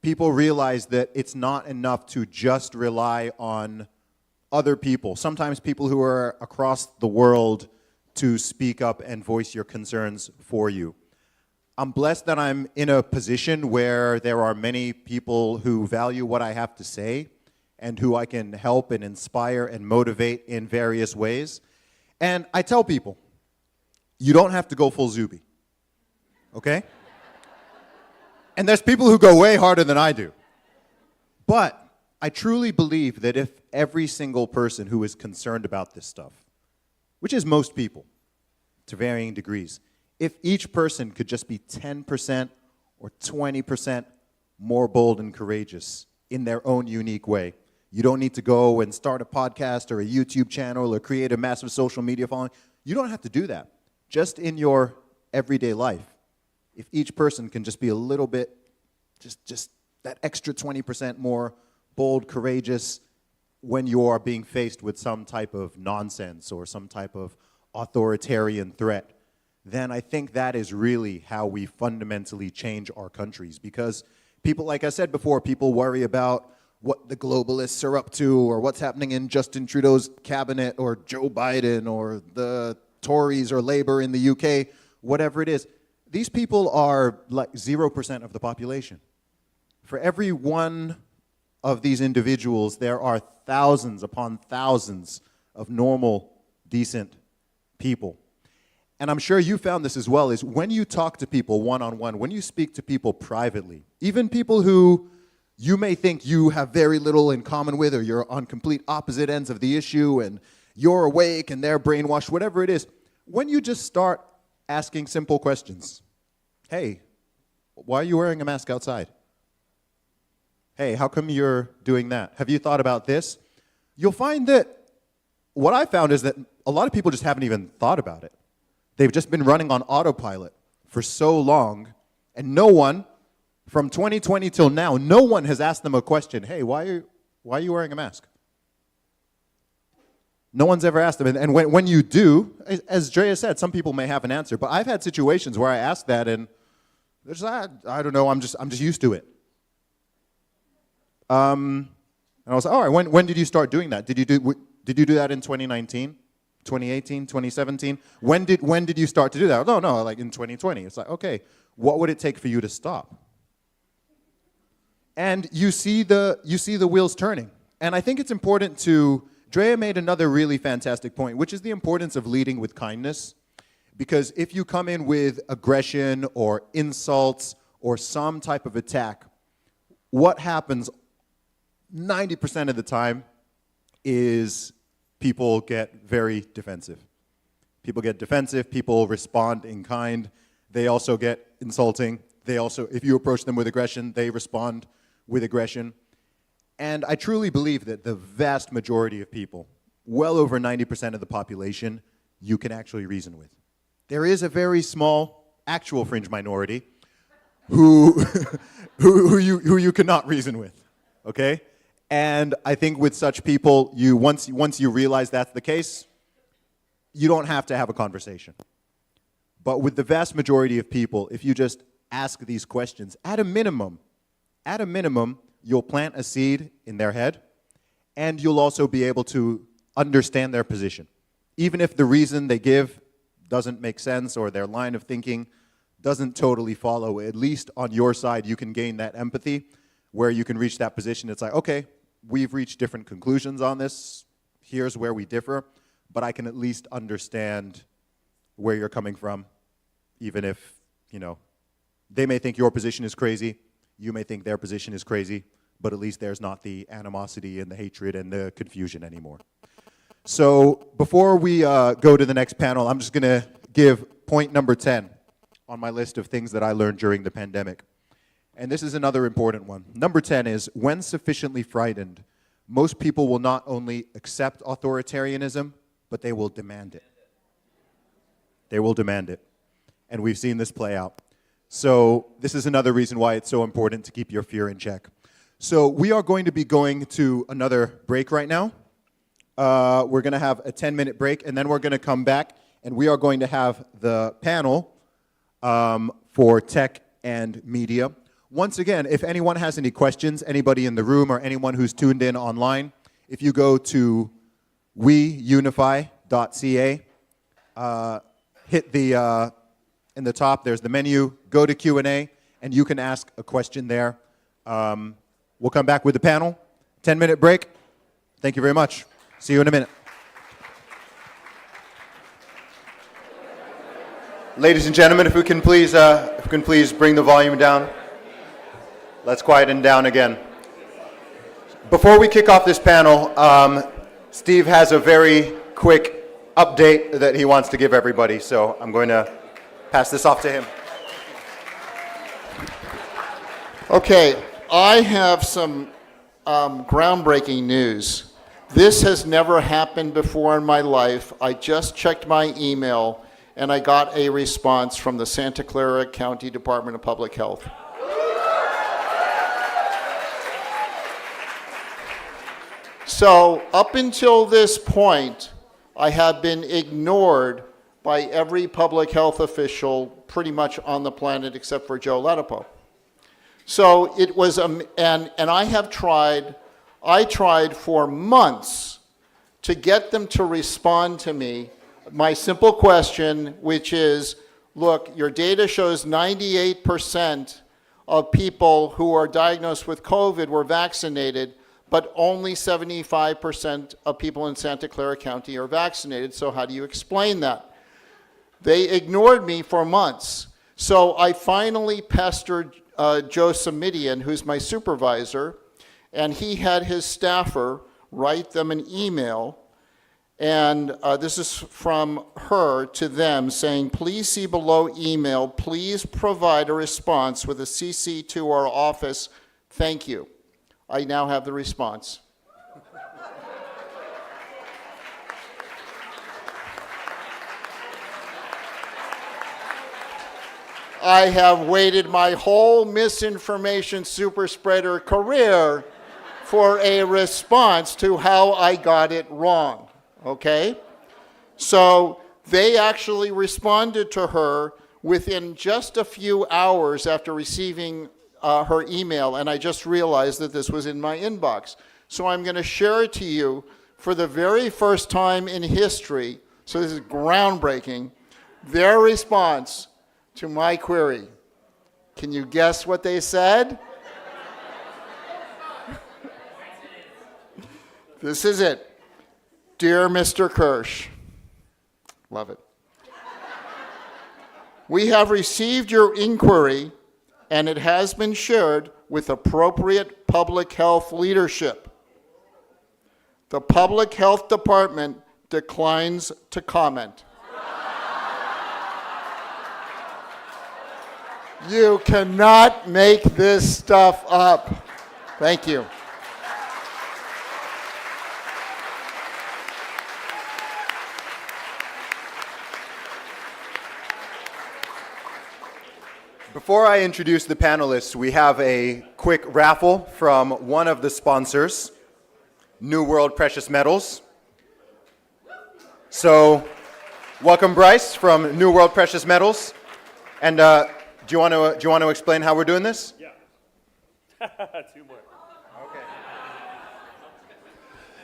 people realize that it's not enough to just rely on other people, sometimes people who are across the world, to speak up and voice your concerns for you. I'm blessed that I'm in a position where there are many people who value what I have to say and who I can help and inspire and motivate in various ways. And I tell people, you don't have to go full ZUBY, okay? And there's people who go way harder than I do. But I truly believe that if every single person who is concerned about this stuff, which is most people to varying degrees, if each person could just be 10% or 20% more bold and courageous in their own unique way, you don't need to go and start a podcast or a YouTube channel or create a massive social media following. You don't have to do that. Just in your everyday life, if each person can just be a little bit, just that extra 20% more bold, courageous when you are being faced with some type of nonsense or some type of authoritarian threat, then I think that is really how we fundamentally change our countries. Because people, like I said before, people worry about what the globalists are up to or what's happening in Justin Trudeau's cabinet or Joe Biden or the Tories or Labour in the UK, whatever it is. These people are like 0% of the population. For every one of these individuals, there are thousands upon thousands of normal, decent people. And I'm sure you found this as well, is when you talk to people one-on-one, when you speak to people privately, even people who you may think you have very little in common with, or you're on complete opposite ends of the issue, and you're awake and they're brainwashed, whatever it is, when you just start asking simple questions. Hey, why are you wearing a mask outside? Hey, how come you're doing that? Have you thought about this? You'll find that what I found is that a lot of people just haven't even thought about it. They've just been running on autopilot for so long, and no one, from 2020 till now, no one has asked them a question. Hey, why are you wearing a mask? No one's ever asked them. And when you do, as Drea said, some people may have an answer, but I've had situations where I ask that and they're just, I don't know, I'm just used to it. And I was like, all right, when did you start doing that? Did you do that in 2019? 2018, 2017? When did you start to do that? No, like in 2020. It's like, okay, what would it take for you to stop? And you see the wheels turning. And I think it's important to, Drea made another really fantastic point, which is the importance of leading with kindness. Because if you come in with aggression or insults or some type of attack, what happens 90% of the time is people get very defensive. People get defensive, people respond in kind, they also get insulting, they also, if you approach them with aggression, they respond with aggression. And I truly believe that the vast majority of people, well over 90% of the population, you can actually reason with. There is a very small actual fringe minority who you cannot reason with, okay? And I think with such people, once you realize that's the case, you don't have to have a conversation. But with the vast majority of people, if you just ask these questions, at a minimum, you'll plant a seed in their head, and you'll also be able to understand their position. Even if the reason they give doesn't make sense or their line of thinking doesn't totally follow, at least on your side you can gain that empathy where you can reach that position. It's like, okay, we've reached different conclusions on this, here's where we differ, but I can at least understand where you're coming from, even if, they may think your position is crazy, you may think their position is crazy, but at least there's not the animosity and the hatred and the confusion anymore. So before we go to the next panel, I'm just going to give point number 10 on my list of things that I learned during the pandemic. And this is another important one. Number 10 is, when sufficiently frightened, most people will not only accept authoritarianism, but they will demand it. They will demand it. And we've seen this play out. So this is another reason why it's so important to keep your fear in check. So we are going to be going to another break right now. We're going to have a 10-minute break, and then we're going to come back, and we are going to have the panel for tech and media. Once again, if anyone has any questions, anybody in the room or anyone who's tuned in online, if you go to weunify.ca, hit the, in the top, there's the menu, go to Q&A, and you can ask a question there. We'll come back with the panel. 10-minute break. Thank you very much. See you in a minute. Ladies and gentlemen, if we can please bring the volume down. Let's quieten down again. Before we kick off this panel, Steve has a very quick update that he wants to give everybody, so I'm going to pass this off to him. Okay, I have some groundbreaking news. This has never happened before in my life. I just checked my email and I got a response from the Santa Clara County Department of Public Health. So up until this point, I have been ignored by every public health official pretty much on the planet except for Joe Latipo. So it was, and I tried for months to get them to respond to me. My simple question, which is, look, your data shows 98% of people who are diagnosed with COVID were vaccinated, but only 75% of people in Santa Clara County are vaccinated, so how do you explain that? They ignored me for months. So I finally pestered Joe Samidian, who's my supervisor, and he had his staffer write them an email, and this is from her to them saying, please see below email, please provide a response with a CC to our office, thank you. I now have the response. I have waited my whole misinformation super spreader career for a response to how I got it wrong, okay? So they actually responded to her within just a few hours after receiving her email, and I just realized that this was in my inbox. So I'm going to share it to you. For the very first time in history, So this is groundbreaking. Their response to my query, can you guess what they said? This is it. Dear Mr. Kirsch, love it. We have received your inquiry and it has been shared with appropriate public health leadership. The Public Health Department declines to comment. You cannot make this stuff up. Thank you. Before I introduce the panelists, we have a quick raffle from one of the sponsors, New World Precious Metals. So, welcome Bryce from New World Precious Metals. And do you want to explain how we're doing this? Yeah. Two more. Okay.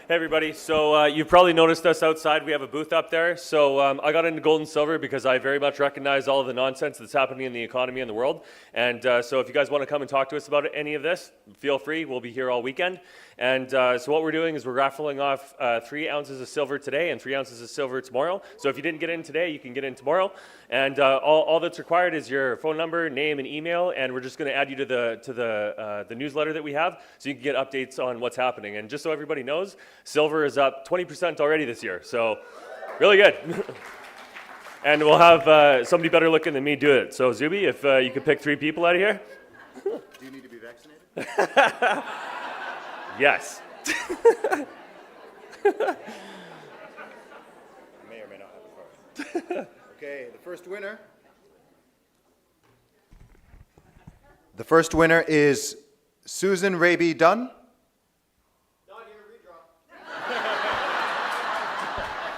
Hey everybody, so you've probably noticed us outside. We have a booth up there. So I got into gold and silver because I very much recognize all of the nonsense that's happening in the economy and the world. And so if you guys want to come and talk to us about any of this, feel free. We'll be here all weekend. And so what we're doing is we're raffling off 3 ounces of silver today and 3 ounces of silver tomorrow. So if you didn't get in today, you can get in tomorrow. And all that's required is your phone number, name, and email. And we're just going to add you to the newsletter that we have, so you can get updates on what's happening. And just so everybody knows, silver is up 20% already this year. So really good. And we'll have somebody better looking than me do it. So Zuby, if you could pick 3 people out of here. Do you need to be vaccinated? Yes. May or may not have a card. Okay, the first winner. The first winner is Susan Raby Dunn.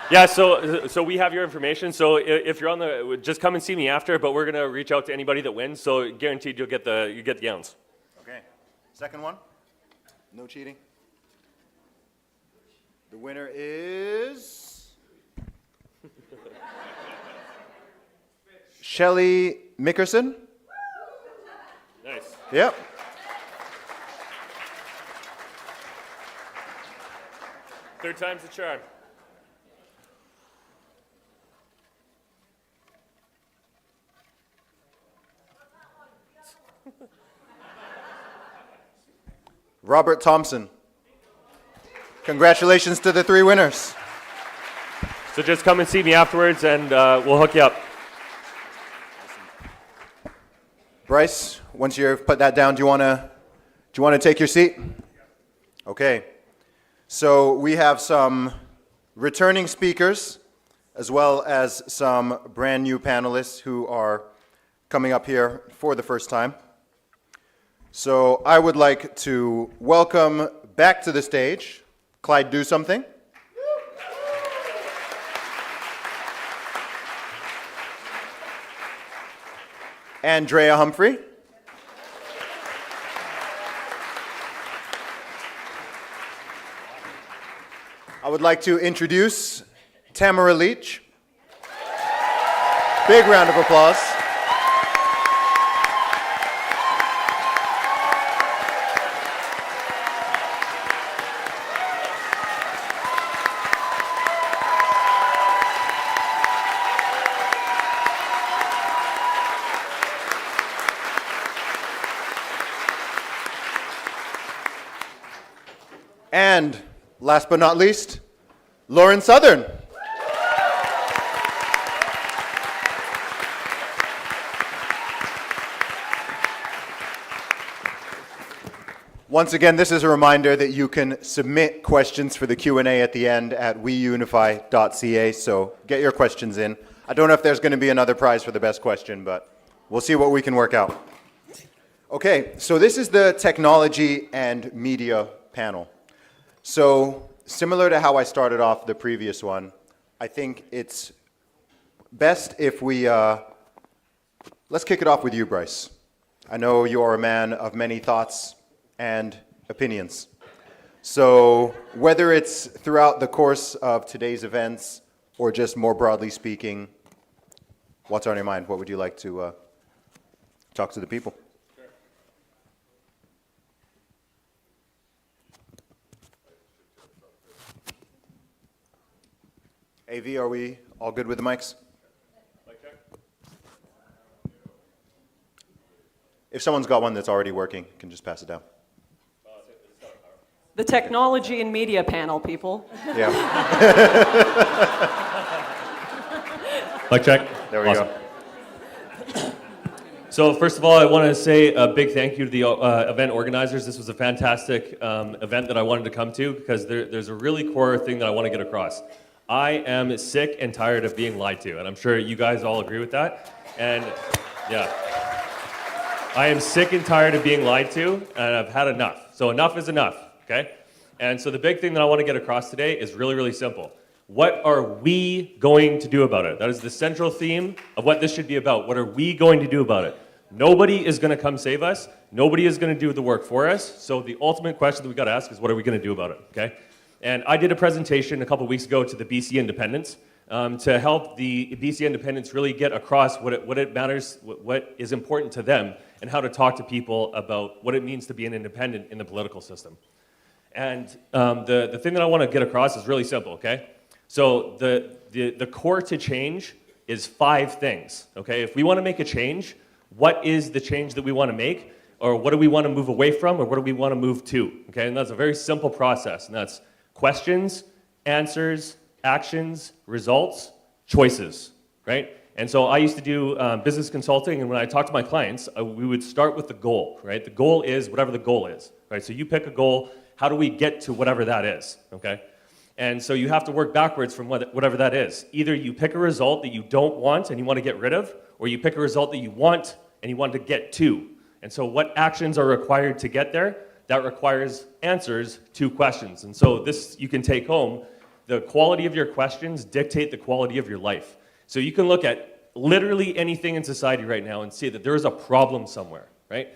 Yeah, so we have your information. So if you're on the, just come and see me after. But we're gonna reach out to anybody that wins. So guaranteed you get the ounce. Okay, second one. No cheating. The winner is Shelley Mickerson. Nice. Yep. Third time's the charm. Robert Thompson. Congratulations to the 3 winners. So just come and see me afterwards, and we'll hook you up. Bryce, once you've put that down, do you want to take your seat? Okay. So we have some returning speakers, as well as some brand new panelists who are coming up here for the first time. So I would like to welcome back to the stage CLYDE Do Something. And DREA Humphrey. I would like to introduce TAMARA LICH. Big round of applause. And last but not least, Lauren Southern. Once again, this is a reminder that you can submit questions for the Q&A at the end at weunify.ca, so get your questions in. I don't know if there's going to be another prize for the best question, but we'll see what we can work out. Okay, so this is the technology and media panel. So similar to how I started off the previous one, I think it's best if we, let's kick it off with you, Bryce. I know you are a man of many thoughts and opinions. So whether it's throughout the course of today's events or just more broadly speaking, what's on your mind? What would you like to talk to the people? AV, are we all good with the mics? If someone's got one that's already working, you can just pass it down. The technology and media panel, people. Yeah. Mic check. There we go. So first of all, I want to say a big thank you to the event organizers. This was a fantastic event that I wanted to come to because there's a really core thing that I want to get across. I am sick and tired of being lied to, and I'm sure you guys all agree with that. And yeah, I am sick and tired of being lied to, and I've had enough. So enough is enough, okay? And so the big thing that I want to get across today is really, really simple. What are we going to do about it? That is the central theme of what this should be about. What are we going to do about it? Nobody is going to come save us. Nobody is going to do the work for us. So the ultimate question that we got to ask is, what are we going to do about it, okay? And I did a presentation a couple weeks ago to the BC Independents to help the BC Independents really get across what it matters, what is important to them, and how to talk to people about what it means to be an independent in the political system. And the thing that I want to get across is really simple, okay? So the core to change is 5 things, okay? If we want to make a change, what is the change that we want to make? Or what do we want to move away from? Or what do we want to move to? Okay, and that's a very simple process, and that's questions, answers, actions, results, choices, right? And so I used to do business consulting, and when I talked to my clients, we would start with the goal, right? The goal is whatever the goal is, right? So you pick a goal, how do we get to whatever that is, okay? And so you have to work backwards from whatever that is. Either you pick a result that you don't want and you want to get rid of, or you pick a result that you want and you want to get to. And so what actions are required to get there? That requires answers to questions. And so this you can take home. The quality of your questions dictate the quality of your life. So you can look at literally anything in society right now and see that there is a problem somewhere, right?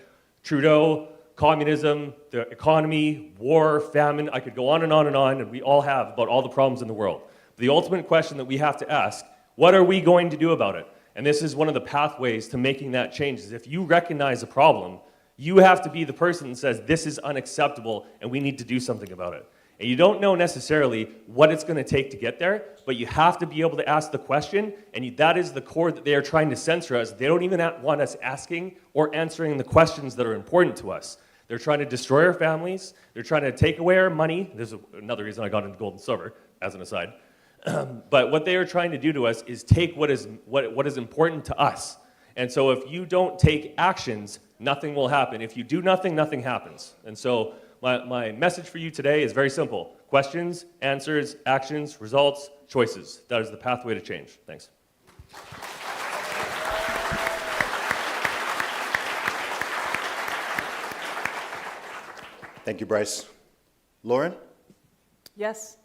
Trudeau, communism, the economy, war, famine, I could go on, and we all have about all the problems in the world. The ultimate question that we have to ask, what are we going to do about it? And this is one of the pathways to making that change, is if you recognize a problem, you have to be the person that says, this is unacceptable and we need to do something about it. And you don't know necessarily what it's going to take to get there, but you have to be able to ask the question, and that is the core that they are trying to censor us. They don't even want us asking or answering the questions that are important to us. They're trying to destroy our families. They're trying to take away our money. There's another reason I got into gold and silver, as an aside. But what they are trying to do to us is take what is important to us. And so if you don't take actions, nothing will happen. If you do nothing, nothing happens. And so my message for you today is very simple. Questions, answers, actions, results, choices. That is the pathway to change. Thanks. Thank you, Bryce. Lauren? Yes.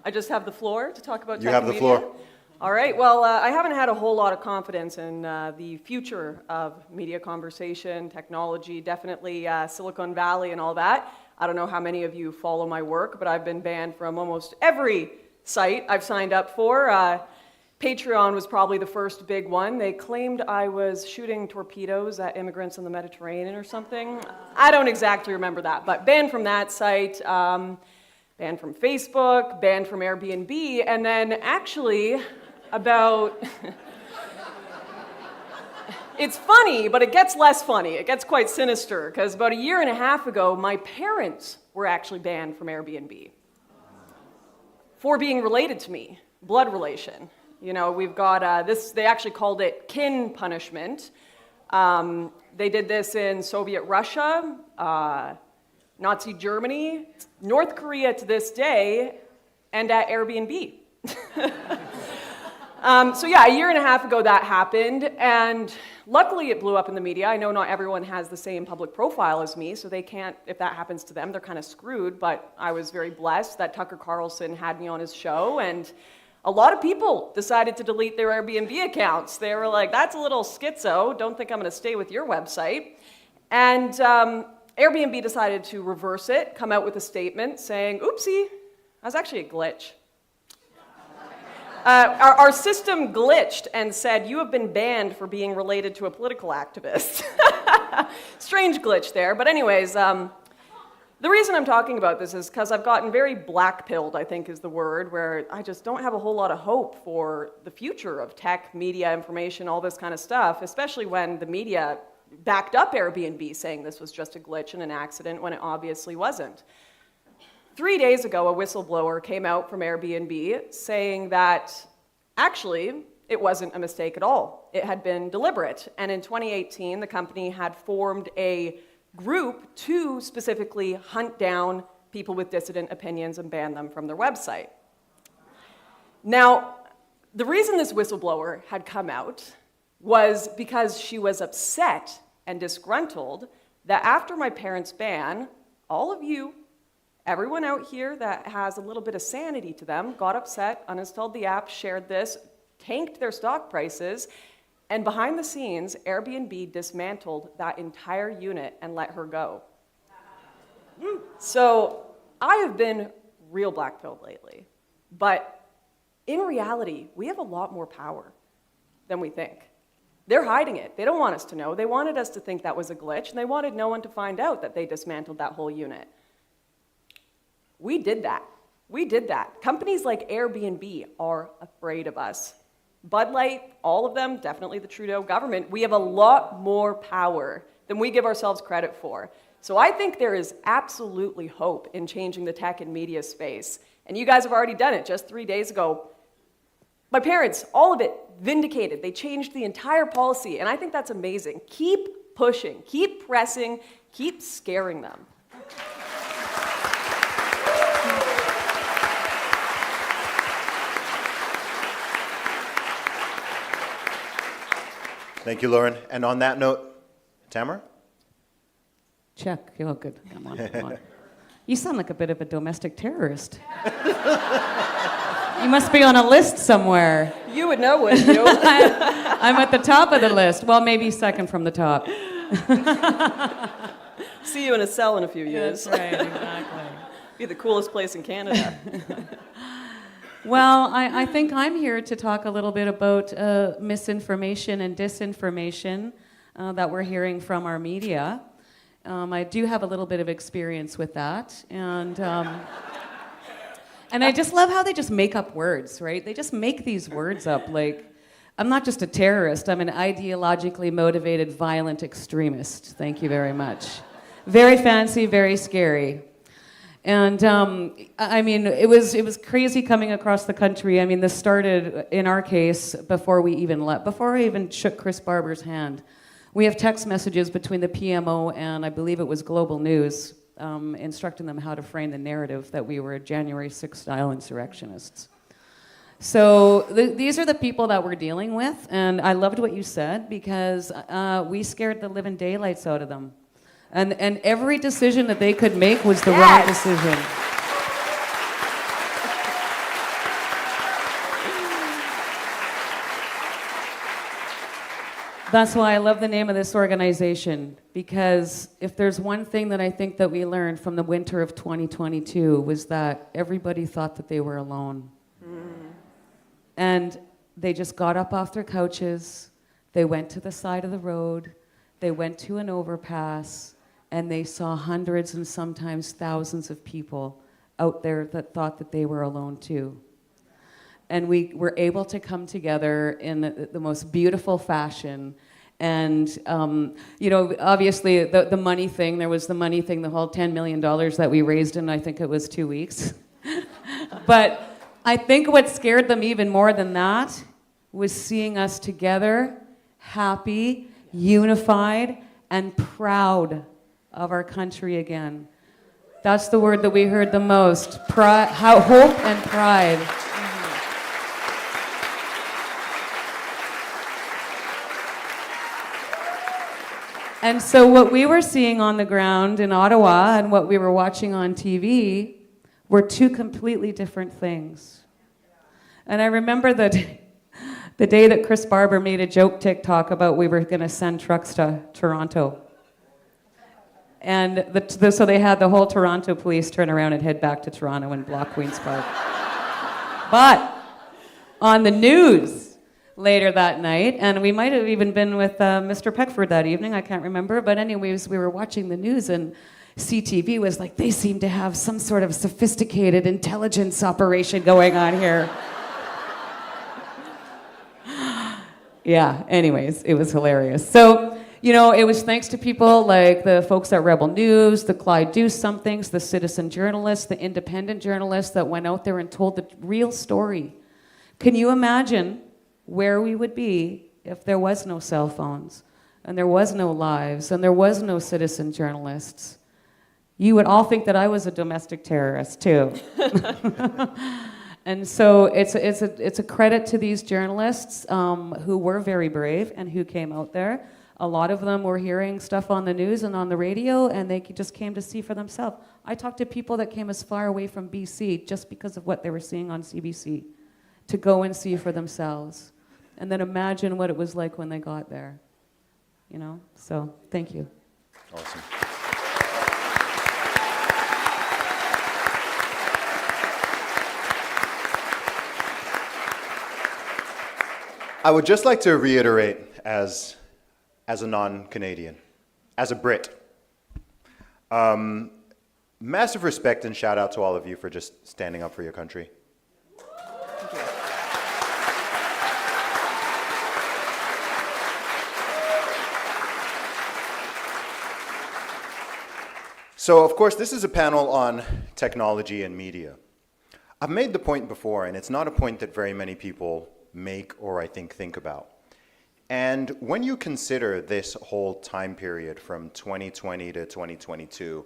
I just have the floor to talk about tech You have and the media. floor. All right. Well, I haven't had a whole lot of confidence in the future of media conversation, technology, definitely Silicon Valley and all that. I don't know how many of you follow my work, but I've been banned from almost every site I've signed up for. Patreon was probably the first big one. They claimed I was shooting torpedoes at immigrants in the Mediterranean or something. I don't exactly remember that, but banned from that site, banned from Facebook, banned from Airbnb, and then actually about... It's funny, but it gets less funny. It gets quite sinister, because about a year and a half ago, my parents were actually banned from Airbnb for being related to me, blood relation. You know, we've got this, they actually called it kin punishment. They did this in Soviet Russia, Nazi Germany, North Korea to this day, and at Airbnb. So yeah, a year and a half ago that happened, and luckily it blew up in the media. I know not everyone has the same public profile as me, so they can't, if that happens to them, they're kind of screwed, but I was very blessed that Tucker Carlson had me on his show, and a lot of people decided to delete their Airbnb accounts. They were like, that's a little schizo, don't think I'm gonna stay with your website. And Airbnb decided to reverse it, come out with a statement saying, oopsie, that was actually a glitch. Our system glitched and said, you have been banned for being related to a political activist. Strange glitch there. But anyways, the reason I'm talking about this is because I've gotten very black-pilled, I think is the word, where I just don't have a whole lot of hope for the future of tech, media, information, all this kind of stuff, especially when the media backed up Airbnb saying this was just a glitch and an accident when it obviously wasn't. 3 days ago, a whistleblower came out from Airbnb saying that actually it wasn't a mistake at all. It had been deliberate. And in 2018, the company had formed a group to specifically hunt down people with dissident opinions and ban them from their website. Now, the reason this whistleblower had come out was because she was upset and disgruntled that after my parents' ban, all of you, everyone out here that has a little bit of sanity to them, got upset, uninstalled the app, shared this, tanked their stock prices, and behind the scenes, Airbnb dismantled that entire unit and let her go. So I have been real black-pilled lately, but in reality, we have a lot more power than we think. They're hiding it. They don't want us to know. They wanted us to think that was a glitch, and they wanted no one to find out that they dismantled that whole unit. We did that. We did that. Companies like Airbnb are afraid of us. Bud Light, all of them, definitely the Trudeau government, we have a lot more power than we give ourselves credit for. So I think there is absolutely hope in changing the tech and media space. And you guys have already done it just 3 days ago. My parents, all of it, vindicated. They changed the entire policy, and I think that's amazing. Keep pushing, keep pressing, keep scaring them. Thank you, Lauren. And on that note, Tamara? Check. Oh, good. Come on, come on. You sound like a bit of a domestic terrorist. You must be on a list somewhere. You would know, wouldn't you? I'm at the top of the list. Well, maybe second from the top. See you in a cell in a few years. That's right, exactly. Be the coolest place in Canada. Well, I think I'm here to talk a little bit about misinformation and disinformation that we're hearing from our media. I do have a little bit of experience with that, and I just love how they just make up words, right? They just make these words up. Like, I'm not just a terrorist. I'm an ideologically motivated, violent extremist. Thank you very much. Very fancy, very scary. And I mean, it was crazy coming across the country. I mean, this started in our case before I even shook Chris Barber's hand. We have text messages between the PMO and I believe it was Global News, instructing them how to frame the narrative that we were January 6th style insurrectionists. So these are the people that we're dealing with, and I loved what you said because we scared the living daylights out of them. And every decision that they could make was the wrong decision. That's why I love the name of this organization, because if there's one thing that I think that we learned from the winter of 2022 was that everybody thought that they were alone. And they just got up off their couches, they went to the side of the road, they went to an overpass, and they saw hundreds and sometimes thousands of people out there that thought that they were alone too. And we were able to come together in the most beautiful fashion. And, you know, obviously the money thing, there was the money thing, the whole $10 million that we raised in, I think it was 2 weeks. But I think what scared them even more than that was seeing us together, happy, unified, and proud of our country again. That's the word that we heard the most. Pride, hope and pride. And so what we were seeing on the ground in Ottawa and what we were watching on TV were two completely different things. And I remember that the day that Chris Barber made a joke TikTok about we were going to send trucks to Toronto. And so they had the whole Toronto police turn around and head back to Toronto and block Queen's Park. But on the news later that night. And we might have even been with Mr. Peckford that evening. I can't remember. But anyways, we were watching the news and CTV was like, they seem to have some sort of sophisticated intelligence operation going on here. Yeah, anyways, it was hilarious. So, you know, it was thanks to people like the folks at Rebel News, the CLYDE Do Somethings, the citizen journalists, the independent journalists that went out there and told the real story. Can you imagine where we would be if there was no cell phones, and there was no lives, and there was no citizen journalists? You would all think that I was a domestic terrorist, too. And so it's a credit to these journalists who were very brave and who came out there. A lot of them were hearing stuff on the news and on the radio, and they just came to see for themselves. I talked to people that came as far away from BC just because of what they were seeing on CBC, to go and see for themselves. And then imagine what it was like when they got there. You know? So, thank you. Awesome. I would just like to reiterate as a non-Canadian, as a Brit, massive respect and shout out to all of you for just standing up for your country. So, of course, this is a panel on technology and media. I've made the point before, and it's not a point that very many people make or I think about. And when you consider this whole time period from 2020 to 2022,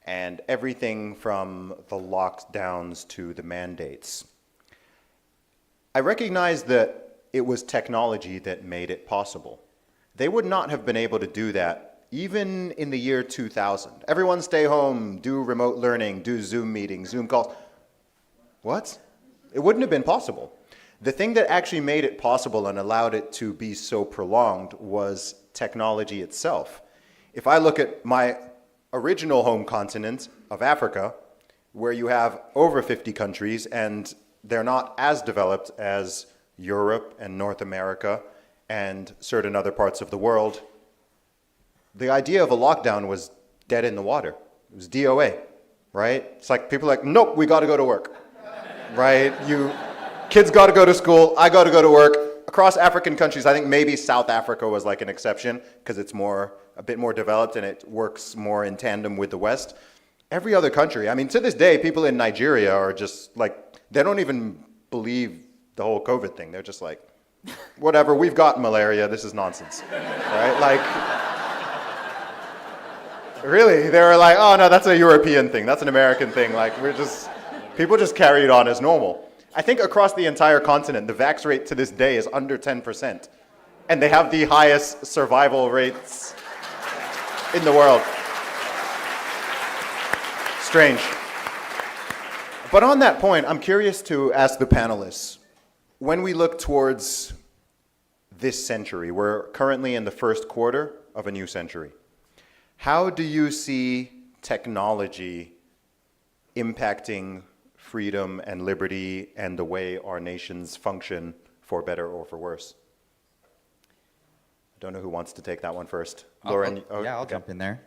and everything from the lockdowns to the mandates, I recognize that it was technology that made it possible. They would not have been able to do that even in the year 2000. Everyone stay home, do remote learning, do Zoom meetings, Zoom calls. What? It wouldn't have been possible. The thing that actually made it possible and allowed it to be so prolonged was technology itself. If I look at my original home continent of Africa, where you have over 50 countries and they're not as developed as Europe and North America and certain other parts of the world, the idea of a lockdown was dead in the water. It was DOA, right? It's like people are like, nope, we got to go to work, right? Kids got to go to school, I got to go to work. Across African countries, I think maybe South Africa was like an exception because it's a bit more developed and it works more in tandem with the West. Every other country, I mean, to this day, people in Nigeria are just like, they don't even believe the whole COVID thing. They're just like, whatever, we've got malaria, this is nonsense, right? Like, really, they were like, oh no, that's a European thing, that's an American thing. Like, people just carry it on as normal. I think across the entire continent, the vax rate to this day is under 10%. And they have the highest survival rates in the world. Strange. But on that point, I'm curious to ask the panelists, when we look towards this century, we're currently in the first quarter of a new century. How do you see technology impacting freedom and liberty and the way our nations function, for better or for worse? I don't know who wants to take that one first. Lauren? I'll jump in there.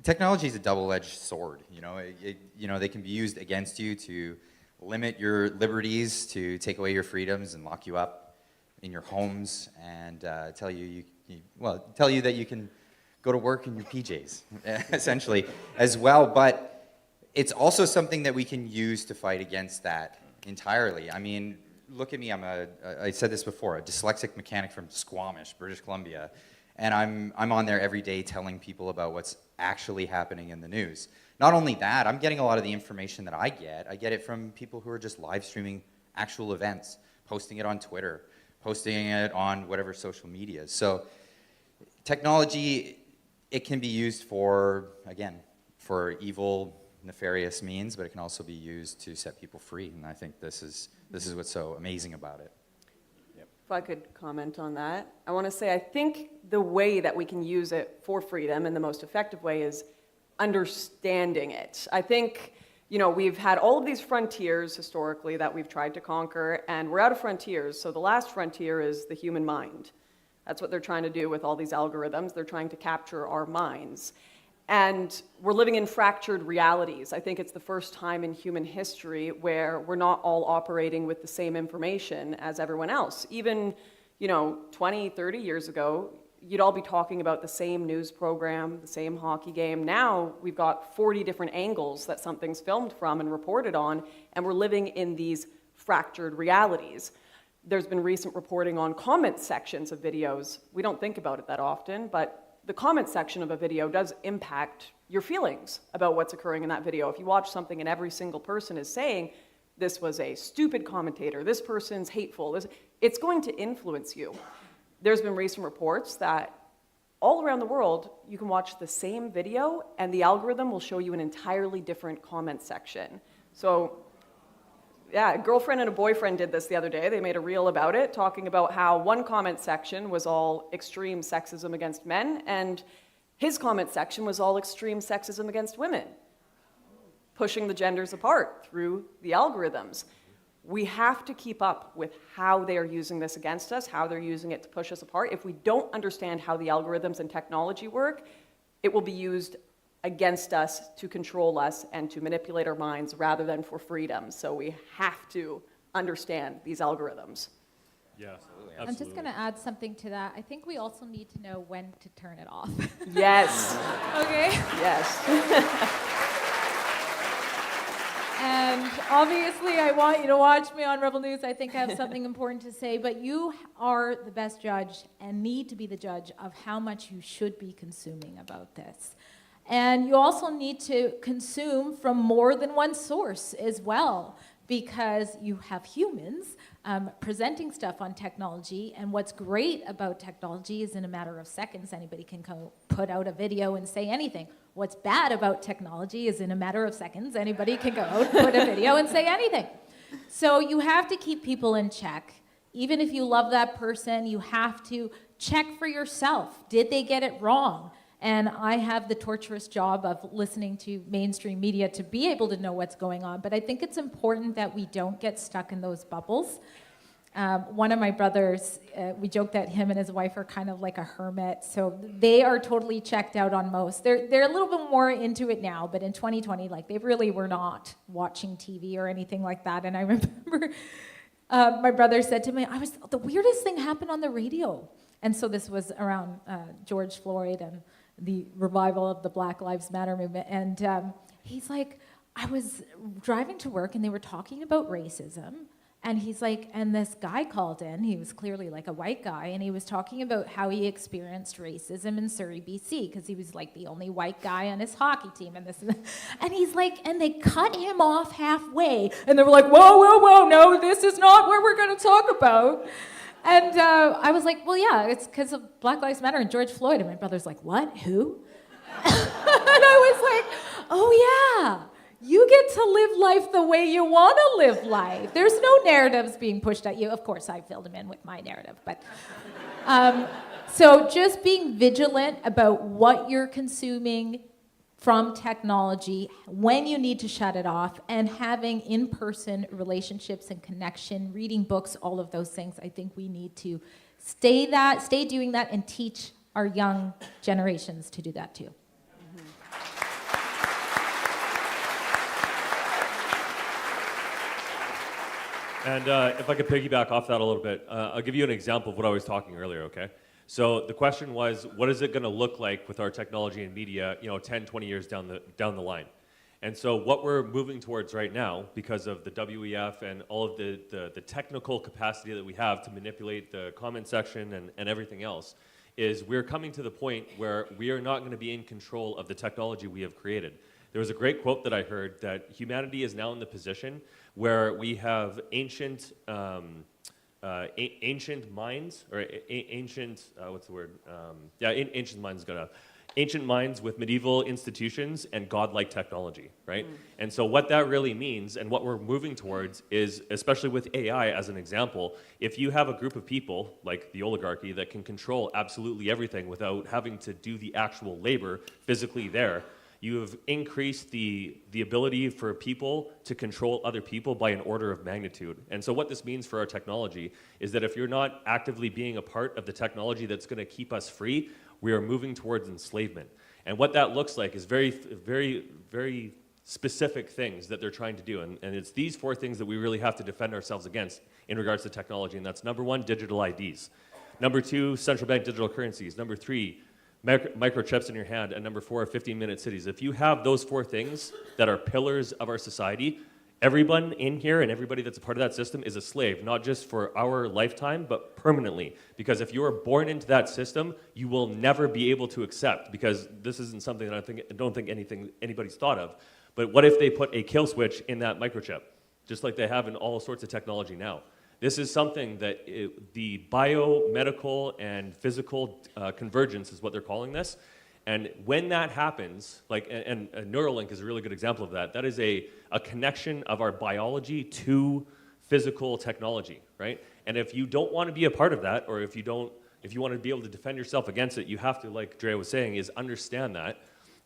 Technology is a double-edged sword. They can be used against you to limit your liberties, to take away your freedoms and lock you up in your homes and tell you that you can go to work in your PJs, essentially, as well. But it's also something that we can use to fight against that entirely. I mean, look at me, I said this before, a dyslexic mechanic from Squamish, British Columbia, and I'm on there every day telling people about what's actually happening in the news. Not only that, I'm getting a lot of the information that I get it from people who are just live streaming actual events, posting it on Twitter, posting it on whatever social media. So technology, it can be used for evil, nefarious means, but it can also be used to set people free, and I think this is what's so amazing about it. If I could comment on that, I want to say I think the way that we can use it for freedom in the most effective way is understanding it. I think you know, we've had all of these frontiers historically that we've tried to conquer, and we're out of frontiers. So the last frontier is the human mind. That's what they're trying to do with all these algorithms. They're trying to capture our minds. And we're living in fractured realities. I think it's the first time in human history where we're not all operating with the same information as everyone else. Even, you know, 20, 30 years ago, you'd all be talking about the same news program, the same hockey game. Now we've got 40 different angles that something's filmed from and reported on, and we're living in these fractured realities. There's been recent reporting on comment sections of videos. We don't think about it that often, but the comment section of a video does impact your feelings about what's occurring in that video. If you watch something and every single person is saying, this was a stupid commentator, this person's hateful, it's going to influence you. There's been recent reports that all around the world, you can watch the same video and the algorithm will show you an entirely different comment section. So, yeah, a girlfriend and a boyfriend did this the other day. They made a reel about it, talking about how one comment section was all extreme sexism against men, and his comment section was all extreme sexism against women, pushing the genders apart through the algorithms. We have to keep up with how they are using this against us, how they're using it to push us apart. If we don't understand how the algorithms and technology work, it will be used against us to control us and to manipulate our minds rather than for freedom. So we have to understand these algorithms. Yeah, absolutely. I'm just going to add something to that. I think we also need to know when to turn it off. Yes. Okay? Yes. And obviously, I want you to watch me on Rebel News. I think I have something important to say, but you are the best judge and need to be the judge of how much you should be consuming about this. And you also need to consume from more than one source as well, because you have humans presenting stuff on technology, and what's great about technology is in a matter of seconds, anybody can go put out a video and say anything. What's bad about technology is in a matter of seconds, anybody can go out, put a video and say anything. So you have to keep people in check. Even if you love that person, you have to check for yourself. Did they get it wrong? And I have the torturous job of listening to mainstream media to be able to know what's going on. But I think it's important that we don't get stuck in those bubbles. One of my brothers, we joke that him and his wife are kind of like a hermit. So they are totally checked out on most. They're a little bit more into it now, but in 2020, like they really were not watching TV or anything like that. And I remember my brother said to me, the weirdest thing happened on the radio. And so this was around George Floyd and the revival of the Black Lives Matter movement. And he's like, I was driving to work and they were talking about racism. And he's like, and this guy called in, he was clearly like a white guy, and he was talking about how he experienced racism in Surrey, BC, because he was like the only white guy on his hockey team, and this and that. And he's like, and they cut him off halfway, and they were like, whoa, whoa, whoa, no, this is not what we're gonna talk about. And I was like, well, yeah, it's because of Black Lives Matter and George Floyd. And my brother's like, what, who? And I was like, oh yeah. You get to live life the way you want to live life. There's no narratives being pushed at you. Of course, I filled him in with my narrative. But so just being vigilant about what you're consuming from technology, when you need to shut it off, and having in-person relationships and connection, reading books, all of those things. I think we need to stay doing that and teach our young generations to do that too. And if I could piggyback off that a little bit, I'll give you an example of what I was talking earlier, okay? So the question was, what is it going to look like with our technology and media, 10, 20 years down the line? And so what we're moving towards right now, because of the WEF and all of the technical capacity that we have to manipulate the comment section and everything else, is we're coming to the point where we are not going to be in control of the technology we have created. There was a great quote that I heard that humanity is now in the position where we have ancient minds, or ancient, what's the word? Ancient minds is good enough. Ancient minds with medieval institutions and godlike technology, right? And so what that really means and what we're moving towards is, especially with AI as an example, if you have a group of people like the oligarchy that can control absolutely everything without having to do the actual labor physically there, you have increased the ability for people to control other people by an order of magnitude. And so what this means for our technology is that if you're not actively being a part of the technology that's going to keep us free, we are moving towards enslavement. And what that looks like is very, very, very specific things that they're trying to do. And it's these 4 things that we really have to defend ourselves against in regards to technology. And that's number 1, digital IDs. Number 2, central bank digital currencies. Number 3, microchips in your hand. And number 4, 15-minute cities. If you have those 4 things that are pillars of our society, everyone in here and everybody that's a part of that system is a slave, not just for our lifetime, but permanently. Because if you are born into that system, you will never be able to accept, because this isn't something that I don't think anybody's thought of. But what if they put a kill switch in that microchip, just like they have in all sorts of technology now? This is something that the biomedical and physical convergence is what they're calling this. And when that happens, and Neuralink is a really good example of that. That is a connection of our biology to physical technology, right? And if you don't want to be a part of that, or if you want to be able to defend yourself against it, you have to, like Drea was saying, is understand that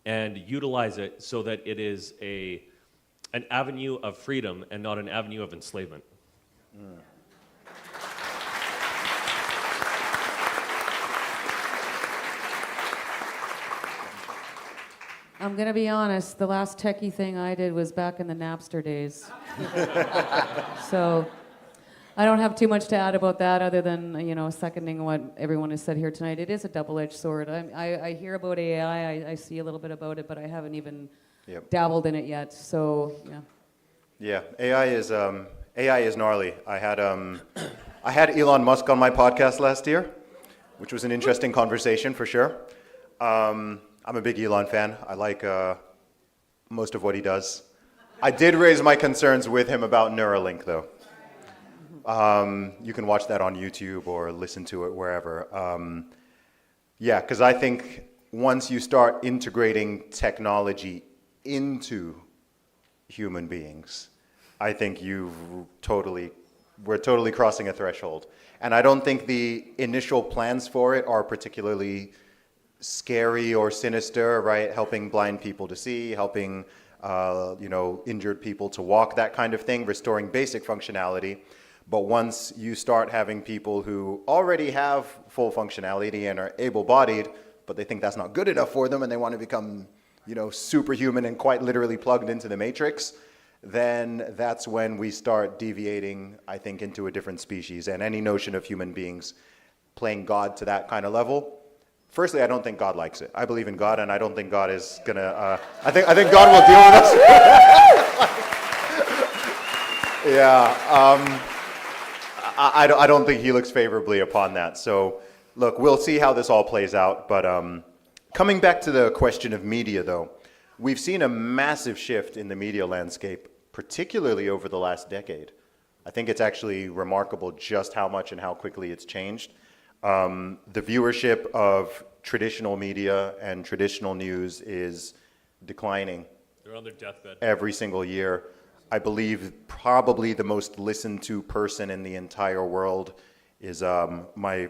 and utilize it so that it is an avenue of freedom and not an avenue of enslavement. Mm. I'm going to be honest, the last techie thing I did was back in the Napster days. So I don't have too much to add about that other than, seconding what everyone has said here tonight. It is a double-edged sword. I hear about AI, I see a little bit about it, but I haven't even dabbled in it yet. So, yeah. Yeah, AI is gnarly. I had Elon Musk on my podcast last year, which was an interesting conversation for sure. I'm a big Elon fan. I like most of what he does. I did raise my concerns with him about Neuralink, though. You can watch that on YouTube or listen to it wherever. Yeah, because I think once you start integrating technology into human beings, I think we're totally crossing a threshold. And I don't think the initial plans for it are particularly scary or sinister, right? Helping blind people to see, helping injured people to walk, that kind of thing, restoring basic functionality. But once you start having people who already have full functionality and are able-bodied, but they think that's not good enough for them and they want to become, superhuman and quite literally plugged into the matrix, then that's when we start deviating, I think, into a different species. And any notion of human beings playing God to that kind of level, firstly, I don't think God likes it. I believe in God, and I don't think God is gonna. I think God will deal with us. Yeah, I don't think He looks favorably upon that. So, look, we'll see how this all plays out. But coming back to the question of media, though, we've seen a massive shift in the media landscape, particularly over the last decade. I think it's actually remarkable just how much and how quickly it's changed. The viewership of traditional media and traditional news is declining. They're on their deathbed. Every single year. I believe probably the most listened to person in the entire world is my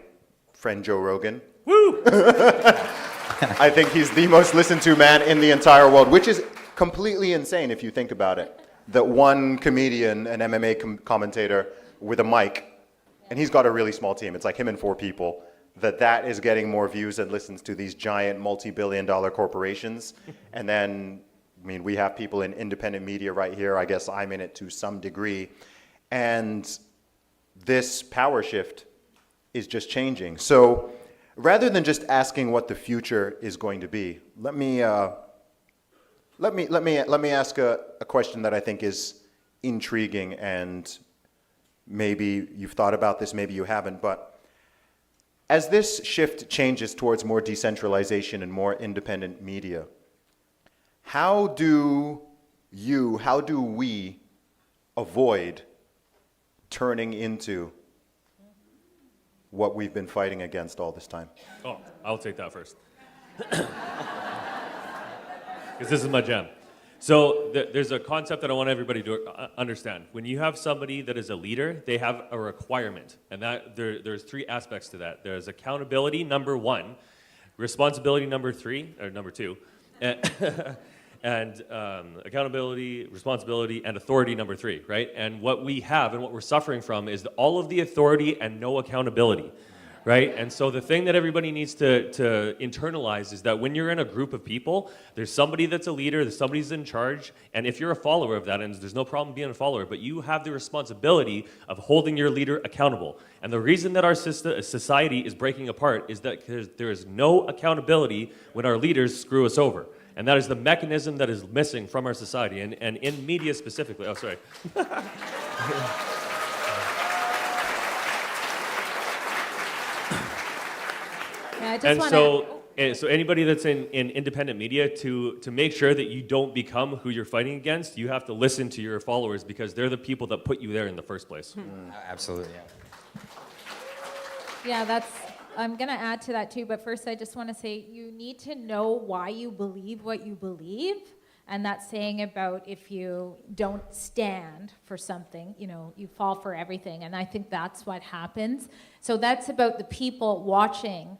friend Joe Rogan. Woo! I think he's the most listened to man in the entire world, which is completely insane if you think about it. That one comedian, an MMA commentator with a mic, and he's got a really small team. It's like him and 4 people. That is getting more views and listens to these giant multi-billion-dollar corporations. And then, we have people in independent media right here. I guess I'm in it to some degree. And this power shift is just changing. So rather than just asking what the future is going to be, let me ask a question that I think is intriguing, and maybe you've thought about this, maybe you haven't, but as this shift changes towards more decentralization and more independent media, how do we avoid turning into what we've been fighting against all this time? Oh, I'll take that first. Because this is my jam. So there's a concept that I want everybody to understand. When you have somebody that is a leader, they have a requirement. And there's 3 aspects to that. There's accountability, number 1. Responsibility, number 2. and accountability, responsibility, and authority, number 3, right? And what we have and what we're suffering from is all of the authority and no accountability, right? And so the thing that everybody needs to internalize is that when you're in a group of people, there's somebody that's a leader, there's somebody who's in charge, and if you're a follower of that, and there's no problem being a follower, but you have the responsibility of holding your leader accountable. And the reason that our society is breaking apart is that there is no accountability when our leaders screw us over. And that is the mechanism that is missing from our society, and in media specifically. Oh, sorry. So anybody that's in independent media, to make sure that you don't become who you're fighting against, you have to listen to your followers because they're the people that put you there in the first place. Absolutely, Yeah, I'm going to add to that too, but first I just want to say you need to know why you believe what you believe, and that's saying about if you don't stand for something, you fall for everything, and I think that's what happens. So that's about the people watching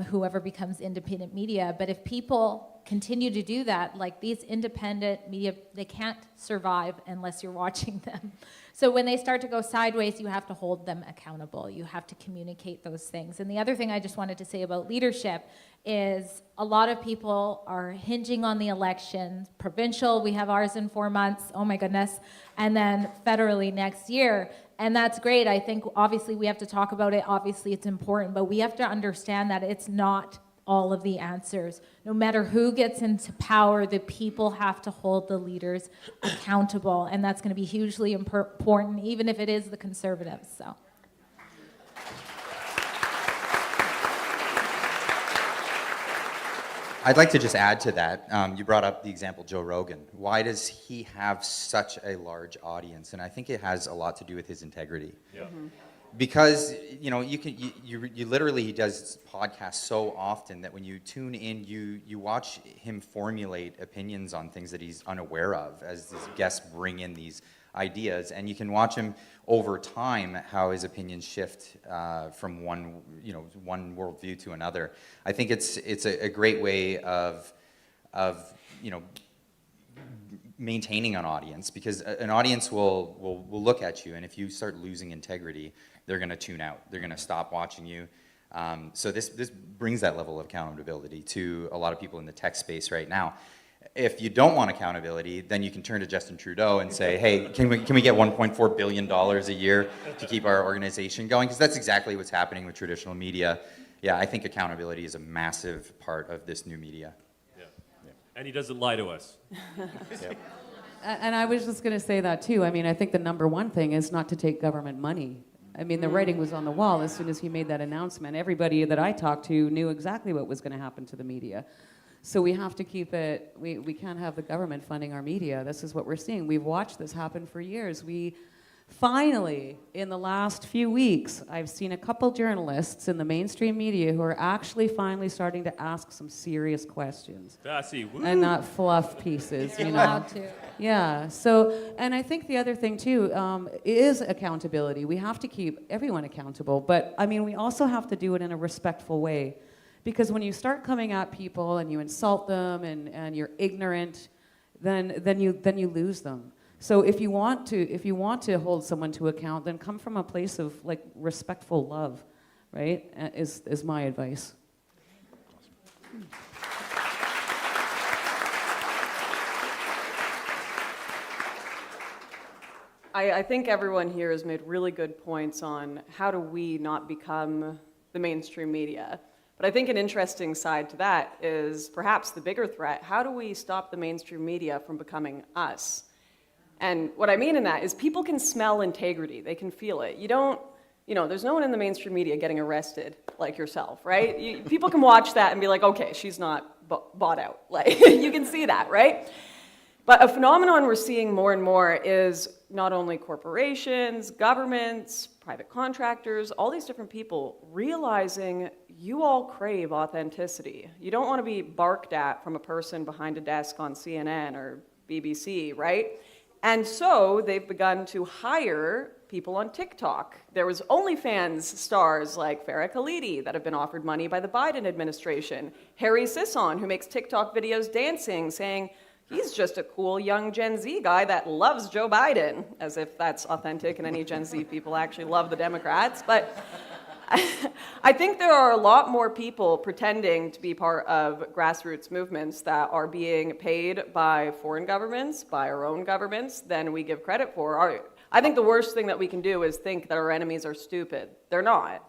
whoever becomes independent media, but if people continue to do that, like these independent media, they can't survive unless you're watching them. So when they start to go sideways, you have to hold them accountable. You have to communicate those things. And the other thing I just wanted to say about leadership is a lot of people are hinging on the elections. Provincial, we have ours in 4 months, oh my goodness, and then federally next year. And that's great. I think obviously we have to talk about it. Obviously it's important, but we have to understand that it's not all of the answers. No matter who gets into power, the people have to hold the leaders accountable, and that's going to be hugely important, even if it is the conservatives. So. I'd like to just add to that. You brought up the example Joe Rogan. Why does he have such a large audience? And I think it has a lot to do with his integrity. Yeah. Mm-hmm. Because you literally, he does podcasts so often that when you tune in, you watch him formulate opinions on things that he's unaware of as his guests bring in these ideas, and you can watch him over time how his opinions shift from one worldview to another. I think it's a great way of maintaining an audience, because an audience will look at you, and if you start losing integrity, they're going to tune out. They're going to stop watching you. So this brings that level of accountability to a lot of people in the tech space right now. If you don't want accountability, then you can turn to Justin Trudeau and say, hey, can we get $1.4 billion a year to keep our organization going? Because that's exactly what's happening with traditional media. Yeah, I think accountability is a massive part of this new media. Yeah. And he doesn't lie to us. Yep. And I was just going to say that too. I mean, I think the number one thing is not to take government money. I mean, the writing was on the wall as soon as he made that announcement. Everybody that I talked to knew exactly what was going to happen to the media. So we have to keep it, we can't have the government funding our media. This is what we're seeing. We've watched this happen for years. We finally, in the last few weeks, I've seen a couple journalists in the mainstream media who are actually finally starting to ask some serious questions. And not fluff pieces, you know. Allowed to. Yeah, so, and I think the other thing too is accountability. We have to keep everyone accountable, but I mean, we also have to do it in a respectful way. Because when you start coming at people and you insult them and you're ignorant, then you lose them. So if you want to hold someone to account, then come from a place of like respectful love, right? Is my advice. I think everyone here has made really good points on how do we not become the mainstream media. But I think an interesting side to that is perhaps the bigger threat. How do we stop the mainstream media from becoming us? And what I mean in that is people can smell integrity. They can feel it. There's no one in the mainstream media getting arrested like yourself, right? People can watch that and be like, okay, she's not bought out. Like, you can see that, right? But a phenomenon we're seeing more and more is not only corporations, governments, private contractors, all these different people realizing you all crave authenticity. You don't want to be barked at from a person behind a desk on CNN or BBC, right? And so they've begun to hire people on TikTok. There was OnlyFans stars like Farah Khalidi that have been offered money by the Biden administration. Harry Sisson, who makes TikTok videos dancing, saying, he's just a cool young Gen Z guy that loves Joe Biden, as if that's authentic and any Gen Z people actually love the Democrats. But I think there are a lot more people pretending to be part of grassroots movements that are being paid by foreign governments, by our own governments, than we give credit for. I think the worst thing that we can do is think that our enemies are stupid. They're not.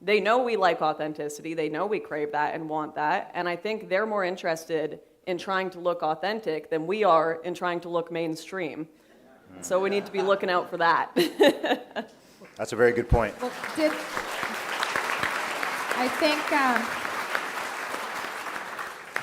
They know we like authenticity. They know we crave that and want that. And I think they're more interested in trying to look authentic than we are in trying to look mainstream. So we need to be looking out for that. That's a very good point. Well, I think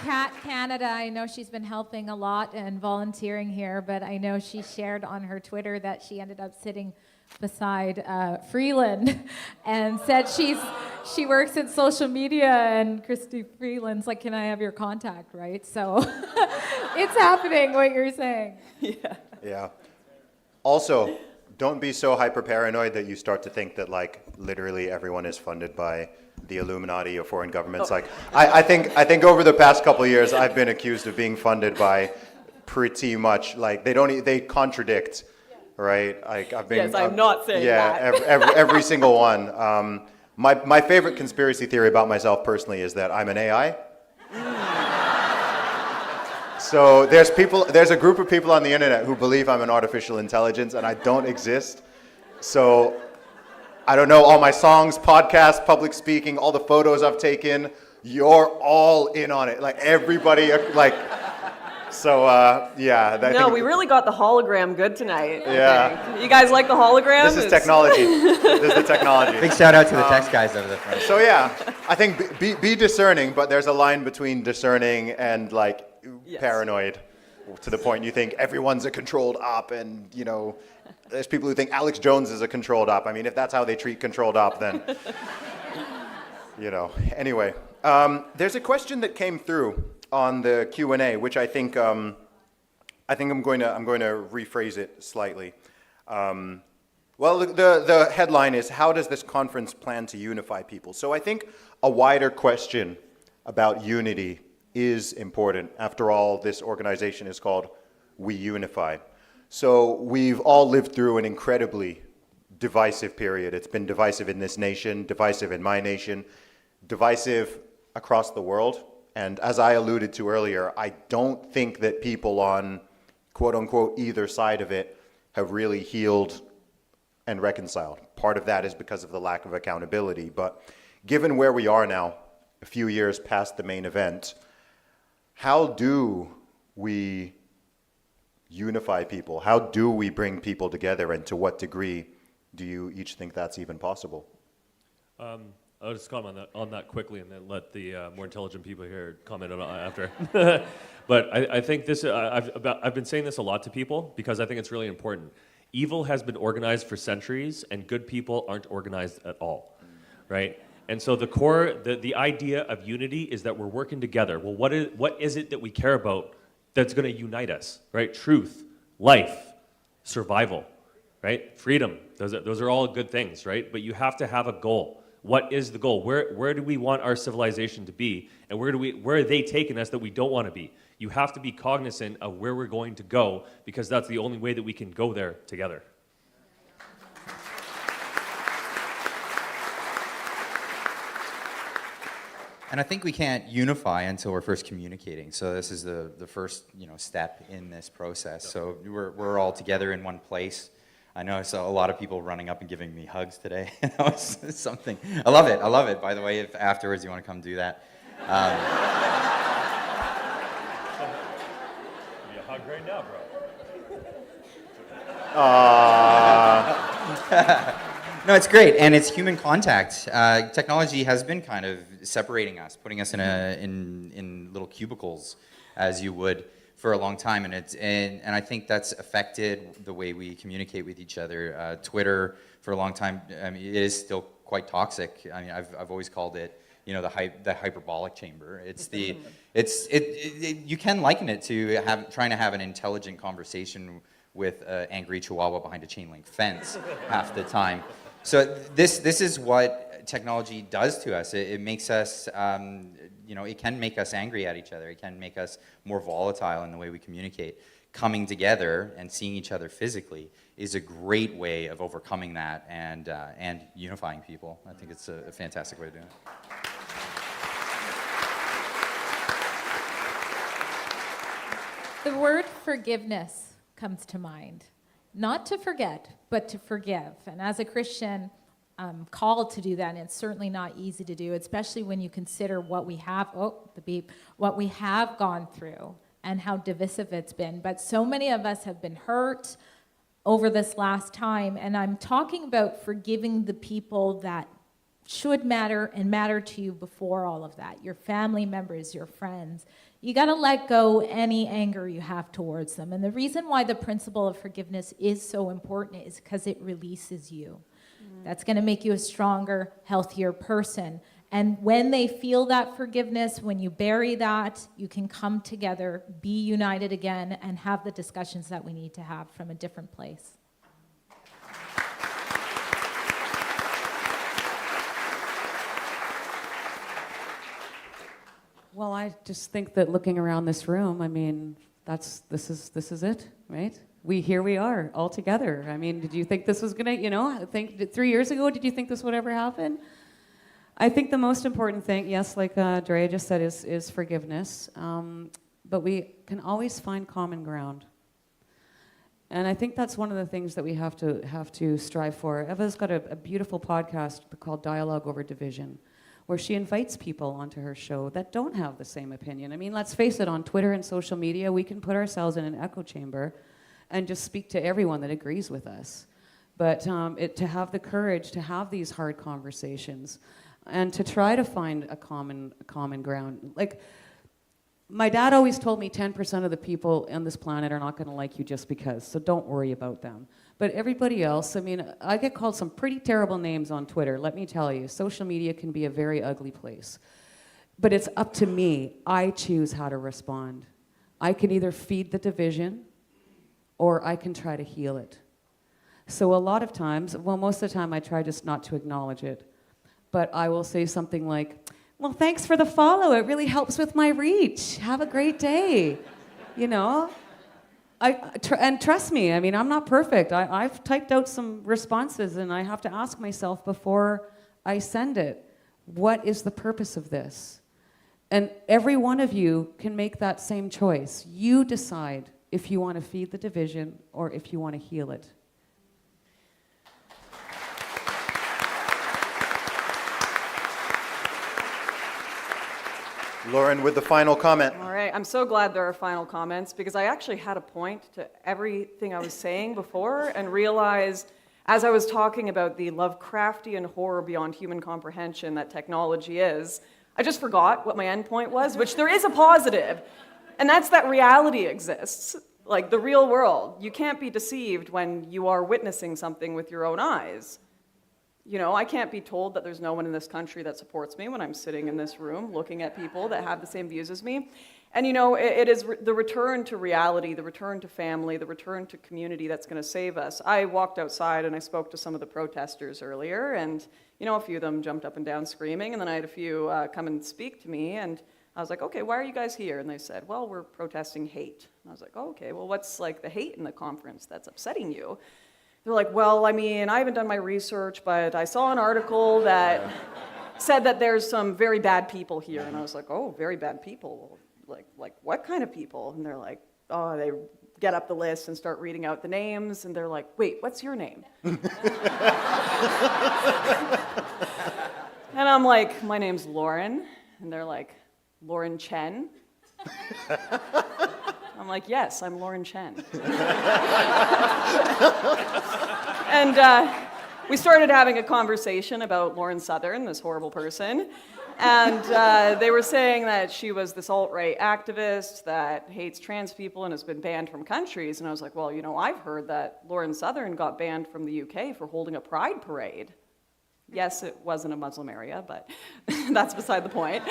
Cat Canada, I know she's been helping a lot and volunteering here, but I know she shared on her Twitter that she ended up sitting beside Freeland and said she works in social media, and Christy Freeland's like, can I have your contact, right? So it's happening, what you're saying. Yeah. Also, don't be so hyper paranoid that you start to think that like literally everyone is funded by the Illuminati or foreign governments. Like I think over the past couple of years I've been accused of being funded by pretty much like they contradict, right? Like I've been. Yes, I'm not saying that. Yeah, every single one. My favorite conspiracy theory about myself personally is that I'm an AI. So there's a group of people on the internet who believe I'm an artificial intelligence and I don't exist. So I don't know, all my songs, podcasts, public speaking, all the photos I've taken, you're all in on it. Like everybody, like, so yeah. No, we really got the hologram good tonight. Yeah. I think. You guys like the hologram? This is technology. This is the technology. Big shout out to the text guys over the front. So yeah, I think be discerning, but there's a line between discerning and like paranoid, to the point you think everyone's a controlled op, and you know, there's people who think Alex Jones is a controlled op. I mean, if that's how they treat controlled op, then you know. Anyway, there's a question that came through on the Q&A, which I think I'm going to rephrase it slightly. Well, the headline is, how does this conference plan to unify people? So I think a wider question about unity is important. After all, this organization is called We Unify. So we've all lived through an incredibly divisive period. It's been divisive in this nation, divisive in my nation, divisive across the world. And as I alluded to earlier, I don't think that people on quote unquote either side of it have really healed and reconciled. Part of that is because of the lack of accountability. But given where we are now, a few years past the main event, how do we unify people? How do we bring people together, and to what degree do you each think that's even possible? I'll just comment on that quickly, and then let the more intelligent people here comment on it after. But I think this, I've been saying this a lot to people because I think it's really important. Evil has been organized for centuries, and good people aren't organized at all, right? And so the core, the idea of unity is that we're working together. Well, what is it that we care about that's going to unite us, right? Truth, life, survival, right? Freedom. Those are all good things, right? But you have to have a goal. What is the goal? Where do we want our civilization to be? And where are they taking us that we don't want to be? You have to be cognizant of where we're going to go, because that's the only way that we can go there together. And I think we can't unify until we're first communicating. So this is the first step in this process. So we're all together in one place. I know I saw a lot of people running up and giving me hugs today. That was something. I love it. I love it. By the way, if afterwards you want to come do that. Give me a hug right now, bro. No, it's great, and it's human contact. Technology has been kind of separating us, putting us in little cubicles, as you would, for a long time, and I think that's affected the way we communicate with each other. Twitter, for a long time, I mean, it is still quite toxic. I mean, I've always called it, the hyperbolic chamber. It's you can liken it to trying to have an intelligent conversation with an angry chihuahua behind a chain link fence half the time. So this is what technology does to us. It makes us, it can make us angry at each other. It can make us more volatile in the way we communicate. Coming together and seeing each other physically is a great way of overcoming that and unifying people. I think it's a fantastic way to do it. The word forgiveness comes to mind. Not to forget, but to forgive. And as a Christian, I'm called to do that, and it's certainly not easy to do, especially when you consider what we have, what we have gone through and how divisive it's been. But so many of us have been hurt over this last time, and I'm talking about forgiving the people that should matter and matter to you before all of that, your family members, your friends. You got to let go any anger you have towards them. And the reason why the principle of forgiveness is so important is because it releases you. That's going to make you a stronger, healthier person. And when they feel that forgiveness, when you bury that, you can come together, be united again, and have the discussions that we need to have from a different place. Well, I just think that looking around this room, I mean, this is it, right? Here we are all together. I mean, did you think this was gonna, I think 3 years ago, did you think this would ever happen? I think the most important thing, yes, like Drea just said, is forgiveness. But we can always find common ground. And I think that's one of the things that we have to strive for. Eva's got a beautiful podcast called Dialogue Over Division, where she invites people onto her show that don't have the same opinion. I mean, let's face it, on Twitter and social media, we can put ourselves in an echo chamber and just speak to everyone that agrees with us. But to have the courage to have these hard conversations and to try to find a common ground. Like, my dad always told me 10% of the people on this planet are not gonna like you just because, so don't worry about them. But everybody else, I mean, I get called some pretty terrible names on Twitter, let me tell you. Social media can be a very ugly place. But it's up to me. I choose how to respond. I can either feed the division or I can try to heal it. So a lot of times, well, most of the time I try just not to acknowledge it. But I will say something like, well, thanks for the follow. It really helps with my reach. Have a great day. And trust me, I mean, I'm not perfect. I've typed out some responses and I have to ask myself before I send it, what is the purpose of this? And every one of you can make that same choice. You decide if you want to feed the division or if you want to heal it. Lauren with the final comment. All right, I'm so glad there are final comments because I actually had a point to everything I was saying before and realized as I was talking about the Lovecraftian horror beyond human comprehension that technology is, I just forgot what my end point was, which there is a positive, and that's that reality exists, like the real world. You can't be deceived when you are witnessing something with your own eyes. I can't be told that there's no one in this country that supports me when I'm sitting in this room looking at people that have the same views as me. And it is the return to reality, the return to family, the return to community that's going to save us. I walked outside and I spoke to some of the protesters earlier, and a few of them jumped up and down screaming, and then I had a few come and speak to me, and I was like, okay, why are you guys here? And they said, well, we're protesting hate. And I was like, oh, okay, well, what's like the hate in the conference that's upsetting you? They're like, well, I mean, I haven't done my research, but I saw an article that said that there's some very bad people here. And I was like, oh, very bad people? Like what kind of people? And they're like, oh, they get up the list and start reading out the names. And they're like, wait, what's your name? And I'm like, my name's Lauren. And they're like, Lauren Chen? I'm like, yes, I'm Lauren Chen. And we started having a conversation about Lauren Southern, this horrible person. And they were saying that she was this alt-right activist that hates trans people and has been banned from countries. And I was like, well, I've heard that Lauren Southern got banned from the UK for holding a pride parade. Yes, it wasn't a Muslim area, but that's beside the point.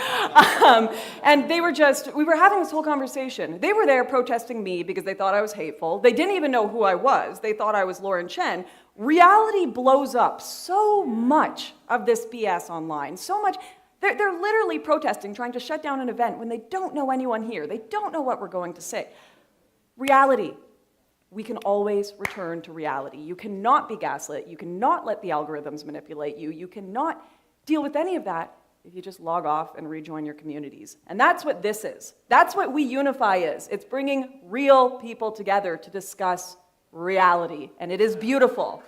And we were having this whole conversation. They were there protesting me because they thought I was hateful. They didn't even know who I was. They thought I was Lauren Chen. Reality blows up so much of this BS online, so much. They're literally protesting, trying to shut down an event when they don't know anyone here. They don't know what we're going to say. Reality. We can always return to reality. You cannot be gaslit. You cannot let the algorithms manipulate you. You cannot deal with any of that if you just log off and rejoin your communities. And that's what this is. That's what weunify is. It's bringing real people together to discuss reality. And it is beautiful.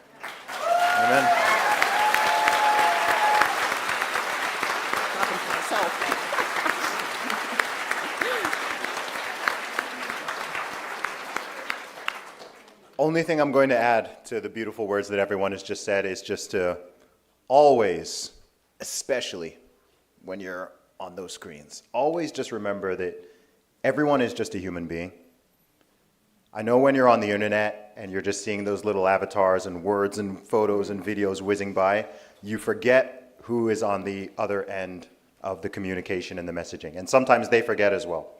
Amen. Only thing I'm going to add to the beautiful words that everyone has just said is just to always, especially when you're on those screens, always just remember that everyone is just a human being. I know when you're on the internet and you're just seeing those little avatars and words and photos and videos whizzing by, you forget who is on the other end of the communication and the messaging. And sometimes they forget as well.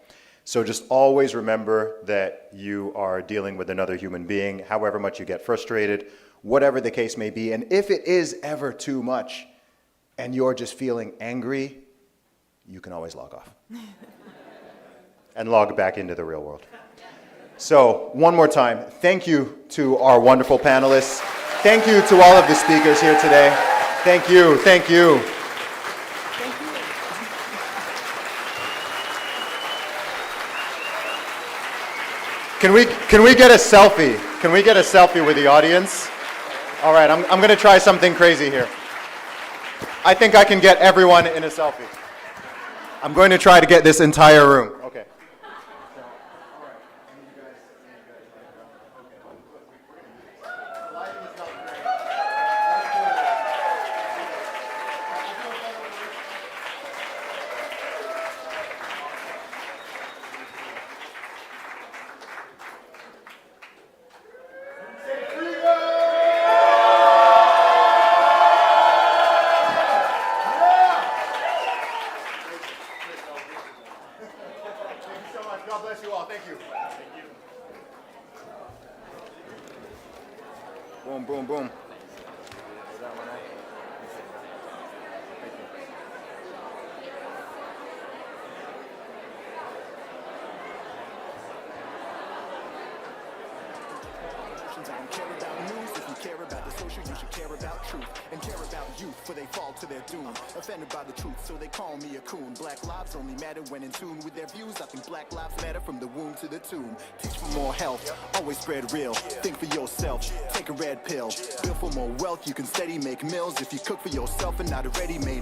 So just always remember that you are dealing with another human being, however much you get frustrated, whatever the case may be. And if it is ever too much and you're just feeling angry, you can always log off and log back into the real world. So one more time, thank you to our wonderful panelists. Thank you to all of the speakers here today. Thank you, thank you. Can we get a selfie? Can we get a selfie with the audience? All right, I'm going to try something crazy here. I think I can get everyone in a selfie. I'm going to try to get this entire room. Okay. God bless you all. Thank you. Boom, boom, boom. I don't care about news. If you care about the social, you should care about truth. And care about youth, for they fall to their doom. Offended by the truth, so they call me a coon. Black lives only matter when in tune with their views. I think black lives matter from the womb to the tomb. Teach for more health, always spread real. Think for yourself, take a red pill. Build for more wealth, you can steady make meals. If you cook for yourself and not a ready-made